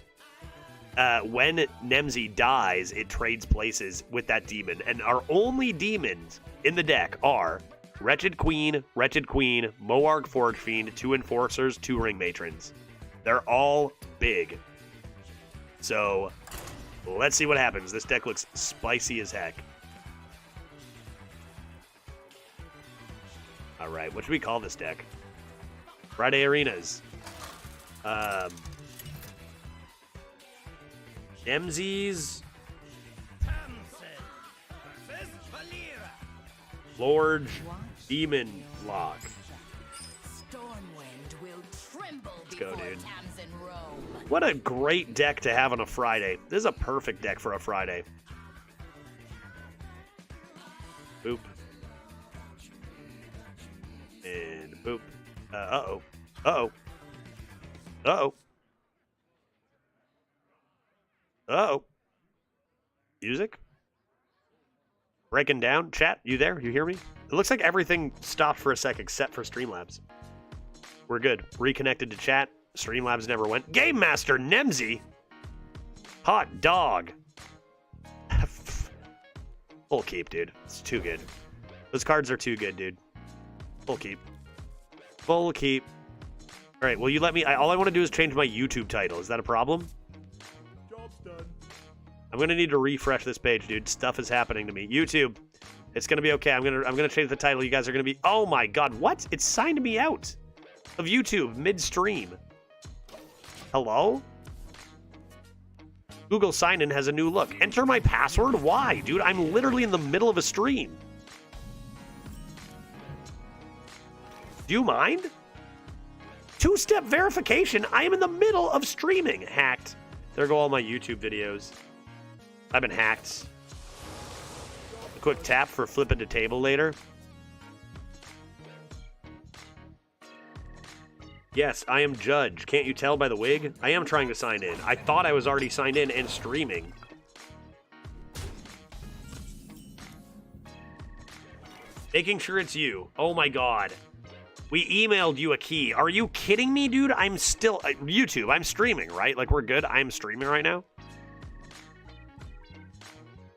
NEMSY dies, it trades places with that demon. And our only demons in the deck are Wretched Queen, Moarg Forge Fiend, 2 Enforcers, 2 Ring Matrons. They're all big. So let's see what happens. This deck looks spicy as heck. All right, what should we call this deck? Friday Arenas. NEMSY'S. LORGE Demon Lock. Let's go, dude. What a great deck to have on a Friday. This is a perfect deck for a Friday. Boop. And boop. Uh-oh. Uh-oh. Uh-oh. Uh-oh. Music? Breaking down. Chat, you there? You hear me? It looks like everything stopped for a sec except for Streamlabs. We're good. Reconnected to chat. Streamlabs never went. Game Master NEMSY. Hot dog. Full keep, dude. It's too good. Those cards are too good, dude. Full keep. Full keep. All right, will you let me... all I want to do is change my YouTube title. Is that a problem?
Job's done.
I'm going to need to refresh this page, dude. Stuff is happening to me. YouTube. It's going to be okay. I'm going to change the title. You guys are going to be... Oh, my God. What? It signed me out of YouTube midstream. Hello? Google sign-in has a new look. Enter my password? Why? Dude, I'm literally in the middle of a stream. Do you mind? Two-step verification. I am in the middle of streaming. Hacked. There go all my YouTube videos. I've been hacked. A quick tap for flipping to table later. Yes, I am Judge. Can't you tell by the wig? I am trying to sign in. I thought I was already signed in and streaming. Making sure it's you. Oh my God. We emailed you a key. Are you kidding me, dude? I'm still... YouTube, I'm streaming, right? Like, we're good? I'm streaming right now?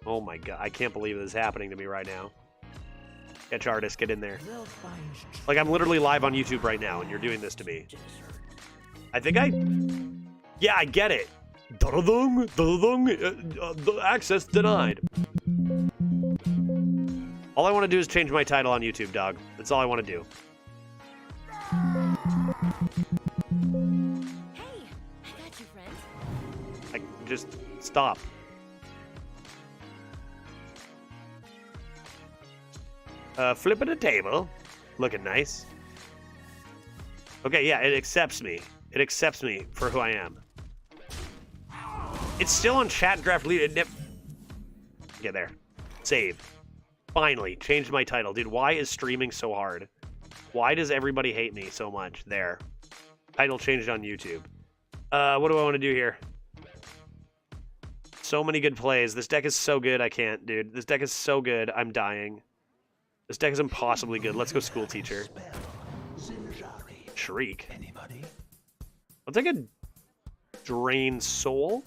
Oh my God. I can't believe this is happening to me right now. Sketch artist, get in there. Like, I'm literally live on YouTube right now, and you're doing this to me. I think I... Yeah, I get it. Da-da-dung, da-da-dung, access denied. All I want to do is change my title on YouTube, dog. That's all I want to do.
Hey, I got you, friend.
Just stop. Flipping a table. Looking nice. Okay, yeah, it accepts me. It accepts me for who I am. It's still on chat draft lead. Get there. Save. Finally, changed my title. Dude, why is streaming so hard? Why does everybody hate me so much? There. Title changed on YouTube. What do I want to do here? So many good plays. This deck is so good, I can't, dude. This deck is so good, I'm dying. This deck is impossibly good. Let's go school teacher. Shriek. I'll take a Drain Soul.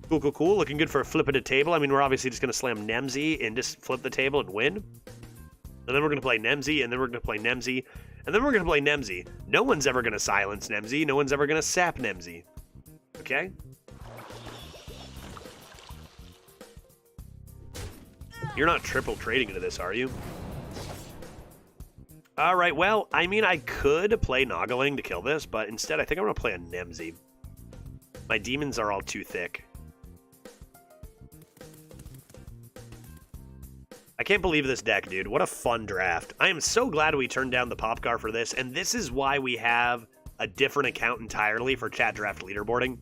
Cool, cool, cool. Looking good for a flip at a table. I mean, we're obviously just going to slam NEMSY and just flip the table and win. And then we're going to play NEMSY, and then we're going to play NEMSY, and then we're going to play NEMSY. No one's ever going to silence NEMSY. No one's ever going to sap NEMSY. Okay? You're not triple trading into this, are you? All right, well, I mean, I could play Noggling to kill this, but instead I think I'm going to play a NEMSY. My demons are all too thick. I can't believe this deck, dude. What a fun draft. I am so glad we turned down the Popcar for this, and this is why we have a different account entirely for chat draft leaderboarding.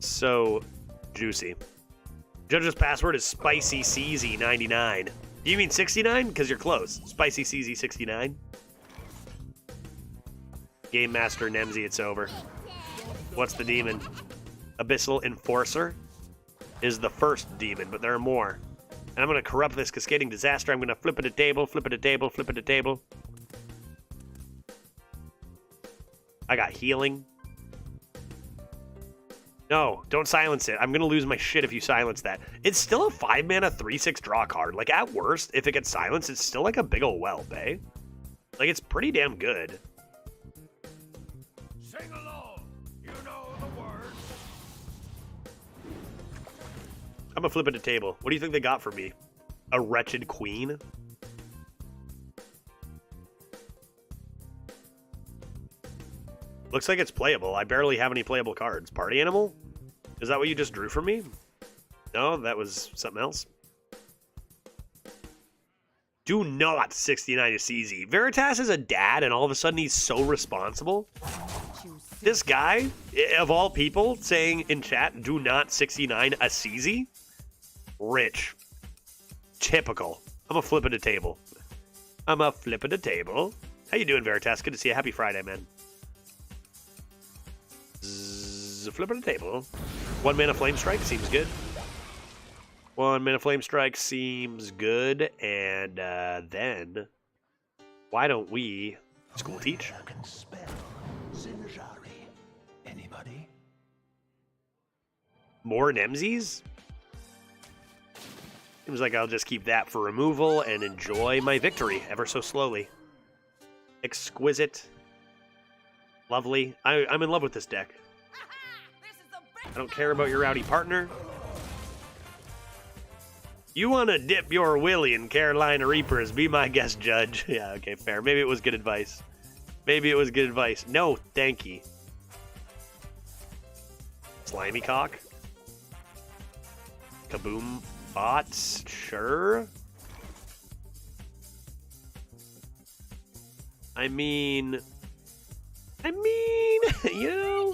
So juicy. Judge's password is SpicyCZ99. Do you mean 69? Because you're close. SpicyCZ69. Game Master NEMSY, it's over. What's the demon? Abyssal Enforcer is the first demon, but there are more. And I'm going to corrupt this Cascading Disaster. I'm going to flip it a table, flip it a table, flip it a table. I got healing. No, don't silence it. I'm going to lose my shit if you silence that. It's still a 5-mana 3/6 draw card. Like, at worst, if it gets silenced, it's still like a big ol' whelp, eh? Like, it's pretty damn good.
Sing along. You know the words.
I'm going to flip it a table. What do you think they got for me? A Wretched Queen? Looks like it's playable. I barely have any playable cards. Party Animal? Is that what you just drew from me? No, that was something else. Do not 69 to CZ. Veritas is a dad, and all of a sudden he's so responsible. This guy, of all people, saying in chat, do not 69 a CZ? Rich. Typical. I'm a flip at a table. I'm a flip at a table. How you doing, Veritas? Good to see you. Happy Friday, man. Flip at the table. 1 mana Flame Strike seems good. 1 mana Flame Strike seems good, and then why don't we school teach?
Anybody?
More NEMSY'S? Seems like I'll just keep that for removal and enjoy my victory ever so slowly. Exquisite. Lovely. I'm in love with this deck. I don't care about your rowdy partner. You want to dip your willy in Carolina Reapers, be my guest judge. Yeah, okay, fair. Maybe it was good advice. Maybe it was good advice. No, thank you. Slimy Cock. Kaboom Bots, sure. I mean, you know.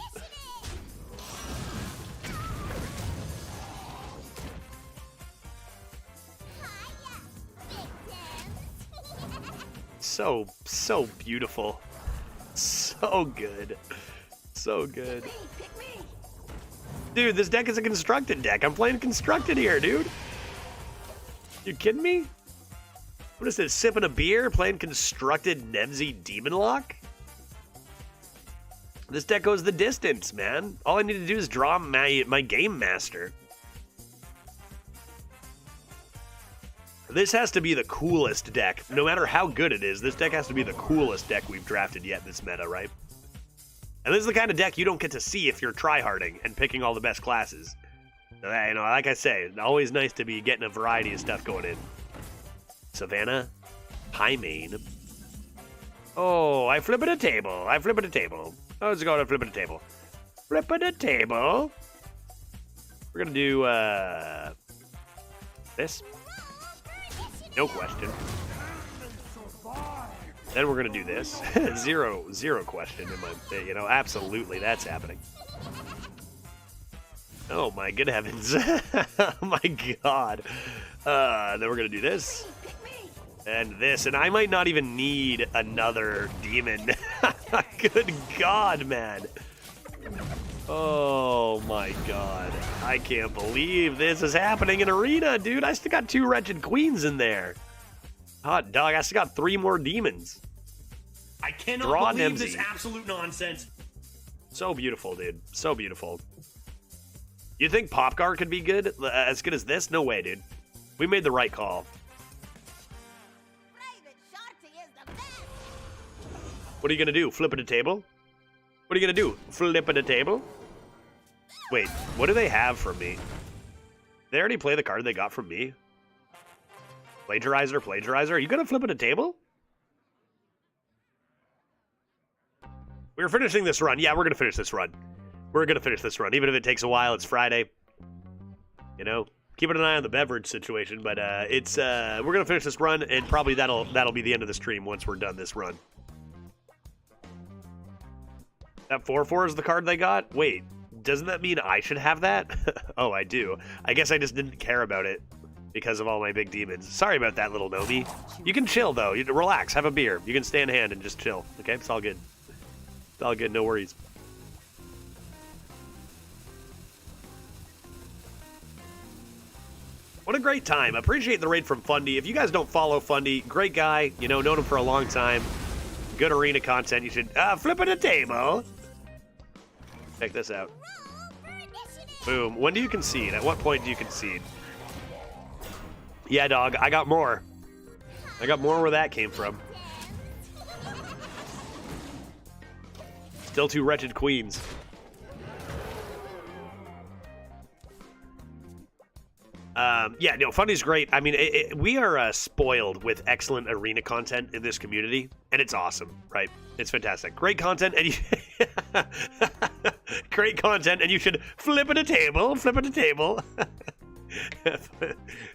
So beautiful. So good. So good. Dude, this deck is a constructed deck. I'm playing constructed here, dude. You kidding me? What is this, sipping a beer, playing constructed NEMSY Demon Lock? This deck goes the distance, man. All I need to do is draw my Game Master. This has to be the coolest deck. No matter how good it is, this deck has to be the coolest deck we've drafted yet in this meta, right? And this is the kind of deck you don't get to see if you're tryharding and picking all the best classes. So, you know, like I say, always nice to be getting a variety of stuff going in. Savannah, high main. Oh, I flip it a table. I flip it a table. Oh, let's go to flip it a table. Flip it a table. We're gonna do this. No question. Then we're gonna do this. zero question in my, you know, absolutely that's happening. Oh my good heavens. Oh my god. Then we're gonna do this. And this. And I might not even need another demon. Good god, man. Oh my god. I can't believe this is happening in Arena, dude. I still got 2 wretched queens in there. Hot dog, I still got 3 more demons.
I cannot
Draw
believe
NEMSY.
this absolute nonsense.
So beautiful, dude. So beautiful. You think Popgar could be good? As good as this? No way, dude. We made the right call. What are you gonna do? Flip it a table? What are you gonna do? Flip it a table? Wait, what do they have from me? They already play the card they got from me? Plagiarizer, plagiarizer. Are you gonna flip it a table? We're finishing this run. Yeah, we're gonna finish this run. We're gonna finish this run. Even if it takes a while, it's Friday. You know? Keeping an eye on the beverage situation, but we're gonna finish this run, and probably that'll be the end of the stream once we're done this run. That 4/4 is the card they got? Wait, doesn't that mean I should have that? Oh, I do. I guess I just didn't care about it because of all my big demons. Sorry about that, little Nomi. You can chill, though. You relax, have a beer. You can stay in hand and just chill, okay? It's all good. It's all good, no worries. What a great time. Appreciate the raid from Fundy. If you guys don't follow Fundy, great guy. You know, known him for a long time. Good arena content. You should flip it a table. Check this out. Boom. When do you concede? At what point do you concede? Yeah, dog. I got more. I got more where that came from. Still 2 wretched queens. Yeah, no, Fundy's great. I mean, we are spoiled with excellent arena content in this community, and it's awesome, right? It's fantastic. Great content, and you great content, and you should flip it a table, flip it a table.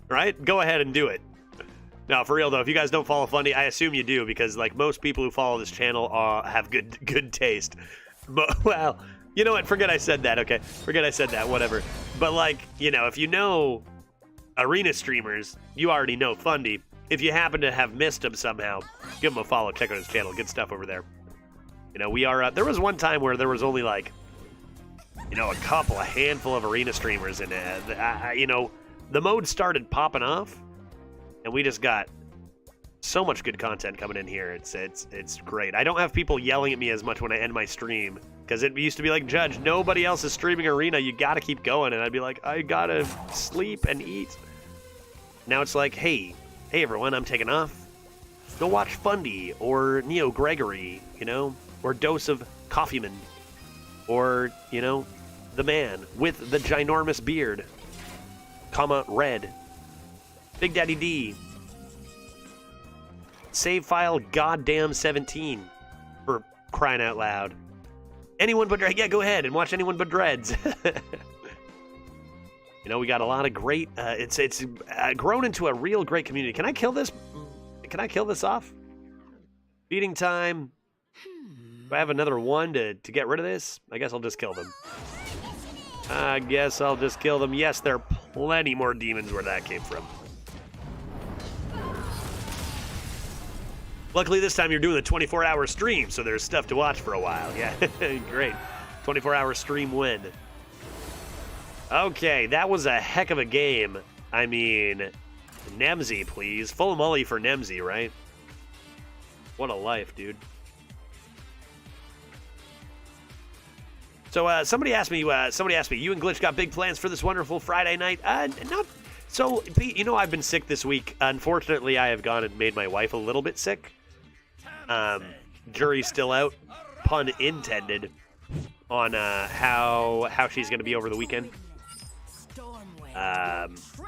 Right? Go ahead and do it. No, for real though, if you guys don't follow Fundy, I assume you do, because like most people who follow this channel have good taste. But well, you know what? Forget I said that. Okay, forget I said that. Whatever. But like, you know, if you know arena streamers, you already know Fundy. If you happen to have missed him somehow, give him a follow. Check out his channel. Good stuff over there. You know, we are. There was one time where there was only like, you know, a handful of arena streamers, and you know, the mode started popping off, and we just got so much good content coming in here. It's great. I don't have people yelling at me as much when I end my stream, because it used to be like, Judge, nobody else is streaming Arena. You got to keep going. And I'd be like, I got to sleep and eat. Now it's like, hey everyone, I'm taking off. Go watch Fundy or Neo Gregory, you know, or Dose of Coffeeman, or, you know, the man with the ginormous beard, comma, red, Big Daddy D, save file goddamn 17, for crying out loud. Anyone but Dreads, yeah, go ahead and watch Anyone But Dreads. You know, we got a lot of great, it's grown into a real great community. Can I kill this? Can I kill this off? Feeding time. Do I have another one to get rid of this? I guess I'll just kill them. Yes, there are plenty more demons where that came from. Luckily this time you're doing a 24-hour stream, so there's stuff to watch for a while. Yeah, great. 24-hour stream win. Okay, that was a heck of a game. I mean, NEMSY, please. Full mully for NEMSY, right? What a life, dude. So somebody asked me, you and Glitch got big plans for this wonderful Friday night? Not. So, you know, I've been sick this week. Unfortunately, I have gone and made my wife a little bit sick. Jury's still out, pun intended, on how she's going to be over the weekend.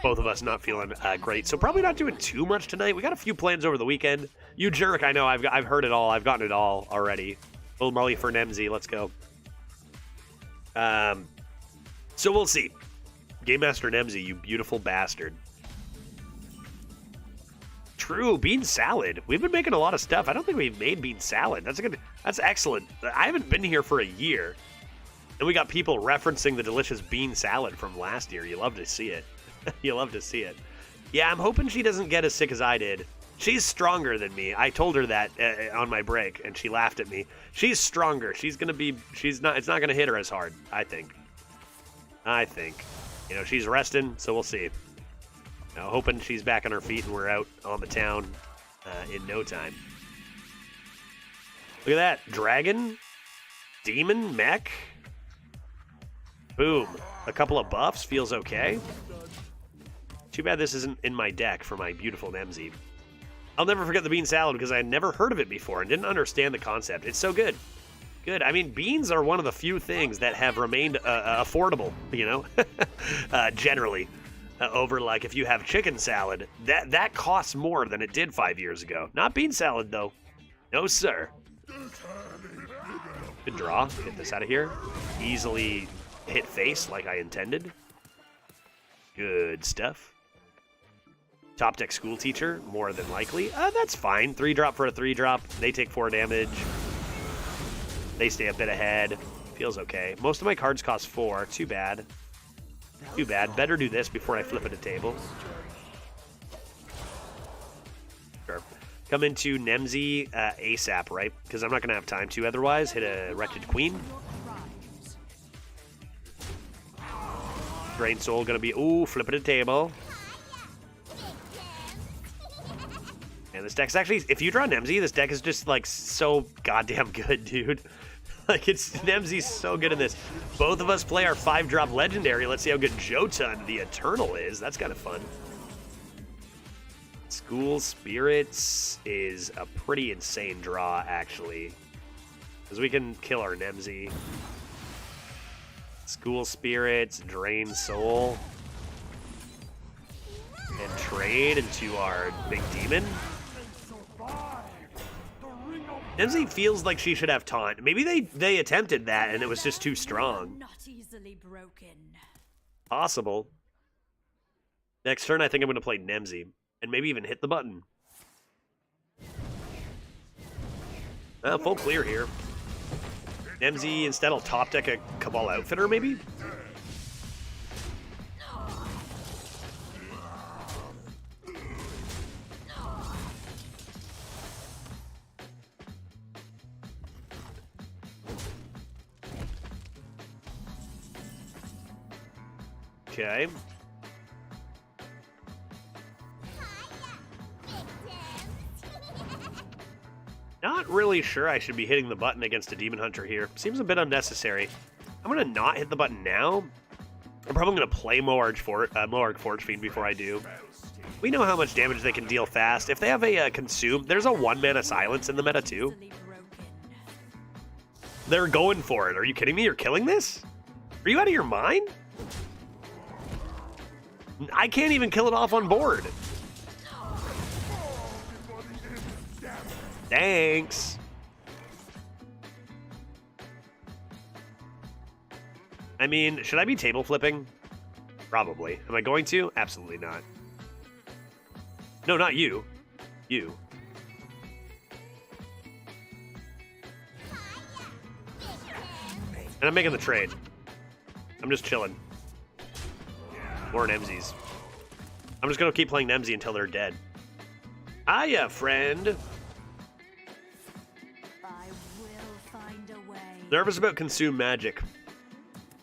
Both of us not feeling great, so probably not doing too much tonight. We got a few plans over the weekend. You jerk, I know, I've heard it all. I've gotten it all already. Little Molly for NEMSY, let's go. So we'll see. Game Master NEMSY, you beautiful bastard. True, bean salad. We've been making a lot of stuff. I don't think we've made bean salad. That's excellent. I haven't been here for a year. And we got people referencing the delicious bean salad from last year. You love to see it. You love to see it. Yeah, I'm hoping she doesn't get as sick as I did. She's stronger than me. I told her that on my break, and she laughed at me. She's stronger. It's not going to hit her as hard, I think. You know, she's resting, so we'll see. Now, hoping she's back on her feet and we're out on the town in no time. Look at that. Dragon, demon, mech. Boom. A couple of buffs. Feels okay. Too bad this isn't in my deck for my beautiful NEMSY. I'll never forget the bean salad because I had never heard of it before and didn't understand the concept. It's so good. Good. I mean, beans are one of the few things that have remained affordable, you know, generally. Over, like, if you have chicken salad, that costs more than it did 5 years ago. Not bean salad, though. No, sir. Good draw. Get this out of here. Easily hit face like I intended. Good stuff. Top deck school teacher, more than likely. That's fine. 3-drop for a 3-drop. They take 4 damage. They stay a bit ahead. Feels okay. Most of my cards cost 4. Too bad. Too bad. Better do this before I flip it a table. Sure. Come into NEMSY ASAP, right? Because I'm not going to have time to otherwise. Hit a Wretched Queen. Drain Soul going to be... Ooh, flip it a table. And this deck's actually... If you draw NEMSY, this deck is just, like, so goddamn good, dude. Like, NEMSY's so good in this. Both of us play our 5-drop legendary. Let's see how good Jotun the Eternal is. That's kind of fun. School Spirits is a pretty insane draw, actually. Because we can kill our NEMSY. School Spirits, Drain Soul. And trade into our big demon. NEMSY feels like she should have taunt. Maybe they attempted that and it was just too strong.
Not easily broken.
Possible. Next turn, I think I'm going to play NEMSY and maybe even hit the button. Full clear here. NEMSY instead will top deck a Cabal Outfitter, maybe? Okay. not really sure I should be hitting the button against a Demon Hunter here. Seems a bit unnecessary. I'm going to not hit the button now. I'm probably going to play Moarg Forge Fiend before I do. We know how much damage they can deal fast. If they have a Consume, there's a 1-mana Silence in the meta too. They're going for it. Are you kidding me? You're killing this? Are you out of your mind? I can't even kill it off on board. Thanks. I mean, should I be table flipping? Probably. Am I going to? Absolutely not. No, not you. You. And I'm making the trade. I'm just chilling. More NEMSY'S. I'm just gonna keep playing NEMSY until they're dead. Hiya, friend.
I will find a way.
Nervous about Consume Magic.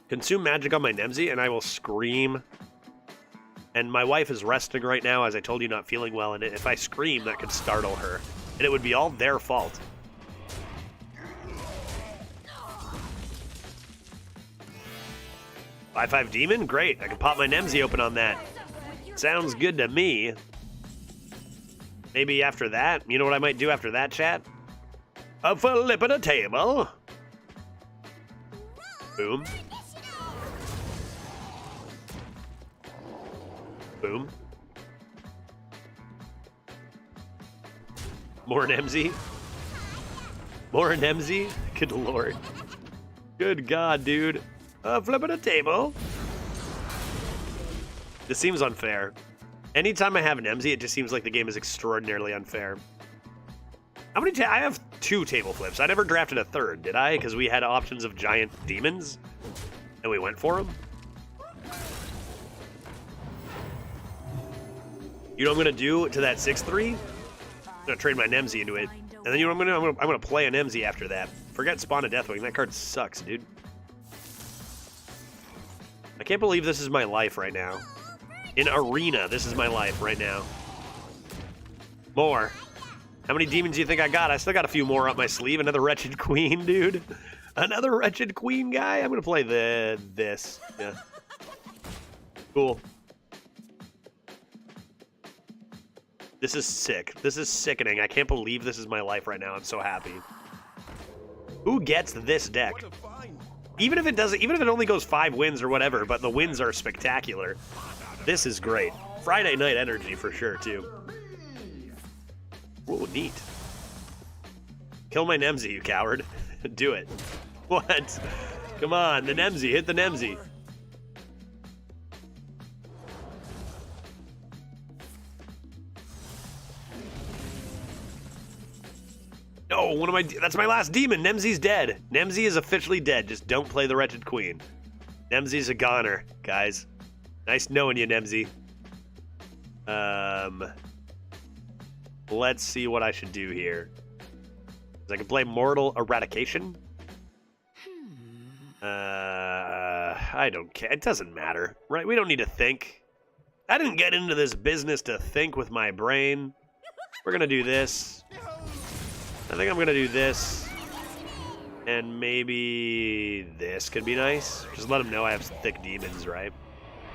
Consume Magic on my NEMSY and I will scream. And my wife is resting right now, as I told you, not feeling well, and if I scream, that could startle her. And it would be all their fault. Five Demon? Great. I can pop my NEMSY open on that. Sounds good to me. Maybe after that? You know what I might do after that, chat? A flip of the table. Boom. Boom. More NEMSY. More NEMSY. Good lord. Good god, dude. Flipping a table. This seems unfair. Anytime I have an NEMSY, it just seems like the game is extraordinarily unfair. How many I have 2 table flips. I never drafted a third, did I? Because we had options of giant demons, and we went for them. You know what I'm going to do to that 6-3? I'm going to trade my NEMSY into it. And then you know what I'm going to I'm going to play a NEMSY after that. Forget Spawn of Deathwing. That card sucks, dude. I can't believe this is my life right now. In Arena, this is my life right now. More. How many demons do you think I got? I still got a few more up my sleeve. Another Wretched Queen, dude. Another Wretched Queen guy? I'm going to play this. Yeah. Cool. This is sick. This is sickening. I can't believe this is my life right now. I'm so happy. Who gets this deck? Even if it doesn't, even if it only goes 5 wins or whatever, but the wins are spectacular. This is great. Friday night energy for sure, too. Ooh, neat. Kill my NEMSY, you coward. Do it. What? Come on, the NEMSY. Hit the NEMSY. No, what am I? That's my last demon. NEMSY's dead. NEMSY is officially dead. Just don't play the Wretched Queen. NEMSY's a goner, guys. Nice knowing you, NEMSY. Let's see what I should do here. I can play Mortal Eradication. I don't care. It doesn't matter, right? We don't need to think. I didn't get into this business to think with my brain. We're gonna do this. I think I'm gonna do this. And maybe this could be nice. Just let them know I have thick demons, right?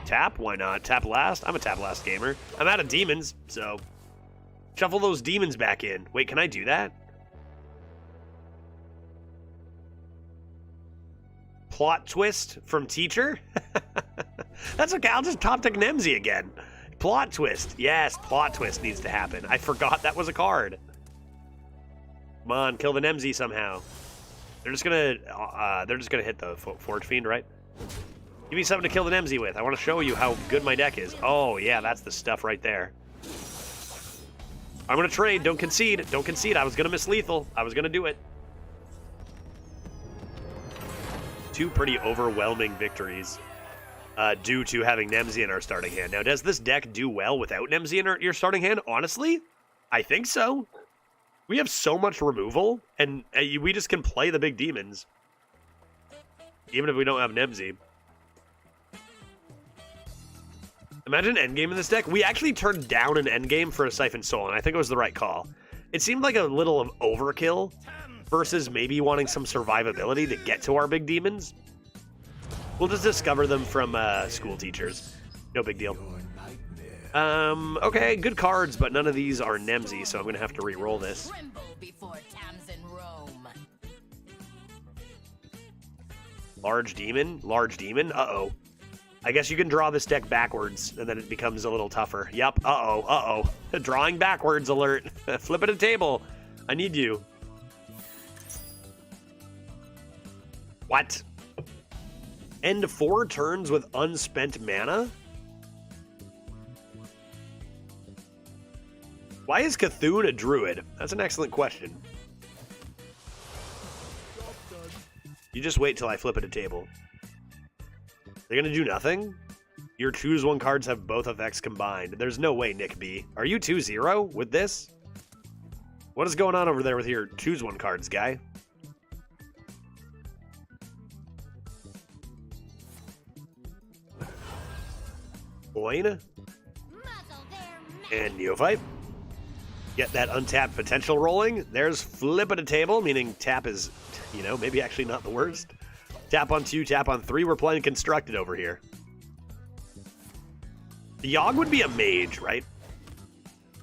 Tap? Why not? Tap last? I'm a tap last gamer. I'm out of demons, so shuffle those demons back in. Wait, can I do that? Plot twist from teacher? That's okay. I'll just top deck NEMSY again. Plot twist. Yes, plot twist needs to happen. I forgot that was a card. Come on, kill the NEMSY somehow. They're just gonna hit the Forge Fiend, right? Give me something to kill the NEMSY with. I want to show you how good my deck is. Oh yeah, that's the stuff right there. I'm gonna trade. Don't concede. Don't concede. I was gonna miss lethal. I was gonna do it. 2 pretty overwhelming victories due to having NEMSY in our starting hand. Now, does this deck do well without NEMSY in your starting hand? Honestly, I think so. We have so much removal, and we just can play the big demons, even if we don't have NEMSY. Imagine endgame in this deck. We actually turned down an endgame for a Siphon Soul, and I think it was the right call. It seemed like a little of overkill versus maybe wanting some survivability to get to our big demons. We'll just discover them from school teachers. No big deal. Okay, good cards, but none of these are NEMSY, so I'm going to have to re-roll this.
Tremble before Tamsin Rome.
Large demon? Large demon? Uh-oh. I guess you can draw this deck backwards, and then it becomes a little tougher. Yep, uh-oh, uh-oh. Drawing backwards alert. Flip it a table. I need you. What? End 4 turns with unspent mana? Why is Cthulhu a druid? That's an excellent question. You just wait till I flip at a table. They're gonna do nothing? Your choose one cards have both effects combined. There's no way, Nick B. Are you 2-0 with this? What is going on over there with your choose one cards, guy? Coin. And Neophyte. Get that untapped potential rolling. There's flip at a table, meaning tap is, you know, maybe actually not the worst. Tap on 2, tap on 3. We're playing constructed over here. Yogg would be a mage, right?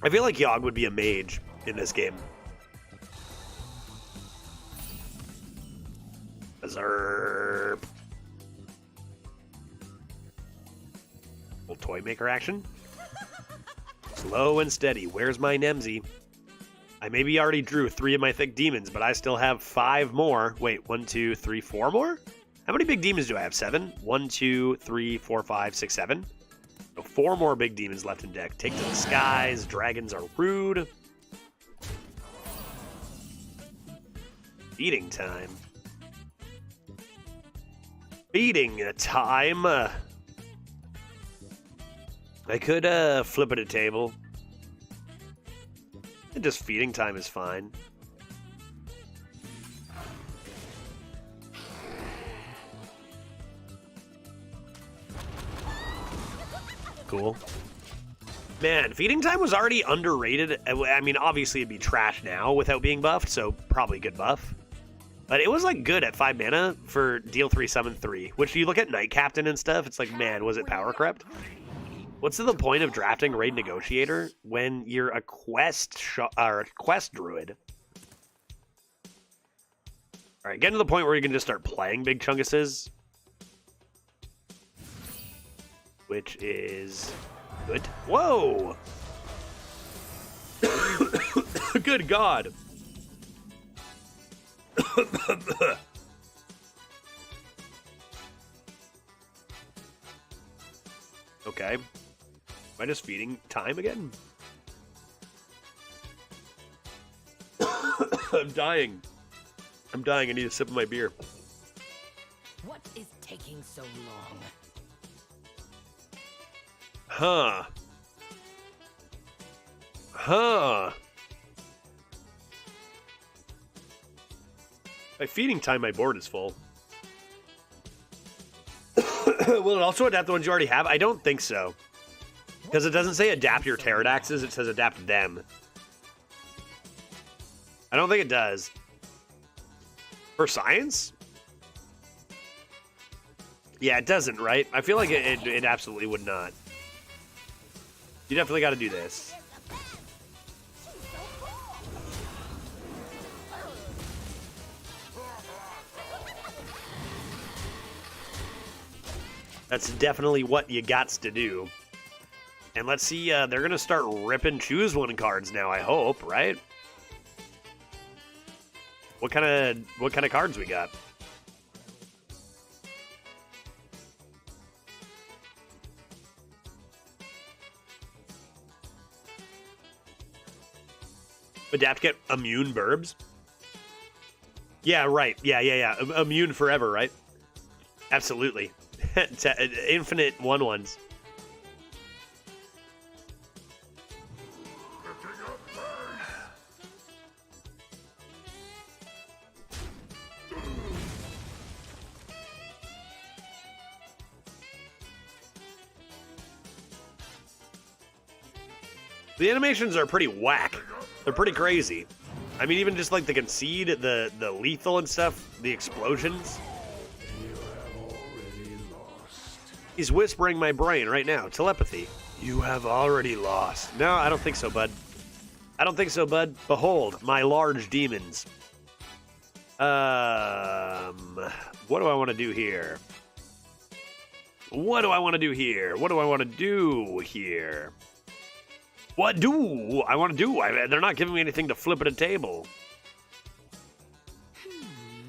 I feel like Yogg would be a mage in this game. Zerp. Little toy maker action. Slow and steady. Where's my NEMSY? I maybe already drew 3 of my thick demons, but I still have 5 more. Wait, 1, 2, 3, 4 more? How many big demons do I have? 7? 1, 2, 3, 4, 5, 6, 7. So 4 more big demons left in deck. Take to the skies. Dragons are rude. Feeding time. Feeding time. I could flip at a table. And just feeding time is fine. Cool. Man, feeding time was already underrated. I mean, obviously it'd be trash now without being buffed, so probably good buff. But it was like good at 5 mana for deal 3, summon 3. Which you look at Night Captain and stuff, it's like, man, was it power crept? What's the point of drafting Raid Negotiator when you're a quest druid? All right, getting to the point where you can just start playing big chunkuses, which is good. Whoa! Good God! Okay. Am I just feeding time again? I'm dying. I'm dying. I need a sip of my beer.
What is taking so long?
Huh. By feeding time, my board is full. Will it also adapt the ones you already have? I don't think so. Because it doesn't say adapt your Pterodaxes, it says adapt them. I don't think it does. For science? Yeah, it doesn't, right? I feel like it absolutely would not. You definitely got to do this. That's definitely what you gots to do. And let's see, they're going to start ripping choose one cards now, I hope, right? What kind of cards we got? Adapt, get immune burbs? Yeah, right. Yeah. Immune forever, right? Absolutely. Infinite 1/1s. The animations are pretty whack. They're pretty crazy. I mean, even just like the concede, the lethal and stuff, the explosions. He's whispering my brain right now. Telepathy. You have already lost. No, I don't think so, bud. I don't think so, bud. Behold, my large demons. What do I want to do here? What do I want to do here? What do I want to do here? What do I want to do? They're not giving me anything to flip at a table.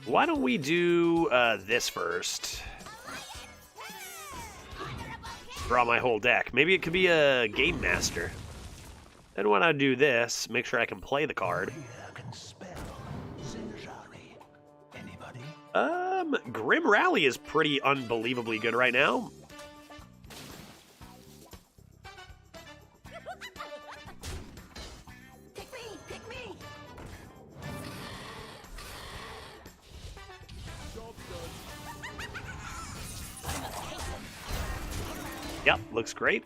Why don't we do this first? Draw my whole deck. Maybe it could be a Game Master. Then when I do this, make sure I can play the card. Grim Rally is pretty unbelievably good right now.
Pick me!
Yep, looks great.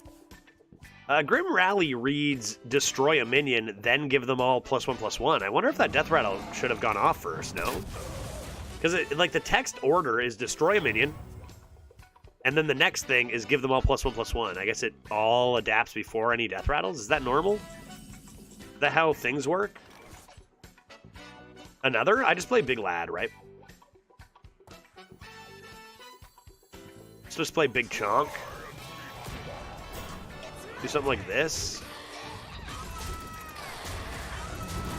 Grim Rally reads destroy a minion, then give them all +1/+1. I wonder if that death rattle should have gone off first, no? Because like the text order is destroy a minion, and then the next thing is give them all +1/+1. I guess it all adapts before any death rattles. Is that normal? Is that how things work? Another? I just play Big Lad, right? Let's just play Big Chonk. Do something like this.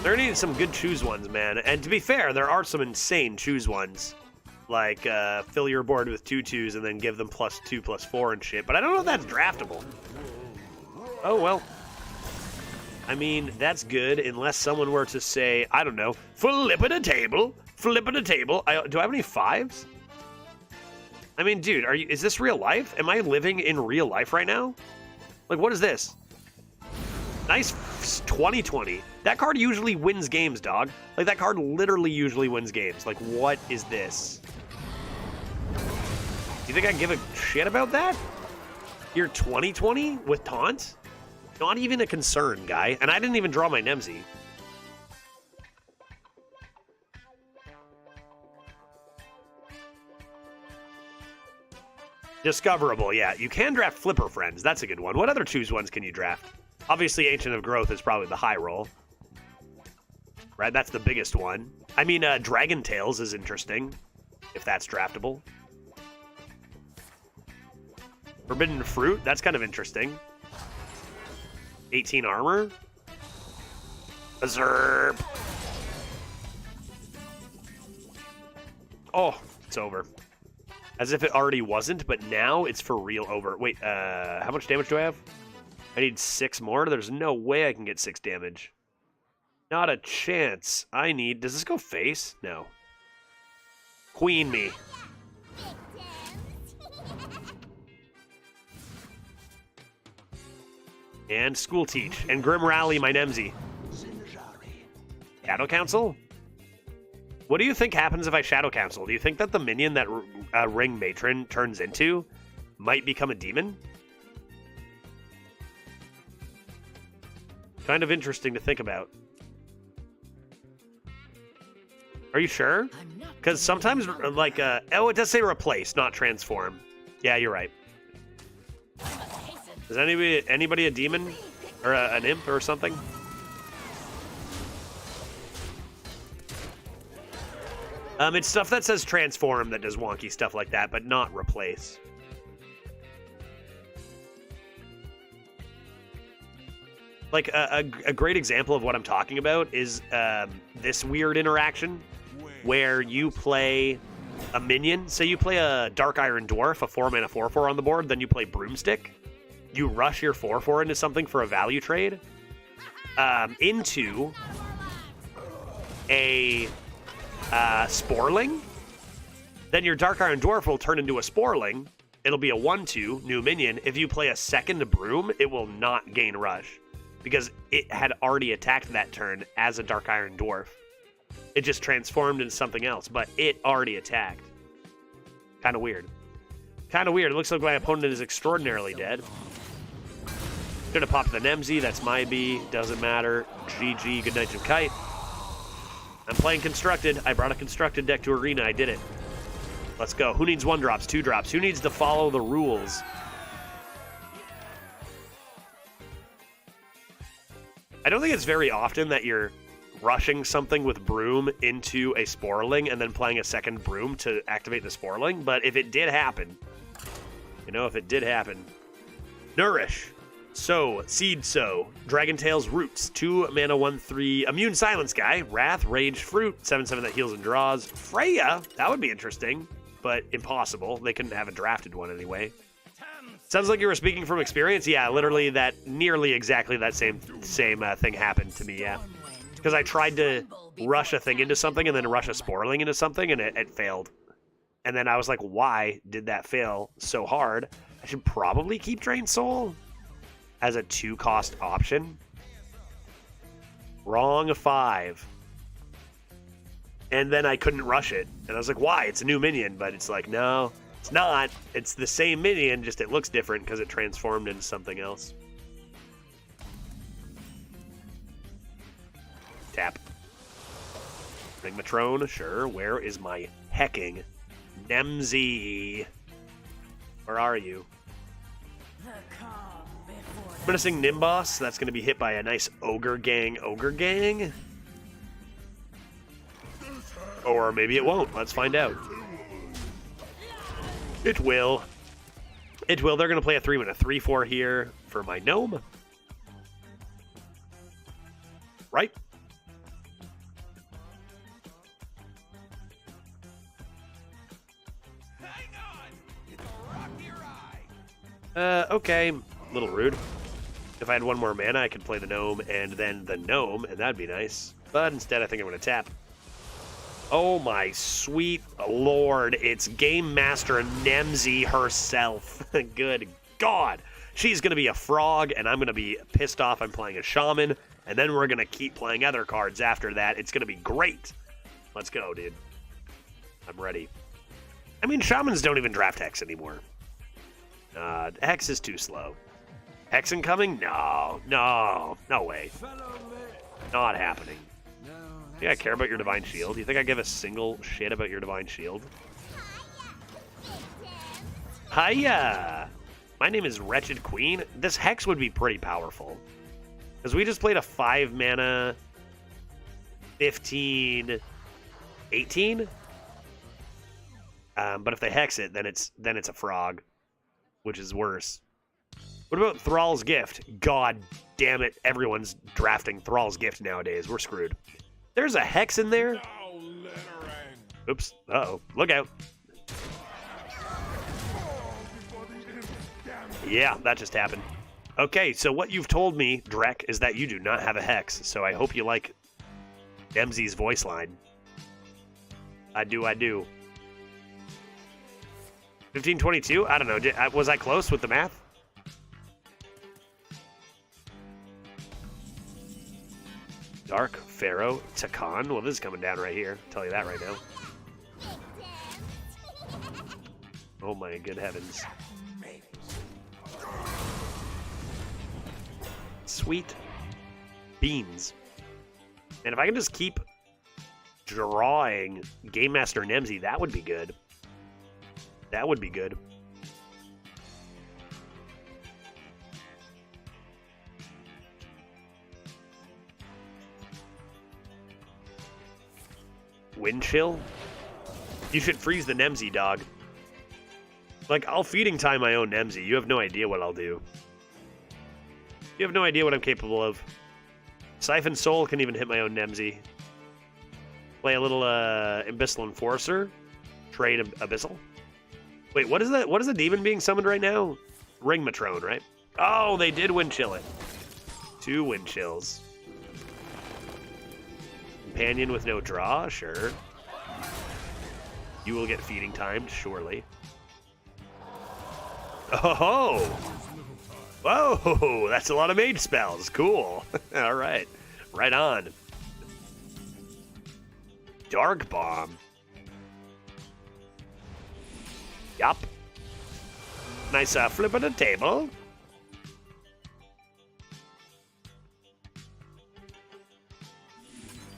There need some good choose ones, man. And to be fair, there are some insane choose ones. Like, fill your board with 2/2s and then give them +2/+4 and shit. But I don't know if that's draftable. Oh, well. I mean, that's good unless someone were to say, I don't know, flip it a table. Flip it a table. Do I have any 5s? I mean, dude, is this real life? Am I living in real life right now? Like, what is this? Nice 2020. That card usually wins games, dog. Like, that card literally usually wins games. Like, what is this? You think I give a shit about that? You're 2020 with taunt? Not even a concern, guy. And I didn't even draw my NEMSY. Discoverable, yeah. You can draft Flipper Friends. That's a good one. What other choose ones can you draft? Obviously, Ancient of Growth is probably the high roll. Right? That's the biggest one. I mean, Dragon Tails is interesting, if that's draftable. Forbidden Fruit, that's kind of interesting. 18 armor. Berserk. Oh, it's over. As if it already wasn't, but now it's for real over. Wait, how much damage do I have? I need 6 more? There's no way I can get 6 damage. Not a chance. I need... Does this go face? No. Queen me. And School Teach. And Grim Rally my NEMSY. Shadow Council? What do you think happens if I Shadow Council? Do you think that the minion that Ring Matron turns into might become a demon? Kind of interesting to think about. Are you sure? Because sometimes, like, oh, it does say replace, not transform. Yeah, you're right. Is anybody a demon? Or an imp or something? It's stuff that says transform that does wonky stuff like that, but not replace. Like, a great example of what I'm talking about is this weird interaction where you play a minion. Say you play a Dark Iron Dwarf, a 4-mana 4/4 on the board, then you play Broomstick. You rush your 4/4 into something for a value trade. Into a Sporling. Then your Dark Iron Dwarf will turn into a Sporling. It'll be a 1/2 new minion. If you play a second Broom, it will not gain rush, because it had already attacked that turn as a Dark Iron Dwarf. It just transformed into something else, but it already attacked. Kind of weird. Kind of weird. It looks like my opponent is extraordinarily dead. Gonna pop the NEMSY, that's my B, doesn't matter. GG, good night, Jim Kite. I'm playing Constructed. I brought a Constructed deck to Arena, I did it. Let's go. Who needs 1-drops, 2-drops? Who needs to follow the rules? I don't think it's very often that you're rushing something with Broom into a Sporling and then playing a second Broom to activate the Sporling, but if it did happen, if it did happen. Nourish. Sow, Seed Sow, Dragon Tail's Roots, 2 mana, 1/3, Immune Silence guy, Wrath, Rage Fruit, 7/7 that heals and draws. Freya, that would be interesting, but impossible. They couldn't have a drafted one anyway. Sounds like you were speaking from experience. Yeah, literally nearly exactly that same thing happened to me, yeah. Because I tried to rush a thing into something and then rush a Sporling into something, and it failed. And then I was like, why did that fail so hard? I should probably keep Drain Soul as a 2-cost option. Wrong 5. And then I couldn't rush it. And I was like, why? It's a new minion. But it's like, no, it's not. It's the same minion, just it looks different because it transformed into something else. Tap. Ringmatrone, sure. Where is my hecking NEMSY? Where are you? I'm going to sing Nimbos. That's going to be hit by a nice Ogre Gang. Or maybe it won't. Let's find out. It will. They're going to play a 3-mana 3/4 here for my gnome. Right? Okay. A little rude. If I had 1 more mana, I could play the gnome and then the gnome, and that'd be nice. But instead, I think I'm going to tap. Oh my sweet lord, it's Game Master NEMSY herself. Good God. She's going to be a frog, and I'm going to be pissed off I'm playing a shaman, and then we're going to keep playing other cards after that. It's going to be great. Let's go, dude. I'm ready. I mean, shamans don't even draft Hex anymore. Hex is too slow. Hex incoming? No way. Not happening. You think I care about your Divine Shield? You think I give a single shit about your Divine Shield? Hiya! My name is Wretched Queen. This Hex would be pretty powerful. Because we just played a 5-mana 15, 18. But if they Hex it, then it's a frog, which is worse. What about Thrall's Gift? God damn it, everyone's drafting Thrall's Gift nowadays. We're screwed. There's a Hex in there? Oops. Uh-oh. Look out. Yeah, that just happened. Okay, so what you've told me, Drek, is that you do not have a Hex, so I hope you like NEMSY'S voice line. I do. 1522? I don't know. Was I close with the math? Dark, Pharaoh, Takan. Well, this is coming down right here. I'll tell you that right now. Oh my good heavens. Sweet beans. And if I can just keep drawing Game Master NEMSY, that would be good. That would be good. Wind chill? You should freeze the NEMSY, dog. Like, I'll feeding time my own NEMSY. You have no idea what I'll do. You have no idea what I'm capable of. Siphon Soul can even hit my own NEMSY. Play a little Abyssal Enforcer. Trade Abyssal. Wait, what is that? What is the demon being summoned right now? Ringmatrone, right? Oh, they did wind chill it. 2 wind chills. Companion with no draw, sure. You will get feeding timed, surely. Oh! Whoa! That's a lot of mage spells. Cool. All right. Right on. Dark Bomb. Yup. Nice flip of the table.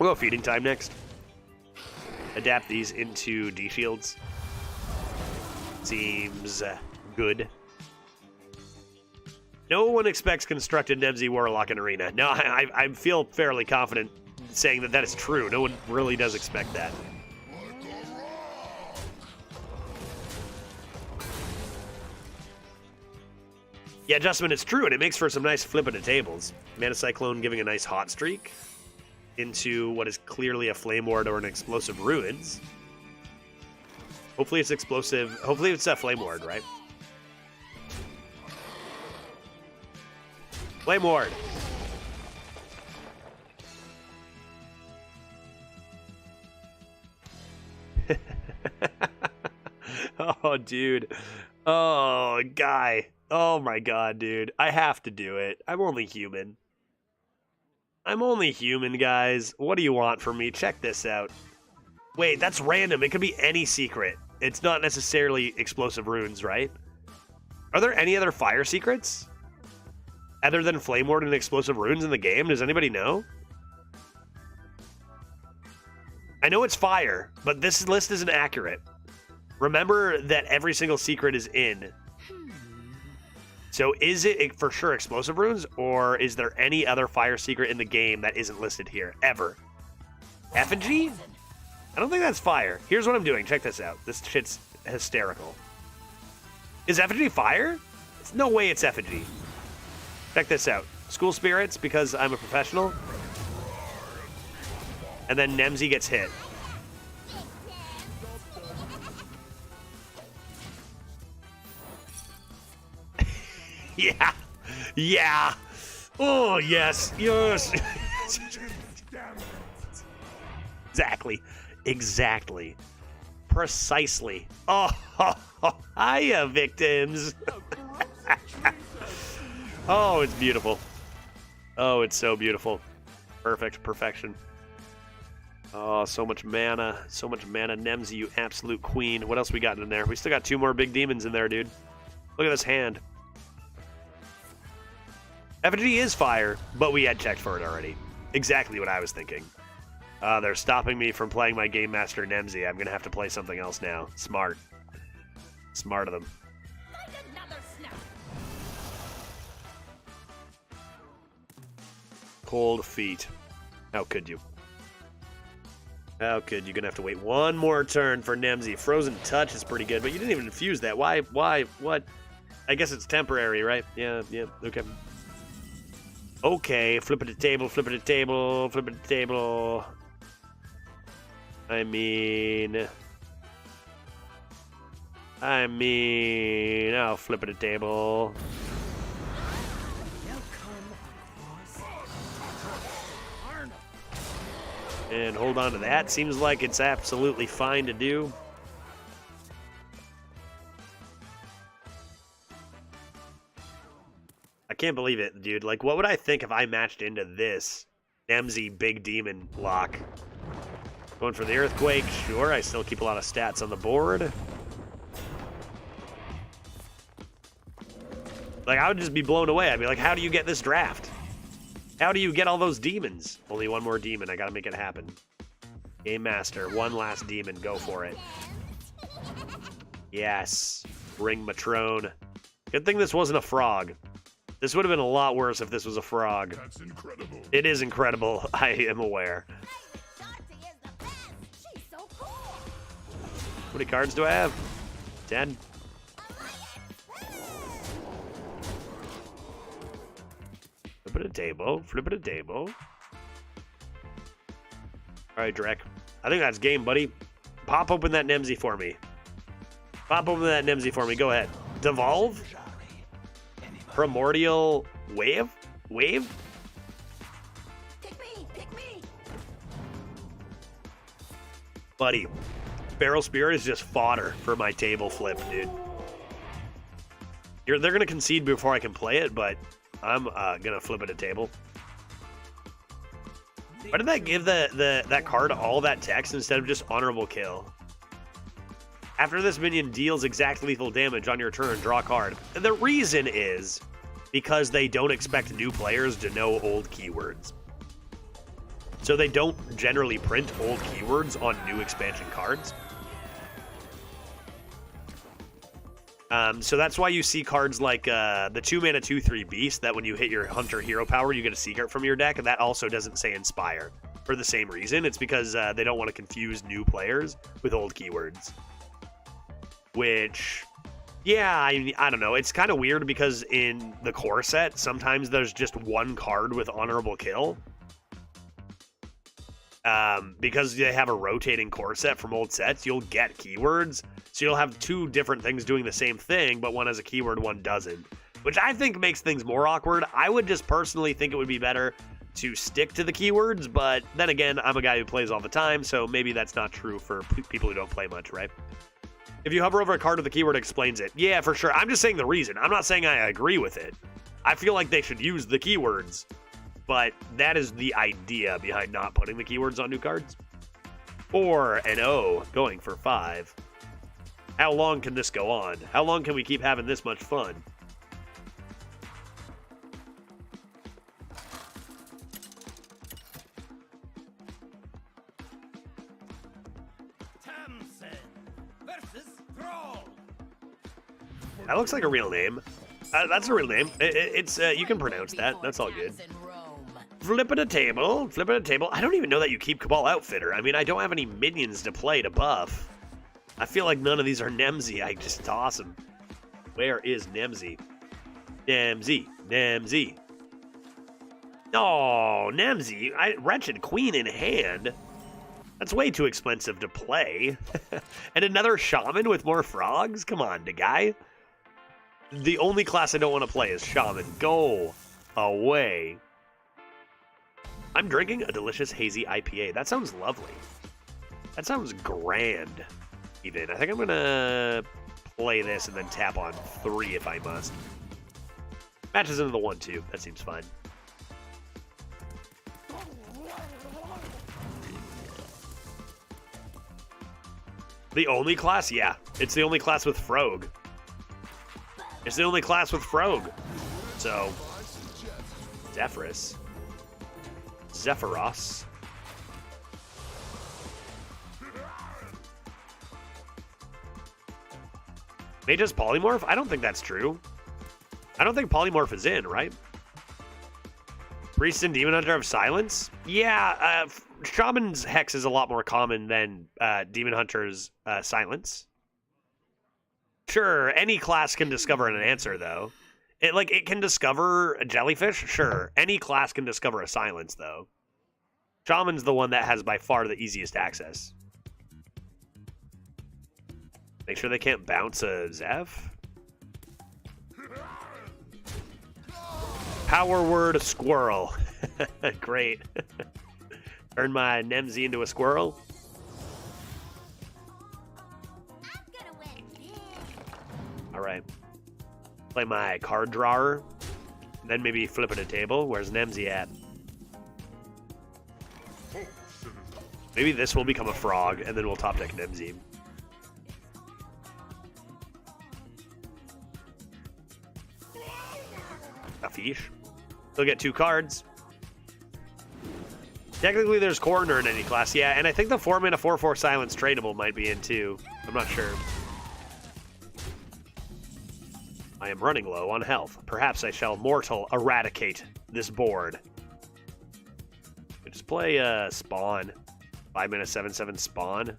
We'll go feeding time next. Adapt these into D shields. Seems good. No one expects constructed NEMSY Warlock in Arena. No, I feel fairly confident saying that that is true. No one really does expect that. Yeah, Adjustment is true, and it makes for some nice flipping of tables. Mana Cyclone giving a nice hot streak into what is clearly a Flame Ward or an Explosive Ruins. Hopefully it's explosive. Hopefully it's a Flame Ward, right? Flame Ward. Oh, dude. Oh, guy. Oh my god, dude. I have to do it. I'm only human. I'm only human, guys. What do you want from me? Check this out. Wait, that's random. It could be any secret. It's not necessarily Explosive Runes, right? Are there any other fire secrets? Other than Flame Ward and Explosive Runes in the game? Does anybody know? I know it's fire, but this list isn't accurate. Remember that every single secret is in. So is it for sure Explosive Runes, or is there any other fire secret in the game that isn't listed here, ever? Effigy? I don't think that's fire. Here's what I'm doing. Check this out. This shit's hysterical. Is Effigy fire? There's no way it's Effigy. Check this out. School Spirits, because I'm a professional. And then NEMSY gets hit. Yeah. Yeah. Oh, yes. Yes. Exactly. Exactly. Precisely. Oh, hiya, victims. Oh, it's beautiful. Oh, it's so beautiful. Perfect. Perfection. Oh, so much mana. So much mana. NEMSY, you absolute queen. What else we got in there? We still got 2 more big demons in there, dude. Look at this hand. Effigy is fire, but we had checked for it already. Exactly what I was thinking. They're stopping me from playing my Game Master NEMSY. I'm going to have to play something else now. Smart. Smart of them. Cold feet. How could you? How could you? Gonna have to wait one more turn for NEMSY. Frozen Touch is pretty good, but you didn't even infuse that. Why? What? I guess it's temporary, right? Yeah, okay. Okay, flip it to table, flip it to table, flip it to table. I mean, I'll flip it to table. And hold on to that. Seems like it's absolutely fine to do. I can't believe it, dude. Like, what would I think if I matched into this NEMSY big demon block? Going for the Earthquake. Sure, I still keep a lot of stats on the board. Like, I would just be blown away. I'd be like, how do you get this draft? How do you get all those demons? Only one more demon. I gotta make it happen. Game Master. One last demon. Go for it. Yes. Ring Matrone. Good thing this wasn't a frog. This would have been a lot worse if this was a frog.
That's incredible.
It is incredible. I am aware. How many cards do I have? 10. Flip it a table. Flip it a table. Alright, Drek. I think that's game, buddy. Pop open that NEMSY for me. Pop open that NEMSY for me. Go ahead. Devolve? Primordial Wave? Wave?
Pick me!
Buddy, Barrel Spirit is just fodder for my table flip, dude. They're going to concede before I can play it, but I'm going to flip it a table. Why did that give that card all that text instead of just Honorable Kill? After this minion deals exact lethal damage on your turn, draw a card. The reason is because they don't expect new players to know old keywords. So they don't generally print old keywords on new expansion cards. So that's why you see cards like the 2-mana 2/3 Beast, that when you hit your Hunter hero power, you get a secret from your deck, and that also doesn't say Inspire. For the same reason, it's because they don't want to confuse new players with old keywords. Which, yeah, I don't know. It's kind of weird because in the core set, sometimes there's just one card with Honorable Kill. Because they have a rotating core set from old sets, you'll get keywords. So you'll have two different things doing the same thing, but one has a keyword, one doesn't. Which I think makes things more awkward. I would just personally think it would be better to stick to the keywords, but then again, I'm a guy who plays all the time, so maybe that's not true for people who don't play much, right? If you hover over a card with the keyword, it explains it. Yeah, for sure. I'm just saying the reason. I'm not saying I agree with it. I feel like they should use the keywords, but that is the idea behind not putting the keywords on new cards. 4-0, going for 5. How long can this go on? How long can we keep having this much fun? That looks like a real name. That's a real name. It's you can pronounce that. That's all good. Flipping a table. Flipping a table. I don't even know that you keep Cabal Outfitter. I mean, I don't have any minions to play to buff. I feel like none of these are NEMSY. I just toss them. Where is NEMSY? NEMSY. NEMSY. Oh, NEMSY. Wretched Queen in hand. That's way too expensive to play. And another Shaman with more frogs? Come on, the guy. The only class I don't want to play is Shaman. Go away. I'm drinking a delicious hazy IPA. That sounds lovely. That sounds grand, even. I think I'm going to play this and then tap on 3 if I must. Matches into the 1-2. That seems fine. The only class? Yeah. It's the only class with Frog. It's the only class with Frog. So, Zephyrus. Zephyros. Mage's Polymorph? I don't think that's true. I don't think Polymorph is in, right? Priest and Demon Hunter of Silence? Yeah, Shaman's Hex is a lot more common than Demon Hunter's Silence. Sure, any class can discover an answer, though. It can discover a jellyfish? Sure. Any class can discover a silence, though. Shaman's the one that has by far the easiest access. Make sure they can't bounce a Zeph. Power word squirrel. Great. Turn my NEMSY into a squirrel. Alright. Play my card drawer. Then maybe flip it a table. Where's NEMSY at? Maybe this will become a frog, and then we'll top deck NEMSY. A fish. They'll get 2 cards. Technically, there's Coroner in any class. Yeah, and I think the 4-mana 4/4 Silence tradable might be in too. I'm not sure. I am running low on health. Perhaps I shall mortal eradicate this board. Just play Spawn. 5-mana 7/7 Spawn.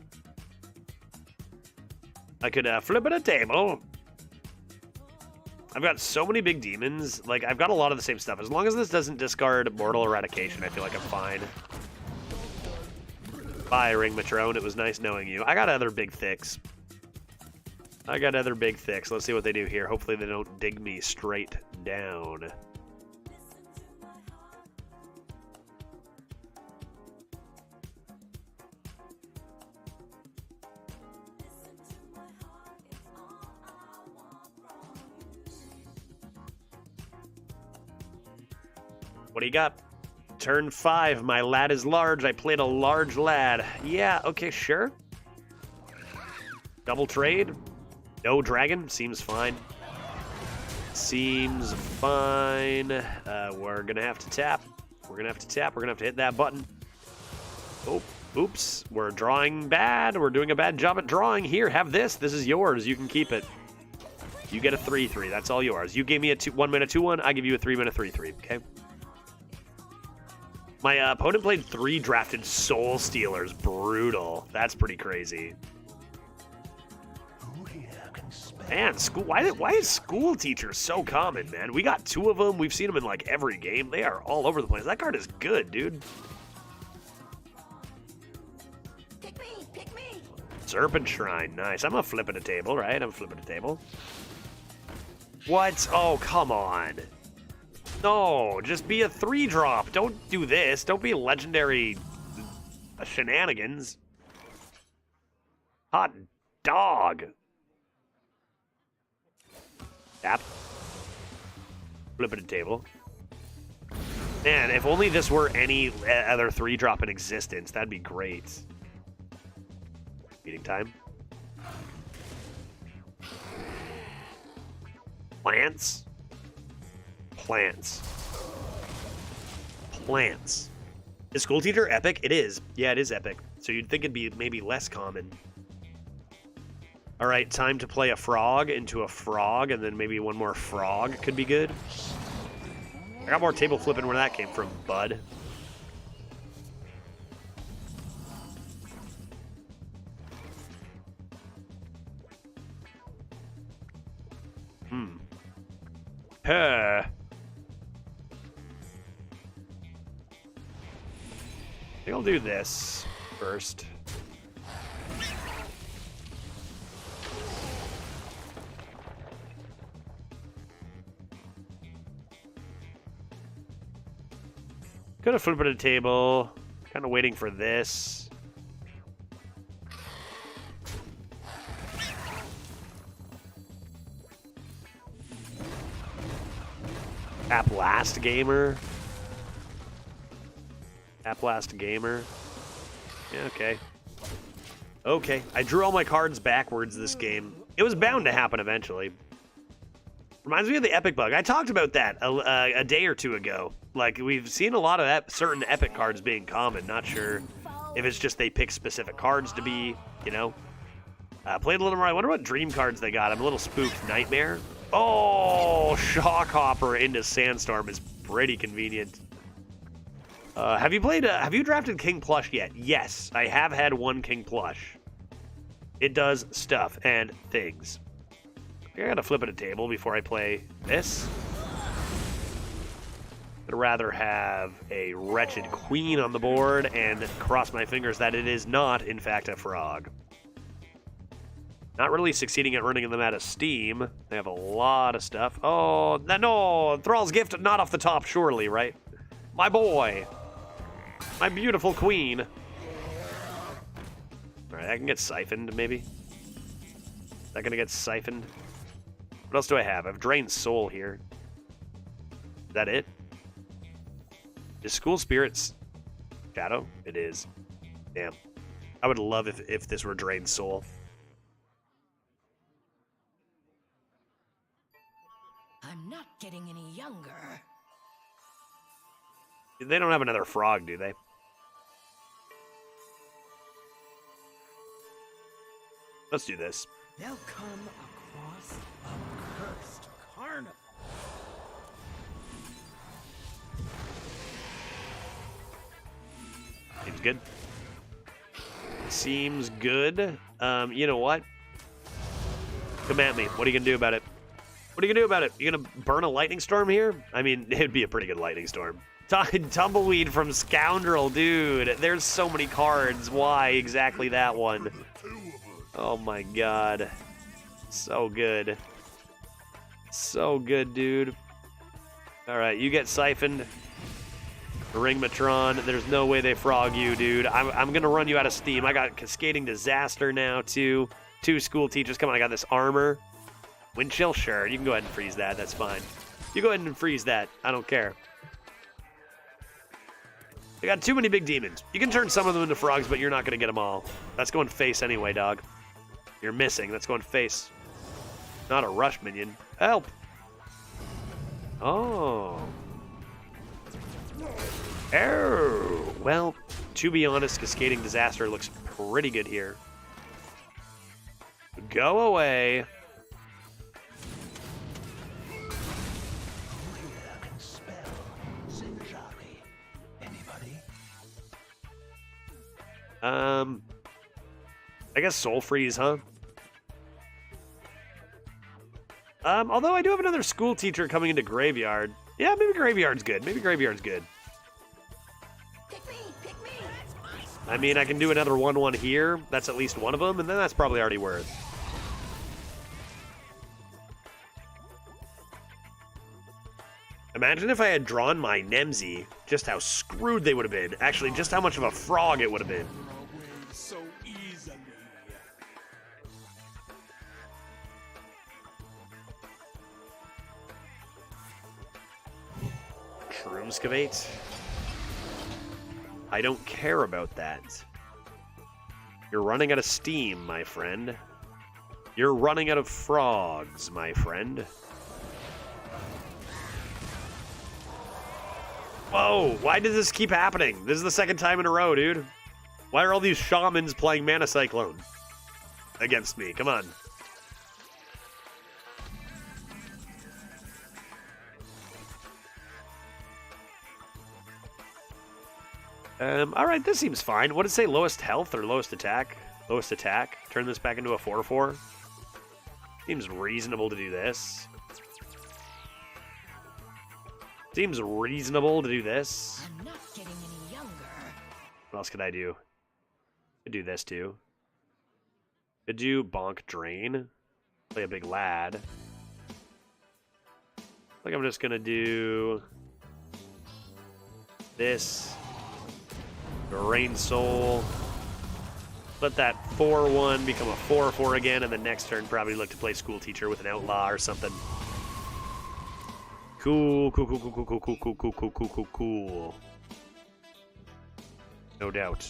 I could flip it a table. I've got so many big demons. Like, I've got a lot of the same stuff. As long as this doesn't discard Mortal Eradication, I feel like I'm fine. Bye, Ring Matrone. It was nice knowing you. I got other big thicks. Let's see what they do here. Hopefully they don't dig me straight down. What do you got? Turn 5. My lad is large. I played a large lad. Yeah, okay, sure. Double trade. No dragon. Seems fine. Seems fine. We're going to have to tap. We're going to have to hit that button. Oh, oops. We're drawing bad. We're doing a bad job at drawing. Here, have this. This is yours. You can keep it. You get a 3/3. That's all yours. You gave me a 1 mana 2/1. I give you a 3 mana 3/3. Okay. My opponent played 3 drafted Soul Stealers. Brutal. That's pretty crazy. Man, school. Why is school teachers so common, man? We got 2 of them. We've seen them in like every game. They are all over the place. That card is good, dude.
Pick me, pick me.
Serpent Shrine. Nice. I'm gonna flip at a table, right? I'm flipping a table. What? Oh, come on. No, just be a 3-drop. Don't do this. Don't be legendary shenanigans. Hot dog. Tap. Flip at a table. Man, if only this were any other 3-drop in existence, that'd be great. Meeting time. Plants. Plants. Plants. Is School Teacher epic? It is. Yeah, it is epic. So you'd think it'd be maybe less common. All right, time to play a frog into a frog, and then maybe one more frog could be good. I got more table flipping where that came from, bud. I think I'll do this first. Gonna flip at a table. Kind of waiting for this. Tap last gamer. Tap last gamer. Yeah, okay. Okay, I drew all my cards backwards this game. It was bound to happen eventually. Reminds me of the epic bug. I talked about that a day or two ago. Like, we've seen a lot of certain epic cards being common. Not sure if it's just they pick specific cards to be, you know. Played a little more. I wonder what dream cards they got. I'm a little spooked. Nightmare. Oh, Shockhopper into Sandstorm is pretty convenient. Have you drafted King Plush yet? Yes, I have had one King Plush. It does stuff and things. I gotta flip at a table before I play this. I'd rather have a Wretched Queen on the board and cross my fingers that it is not, in fact, a frog. Not really succeeding at running them out of steam. They have a lot of stuff. Oh, no! Thrall's Gift, not off the top, surely, right? My boy! My beautiful queen! Alright, I can get siphoned, maybe? Is that gonna get siphoned? What else do I have? I've Drained Soul here. Is that it? Is School Spirits Shadow? It is. Damn. I would love if this were Drained Soul.
I'm not getting any younger.
They don't have another frog, do they? Let's do this.
They'll come across a cursed carnival.
Seems good. Seems good. You know what? Come at me. What are you gonna do about it? What are you gonna do about it? You gonna burn a lightning storm here? I mean, it'd be a pretty good lightning storm. Tumbleweed from Scoundrel, dude. There's so many cards. Why exactly that one? Oh my god. So good. So good, dude. Alright, you get siphoned. Ringmatron. There's no way they frog you, dude. I'm gonna run you out of steam. I got Cascading Disaster now, too. 2 School Teachers. Come on, I got this armor. Wind Chill, sure. You can go ahead and freeze that. That's fine. You go ahead and freeze that. I don't care. I got too many big demons. You can turn some of them into frogs, but you're not going to get them all. That's going face anyway, dog. You're missing. That's going face. Not a rush minion. Help! Oh. Oh. Well, to be honest, Cascading Disaster looks pretty good here. Go away. I guess Soul Freeze, huh? Although I do have another school teacher coming into Graveyard. Yeah, maybe Graveyard's good. Maybe Graveyard's good.
Pick me, pick me.
I mean, I can do another 1/1 here. That's at least one of them, and then that's probably already worth. Imagine if I had drawn my NEMSY, just how screwed they would have been. Actually, just how much of a frog it would have been.
So easily.
Shroomscavate? I don't care about that. You're running out of steam, my friend. You're running out of frogs, my friend. Whoa, why does this keep happening? This is the second time in a row, dude. Why are all these shamans playing Mana Cyclone against me? Come on. Alright, this seems fine. What did it say? Lowest health or lowest attack? Lowest attack. Turn this back into a 4/4. Seems reasonable to do this. Seems reasonable to do this.
I'm not getting any younger.
What else could I do? Could do this too. Could do Bonk Drain. Play a big lad. I think I'm just gonna do this. Drain Soul. Let that 4/1 become a 4/4 again, and the next turn probably look to play School Teacher with an Outlaw or something. Cool, cool, cool, cool, cool, cool, cool, cool, cool, cool, cool, cool, cool. No doubt.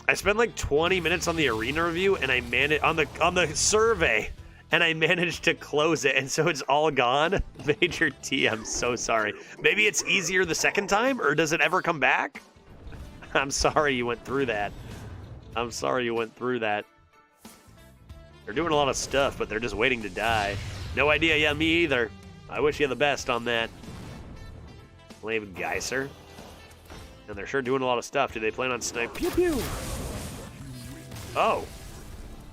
I spent like 20 minutes on the arena review, and I managed on the survey, and I managed to close it, and so it's all gone. Major T, I'm so sorry. Maybe it's easier the second time, or does it ever come back? I'm sorry you went through that. I'm sorry you went through that. They're doing a lot of stuff, but they're just waiting to die. No idea, yeah, me either. I wish you the best on that. Lame Geyser. And they're sure doing a lot of stuff. Do they plan on snipe? Pew pew! Oh.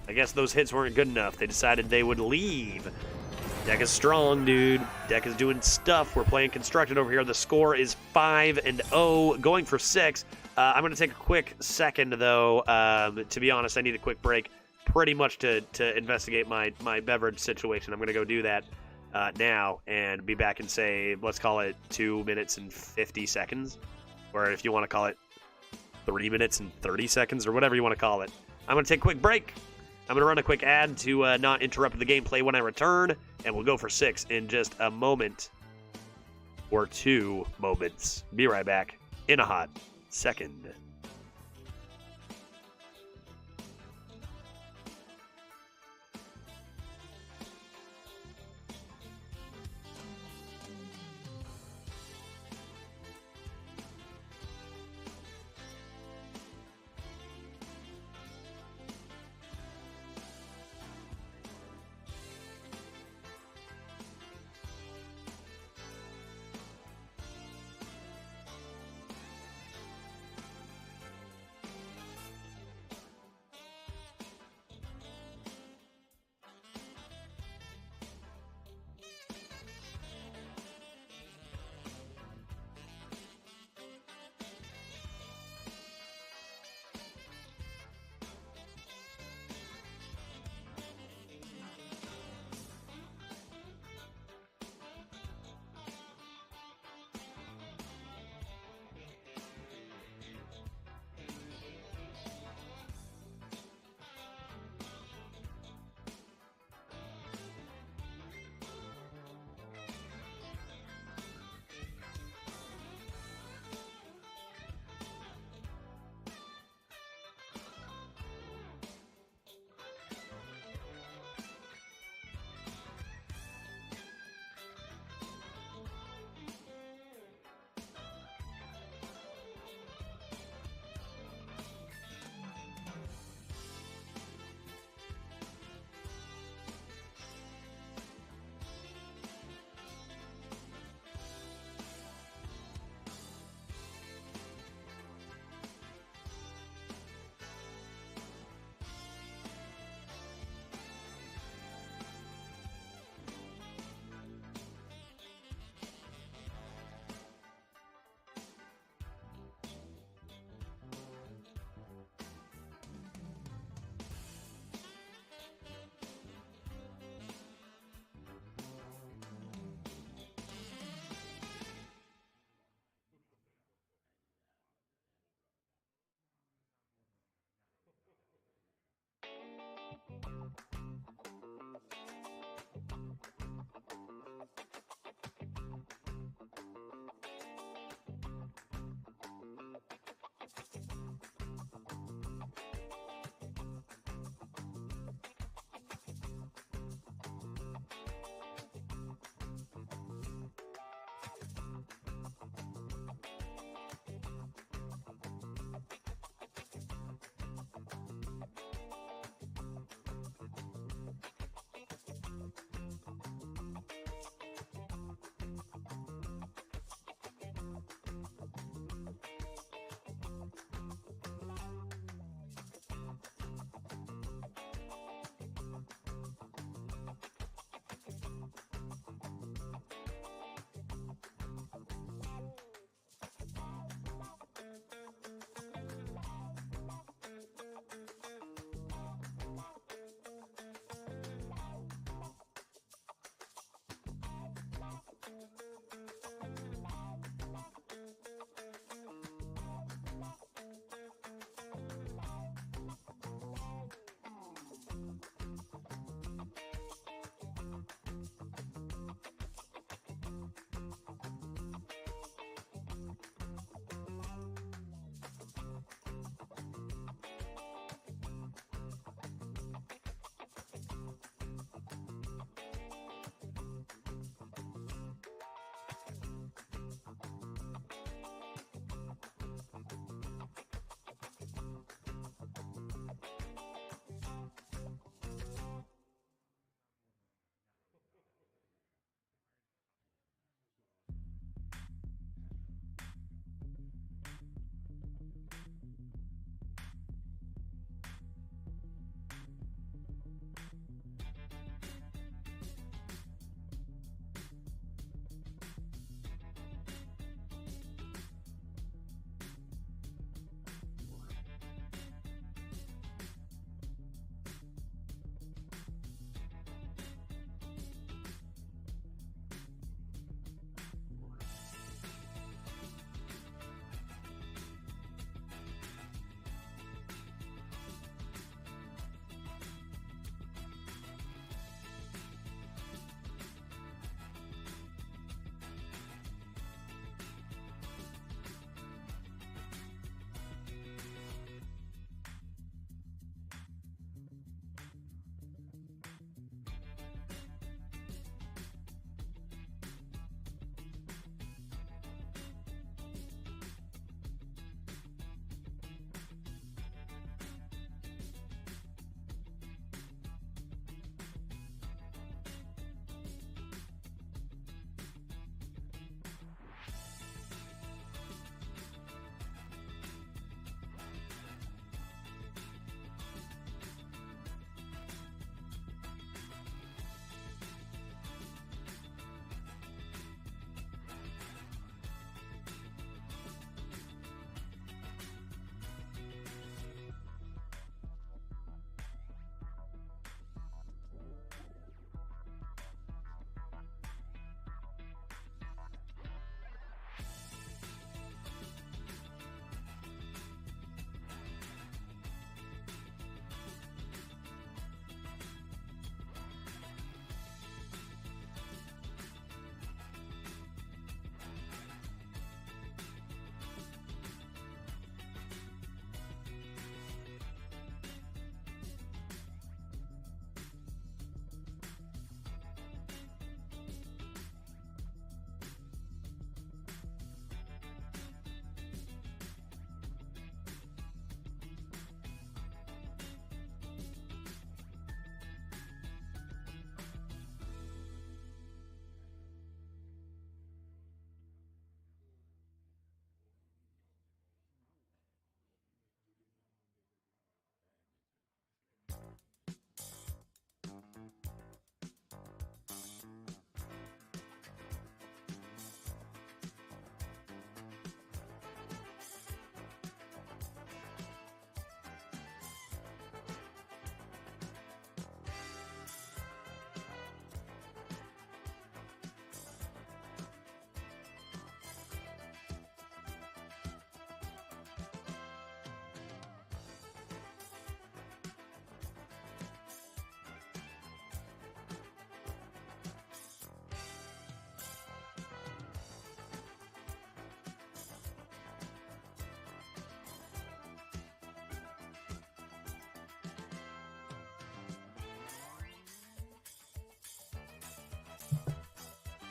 I guess those hits weren't good enough. They decided they would leave. Deck is strong, dude. Deck is doing stuff. We're playing Constructed over here. The score is 5-0, going for 6. I'm going to take a quick second, though. To be honest, I need a quick break. Pretty much to investigate my beverage situation. I'm going to go do that now and be back in, say, let's call it 2 minutes and 50 seconds. Or if you want to call it 3 minutes and 30 seconds or whatever you want to call it. I'm going to take a quick break. I'm going to run a quick ad to not interrupt the gameplay when I return. And we'll go for 6 in just a moment or 2 moments. Be right back in a hot second.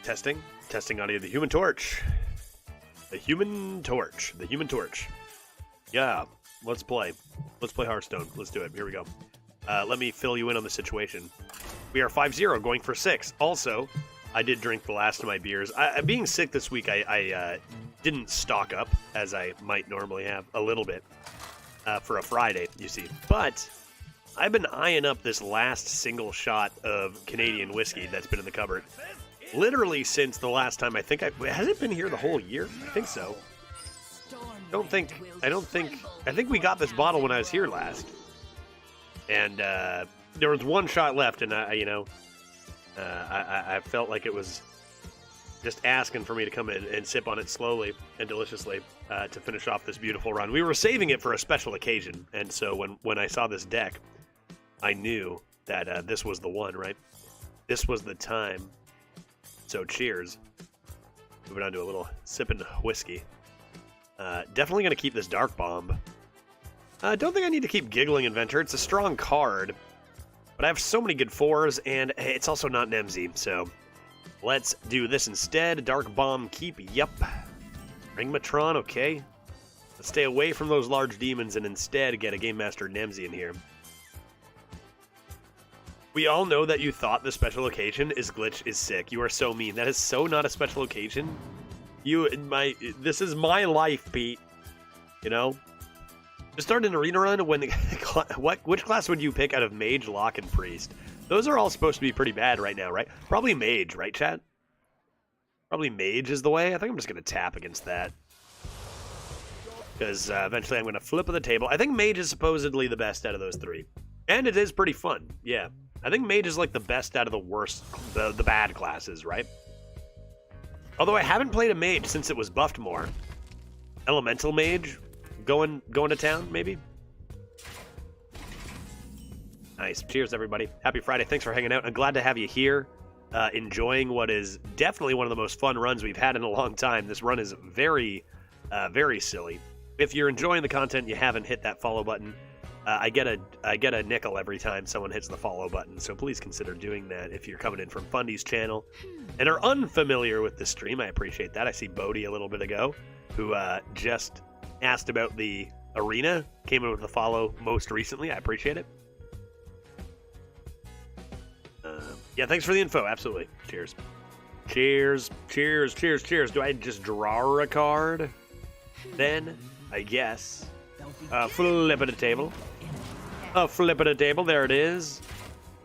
Testing. Testing audio. The Human Torch. The Human Torch. The Human Torch. Yeah. Let's play. Let's play Hearthstone. Let's do it. Here we go. Let me fill you in on the situation. We are 5-0, going for 6. Also, I did drink the last of my beers. Being sick this week, I didn't stock up, as I might normally have, a little bit, for a Friday, you see. But I've been eyeing up this last single shot of Canadian whiskey that's been in the cupboard. Literally since the last time I think has it been here the whole year? I think so. I think we got this bottle when I was here last. And there was one shot left, and I felt like it was just asking for me to come in and sip on it slowly and deliciously to finish off this beautiful run. We were saving it for a special occasion, and so when I saw this deck, I knew that this was the one, right? This was the time. So cheers. Moving on to a little sipping whiskey. Definitely going to keep this Dark Bomb. I don't think I need to keep Giggling Inventor. It's a strong card. But I have so many good 4s, and it's also not NEMSY, so let's do this instead. Dark Bomb, keep, yep. Ringmatron, okay. Let's stay away from those large demons and instead get a Game Master NEMSY in here. We all know that you thought the special occasion is glitch is sick. You are so mean. That is so not a special occasion. This is my life, Pete. You know? To start an arena run, which class would you pick out of Mage, Lock, and Priest? Those are all supposed to be pretty bad right now, right? Probably Mage, right, chat? Probably Mage is the way. I think I'm just going to tap against that. Because eventually I'm going to flip of the table. I think Mage is supposedly the best out of those 3. And it is pretty fun, yeah. I think Mage is like the best out of the worst, the bad classes, right? Although I haven't played a Mage since it was buffed more. Elemental Mage? Going to town, maybe? Nice. Cheers, everybody. Happy Friday. Thanks for hanging out. I'm glad to have you here, enjoying what is definitely one of the most fun runs we've had in a long time. This run is very, very silly. If you're enjoying the content, you haven't hit that follow button. I get a nickel every time someone hits the follow button, so please consider doing that if you're coming in from Fundy's channel and are unfamiliar with the stream. I appreciate that. I see Bodhi a little bit ago, who just asked about the arena, came in with a follow most recently. I appreciate it. Yeah, thanks for the info. Absolutely. Cheers. Cheers. Cheers. Cheers. Cheers. Do I just draw a card? Then, I guess. Flip at a table. Flip at a table. There it is.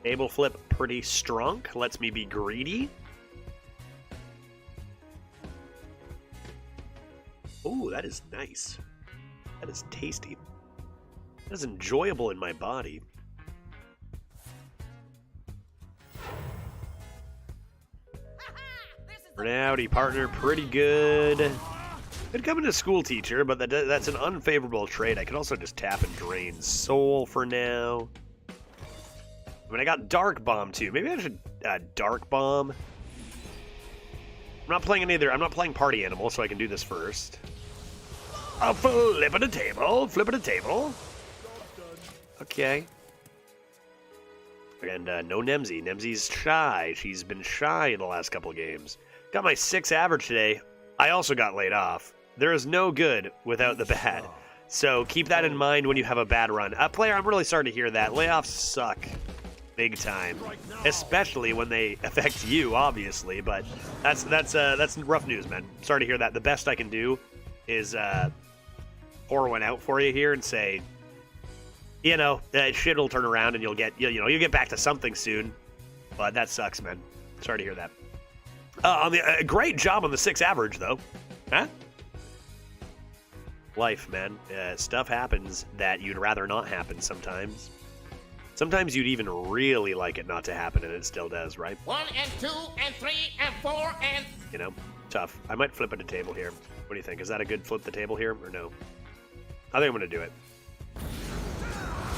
Table flip pretty strong. Lets me be greedy. Ooh, that is nice. That is tasty. That is enjoyable in my body. Howdy, partner. Pretty good. Could come into school teacher, but that's an unfavorable trade. I could also just tap and drain soul for now. I mean, I got Dark Bomb too. Maybe I should Dark Bomb. I'm not playing either. I'm not playing Party Animal, so I can do this first. Flip at a table. Flip at a table. Okay. And no NEMSY. NEMSY's shy. She's been shy in the last couple of games. Got my 6 average today. I also got laid off. There is no good without the bad. So keep that in mind when you have a bad run. Player, I'm really sorry to hear that. Layoffs suck. Big time. Especially when they affect you, obviously. But that's rough news, man. Sorry to hear that. The best I can do is pour one out for you here and say, you know, shit will turn around and you'll get back to something soon. But that sucks, man. Sorry to hear that. Great job on the 6 average, though. Huh? Life, man. Stuff happens that you'd rather not happen sometimes. Sometimes you'd even really like it not to happen, and it still does, right?
1 and 2 and 3 and 4 and...
You know, tough. I might flip at a table here. What do you think? Is that a good flip the table here, or no? I think I'm going to do it.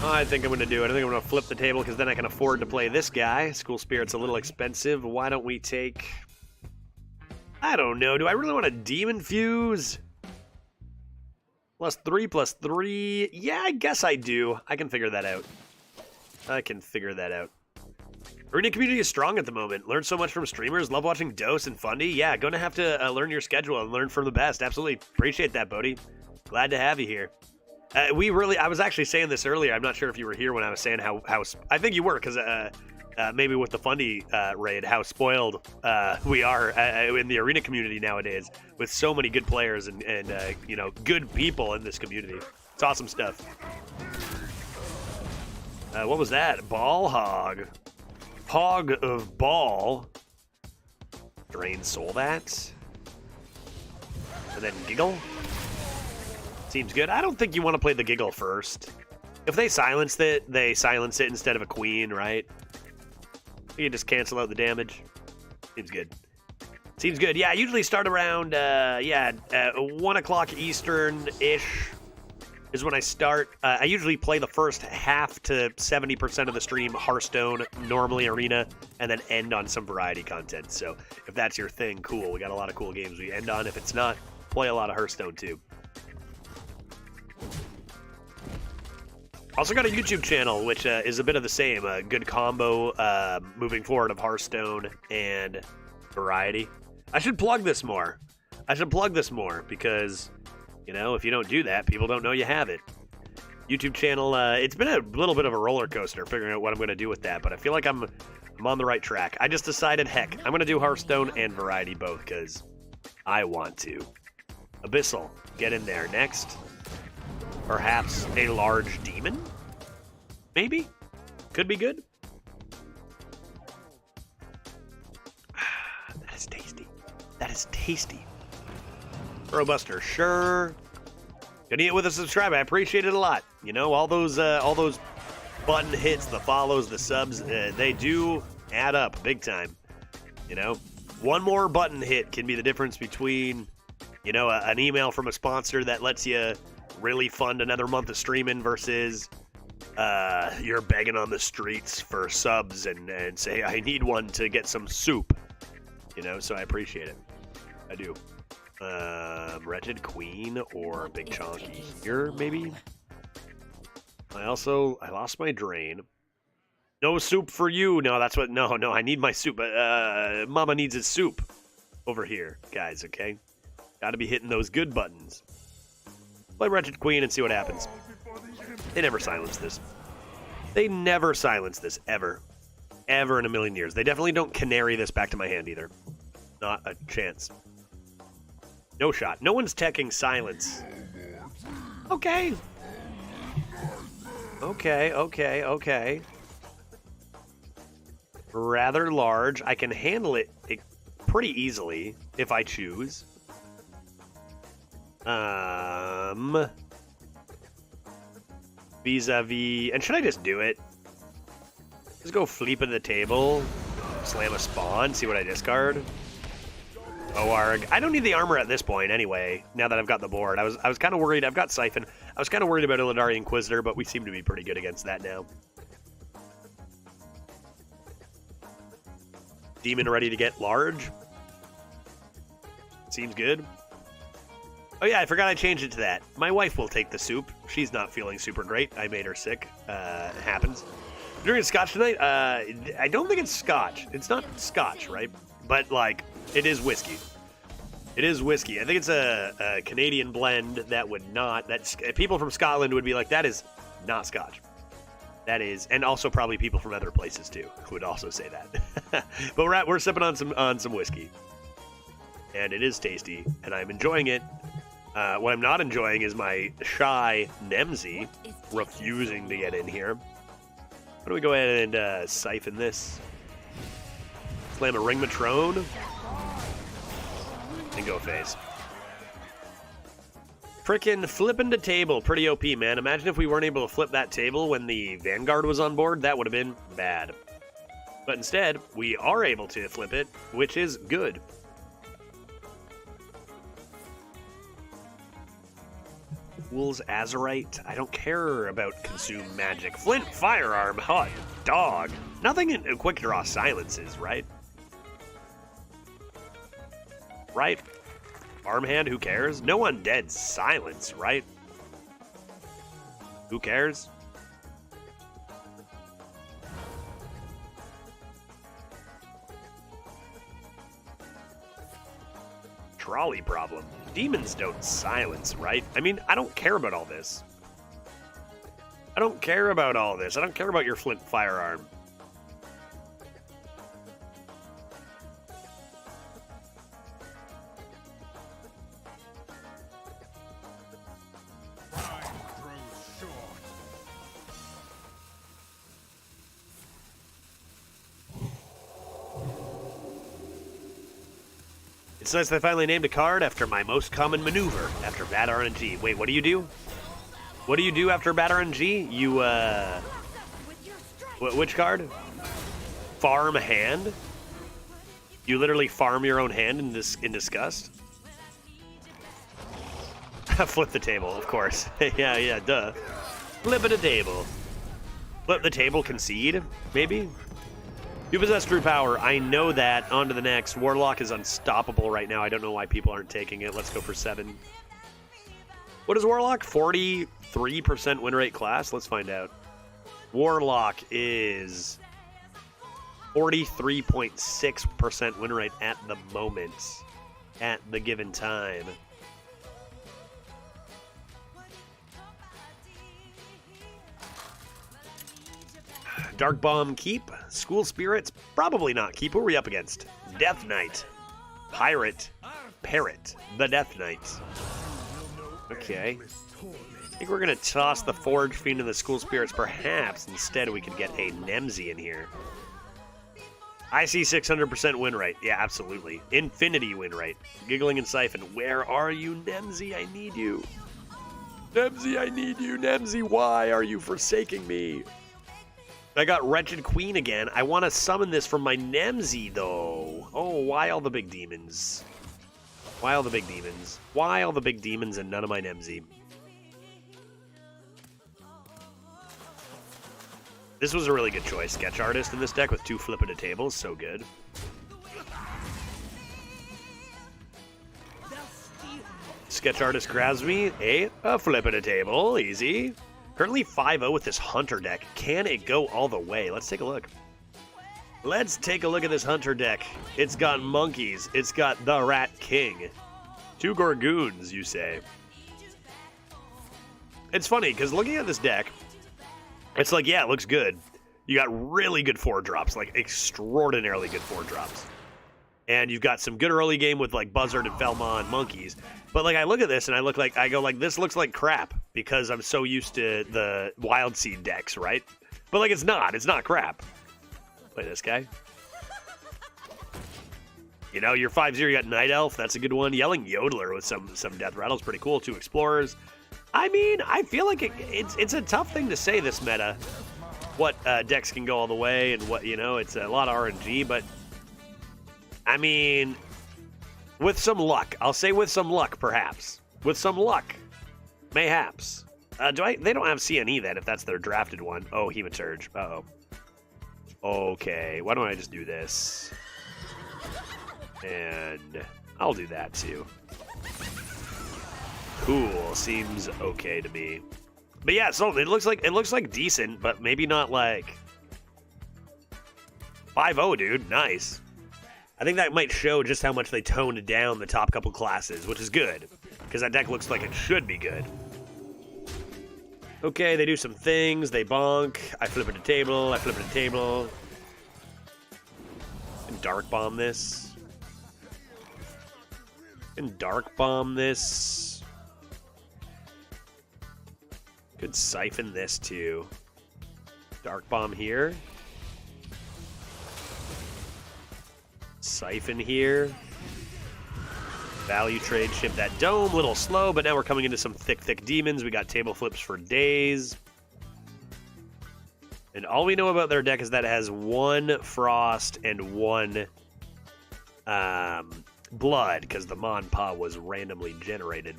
I think I'm going to do it. I think I'm going to flip the table, because then I can afford to play this guy. School Spirit's a little expensive. Why don't we take... I don't know. Do I really want a Demon Fuse? +3/+3. Yeah, I guess I do. I can figure that out. Arena community is strong at the moment. Learn so much from streamers. Love watching Dose and Fundy. Yeah, gonna have to learn your schedule and learn from the best. Absolutely appreciate that, Bodhi. Glad to have you here. I was actually saying this earlier. I'm not sure if you were here when I was saying how I think you were, because maybe with the Fundy raid, how spoiled we are in the arena community nowadays with so many good players and you know, good people in this community. It's awesome stuff. What was that? Ball hog. Hog of ball. Drain soul that. And then giggle. Seems good. I don't think you want to play the giggle first. If they silence it, they silence it instead of a queen, right? You can just cancel out the damage. Seems good. Seems good. Yeah, I usually start around 1 o'clock Eastern-ish is when I start. I usually play the first half to 70% of the stream Hearthstone, normally Arena, and then end on some variety content. So if that's your thing, cool. We got a lot of cool games we end on. If it's not, play a lot of Hearthstone too. Also got a YouTube channel, which is a bit of the same. A good combo moving forward of Hearthstone and variety. I should plug this more. Because, you know, if you don't do that, people don't know you have it. YouTube channel, it's been a little bit of a roller coaster figuring out what I'm going to do with that, but I feel like I'm on the right track. I just decided, heck, I'm going to do Hearthstone and variety both because I want to. Abyssal, get in there. Next. Perhaps a large demon? Maybe? Could be good. That is tasty. That is tasty. Robuster, sure. Gonna eat it with a subscribe. I appreciate it a lot. You know, all those button hits, the follows, the subs, they do add up big time. You know, one more button hit can be the difference between, you know, an email from a sponsor that lets you really fund another month of streaming versus you're begging on the streets for subs and say, I need one to get some soup. You know, so I appreciate it. I do. Wretched Queen or Big Chonky here, maybe? I lost my drain. No soup for you. No, that's what, no, I need my soup. Mama needs his soup over here, guys, okay? Gotta be hitting those good buttons. Play Wretched Queen and see what happens. They never silence this. They never silence this, ever. Ever in a million years. They definitely don't canary this back to my hand either. Not a chance. No shot. No one's teching silence. Okay. Okay. Rather large. I can handle it pretty easily if I choose. Vis-a-vis... And should I just do it? Just go fleep at the table. Slam a spawn. See what I discard. OARG. I don't need the armor at this point anyway, now that I've got the board. I was kind of worried. I've got Siphon. I was kind of worried about Illidari Inquisitor, but we seem to be pretty good against that now. Demon ready to get large. Seems good. Oh yeah, I forgot I changed it to that. My wife will take the soup. She's not feeling super great. I made her sick. It happens. Drinking scotch tonight? I don't think it's scotch. It's not scotch, right? But, like, it is whiskey. It is whiskey. I think it's a Canadian blend that would not... people from Scotland would be like, that is not scotch. That is... And also probably people from other places, too, who would also say that. But we're sipping on some whiskey. And it is tasty, and I'm enjoying it. What I'm not enjoying is my shy NEMSY refusing to get in here. Why don't we go ahead and siphon this? Slam a Ring Matrone. And go phase. Frickin' flipping the table. Pretty OP, man. Imagine if we weren't able to flip that table when the Vanguard was on board. That would have been bad. But instead, we are able to flip it, which is good. Fool's Azurite. I don't care about consume magic. Flint firearm. Hot dog. Nothing in quick draw silences, right? Right? Farmhand, who cares? No undead silence, right? Who cares? trolley problem. Demons don't silence, right? I mean, I don't care about all this. I don't care about all this. I don't care about your flint firearm. It's nice they finally named a card after my most common maneuver after bad RNG. Wait, what do you do? What do you do after bad RNG? You, which card? Farm hand? You literally farm your own hand in disgust? Flip the table, of course. yeah, duh. Flip the table. Flip the table, concede, maybe? You possess true power. I know that. On to the next. Warlock is unstoppable right now. I don't know why people aren't taking it. Let's go for 7. What is Warlock? 43% win rate class? Let's find out. Warlock is 43.6% win rate at the moment. At the given time. Dark Bomb keep. School Spirits, probably not. Keep. Who are we up against? Death Knight. Pirate. Parrot. The Death Knight. Okay. I think we're going to toss the Forge Fiend and the School Spirits. Perhaps instead we could get a NEMSY in here. I see 600% win rate. Yeah, absolutely. Infinity win rate. Giggling and Siphon. Where are you, NEMSY? I need you. NEMSY, I need you. NEMSY, why are you forsaking me? I got Wretched Queen again. I want to summon this from my NEMSY, though. Oh, why all the big demons? Why all the big demons? Why all the big demons and none of my NEMSY? This was a really good choice. Sketch Artist in this deck with 2 flip at a table. So good. Sketch Artist grabs me a flip at a table. Easy. Currently 5-0 with this Hunter deck. Can it go all the way? Let's take a look. Let's take a look at this Hunter deck. It's got monkeys. It's got the Rat King. 2 Gorgoons, you say. It's funny, because looking at this deck, it's like, yeah, it looks good. You got really good 4-drops, like extraordinarily good 4-drops. And you've got some good early game with like Buzzard and Felma and monkeys. But like I look at this and I go like this looks like crap because I'm so used to the Wild Seed decks, right? But like it's not crap. Play this guy. You know, your 5-0, you got Night Elf, that's a good one. Yelling Yodeler with some Death Rattle's pretty cool. 2 Explorers. I mean, I feel like it's a tough thing to say this meta. What decks can go all the way and what, you know, it's a lot of RNG, but I mean, with some luck. I'll say with some luck, perhaps. With some luck. Mayhaps. They don't have CNE then, if that's their drafted one. Oh, Hematurge. Uh-oh. Okay, why don't I just do this? And I'll do that, too. Cool. Seems okay to me. But yeah, so it looks like decent, but maybe not like 5-0, dude. Nice. I think that might show just how much they toned down the top couple classes, which is good, because that deck looks like it should be good. Okay, they do some things. They bonk. I flip it to table. I flip it to table. And Dark Bomb this. And Dark Bomb this. Could Siphon this, too. Dark Bomb here. Siphon here. Value trade, ship that dome. Little slow, but now we're coming into some thick demons. We got table flips for days. And all we know about their deck is that it has 1 frost and 1 blood, because the Monpa was randomly generated.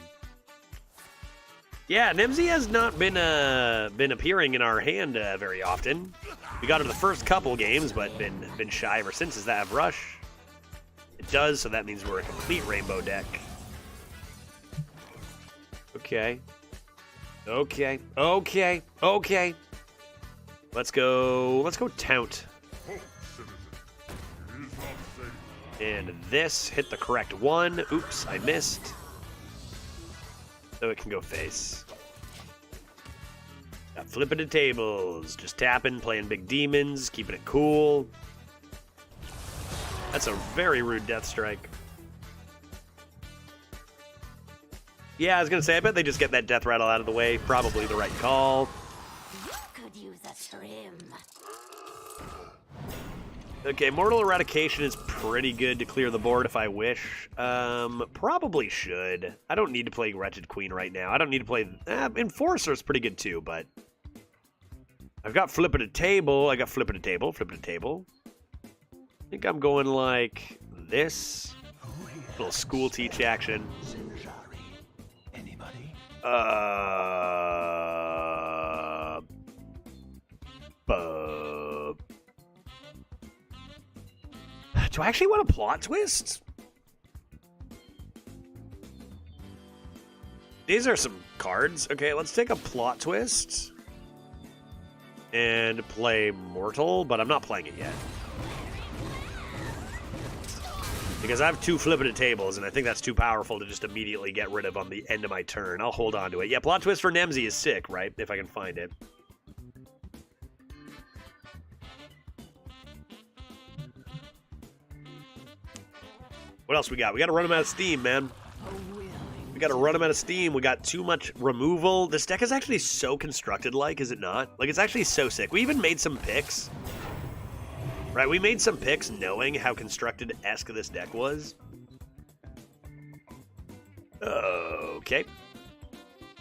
Yeah, NEMSY has not been appearing in our hand very often. We got it the first couple games, but been shy ever since. Does that have Rush? It does, so that means we're a complete rainbow deck. Okay. Okay. Okay. Okay. Let's go Taunt. And this hit the correct one. Oops, I missed. So it can go face. Got flipping the tables. Just tapping, playing big demons, keeping it cool. That's a very rude death strike. Yeah, I was going to say, I bet they just get that death rattle out of the way. Probably the right call.
Could use a trim.
Okay, Mortal Eradication is pretty good to clear the board if I wish. Probably should. I don't need to play Wretched Queen right now. I don't need to play... Enforcer is pretty good too, but... I've got Flipping a Table. I got Flipping a Table, Flipping a Table. I think I'm going like this. Little school teach action. Do I actually want a plot twist? These are some cards. Okay, let's take a plot twist. And play Mortal, but I'm not playing it yet. Because I have 2 flipping tables, and I think that's too powerful to just immediately get rid of on the end of my turn. I'll hold on to it. Yeah, plot twist for NEMSY is sick, right? If I can find it. What else we got? We got to run them out of steam, man. We got to run them out of steam. We got too much removal. This deck is actually so constructed-like, is it not? Like, it's actually so sick. We even made some picks. Right, we made some picks knowing how constructed-esque this deck was. Okay.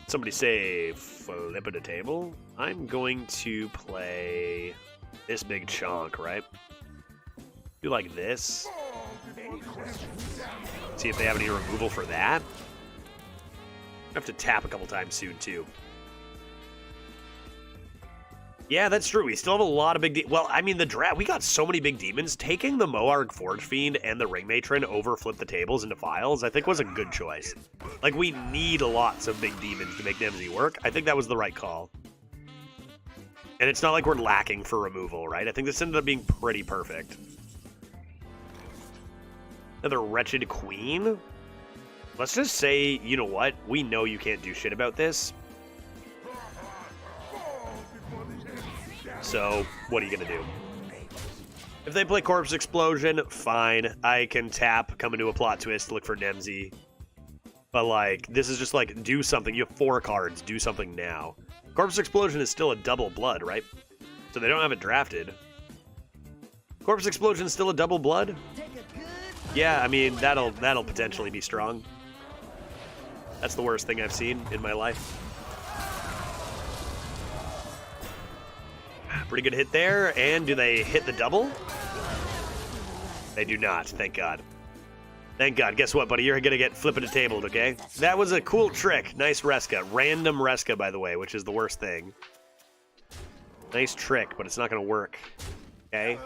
Somebody say flip at a table. I'm going to play this big chunk, right? Do like this. See if they have any removal for that. I have to tap a couple times soon, too. Yeah, that's true. We still have a lot of big... Well, I mean, the draft... We got so many big demons. Taking the Moarg Forge Fiend and the Ring Matron over Flip the Tables into Files, I think was a good choice. Like, we need lots of big demons to make NEMSY work. I think that was the right call. And it's not like we're lacking for removal, right? I think this ended up being pretty perfect. Another Wretched Queen? Let's just say, you know what? We know you can't do shit about this. So, what are you going to do? If they play Corpse Explosion, fine. I can tap, come into a plot twist, look for NEMSY. But, like, this is just like, do something. You have 4 cards. Do something now. Corpse Explosion is still a double blood, right? So they don't have it drafted. Corpse Explosion is still a double blood? Yeah, I mean, that'll potentially be strong. That's the worst thing I've seen in my life. Pretty good hit there. And do they hit the double? They do not, thank God. Thank God. Guess what, buddy? You're going to get flipping a tabled, okay? That was a cool trick. Nice Reska. Random Reska, by the way, which is the worst thing. Nice trick, but it's not going to work. Okay?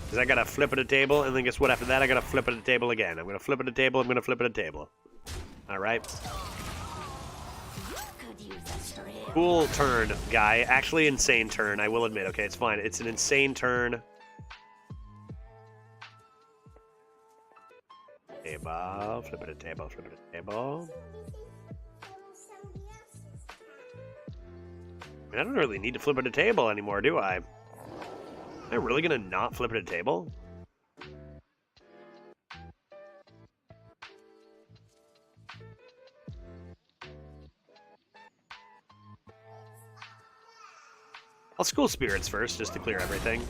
Because I got to flip at a table, and then guess what? After that, I got to flip at a table again. I'm going to flip at a table. I'm going to flip at a table. All right? Cool turn, guy. Actually, insane turn, I will admit. Okay, it's fine. It's an insane turn. Table, flip it a table, flip it a table. I mean, I don't really need to flip it a table anymore, do I? Am I really gonna not flip it a table? I'll school spirits first, just to clear everything.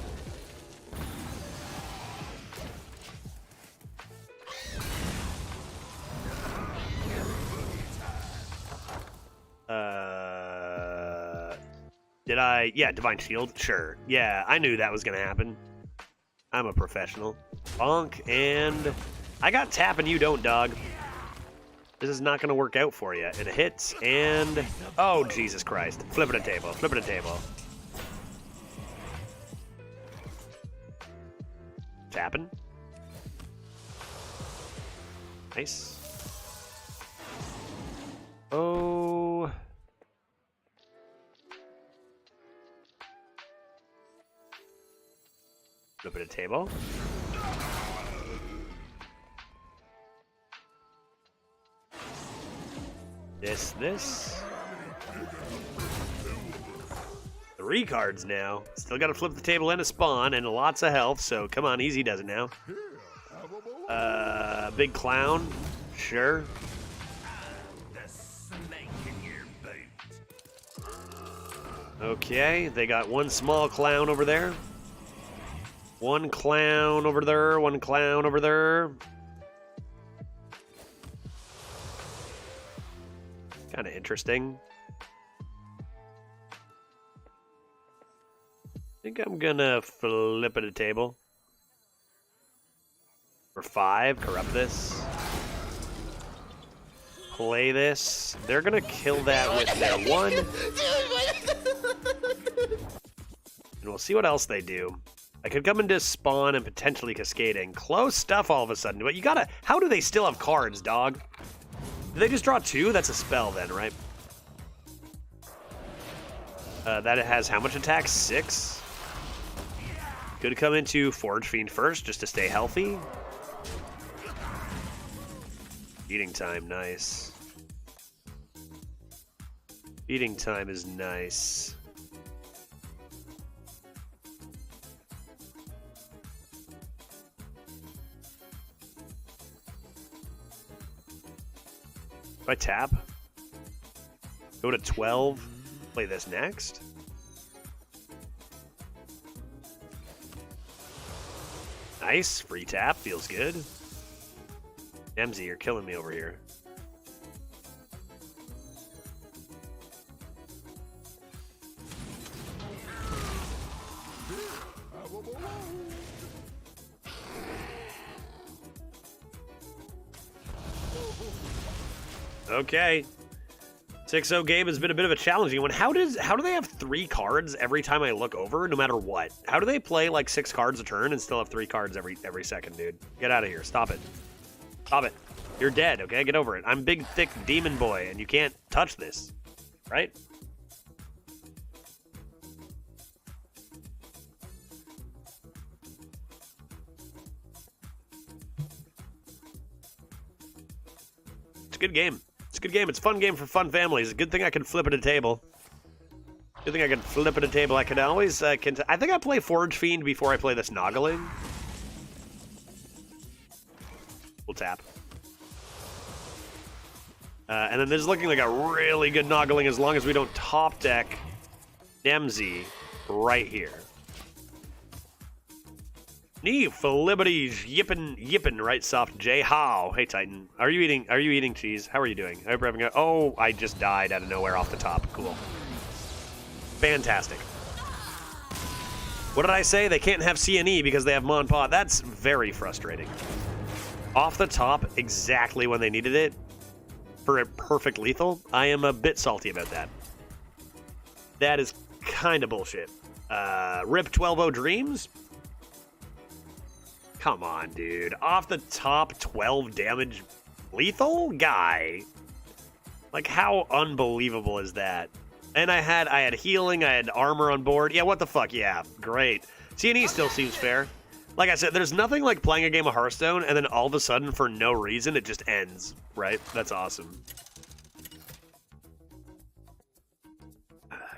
Did I? Yeah, Divine Shield? Sure. Yeah, I knew that was gonna happen. I'm a professional. Bonk, and... I got tap and you don't, dog. This is not gonna work out for you. And it hits, and... Oh, Jesus Christ. Flip it a table. Flip it a table. Tapping. Nice. Oh. Flip it a table. This. 3 cards now. Still got to flip the table and a spawn and lots of health, so come on, easy does it now. Big clown. Sure. Okay, they got 1 small clown over there. 1 clown over there, 1 clown over there. Kind of interesting. I think I'm gonna flip at a table. For 5, corrupt this. Play this. They're gonna kill that with their 1. And we'll see what else they do. I could come into spawn and potentially cascading. Close stuff all of a sudden. But you gotta... How do they still have cards, dog? Did they just draw 2? That's a spell then, right? That has how much attack? 6? Could come into Forge Fiend first just to stay healthy. Eating time, nice. Eating time is nice. If I tap, go to 12, play this next. Nice, free tap, feels good. NEMSY, you're killing me over here. Okay. 6-0 game has been a bit of a challenging one. How do they have 3 cards every time I look over, no matter what? How do they play like 6 cards a turn and still have 3 cards every second, dude? Get out of here. Stop it. Stop it. You're dead, okay? Get over it. I'm big, thick demon boy, and you can't touch this. Right? It's a good game. It's a good game. It's a fun game for fun families. Good thing I can flip at a table. Good thing I can flip at a table. I can always... I think I play Forge Fiend before I play this Noggling. We'll tap. And then this is looking like a really good Noggling as long as we don't top deck NEMSY right here. Nee, Filibities, yippin', right, soft J. How? Hey, Titan. Are you eating cheese? How are you doing? I hope you're having a... Oh, I just died out of nowhere off the top. Cool. Fantastic. What did I say? They can't have CNE because they have Mon Pa. That's very frustrating. Off the top, exactly when they needed it, for a perfect lethal, I am a bit salty about that. That is kind of bullshit. Rip 12-0 Dreams? Come on, dude. Off the top, 12 damage lethal guy. Like, how unbelievable is that? And I had healing, I had armor on board. Yeah, what the fuck? Yeah, great. CNE still seems fair. Like I said, there's nothing like playing a game of Hearthstone and then all of a sudden, for no reason, it just ends, right? That's awesome.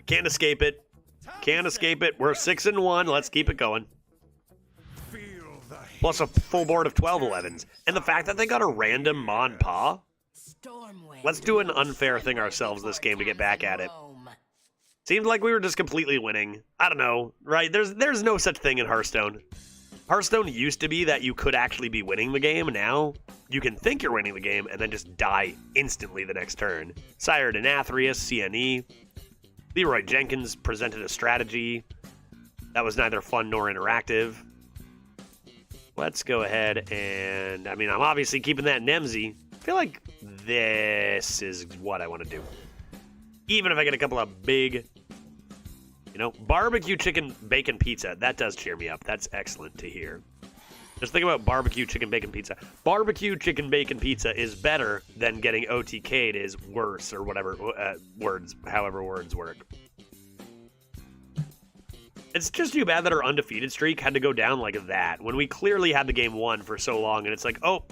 Can't escape it. Can't escape it. We're 6-1. Let's keep it going. Plus a full board of 12-11s. And the fact that they got a random Mon Pa. Let's do an unfair thing ourselves this game to get back at it. Seemed like we were just completely winning. I don't know, right? There's no such thing in Hearthstone. Hearthstone used to be that you could actually be winning the game. Now, you can think you're winning the game and then just die instantly the next turn. Sire Denathrius, CNE. Leroy Jenkins presented a strategy that was neither fun nor interactive. Let's go ahead and... I mean, I'm obviously keeping that NEMSY. I feel like this is what I want to do. Even if I get a couple of big... You know, barbecue chicken bacon pizza. That does cheer me up. That's excellent to hear. Just think about barbecue chicken bacon pizza. Barbecue chicken bacon pizza is better than getting OTK'd is worse, or whatever however words work. It's just too bad that our undefeated streak had to go down like that when we clearly had the game won for so long, and it's like, oh,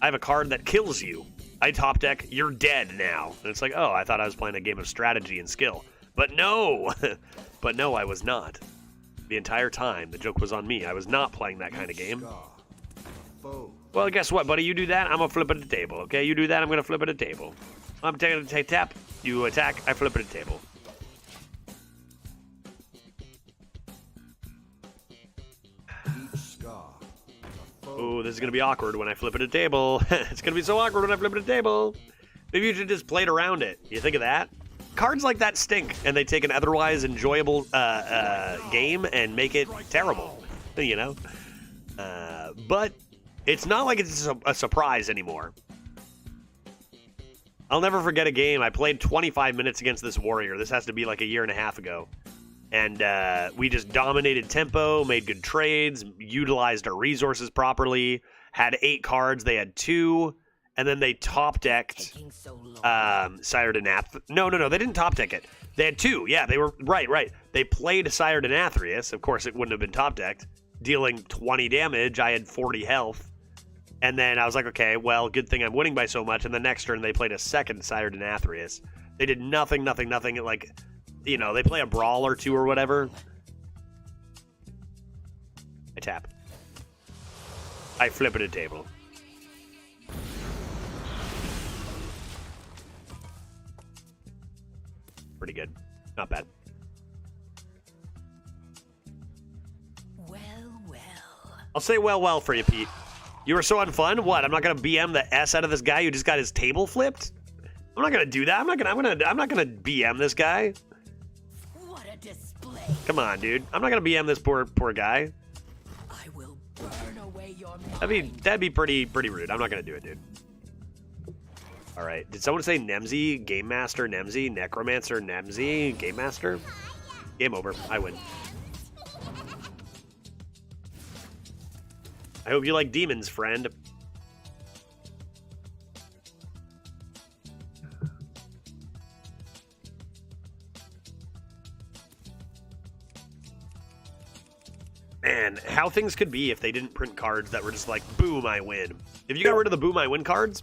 I have a card that kills you. I top deck, you're dead now. And it's like, oh, I thought I was playing a game of strategy and skill. But no! But no, I was not. The entire time, the joke was on me. I was not playing that kind of game. Well, guess what, buddy? You do that, I'm gonna flip at the table, okay? You do that, I'm gonna flip at the table. I'm taking a tap, you attack, I flip at the table. Oh, this is gonna be awkward when I flip at a table. It's gonna be so awkward when I flip at a table. Maybe you should just play around it. You think of that? Cards like that stink, and they take an otherwise enjoyable game and make it terrible, you know? But it's not like it's a surprise anymore. I'll never forget a game. I played 25 minutes against this warrior. This has to be like a year and a half ago. And we just dominated tempo, made good trades, utilized our resources properly, had 8 cards, they had 2, and then they top-decked Sire Denath. No, they didn't top-deck it. They had 2, yeah, they were, right. They played Sire Denathrius, of course it wouldn't have been top-decked, dealing 20 damage, I had 40 health. And then I was like, okay, well, good thing I'm winning by so much, and the next turn they played a second Sire Denathrius. They did nothing, like... You know, they play a brawl or 2 or whatever. I tap. I flip at a table. Pretty good. Not bad.
Well.
I'll say well for you, Pete. You were so unfun. What? I'm not gonna BM the S out of this guy who just got his table flipped? I'm not gonna do that. I'm not gonna BM this guy.
Display.
Come on, dude. I'm not gonna BM this poor guy.
I will burn away your
That'd be pretty rude. I'm not gonna do it, dude. All right. Did someone say NEMSY? Game Master NEMSY? Necromancer NEMSY? Game Master? Game over. I win. I hope you like demons, friend. Man, how things could be if they didn't print cards that were just like, boom, I win. If you got rid of the boom, I win cards,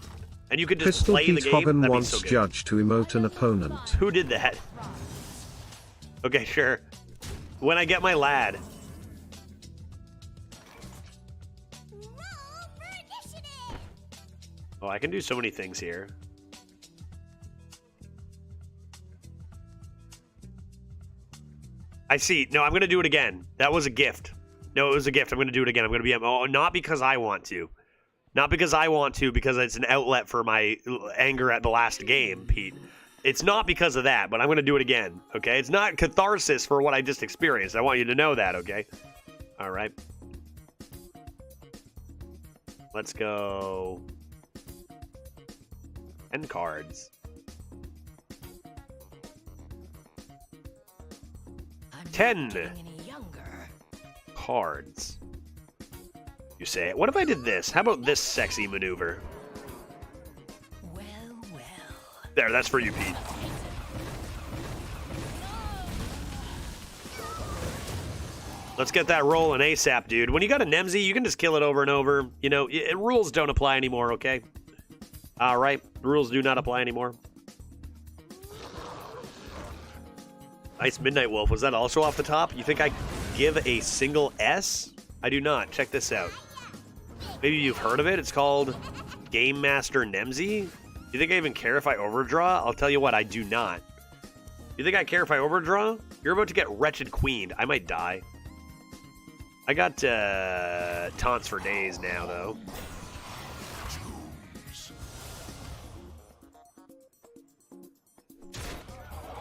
and you could just
Pistol
play the
Pete
game,
Hogan
that'd be
wants
so good.
Judge to emote an opponent.
Who did that? Okay, sure. When I get my lad. Oh, I can do so many things here. I see. No, I'm going to do it again. That was a gift. No, it was a gift. I'm going to do it again. I'm going to be... Oh, not because I want to. Not because I want to, because it's an outlet for my anger at the last game, Pete. It's not because of that, but I'm going to do it again, okay? It's not catharsis for what I just experienced. I want you to know that, okay? All right. Let's go... 10 cards. 10 cards. You say it. What if I did this? How about this sexy maneuver?
Well.
There, that's for you, Pete. Let's get that rolling ASAP, dude. When you got a NEMSY, you can just kill it over and over. You know, rules don't apply anymore, okay? All right, rules do not apply anymore. Nice Midnight Wolf. Was that also off the top? You think I give a single S? I do not. Check this out. Maybe you've heard of it. It's called Game Master NEMSY. You think I even care if I overdraw? I'll tell you what, I do not. You think I care if I overdraw? You're about to get Wretched Queened. I might die. I got taunts for days now, though.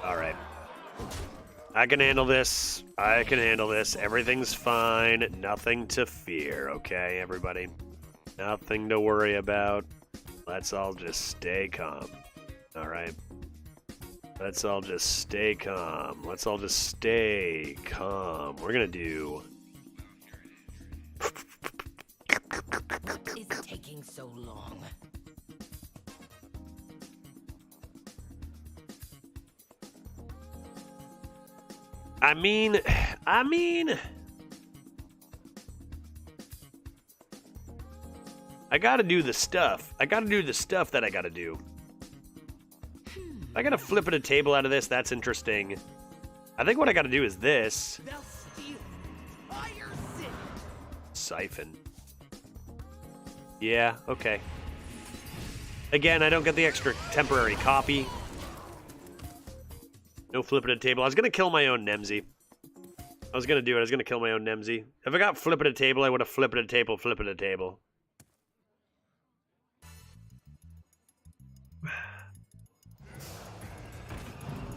All right. I can handle this. I can handle this. Everything's fine. Nothing to fear, okay, everybody? Nothing to worry about. Let's all just stay calm. All right? Let's all just stay calm. Let's all just stay calm. We're going to do...
What is taking so long?
I mean, I gotta do the stuff. I gotta do the stuff that I gotta do. I gotta flip it a table out of this. That's interesting. I think what I gotta do is this.
They'll steal Fire City.
Siphon. Yeah, okay. Again, I don't get the extra temporary copy. No flipping a table. I was gonna kill my own NEMSY. I was gonna do it. I was gonna kill my own NEMSY. If I got flipping a table, I would have flipping a table, flipping a table.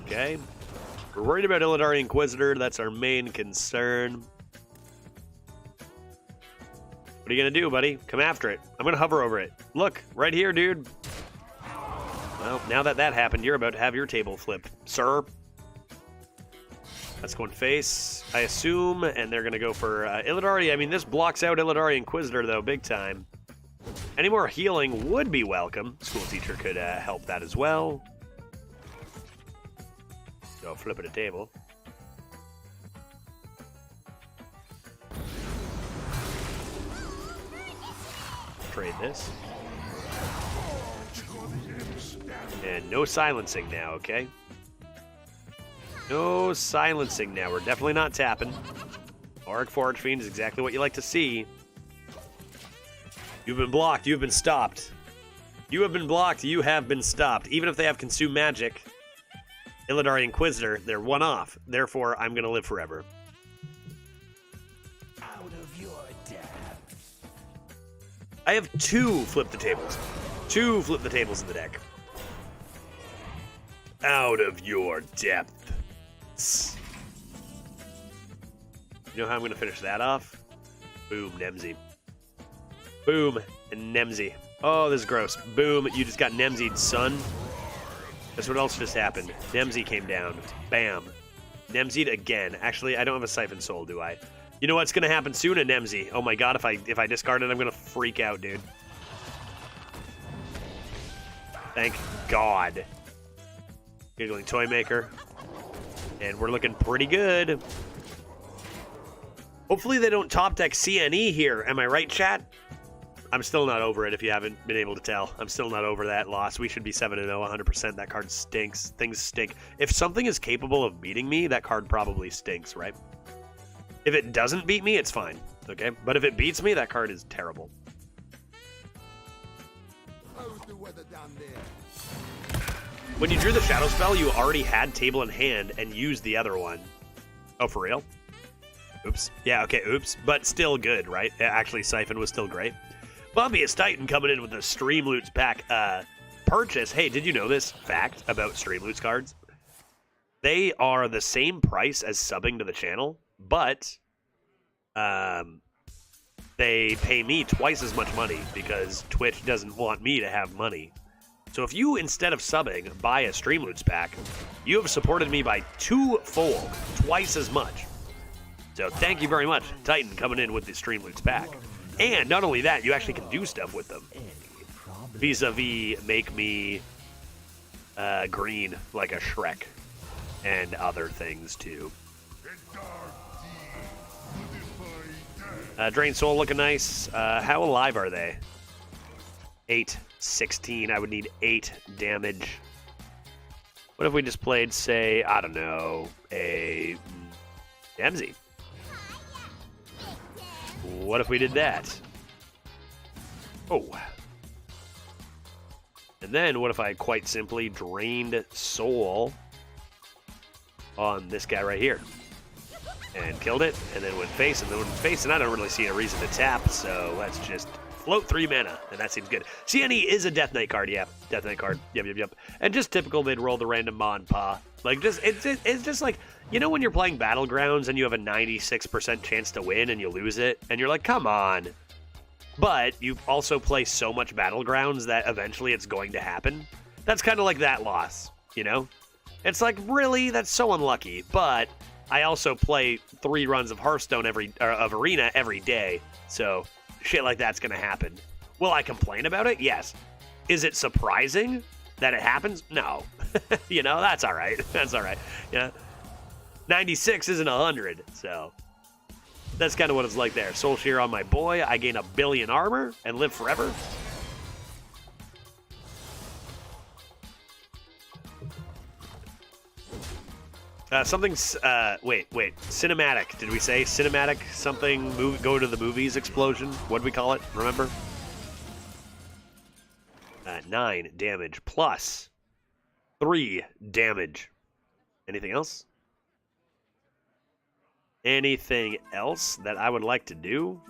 Okay. We're worried about Illidari Inquisitor. That's our main concern. What are you gonna do, buddy? Come after it. I'm gonna hover over it. Look, right here, dude. Well, now that that happened, you're about to have your table flip, sir. That's going face, I assume, and they're gonna go for Illidari. I mean, this blocks out Illidari Inquisitor, though, big time. Any more healing would be welcome. School teacher could help that as well. So, flip it a table. Trade this. And no silencing now, okay? No silencing now. We're definitely not tapping. Auric Forge Fiend is exactly what you like to see. You've been blocked. You've been stopped. You have been blocked. You have been stopped. Even if they have Consume Magic, Illidari Inquisitor, they're one off. Therefore, I'm going to live forever.
Out of your depth.
I have two flip the tables. Two flip the tables in the deck. Out of your depth. You know how I'm going to finish that off? Boom, NEMSY. Boom, and NEMSY. Oh, this is gross. Boom, you just got NEMSY'd, son. That's what else just happened. NEMSY came down. Bam. NEMSY'd again. Actually, I don't have a Siphon Soul, do I? You know what's going to happen soon at NEMSY? Oh my god, if I discard it, I'm going to freak out, dude. Thank God. Giggling Toy Maker. And we're looking pretty good. Hopefully they don't top deck CNE here. Am I right, chat? I'm still not over it if you haven't been able to tell. I'm still not over that loss. We should be 7-0, 100%. That card stinks. Things stink. If something is capable of beating me, that card probably stinks, right? If it doesn't beat me, it's fine, okay? But if it beats me, that card is terrible.
How's the weather down there?
When you drew the Shadow Spell, you already had table in hand and used the other one. Oh, for real? Oops. Yeah, okay, oops. But still good, right? Actually, Siphon was still great. Bobbiest Titan coming in with the Stream Loots pack purchase. Hey, did you know this fact about Stream Loots cards? They are the same price as subbing to the channel, but they pay me twice as much money because Twitch doesn't want me to have money. So if you, instead of subbing, buy a Stream Loots pack, you have supported me by twofold, twice as much. So thank you very much, Titan, coming in with the Stream Loots pack. And not only that, you actually can do stuff with them. Vis-a-vis make me green like a Shrek. And other things, too. Drain Soul looking nice. How alive are they? 8, 16. I would need 8 damage. What if we just played, say, I don't know, a NEMSY? What if we did that? Oh. And then what if I quite simply drained Soul on this guy right here? And killed it, and then went face, and then went face, and I don't really see a reason to tap, so let's just float 3 mana, and that seems good. CNE is a Death Knight card, yeah. Death Knight card, yep. And just typical, they'd roll the random Mon Pa. Like, it's just like, you know when you're playing Battlegrounds and you have a 96% chance to win and you lose it, and you're like, come on. But you also play so much Battlegrounds that eventually it's going to happen. That's kind of like that loss, you know? It's like, really? That's so unlucky. But I also play 3 runs of Hearthstone of Arena every day, so shit like that's going to happen. Will I complain about it? Yes. Is it surprising that it happens? No. You know, that's all right. That's all right. You know, 96 isn't 100, so. That's kind of what it's like there. Soul Shear on my boy. I gain 1 billion armor and live forever. Wait. Cinematic. Did we say cinematic something? Go to the movies explosion? What did we call it? Remember? 9 damage plus 3 damage. Anything else? Anything else that I would like to do?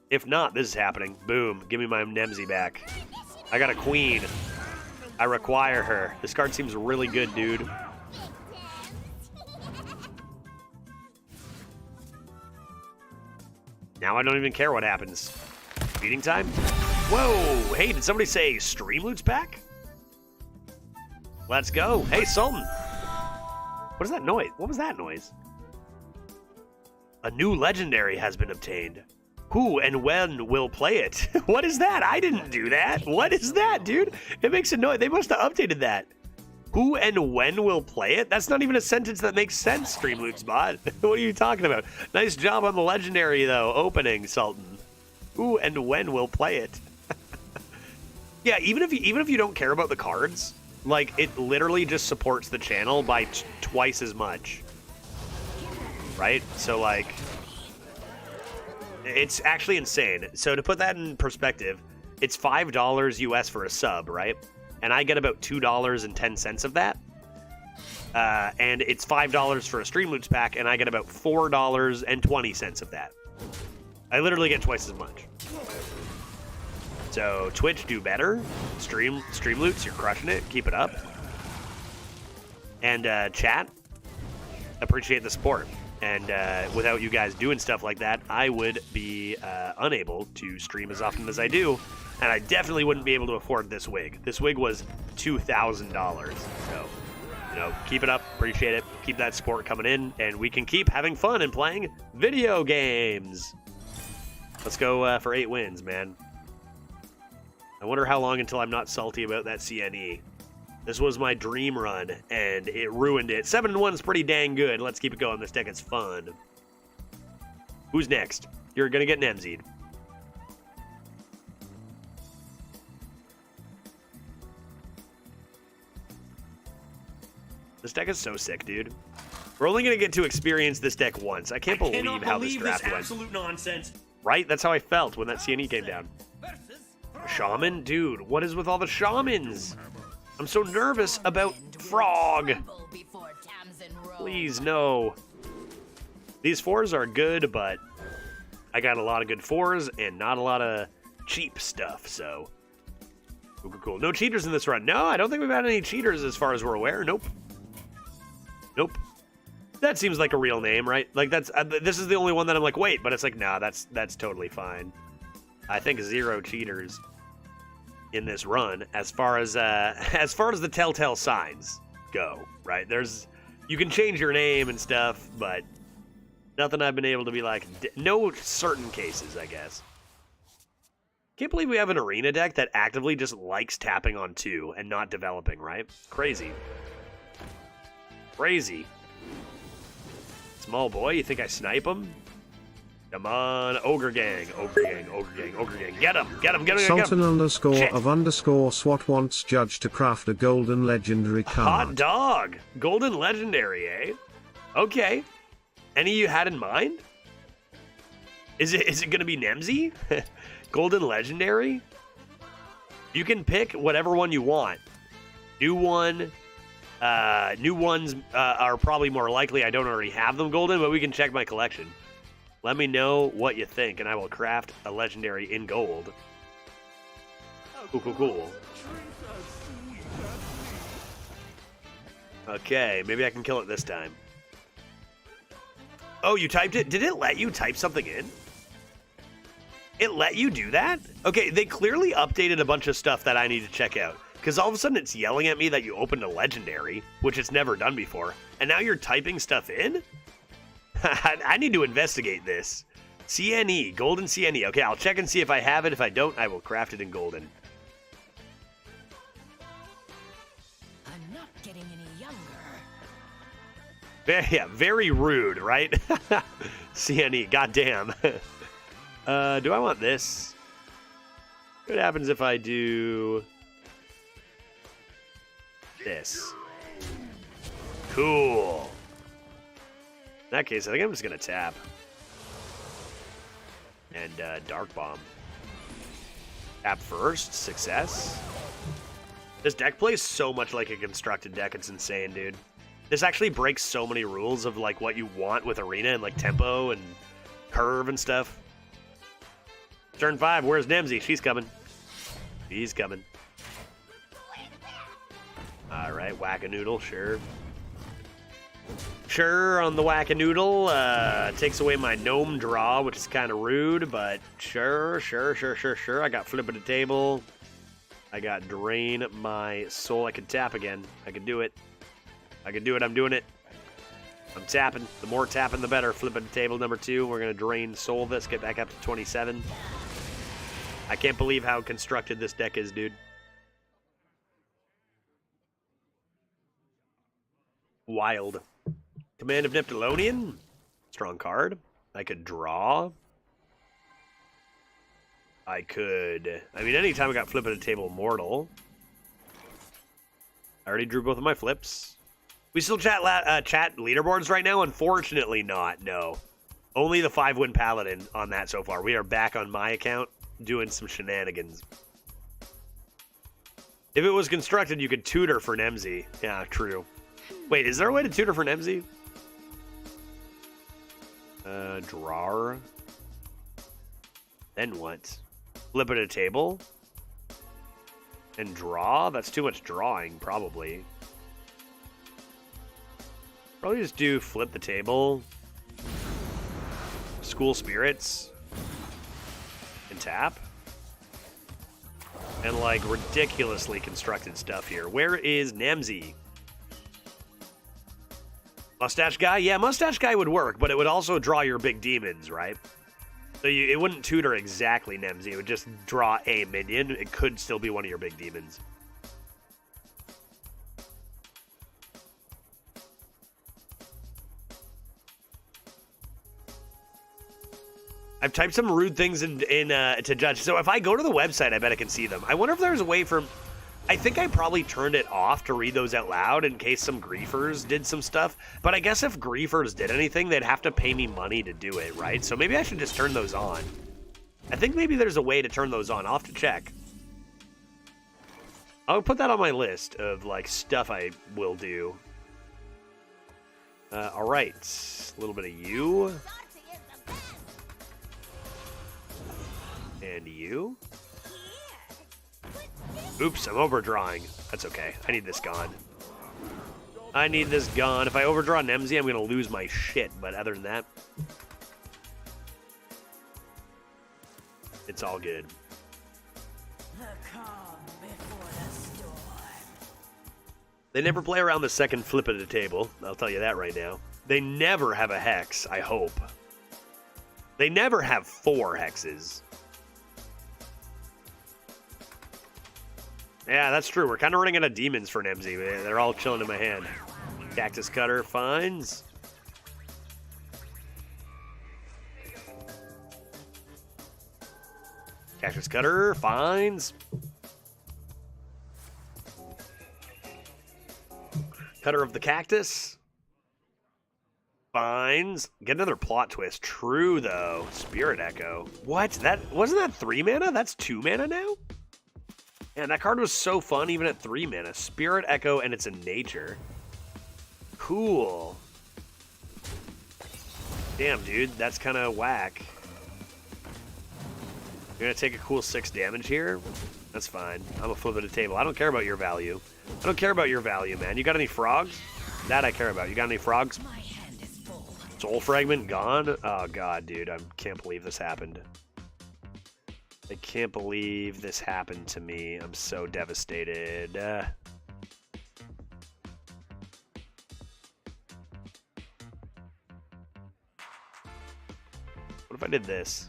If not, this is happening. Boom. Give me my NEMSY back. I got a queen. I require her. This card seems really good, dude. Now I don't even care what happens. Feeding time? Whoa! Hey, did somebody say Stream Loot's pack? Let's go. Hey, Sultan. What is that noise? What was that noise? A new legendary has been obtained. Who and when will play it? What is that? I didn't do that. What is that, dude? It makes a noise. They must have updated that. Who and when will play it? That's not even a sentence that makes sense, Streamloot's bot. What are you talking about? Nice job on the legendary, though, opening, Sultan. Who and when will play it? Yeah, even if you don't care about the cards, like, it literally just supports the channel by twice as much. Right? So, like, it's actually insane. So to put that in perspective, it's $5 US for a sub, right? And I get about $2.10 of that. And it's $5 for a Streamloots pack, and I get about $4.20 of that. I literally get twice as much. So Twitch, do better. Streamloots, you're crushing it. Keep it up. And chat, appreciate the support. And without you guys doing stuff like that, I would be unable to stream as often as I do. And I definitely wouldn't be able to afford this wig. This wig was $2,000. So, you know, keep it up. Appreciate it. Keep that support coming in. And we can keep having fun and playing video games. Let's go for 8 wins, man. I wonder how long until I'm not salty about that CNE. This was my dream run, and it ruined it. 7-1's pretty dang good. Let's keep it going. This deck is fun. Who's next? You're going to get NEMSY'd. This deck is so sick, dude. We're only going to get to experience this deck once. I can't believe how this draft went.
Absolute nonsense.
Right? That's how I felt when that CNE came down. Shaman? Dude, what is with all the shamans? I'm so nervous about Frog. Please, no. These 4s are good, but I got a lot of good 4s and not a lot of cheap stuff, so. Cool. No cheaters in this run. No, I don't think we've had any cheaters as far as we're aware. Nope. That seems like a real name, right? Like, that's this is the only one that I'm like, wait, but it's like, nah, that's totally fine. I think 0 cheaters in this run as far as the telltale signs go, right? You can change your name and stuff, but nothing I've been able to be like, no certain cases, I guess. Can't believe we have an arena deck that actively just likes tapping on 2 and not developing, right? Crazy. Small boy, you think I snipe him? Come on, Ogre Gang. Get him.
Sultan _ SWAT wants Judge to craft a golden legendary card.
Hot dog. Golden legendary, eh? Okay. Any you had in mind? Is it going to be NEMSY? Golden legendary? You can pick whatever one you want. New ones are probably more likely. I don't already have them golden, but we can check my collection. Let me know what you think, and I will craft a legendary in gold. Cool. Okay, maybe I can kill it this time. Oh, you typed it? Did it let you type something in? It let you do that? Okay, they clearly updated a bunch of stuff that I need to check out. Because all of a sudden it's yelling at me that you opened a legendary, which it's never done before. And now you're typing stuff in? I need to investigate this. CNE, golden CNE. Okay, I'll check and see if I have it. If I don't, I will craft it in golden.
I'm not getting any younger.
Yeah, very rude, right? CNE, goddamn. Do I want this? What happens if I do this? Cool. In that case, I think I'm just going to tap. And Dark Bomb. Tap first. Success. This deck plays so much like a constructed deck. It's insane, dude. This actually breaks so many rules of like what you want with Arena and like tempo and curve and stuff. Turn 5. Where's NEMSY? She's coming. She's coming. All right, Whack-a-Noodle, sure. Sure, on the Whack-a-Noodle. Takes away my Gnome draw, which is kind of rude, but sure. I got Flip of the Table. I got Drain my Soul. I could tap again. I could do it. I could do it. I'm doing it. I'm tapping. The more tapping, the better. Flip of the Table number 2. We're going to Drain Soul this. Get back up to 27. I can't believe how constructed this deck is, dude. Wild. Command of Neptulonian. Strong card. I could draw. I mean, anytime I got Flip of the Table Mortal. I already drew both of my flips. We still chat leaderboards right now? Unfortunately not, no. Only the 5-win Paladin on that so far. We are back on my account doing some shenanigans. If it was constructed, you could tutor for NEMSY. Yeah, true. Wait, is there a way to tutor for NEMSY? Drawer. Then what? Flip it a table? And draw? That's too much drawing, probably. Probably just do flip the table. School Spirits. And tap. And, like, ridiculously constructed stuff here. Where is NEMSY? Mustache Guy? Yeah, Mustache Guy would work, but it would also draw your big demons, right? So it wouldn't tutor exactly NEMSY. It would just draw a minion. It could still be one of your big demons. I've typed some rude things in to judge. So if I go to the website, I bet I can see them. I wonder if there's a way for... I think I probably turned it off to read those out loud in case some griefers did some stuff. But I guess if griefers did anything, they'd have to pay me money to do it, right? So maybe I should just turn those on. I think maybe there's a way to turn those on. I'll have to check. I'll put that on my list of, like, stuff I will do. All right. A little bit of you. And you. Oops, I'm overdrawing. That's okay. I need this gone. I need this gone. If I overdraw NEMSY, I'm going to lose my shit. But other than that, it's all good.
The calm before the storm.
They never play around the second flip of the table. I'll tell you that right now. They never have a hex, I hope. They never have 4 hexes. Yeah, that's true. We're kind of running out of demons for NEMSY. They're all chilling in my hand. Cactus Cutter finds. Cactus Cutter finds. Cutter of the Cactus. Finds. Get another plot twist. True, though. Spirit Echo. What? That wasn't that 3 mana? That's 2 mana now? Man, that card was so fun even at 3 mana. Spirit Echo, and it's a nature. Cool. Damn, dude. That's kind of whack. You're going to take a cool 6 damage here? That's fine. I'm a flip of the table. I don't care about your value. I don't care about your value, man. You got any frogs? That I care about. You got any frogs?
My hand is full.
Soul Fragment gone? Oh, God, dude. I can't believe this happened. I can't believe this happened to me. I'm so devastated. What if I did this?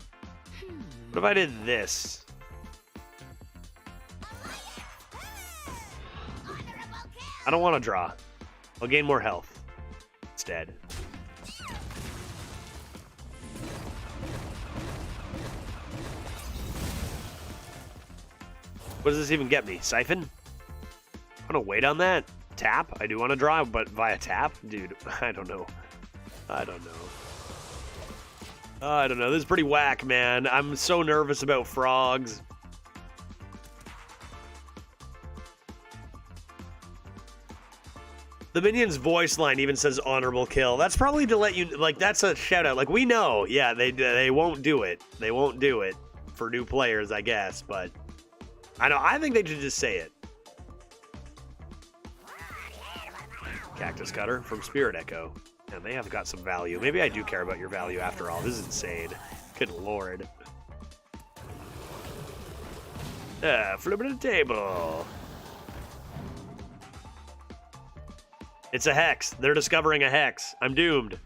What if I did this? I don't want to draw. I'll gain more health. instead. What does this even get me? Siphon? I'm gonna wait on that. Tap? I do want to draw, but via tap? Dude, I don't know. I don't know. I don't know. This is pretty whack, man. I'm so nervous about frogs. The minion's voice line even says honorable kill. That's probably to let you, like, that's a shout out. Like, we know, yeah, they won't do it. They won't do it for new players, I guess, but I think they should just say it. Cactus Cutter from Spirit Echo. And they have got some value. Maybe I do care about your value after all. This is insane. Good lord. Flipping the table. It's a hex. They're discovering a hex. I'm doomed.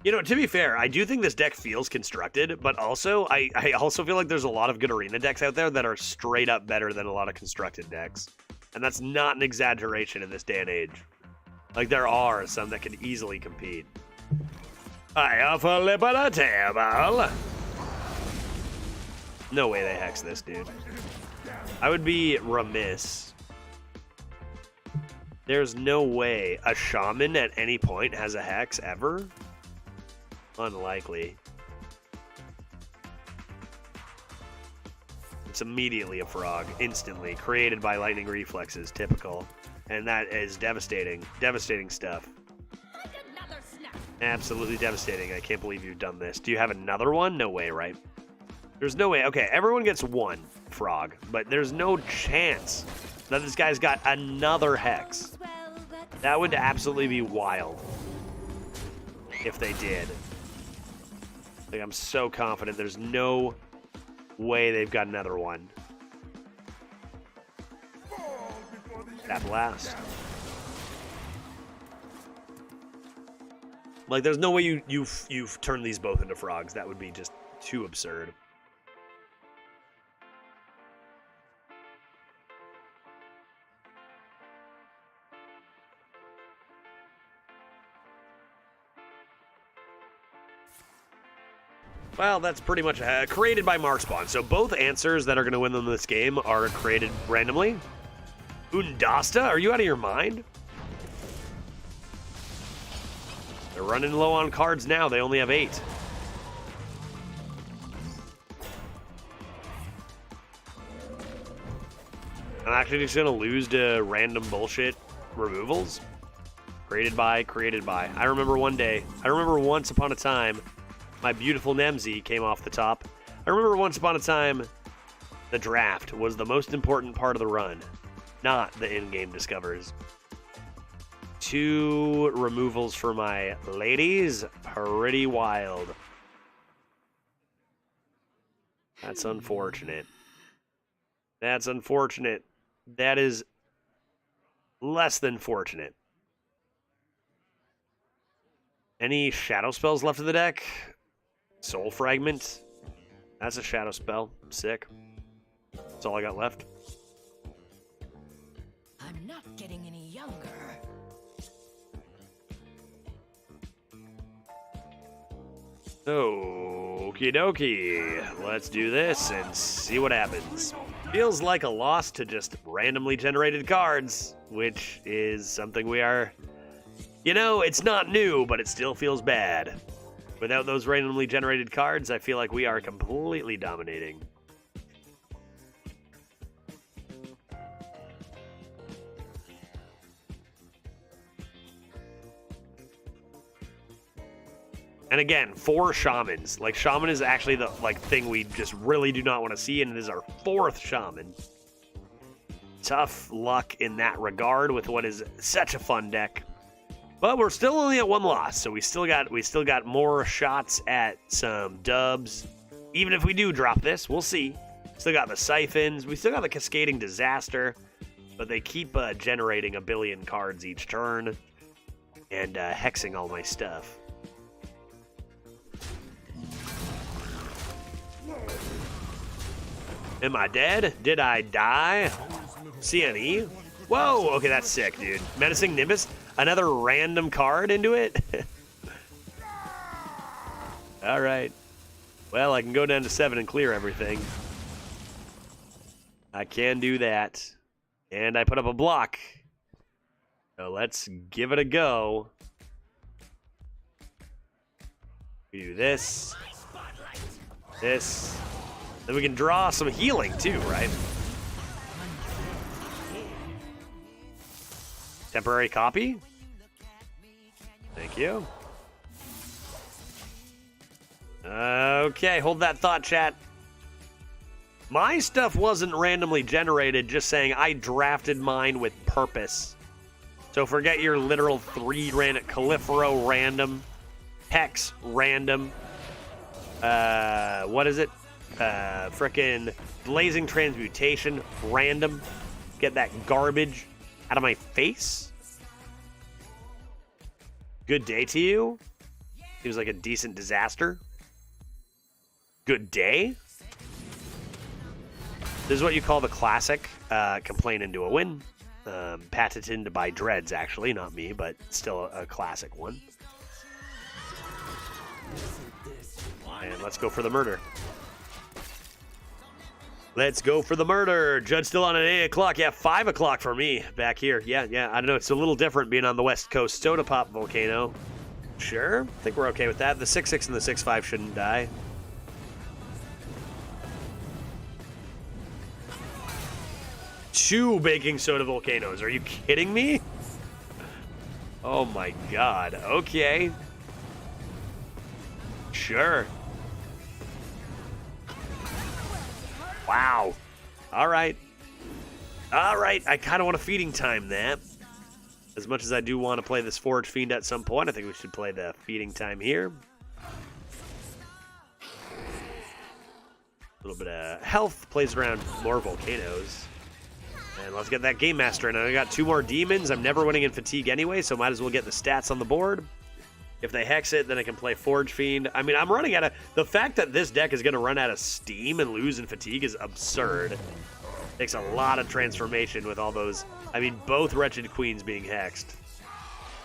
You know, to be fair, I do think this deck feels constructed, but also, I also feel like there's a lot of good arena decks out there that are straight up better than a lot of constructed decks. And that's not an exaggeration in this day and age. Like, there are some that can easily compete. I flip a table. No way they hex this, dude. I would be remiss. There's no way a shaman at any point has a hex ever. Unlikely. It's immediately a frog, instantly, created by lightning reflexes, typical. And that is devastating. Devastating stuff. Absolutely devastating. I can't believe you've done this. Do you have another one? No way, right? There's no way. Okay, everyone gets one frog, but there's no chance that this guy's got another hex. That would absolutely be wild if they did. Like, I'm so confident there's no way they've got another one. That blast. Like, there's no way you've turned these both into frogs. That would be just too absurd. Well, that's pretty much created by Markspawn. So both answers that are going to win them this game are created randomly. Undasta? Are you out of your mind? They're running low on cards now. They only have 8. I'm actually just going to lose to random bullshit removals. Created by. I remember one day. I remember once upon a time, my beautiful NEMSY came off the top. I remember once upon a time, the draft was the most important part of the run, not the in-game discovers. 2 removals for my ladies. Pretty wild. That's unfortunate. That's unfortunate. That is less than fortunate. Any shadow spells left in the deck? Soul Fragment. That's a shadow spell. Sick. That's all I got left.
I'm not getting any younger.
Okie dokie. Let's do this and see what happens. Feels like a loss to just randomly generated cards, which is something we are... You know, it's not new, but it still feels bad. Without those randomly generated cards, I feel like we are completely dominating. And again, 4 shamans. Like, shaman is actually the thing we just really do not want to see, and it is our 4th shaman. Tough luck in that regard with what is such a fun deck. But we're still only at 1 loss, so we still got more shots at some dubs. Even if we do drop this, we'll see. Still got the siphons, we still got the cascading disaster, but they keep generating a billion cards each turn and hexing all my stuff. Am I dead? Did I die? CNE? Whoa, okay, that's sick, dude. Menacing Nimbus? Another random card into it? All right. Well, I can go down to 7 and clear everything. I can do that. And I put up a block. So let's give it a go. We do this. This. Then we can draw some healing too, right? Temporary copy. Thank you. Okay, hold that thought, chat. My stuff wasn't randomly generated, just saying I drafted mine with purpose. So forget your literal 3 random, Califero random, Hex random, what is it? Frickin' Blazing Transmutation random. Get that garbage out of my face. Good day to you. Seems like a decent disaster. Good day. This is what you call the classic complaint into a win. Patented by Dreads, actually, not me, but still a classic one. And let's go for the murder. Let's go for the murder. Judge still on at 8 o'clock. Yeah, 5 o'clock for me back here. Yeah, I don't know. It's a little different being on the West Coast Soda Pop volcano. Sure. I think we're okay with that. The 6-6 and the 6-5 shouldn't die. Two baking soda volcanoes. Are you kidding me? Oh my god. Okay. Sure. Wow. Alright. Alright. I kind of want a feeding time that. As much as I do want to play this Forge Fiend at some point, I think we should play the feeding time here. A little bit of health. Plays around more volcanoes. And let's get that Game Master in. I got 2 more demons. I'm never winning in fatigue anyway, so might as well get the stats on the board. If they hex it, then I can play Forge Fiend. I mean, I'm running out of... The fact that this deck is going to run out of steam and lose in fatigue is absurd. Takes a lot of transformation with all those... I mean, both Wretched Queens being hexed.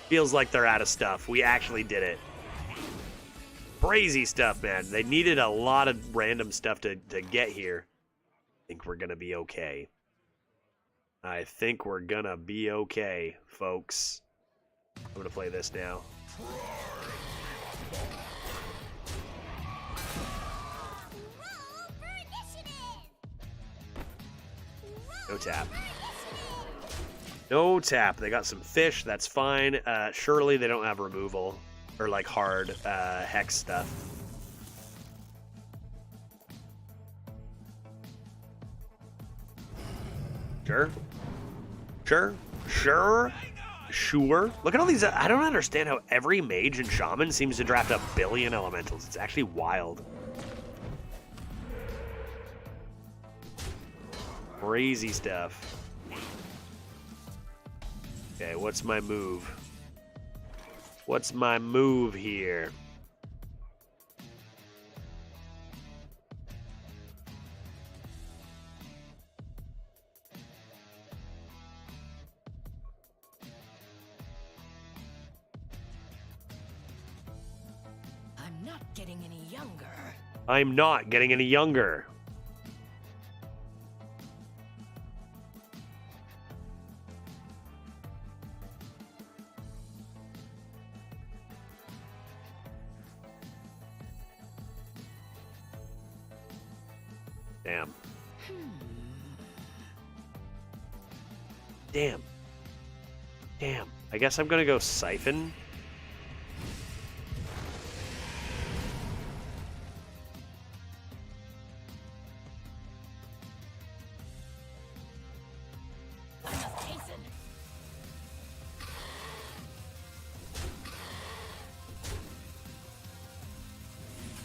Feels like they're out of stuff. We actually did it. Crazy stuff, man. They needed a lot of random stuff to get here. I think we're going to be okay. I think we're going to be okay, folks. I'm going to play this now. No tap. No tap. They got some fish. That's fine. Surely they don't have removal or like hard hex stuff. Sure. Sure. Sure. Sure. Look at all these. I don't understand how every mage and shaman seems to draft 1 billion elementals. It's actually wild. Crazy stuff. Okay, what's my move? What's my move here?
I'm not getting any younger.
I'm not getting any younger. Damn. Damn. Damn. I guess I'm gonna go Siphon.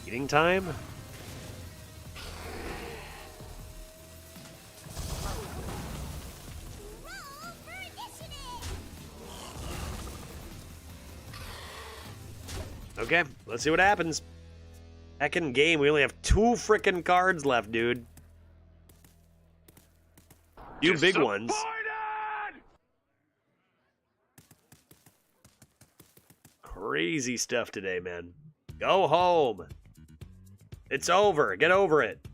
Eating time? Okay, let's see what happens. Second game, we only have 2 frickin' cards left, dude. Few big ones. Crazy stuff today, man. Go home. It's over. Get over it.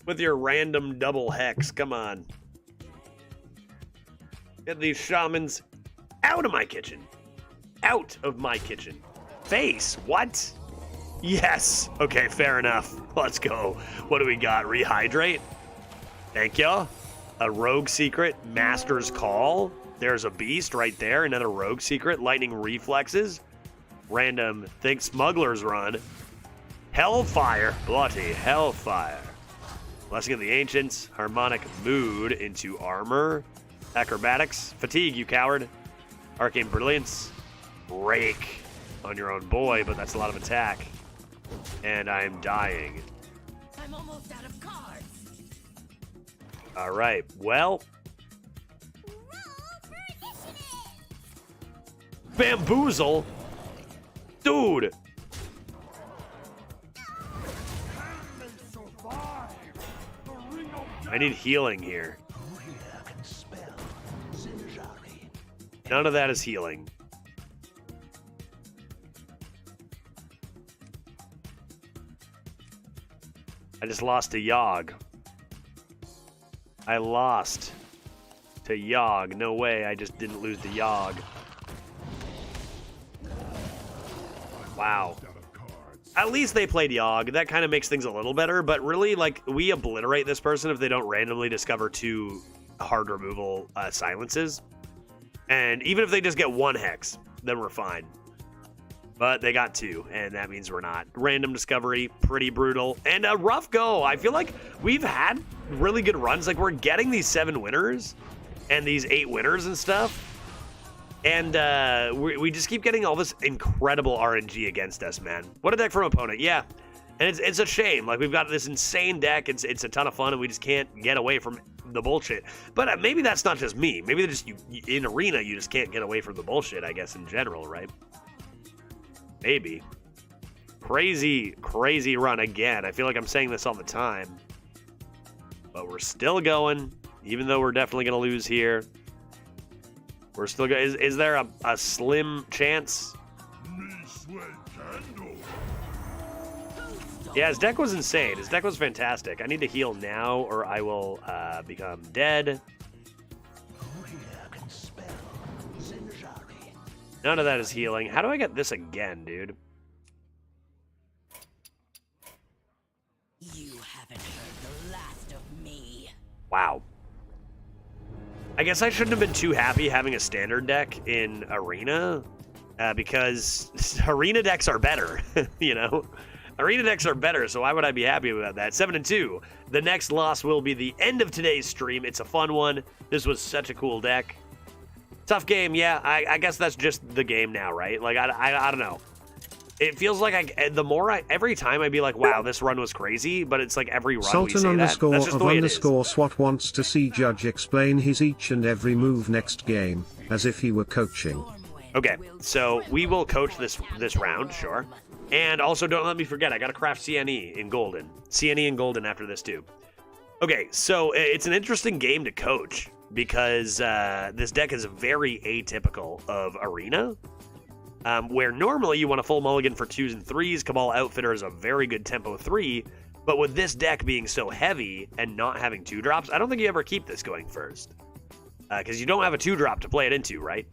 With your random double hex. Come on. Get these shamans out of my kitchen. Out of my kitchen. Face. What? Yes. Okay, fair enough. Let's go. What do we got? Rehydrate. Thank you. A rogue secret. Master's Call. There's a beast right there. Another rogue secret. Lightning reflexes. Random Think Smuggler's Run. Hellfire. Bloody Hellfire. Blessing of the Ancients. Harmonic Mood into armor. Acrobatics. Fatigue, you coward. Arcane Brilliance. Rake on your own boy, but that's a lot of attack. And I'm dying.
I'm almost out of cards.
All right. Well. Bamboozle? Dude. I need healing here. None of that is healing. I just lost to Yogg. I lost to Yogg. No way, I just didn't lose to Yogg. Wow. At least they played Yogg. That kind of makes things a little better, but really, like, we obliterate this person if they don't randomly discover 2 hard removal silences. And even if they just get 1 hex, then we're fine. But they got 2, and that means we're not. Random discovery, pretty brutal, and a rough go. I feel like we've had really good runs. Like, we're getting these 7 winners and these 8 winners and stuff. And we just keep getting all this incredible RNG against us, man. What a deck from opponent, yeah. And it's a shame. Like, we've got this insane deck. It's a ton of fun, and we just can't get away from the bullshit. But maybe that's not just me. Maybe just you in Arena, you just can't get away from the bullshit, I guess, in general, right? Maybe. Crazy, crazy run again. I feel like I'm saying this all the time. But we're still going, even though we're definitely going to lose here. We're still going. Is there a slim chance? Yeah, his deck was insane. His deck was fantastic. I need to heal now, or I will become dead. None of that is healing. How do I get this again, dude?
You haven't heard the last of me.
Wow. I guess I shouldn't have been too happy having a standard deck in Arena, because Arena decks are better, you know? Arena decks are better, so why would I be happy about that? 7-2. The next loss will be the end of today's stream. It's a fun one. This was such a cool deck. Tough game, yeah. I guess that's just the game now, right? Like, I don't know. It feels like every time I'd be like, wow, this run was crazy, but it's like every run we say that. That's just the way it is.
_SWAT wants to see Judge explain his each and every move next game, as if he were coaching.
Okay, so we will coach this round, sure. And also, don't let me forget, I gotta craft CNE in Golden. CNE in Golden after this, too. Okay, so it's an interesting game to coach, because this deck is very atypical of Arena. Where normally you want a full mulligan for 2s and 3s. Cabal Outfitter is a very good tempo 3, but with this deck being so heavy and not having 2-drops, I don't think you ever keep this going first. Because you don't have a 2-drop to play it into, right?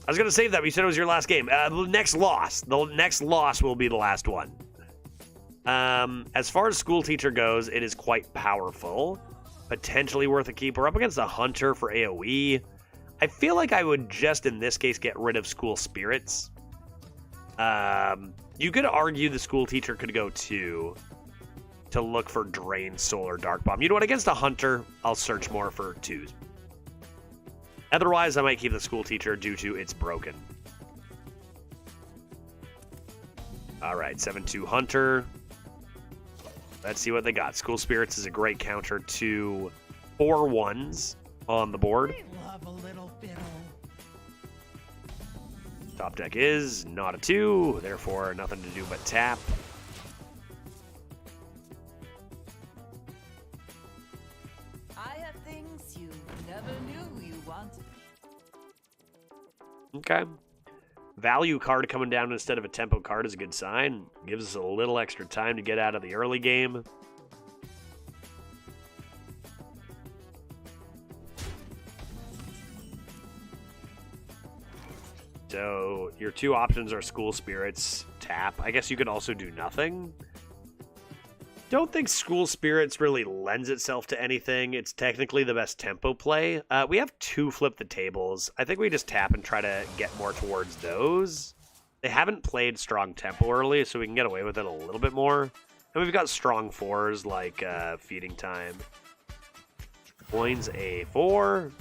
I was going to save that, but you said it was your last game. The next loss will be the last one. As far as School Teacher goes, it is quite powerful. Potentially worth a keep. We're up against a Hunter for AoE. I feel like I would just, in this case, get rid of School Spirits. You could argue the School Teacher could go 2 to look for Drain, Soul, or Dark Bomb. You know what? Against a Hunter, I'll search more for 2s. Otherwise, I might keep the School Teacher due to it's broken. All right, 7-2 Hunter. Let's see what they got. School Spirits is a great counter to 4 1s on the board. Top deck is not a 2, therefore nothing to do but tap.
I have things you never knew you wanted.
Okay. Value card coming down instead of a tempo card is a good sign. Gives us a little extra time to get out of the early game. So your two options are School Spirits, tap. I guess you could also do nothing. Don't think School Spirits really lends itself to anything. It's technically the best tempo play. We have 2 Flip the Tables. I think we just tap and try to get more towards those. They haven't played strong tempo early, so we can get away with it a little bit more. And we've got strong 4s like Feeding Time. Coins a 4.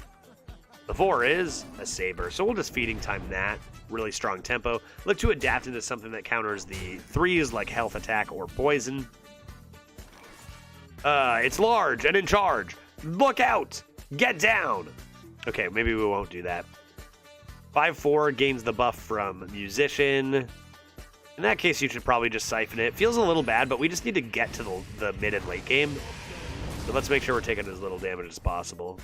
The 4 is a Saber, so we'll just Feeding Time that. Really strong tempo. Look to adapt into something that counters the 3s like Health Attack or Poison. It's large and in charge. Look out! Get down! Okay, maybe we won't do that. 5-4 gains the buff from Musician. In that case, you should probably just siphon it. Feels a little bad, but we just need to get to the mid and late game. So let's make sure we're taking as little damage as possible.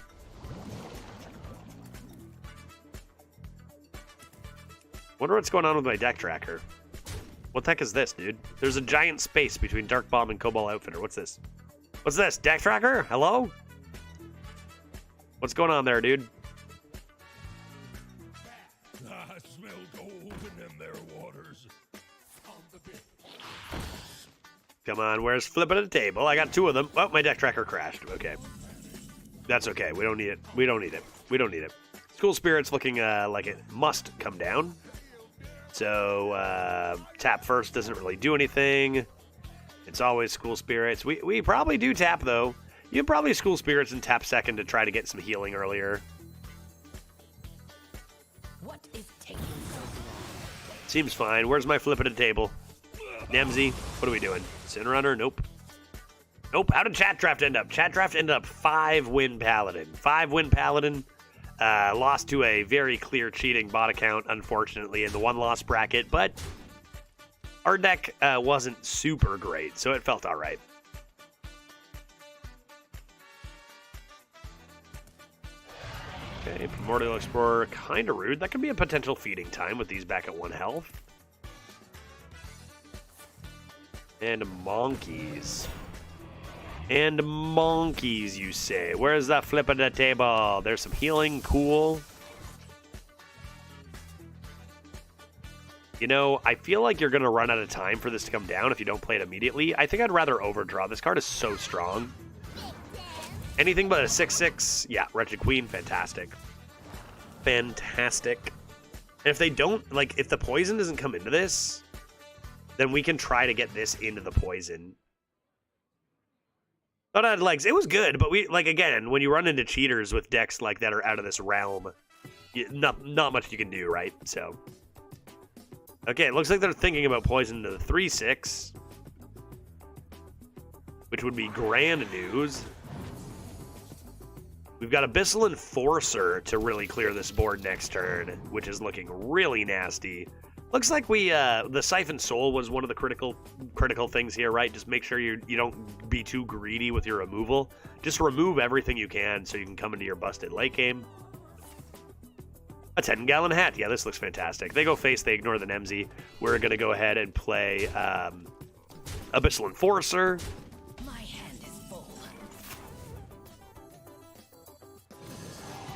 Wonder what's going on with my deck tracker. What the heck is this, dude? There's a giant space between Dark Bomb and Cobalt Outfitter. What's this? What's this? Deck tracker? Hello? What's going on there, dude?
I smell gold in them there waters.
Come on, where's flipping the table? I got 2 of them. Oh, my deck tracker crashed. Okay. That's okay. We don't need it. We don't need it. We don't need it. School Spirit's looking like it must come down. So, tap first doesn't really do anything. It's always School Spirits. We probably do tap, though. You can probably School Spirits and tap second to try to get some healing earlier.
What is taking so long?
Seems fine. Where's my flip at the table? NEMSY, what are we doing? Sin Runner? Nope. Nope. How did Chat Draft end up? Chat Draft ended up 5-win Paladin. 5-win Paladin. Lost to a very clear cheating bot account, unfortunately, in the 1-loss bracket, but our deck wasn't super great, so it felt all right. Okay, Primordial Explorer, kind of rude. That could be a potential Feeding Time with these back at 1 health. And Monkeys. And Monkeys, you say. Where's that flip of the table? There's some healing. Cool. You know, I feel like you're going to run out of time for this to come down if you don't play it immediately. I think I'd rather overdraw. This card is so strong. Anything but a 6/6. Yeah, Wretched Queen. Fantastic. Fantastic. And if they don't, like, if the poison doesn't come into this, then we can try to get this into the poison. Thought I had legs. It was good, but we, like, again, when you run into cheaters with decks like that are out of this realm, not much you can do, right? So, okay, it looks like they're thinking about poison to the 3/6, which would be grand news. We've got Abyssal Enforcer to really clear this board next turn, which is looking really nasty. Looks like we, the Siphon Soul was one of the critical things here, right? Just make sure you don't be too greedy with your removal. Just remove everything you can so you can come into your busted late game. A 10-gallon hat. Yeah, this looks fantastic. They go face, they ignore the NEMSY. We're going to go ahead and play Abyssal Enforcer.
My hand is full.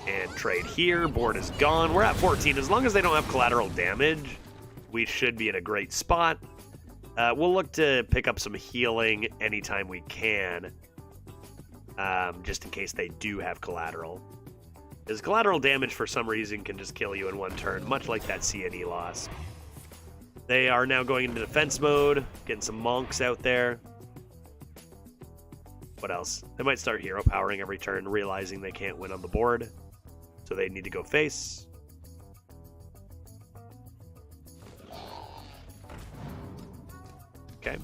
And trade here. Board is gone. We're at 14. As long as they don't have collateral damage, we should be in a great spot. We'll look to pick up some healing anytime we can, just in case they do have collateral. Because collateral damage, for some reason, can just kill you in 1 turn, much like that CNE loss. They are now going into defense mode, getting some monks out there. What else? They might start hero powering every turn, realizing they can't win on the board, so they need to go face. Okay.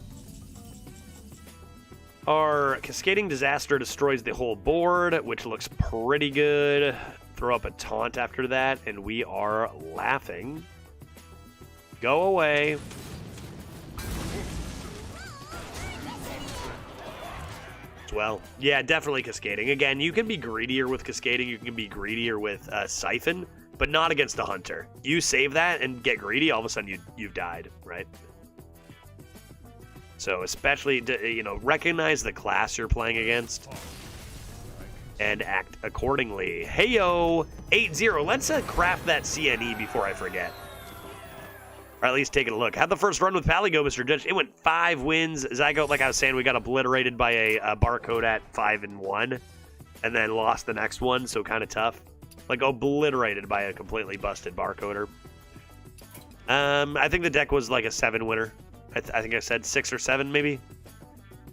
Our Cascading Disaster destroys the whole board, which looks pretty good. Throw up a taunt after that, and we are laughing. Go away. Well, yeah, definitely Cascading. Again, you can be greedier with Cascading. You can be greedier with Siphon. but not against the hunter. You save that and get greedy, all of a sudden you've died, right? So especially, you know, recognize the class you're playing against and act accordingly. Heyo, 8-0. Let's craft that CNE before I forget. Or at least taking a look. How'd the first run with Pally go, Mr. Judge? It went 5 wins. Zygote, like I was saying, we got obliterated by a barcode at 5-1, and then lost the next one, so kind of tough. Like, obliterated by a completely busted barcoder. I think the deck was like a 7 winner. I think I said 6 or 7, maybe.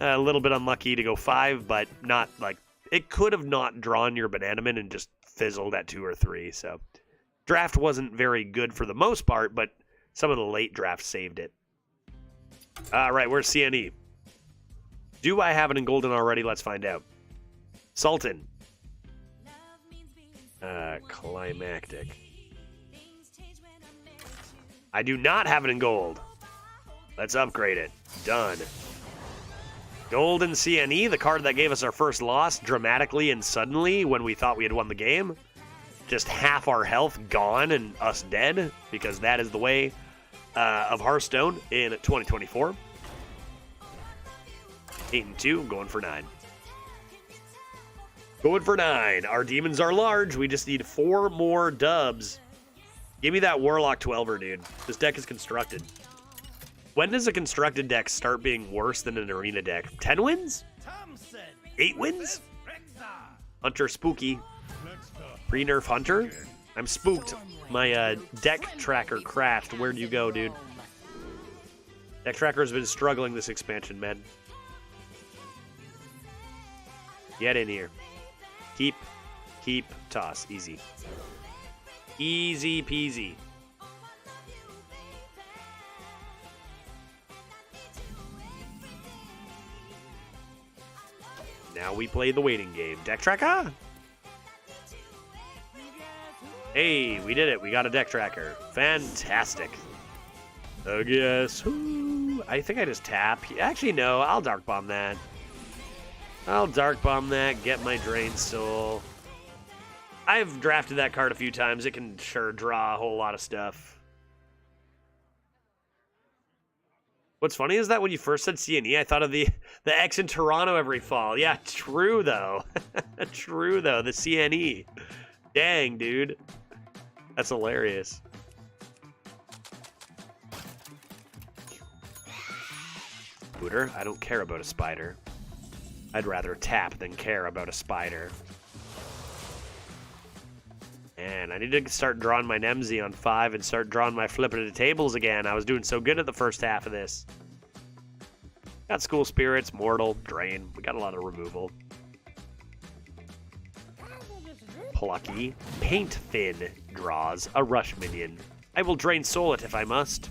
A little bit unlucky to go 5, but not like... It could have not drawn your Bananaman and just fizzled at 2 or 3, so... Draft wasn't very good for the most part, but... Some of the late drafts saved it. All right, where's CNE? Do I have it in golden already? Let's find out. Sultan. Climactic. I do not have it in gold. Let's upgrade it. Done. Golden CNE, the card that gave us our first loss dramatically and suddenly when we thought we had won the game. Just half our health gone and us dead, because that is the way of Hearthstone in 2024. 8-2, going for 9. Going for 9. Our demons are large. We just need 4 more dubs. Give me that Warlock 12er, dude. This deck is constructed. When does a constructed deck start being worse than an arena deck? 10 wins? 8 wins? Hunter Spooky. Pre-nerf Hunter? I'm spooked. My deck tracker crashed. Where'd you go, dude? Deck tracker has been struggling this expansion, man. Get in here. Keep, toss. Easy. Easy peasy. Now we play the waiting game. Deck tracker? Hey, we did it. We got a deck tracker. Fantastic. So guess who? I think I just tap. Actually, no. I'll Dark Bomb that. Get my Drain Soul. I've drafted that card a few times. It can sure draw a whole lot of stuff. What's funny is that when you first said CNE, I thought of the X in Toronto every fall. Yeah, true, though. True, though. The CNE. Dang, dude. That's hilarious. Booter, I don't care about a spider. I'd rather tap than care about a spider. And I need to start drawing my NEMSY on 5 and start drawing my flipping the tables again. I was doing so good at the first half of this. Got School Spirits, Mortal, Drain. We got a lot of removal. Plucky. Paint Fin draws a rush minion. I will Drain Soul it if I must.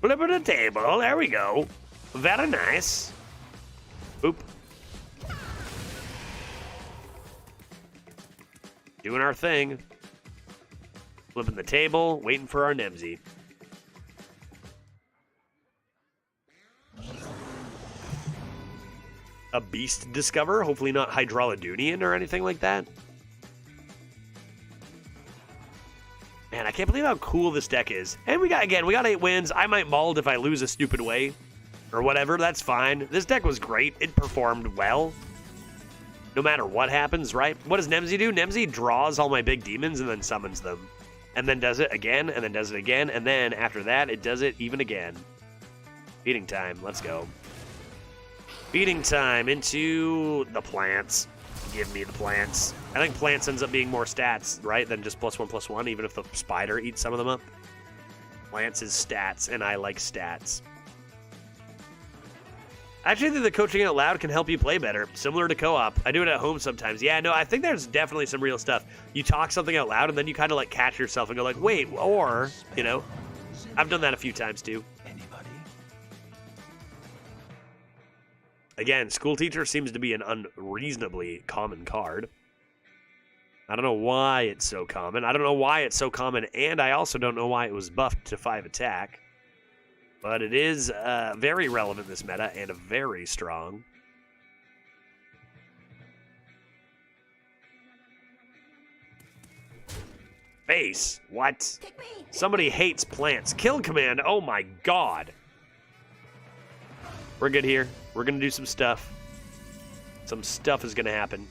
Flip it a table. There we go. Very nice. Boop. Doing our thing. Flipping the table, waiting for our NEMSY. A Beast Discover, hopefully not Hydralodunian or anything like that. Man, I can't believe how cool this deck is. And we got 8 wins. I might mauled if I lose a stupid way. Or whatever, that's fine. This deck was great. It performed well. No matter what happens, right? What does NEMSY do? NEMSY draws all my big demons and then summons them. And then does it again, and then does it again, and then after that, it does it even again. Feeding time, let's go. Feeding time into the plants. Give me the plants. I think plants ends up being more stats, right, than just +1/+1, even if the spider eats some of them up. Plants is stats, and I like stats. I actually think that coaching out loud can help you play better, similar to co-op. I do it at home sometimes. Yeah, no, I think there's definitely some real stuff. You talk something out loud, and then you kind of like catch yourself and go like, wait, or, you know. I've done that a few times too. Again, School Teacher seems to be an unreasonably common card. I don't know why it's so common. I don't know why it's so common, and I also don't know why it was buffed to 5 attack. But it is very relevant this meta, and very strong. face. What? Somebody hates plants. Kill command. Oh my god. We're good here. We're gonna do some stuff. Some stuff is gonna happen.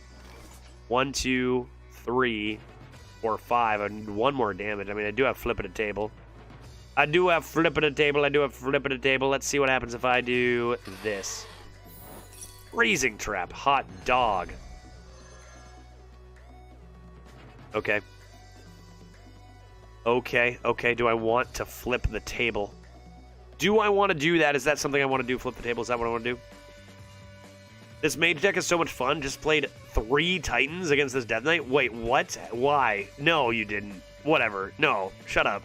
1, 2, 3, 4, 5. I need 1 more damage. I mean, I do have flip at a table. I do have flip at a table. I do have flip at a table. Let's see what happens if I do this. Freezing trap. Hot dog. Okay. Okay, okay. Do I want to flip the table? Do I want to do that? Is that something I want to do? Flip the table? Is that what I want to do? This mage deck is so much fun. Just played 3 Titans against this Death Knight. Wait, what? Why? No, you didn't. Whatever. No, shut up.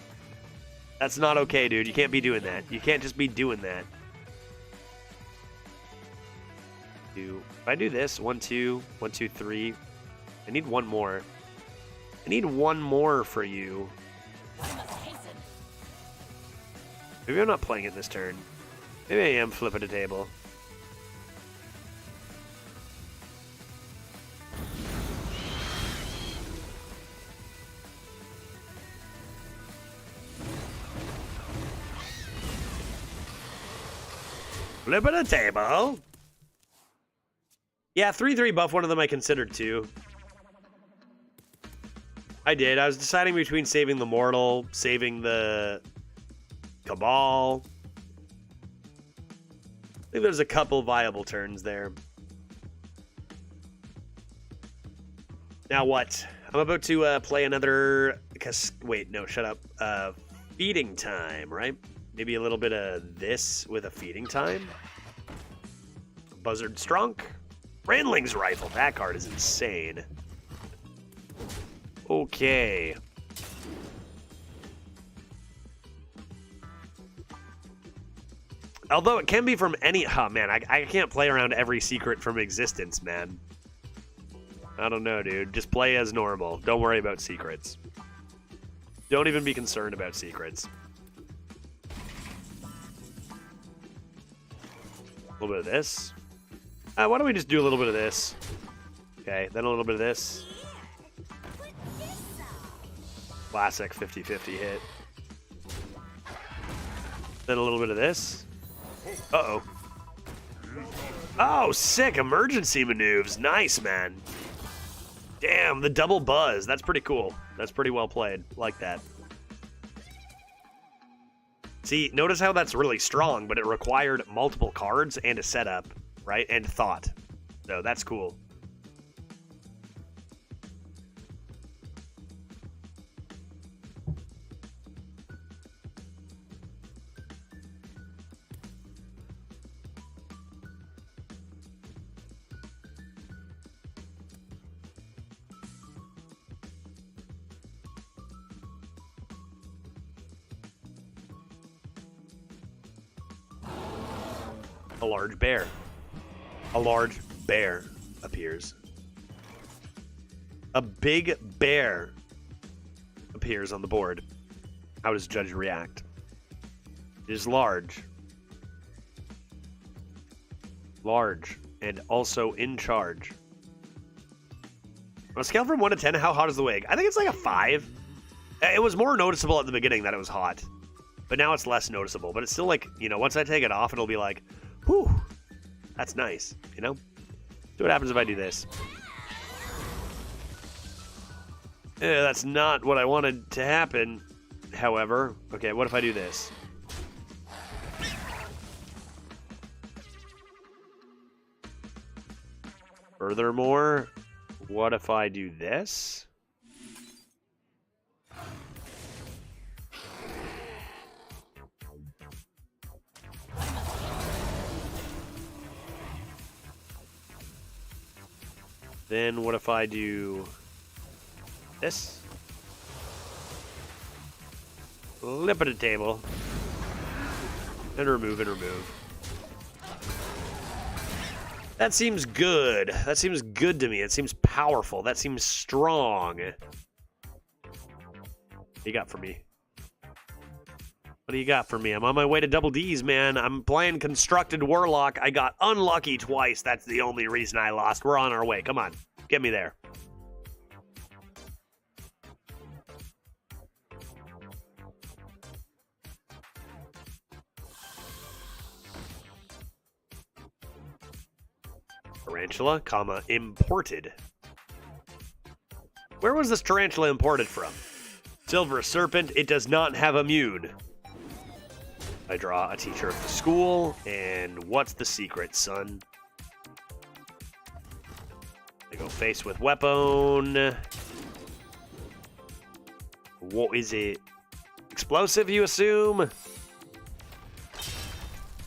That's not okay, dude. You can't be doing that. You can't just be doing that. If I do this, 1, 2, 1, 2, 3. I need 1 more. I need 1 more for you. Maybe I'm not playing it this turn. Maybe I am flipping a table. Flipping a table. Yeah, 3/3 buff. One of them I considered too. I did. I was deciding between saving the Mortal, saving the Cabal. I think there's a couple viable turns there. Now what? I'm about to play another... Wait, no, shut up. Feeding time, right? Maybe a little bit of this with a feeding time. Buzzard Strunk. Randling's Rifle. That card is insane. Okay. Although it can be from any... Oh, man, I can't play around every secret from existence, man. I don't know, dude. Just play as normal. Don't worry about secrets. Don't even be concerned about secrets. A little bit of this. Why don't we just do a little bit of this? Okay, then a little bit of this. Classic 50-50 hit. Then a little bit of this. Uh-oh. Oh, sick. Emergency maneuvers. Nice, man. Damn, the double buzz. That's pretty cool. That's pretty well played. Like that. See, notice how that's really strong, but it required multiple cards and a setup, right? And thought. So that's cool. A large bear. A large bear appears. A big bear appears on the board. How does Judge react? It is large. Large. And also in charge. On a scale from 1 to 10, how hot is the wig? I think it's like a 5. It was more noticeable at the beginning that it was hot. But now it's less noticeable. But it's still like, you know, once I take it off, it'll be like, whew, that's nice, you know? See what happens if I do this. Yeah, that's not what I wanted to happen, however. Okay, what if I do this? Furthermore, what if I do this? Then what if I do this? Flip at a table. And remove and remove. That seems good. That seems good to me. It seems powerful. That seems strong. What do you got for me? What do you got for me? I'm on my way to double D's, man. I'm playing Constructed Warlock. I got unlucky twice. That's the only reason I lost. We're on our way. Come on. Get me there. Tarantula, comma, imported. Where was this tarantula imported from? Silver serpent, it does not have immune. I draw a teacher of the school, and what's the secret, son? I go face with weapon. What is it? Explosive, you assume?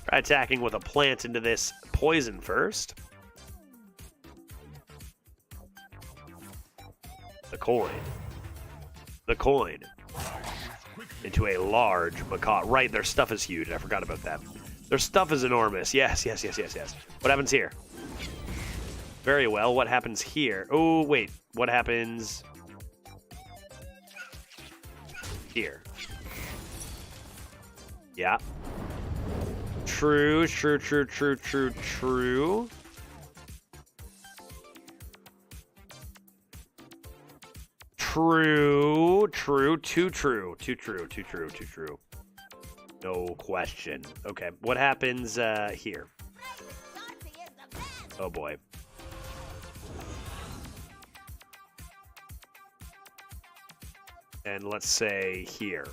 Try attacking with a plant into this poison first. The coin. The coin. Into a large macaw. Right, their stuff is huge. I forgot about that. Their stuff is enormous. Yes. What happens here? Very well. What happens here? Oh, wait. What happens here? Yeah. True. Too true. No question. Okay, what happens here? Oh boy. And let's say here.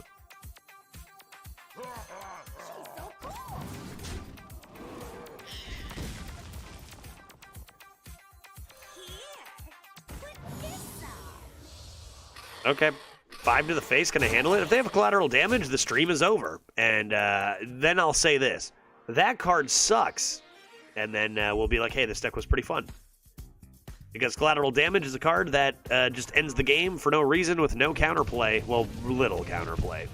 Okay, 5 to the face, can I handle it? If they have collateral damage, the stream is over. And then I'll say this. That card sucks. And then we'll be like, hey, this deck was pretty fun. Because collateral damage is a card that just ends the game for no reason with no counterplay. Well, little counterplay.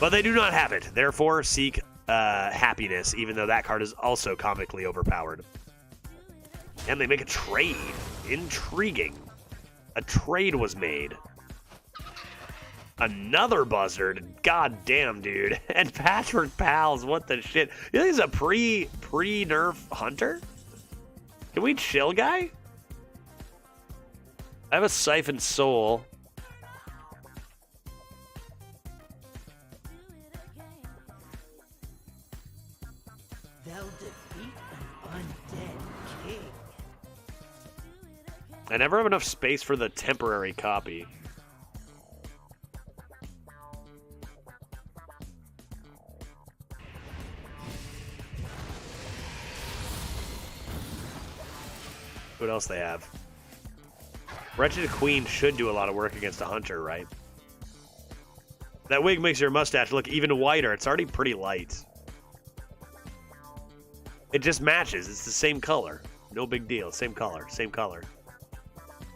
But they do not have it. Therefore, seek happiness, even though that card is also comically overpowered. And they make a trade. Intriguing. A trade was made. Another buzzard. God damn, dude. And Patchwork Pals, what the shit? You think he's a pre-nerf hunter? Can we chill, guy? I have a Siphon Soul.
They'll defeat an undead king.
I never have enough space for the temporary copy. What else they have? Wretched Queen should do a lot of work against a hunter, right? That wig makes your mustache look even whiter. It's already pretty light. It just matches. It's the same color. No big deal. Same color. Same color.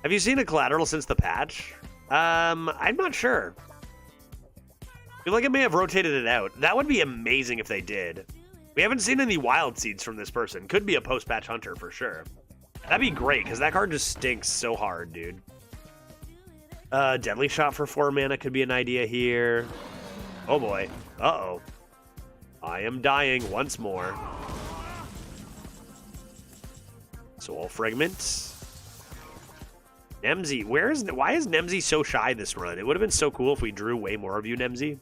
Have you seen a collateral since the patch? I'm not sure. I feel like it may have rotated it out. That would be amazing if they did. We haven't seen any wild seeds from this person. Could be a post-patch hunter for sure. That'd be great, because that card just stinks so hard, dude. Deadly Shot for 4 mana could be an idea here. Oh boy. Uh-oh. I am dying once more. Soul Fragment. NEMSY. Why is NEMSY so shy this run? It would have been so cool if we drew way more of you, NEMSY.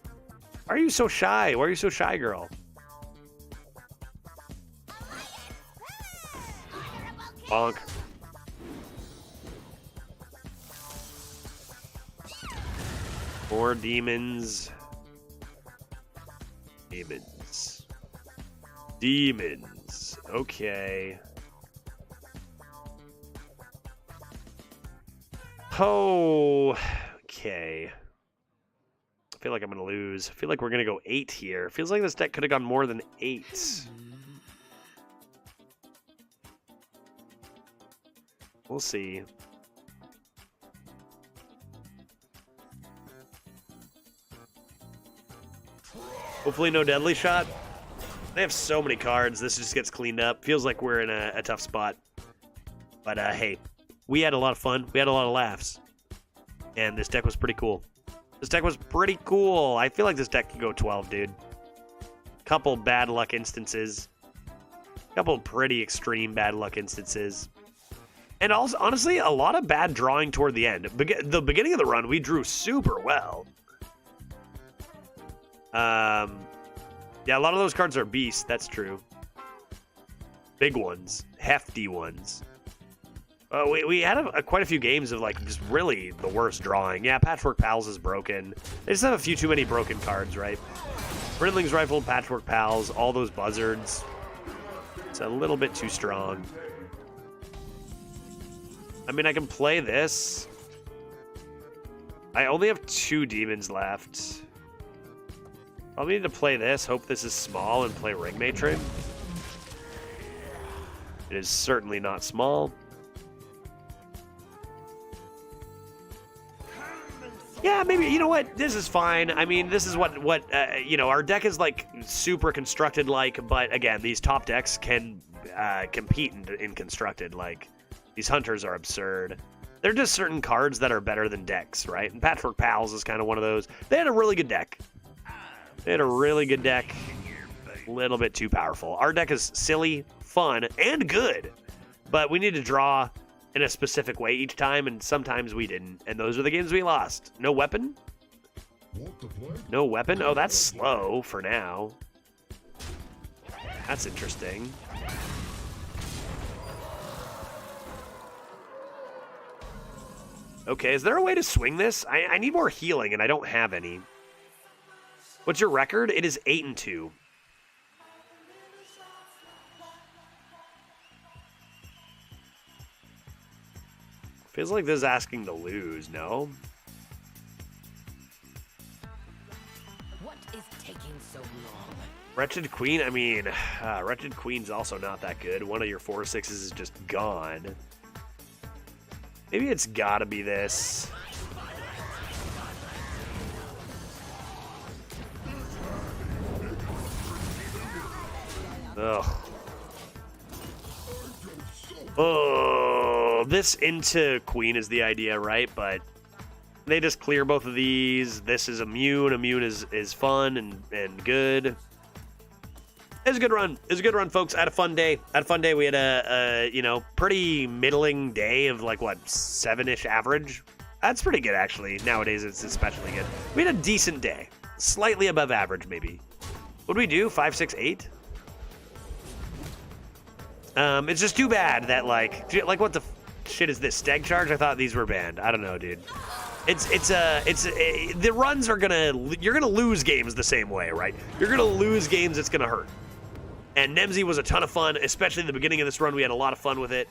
Why are you so shy? Why are you so shy, girl? Bonk. More demons. Demons. Okay. Oh, okay. I feel like I'm going to lose. I feel like we're going to go 8 here. Feels like this deck could have gone more than 8. We'll see. Hopefully no Deadly Shot. They have so many cards. This just gets cleaned up. Feels like we're in a tough spot. But hey, we had a lot of fun. We had a lot of laughs. And this deck was pretty cool. This deck was pretty cool. I feel like this deck could go 12, dude. Couple bad luck instances. Couple pretty extreme bad luck instances. And also, honestly, a lot of bad drawing toward the end. The beginning of the run, we drew super well. Yeah, a lot of those cards are beasts. That's true. Big ones. Hefty ones. We had quite a few games of, like, just really the worst drawing. Yeah, Patchwork Pals is broken. They just have a few too many broken cards, right? Brindling's Rifle, Patchwork Pals, all those buzzards. It's a little bit too strong. I mean, I can play this. I only have 2 demons left. I'll need to play this, hope this is small, and play Ring Matron. It is certainly not small. Yeah, maybe, you know what, this is fine. I mean, this is what you know, our deck is, like, super constructed-like, but, again, these top decks can compete in constructed. Like, these hunters are absurd. They're just certain cards that are better than decks, right? And Patchwork Pals is kind of one of those. They had a really good deck. A little bit too powerful. Our deck is silly, fun, and good, but we need to draw in a specific way each time, and sometimes we didn't, and those are the games we lost. No weapon? No weapon? Oh, that's slow for now. That's interesting. Okay, is there a way to swing this? I need more healing, and I don't have any. What's your record? It is 8-2. Feels like this is asking to lose, no?
What is taking so long?
Wretched Queen, I mean, Wretched Queen's also not that good. One of your 4/6s is just gone. Maybe it's gotta be this. Ugh. Oh, this into Queen is the idea, right? But they just clear both of these. This is immune. Immune is fun and good. It was a good run. It was a good run, folks. I had a fun day. We had a you know, pretty middling day of, like, what, 7-ish average? That's pretty good, actually. Nowadays, it's especially good. We had a decent day. Slightly above average, maybe. What did we do? 5, 6, 8? It's just too bad that, like what the shit is this? Stag Charge? I thought these were banned. I don't know, dude. The runs are you're gonna lose games the same way, right? You're gonna lose games, it's gonna hurt. And NEMSY was a ton of fun, especially in the beginning of this run. We had a lot of fun with it.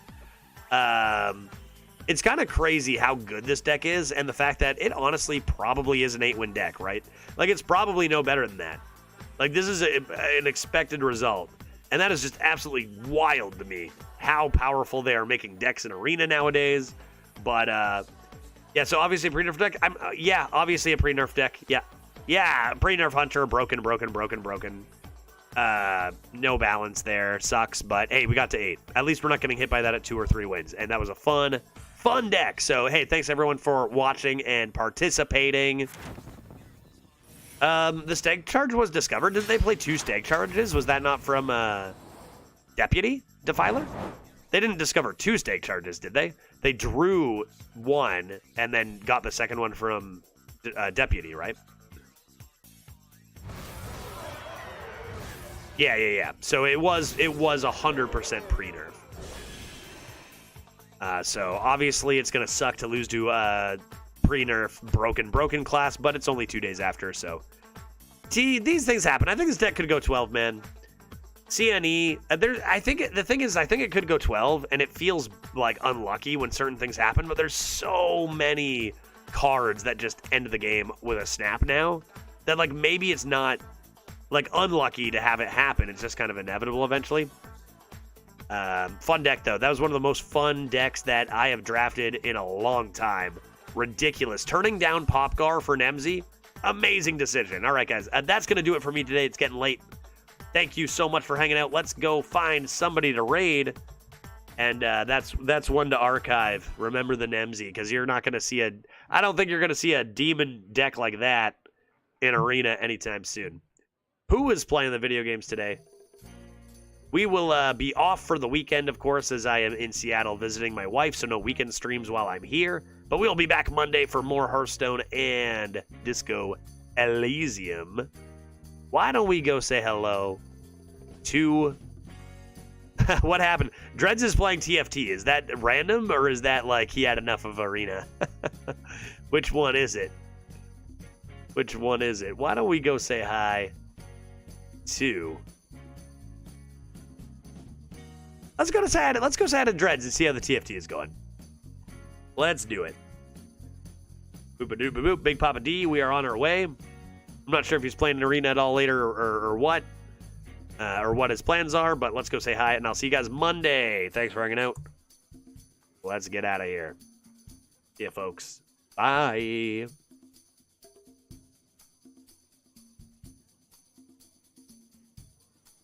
It's kind of crazy how good this deck is, and the fact that it honestly probably is an 8-win deck, right? Like, it's probably no better than that. Like, this is an expected result. And that is just absolutely wild to me, how powerful they are making decks in Arena nowadays. But, yeah, so obviously a pre-nerf deck. Yeah, obviously a pre-nerf deck. Yeah, pre-nerf Hunter, broken. No balance there. Sucks, but hey, we got to 8. At least we're not getting hit by that at 2 or 3 wins. And that was a fun deck. So, hey, thanks everyone for watching and participating. The Stag Charge was discovered. Didn't they play 2 Stag Charges? Was that not from Deputy Defiler? They didn't discover 2 Stag Charges, did they? They drew 1 and then got the second one from Deputy, right? Yeah. So it was 100% pre-nerf. So obviously it's gonna suck to lose to pre-nerf broken class, but it's only 2 days after, so these things happen. I think this deck could go 12, man. CNE, I think it could go 12, and it feels like unlucky when certain things happen, but there's so many cards that just end the game with a snap now that, like, maybe it's not, like, unlucky to have it happen. It's just kind of inevitable eventually. Fun deck, though. That was one of the most fun decks that I have drafted in a long time. Ridiculous. Turning down Popgar for NEMSY, amazing decision. All right, guys, that's going to do it for me today. It's getting late. Thank you so much for hanging out. Let's go find somebody to raid, and that's one to archive. Remember the NEMSY, because you're not going to see I don't think you're going to see a demon deck like that in Arena anytime soon. Who is playing the video games today? We will be off for the weekend, of course, as I am in Seattle visiting my wife, so no weekend streams while I'm here. But we'll be back Monday for more Hearthstone and Disco Elysium. Why don't we go say hello to What happened? Dreads is playing TFT. Is that random, or is that like he had enough of Arena? Which one is it? Which one is it? Why don't we go say hi to... Let's go say hi to Dreads and see how the TFT is going. Let's do it. Boop-a-doop-a-boop. Big Papa D, we are on our way. I'm not sure if he's playing an Arena at all later or what. Or what his plans are, but let's go say hi, and I'll see you guys Monday. Thanks for hanging out. Let's get out of here. See ya, folks. Bye.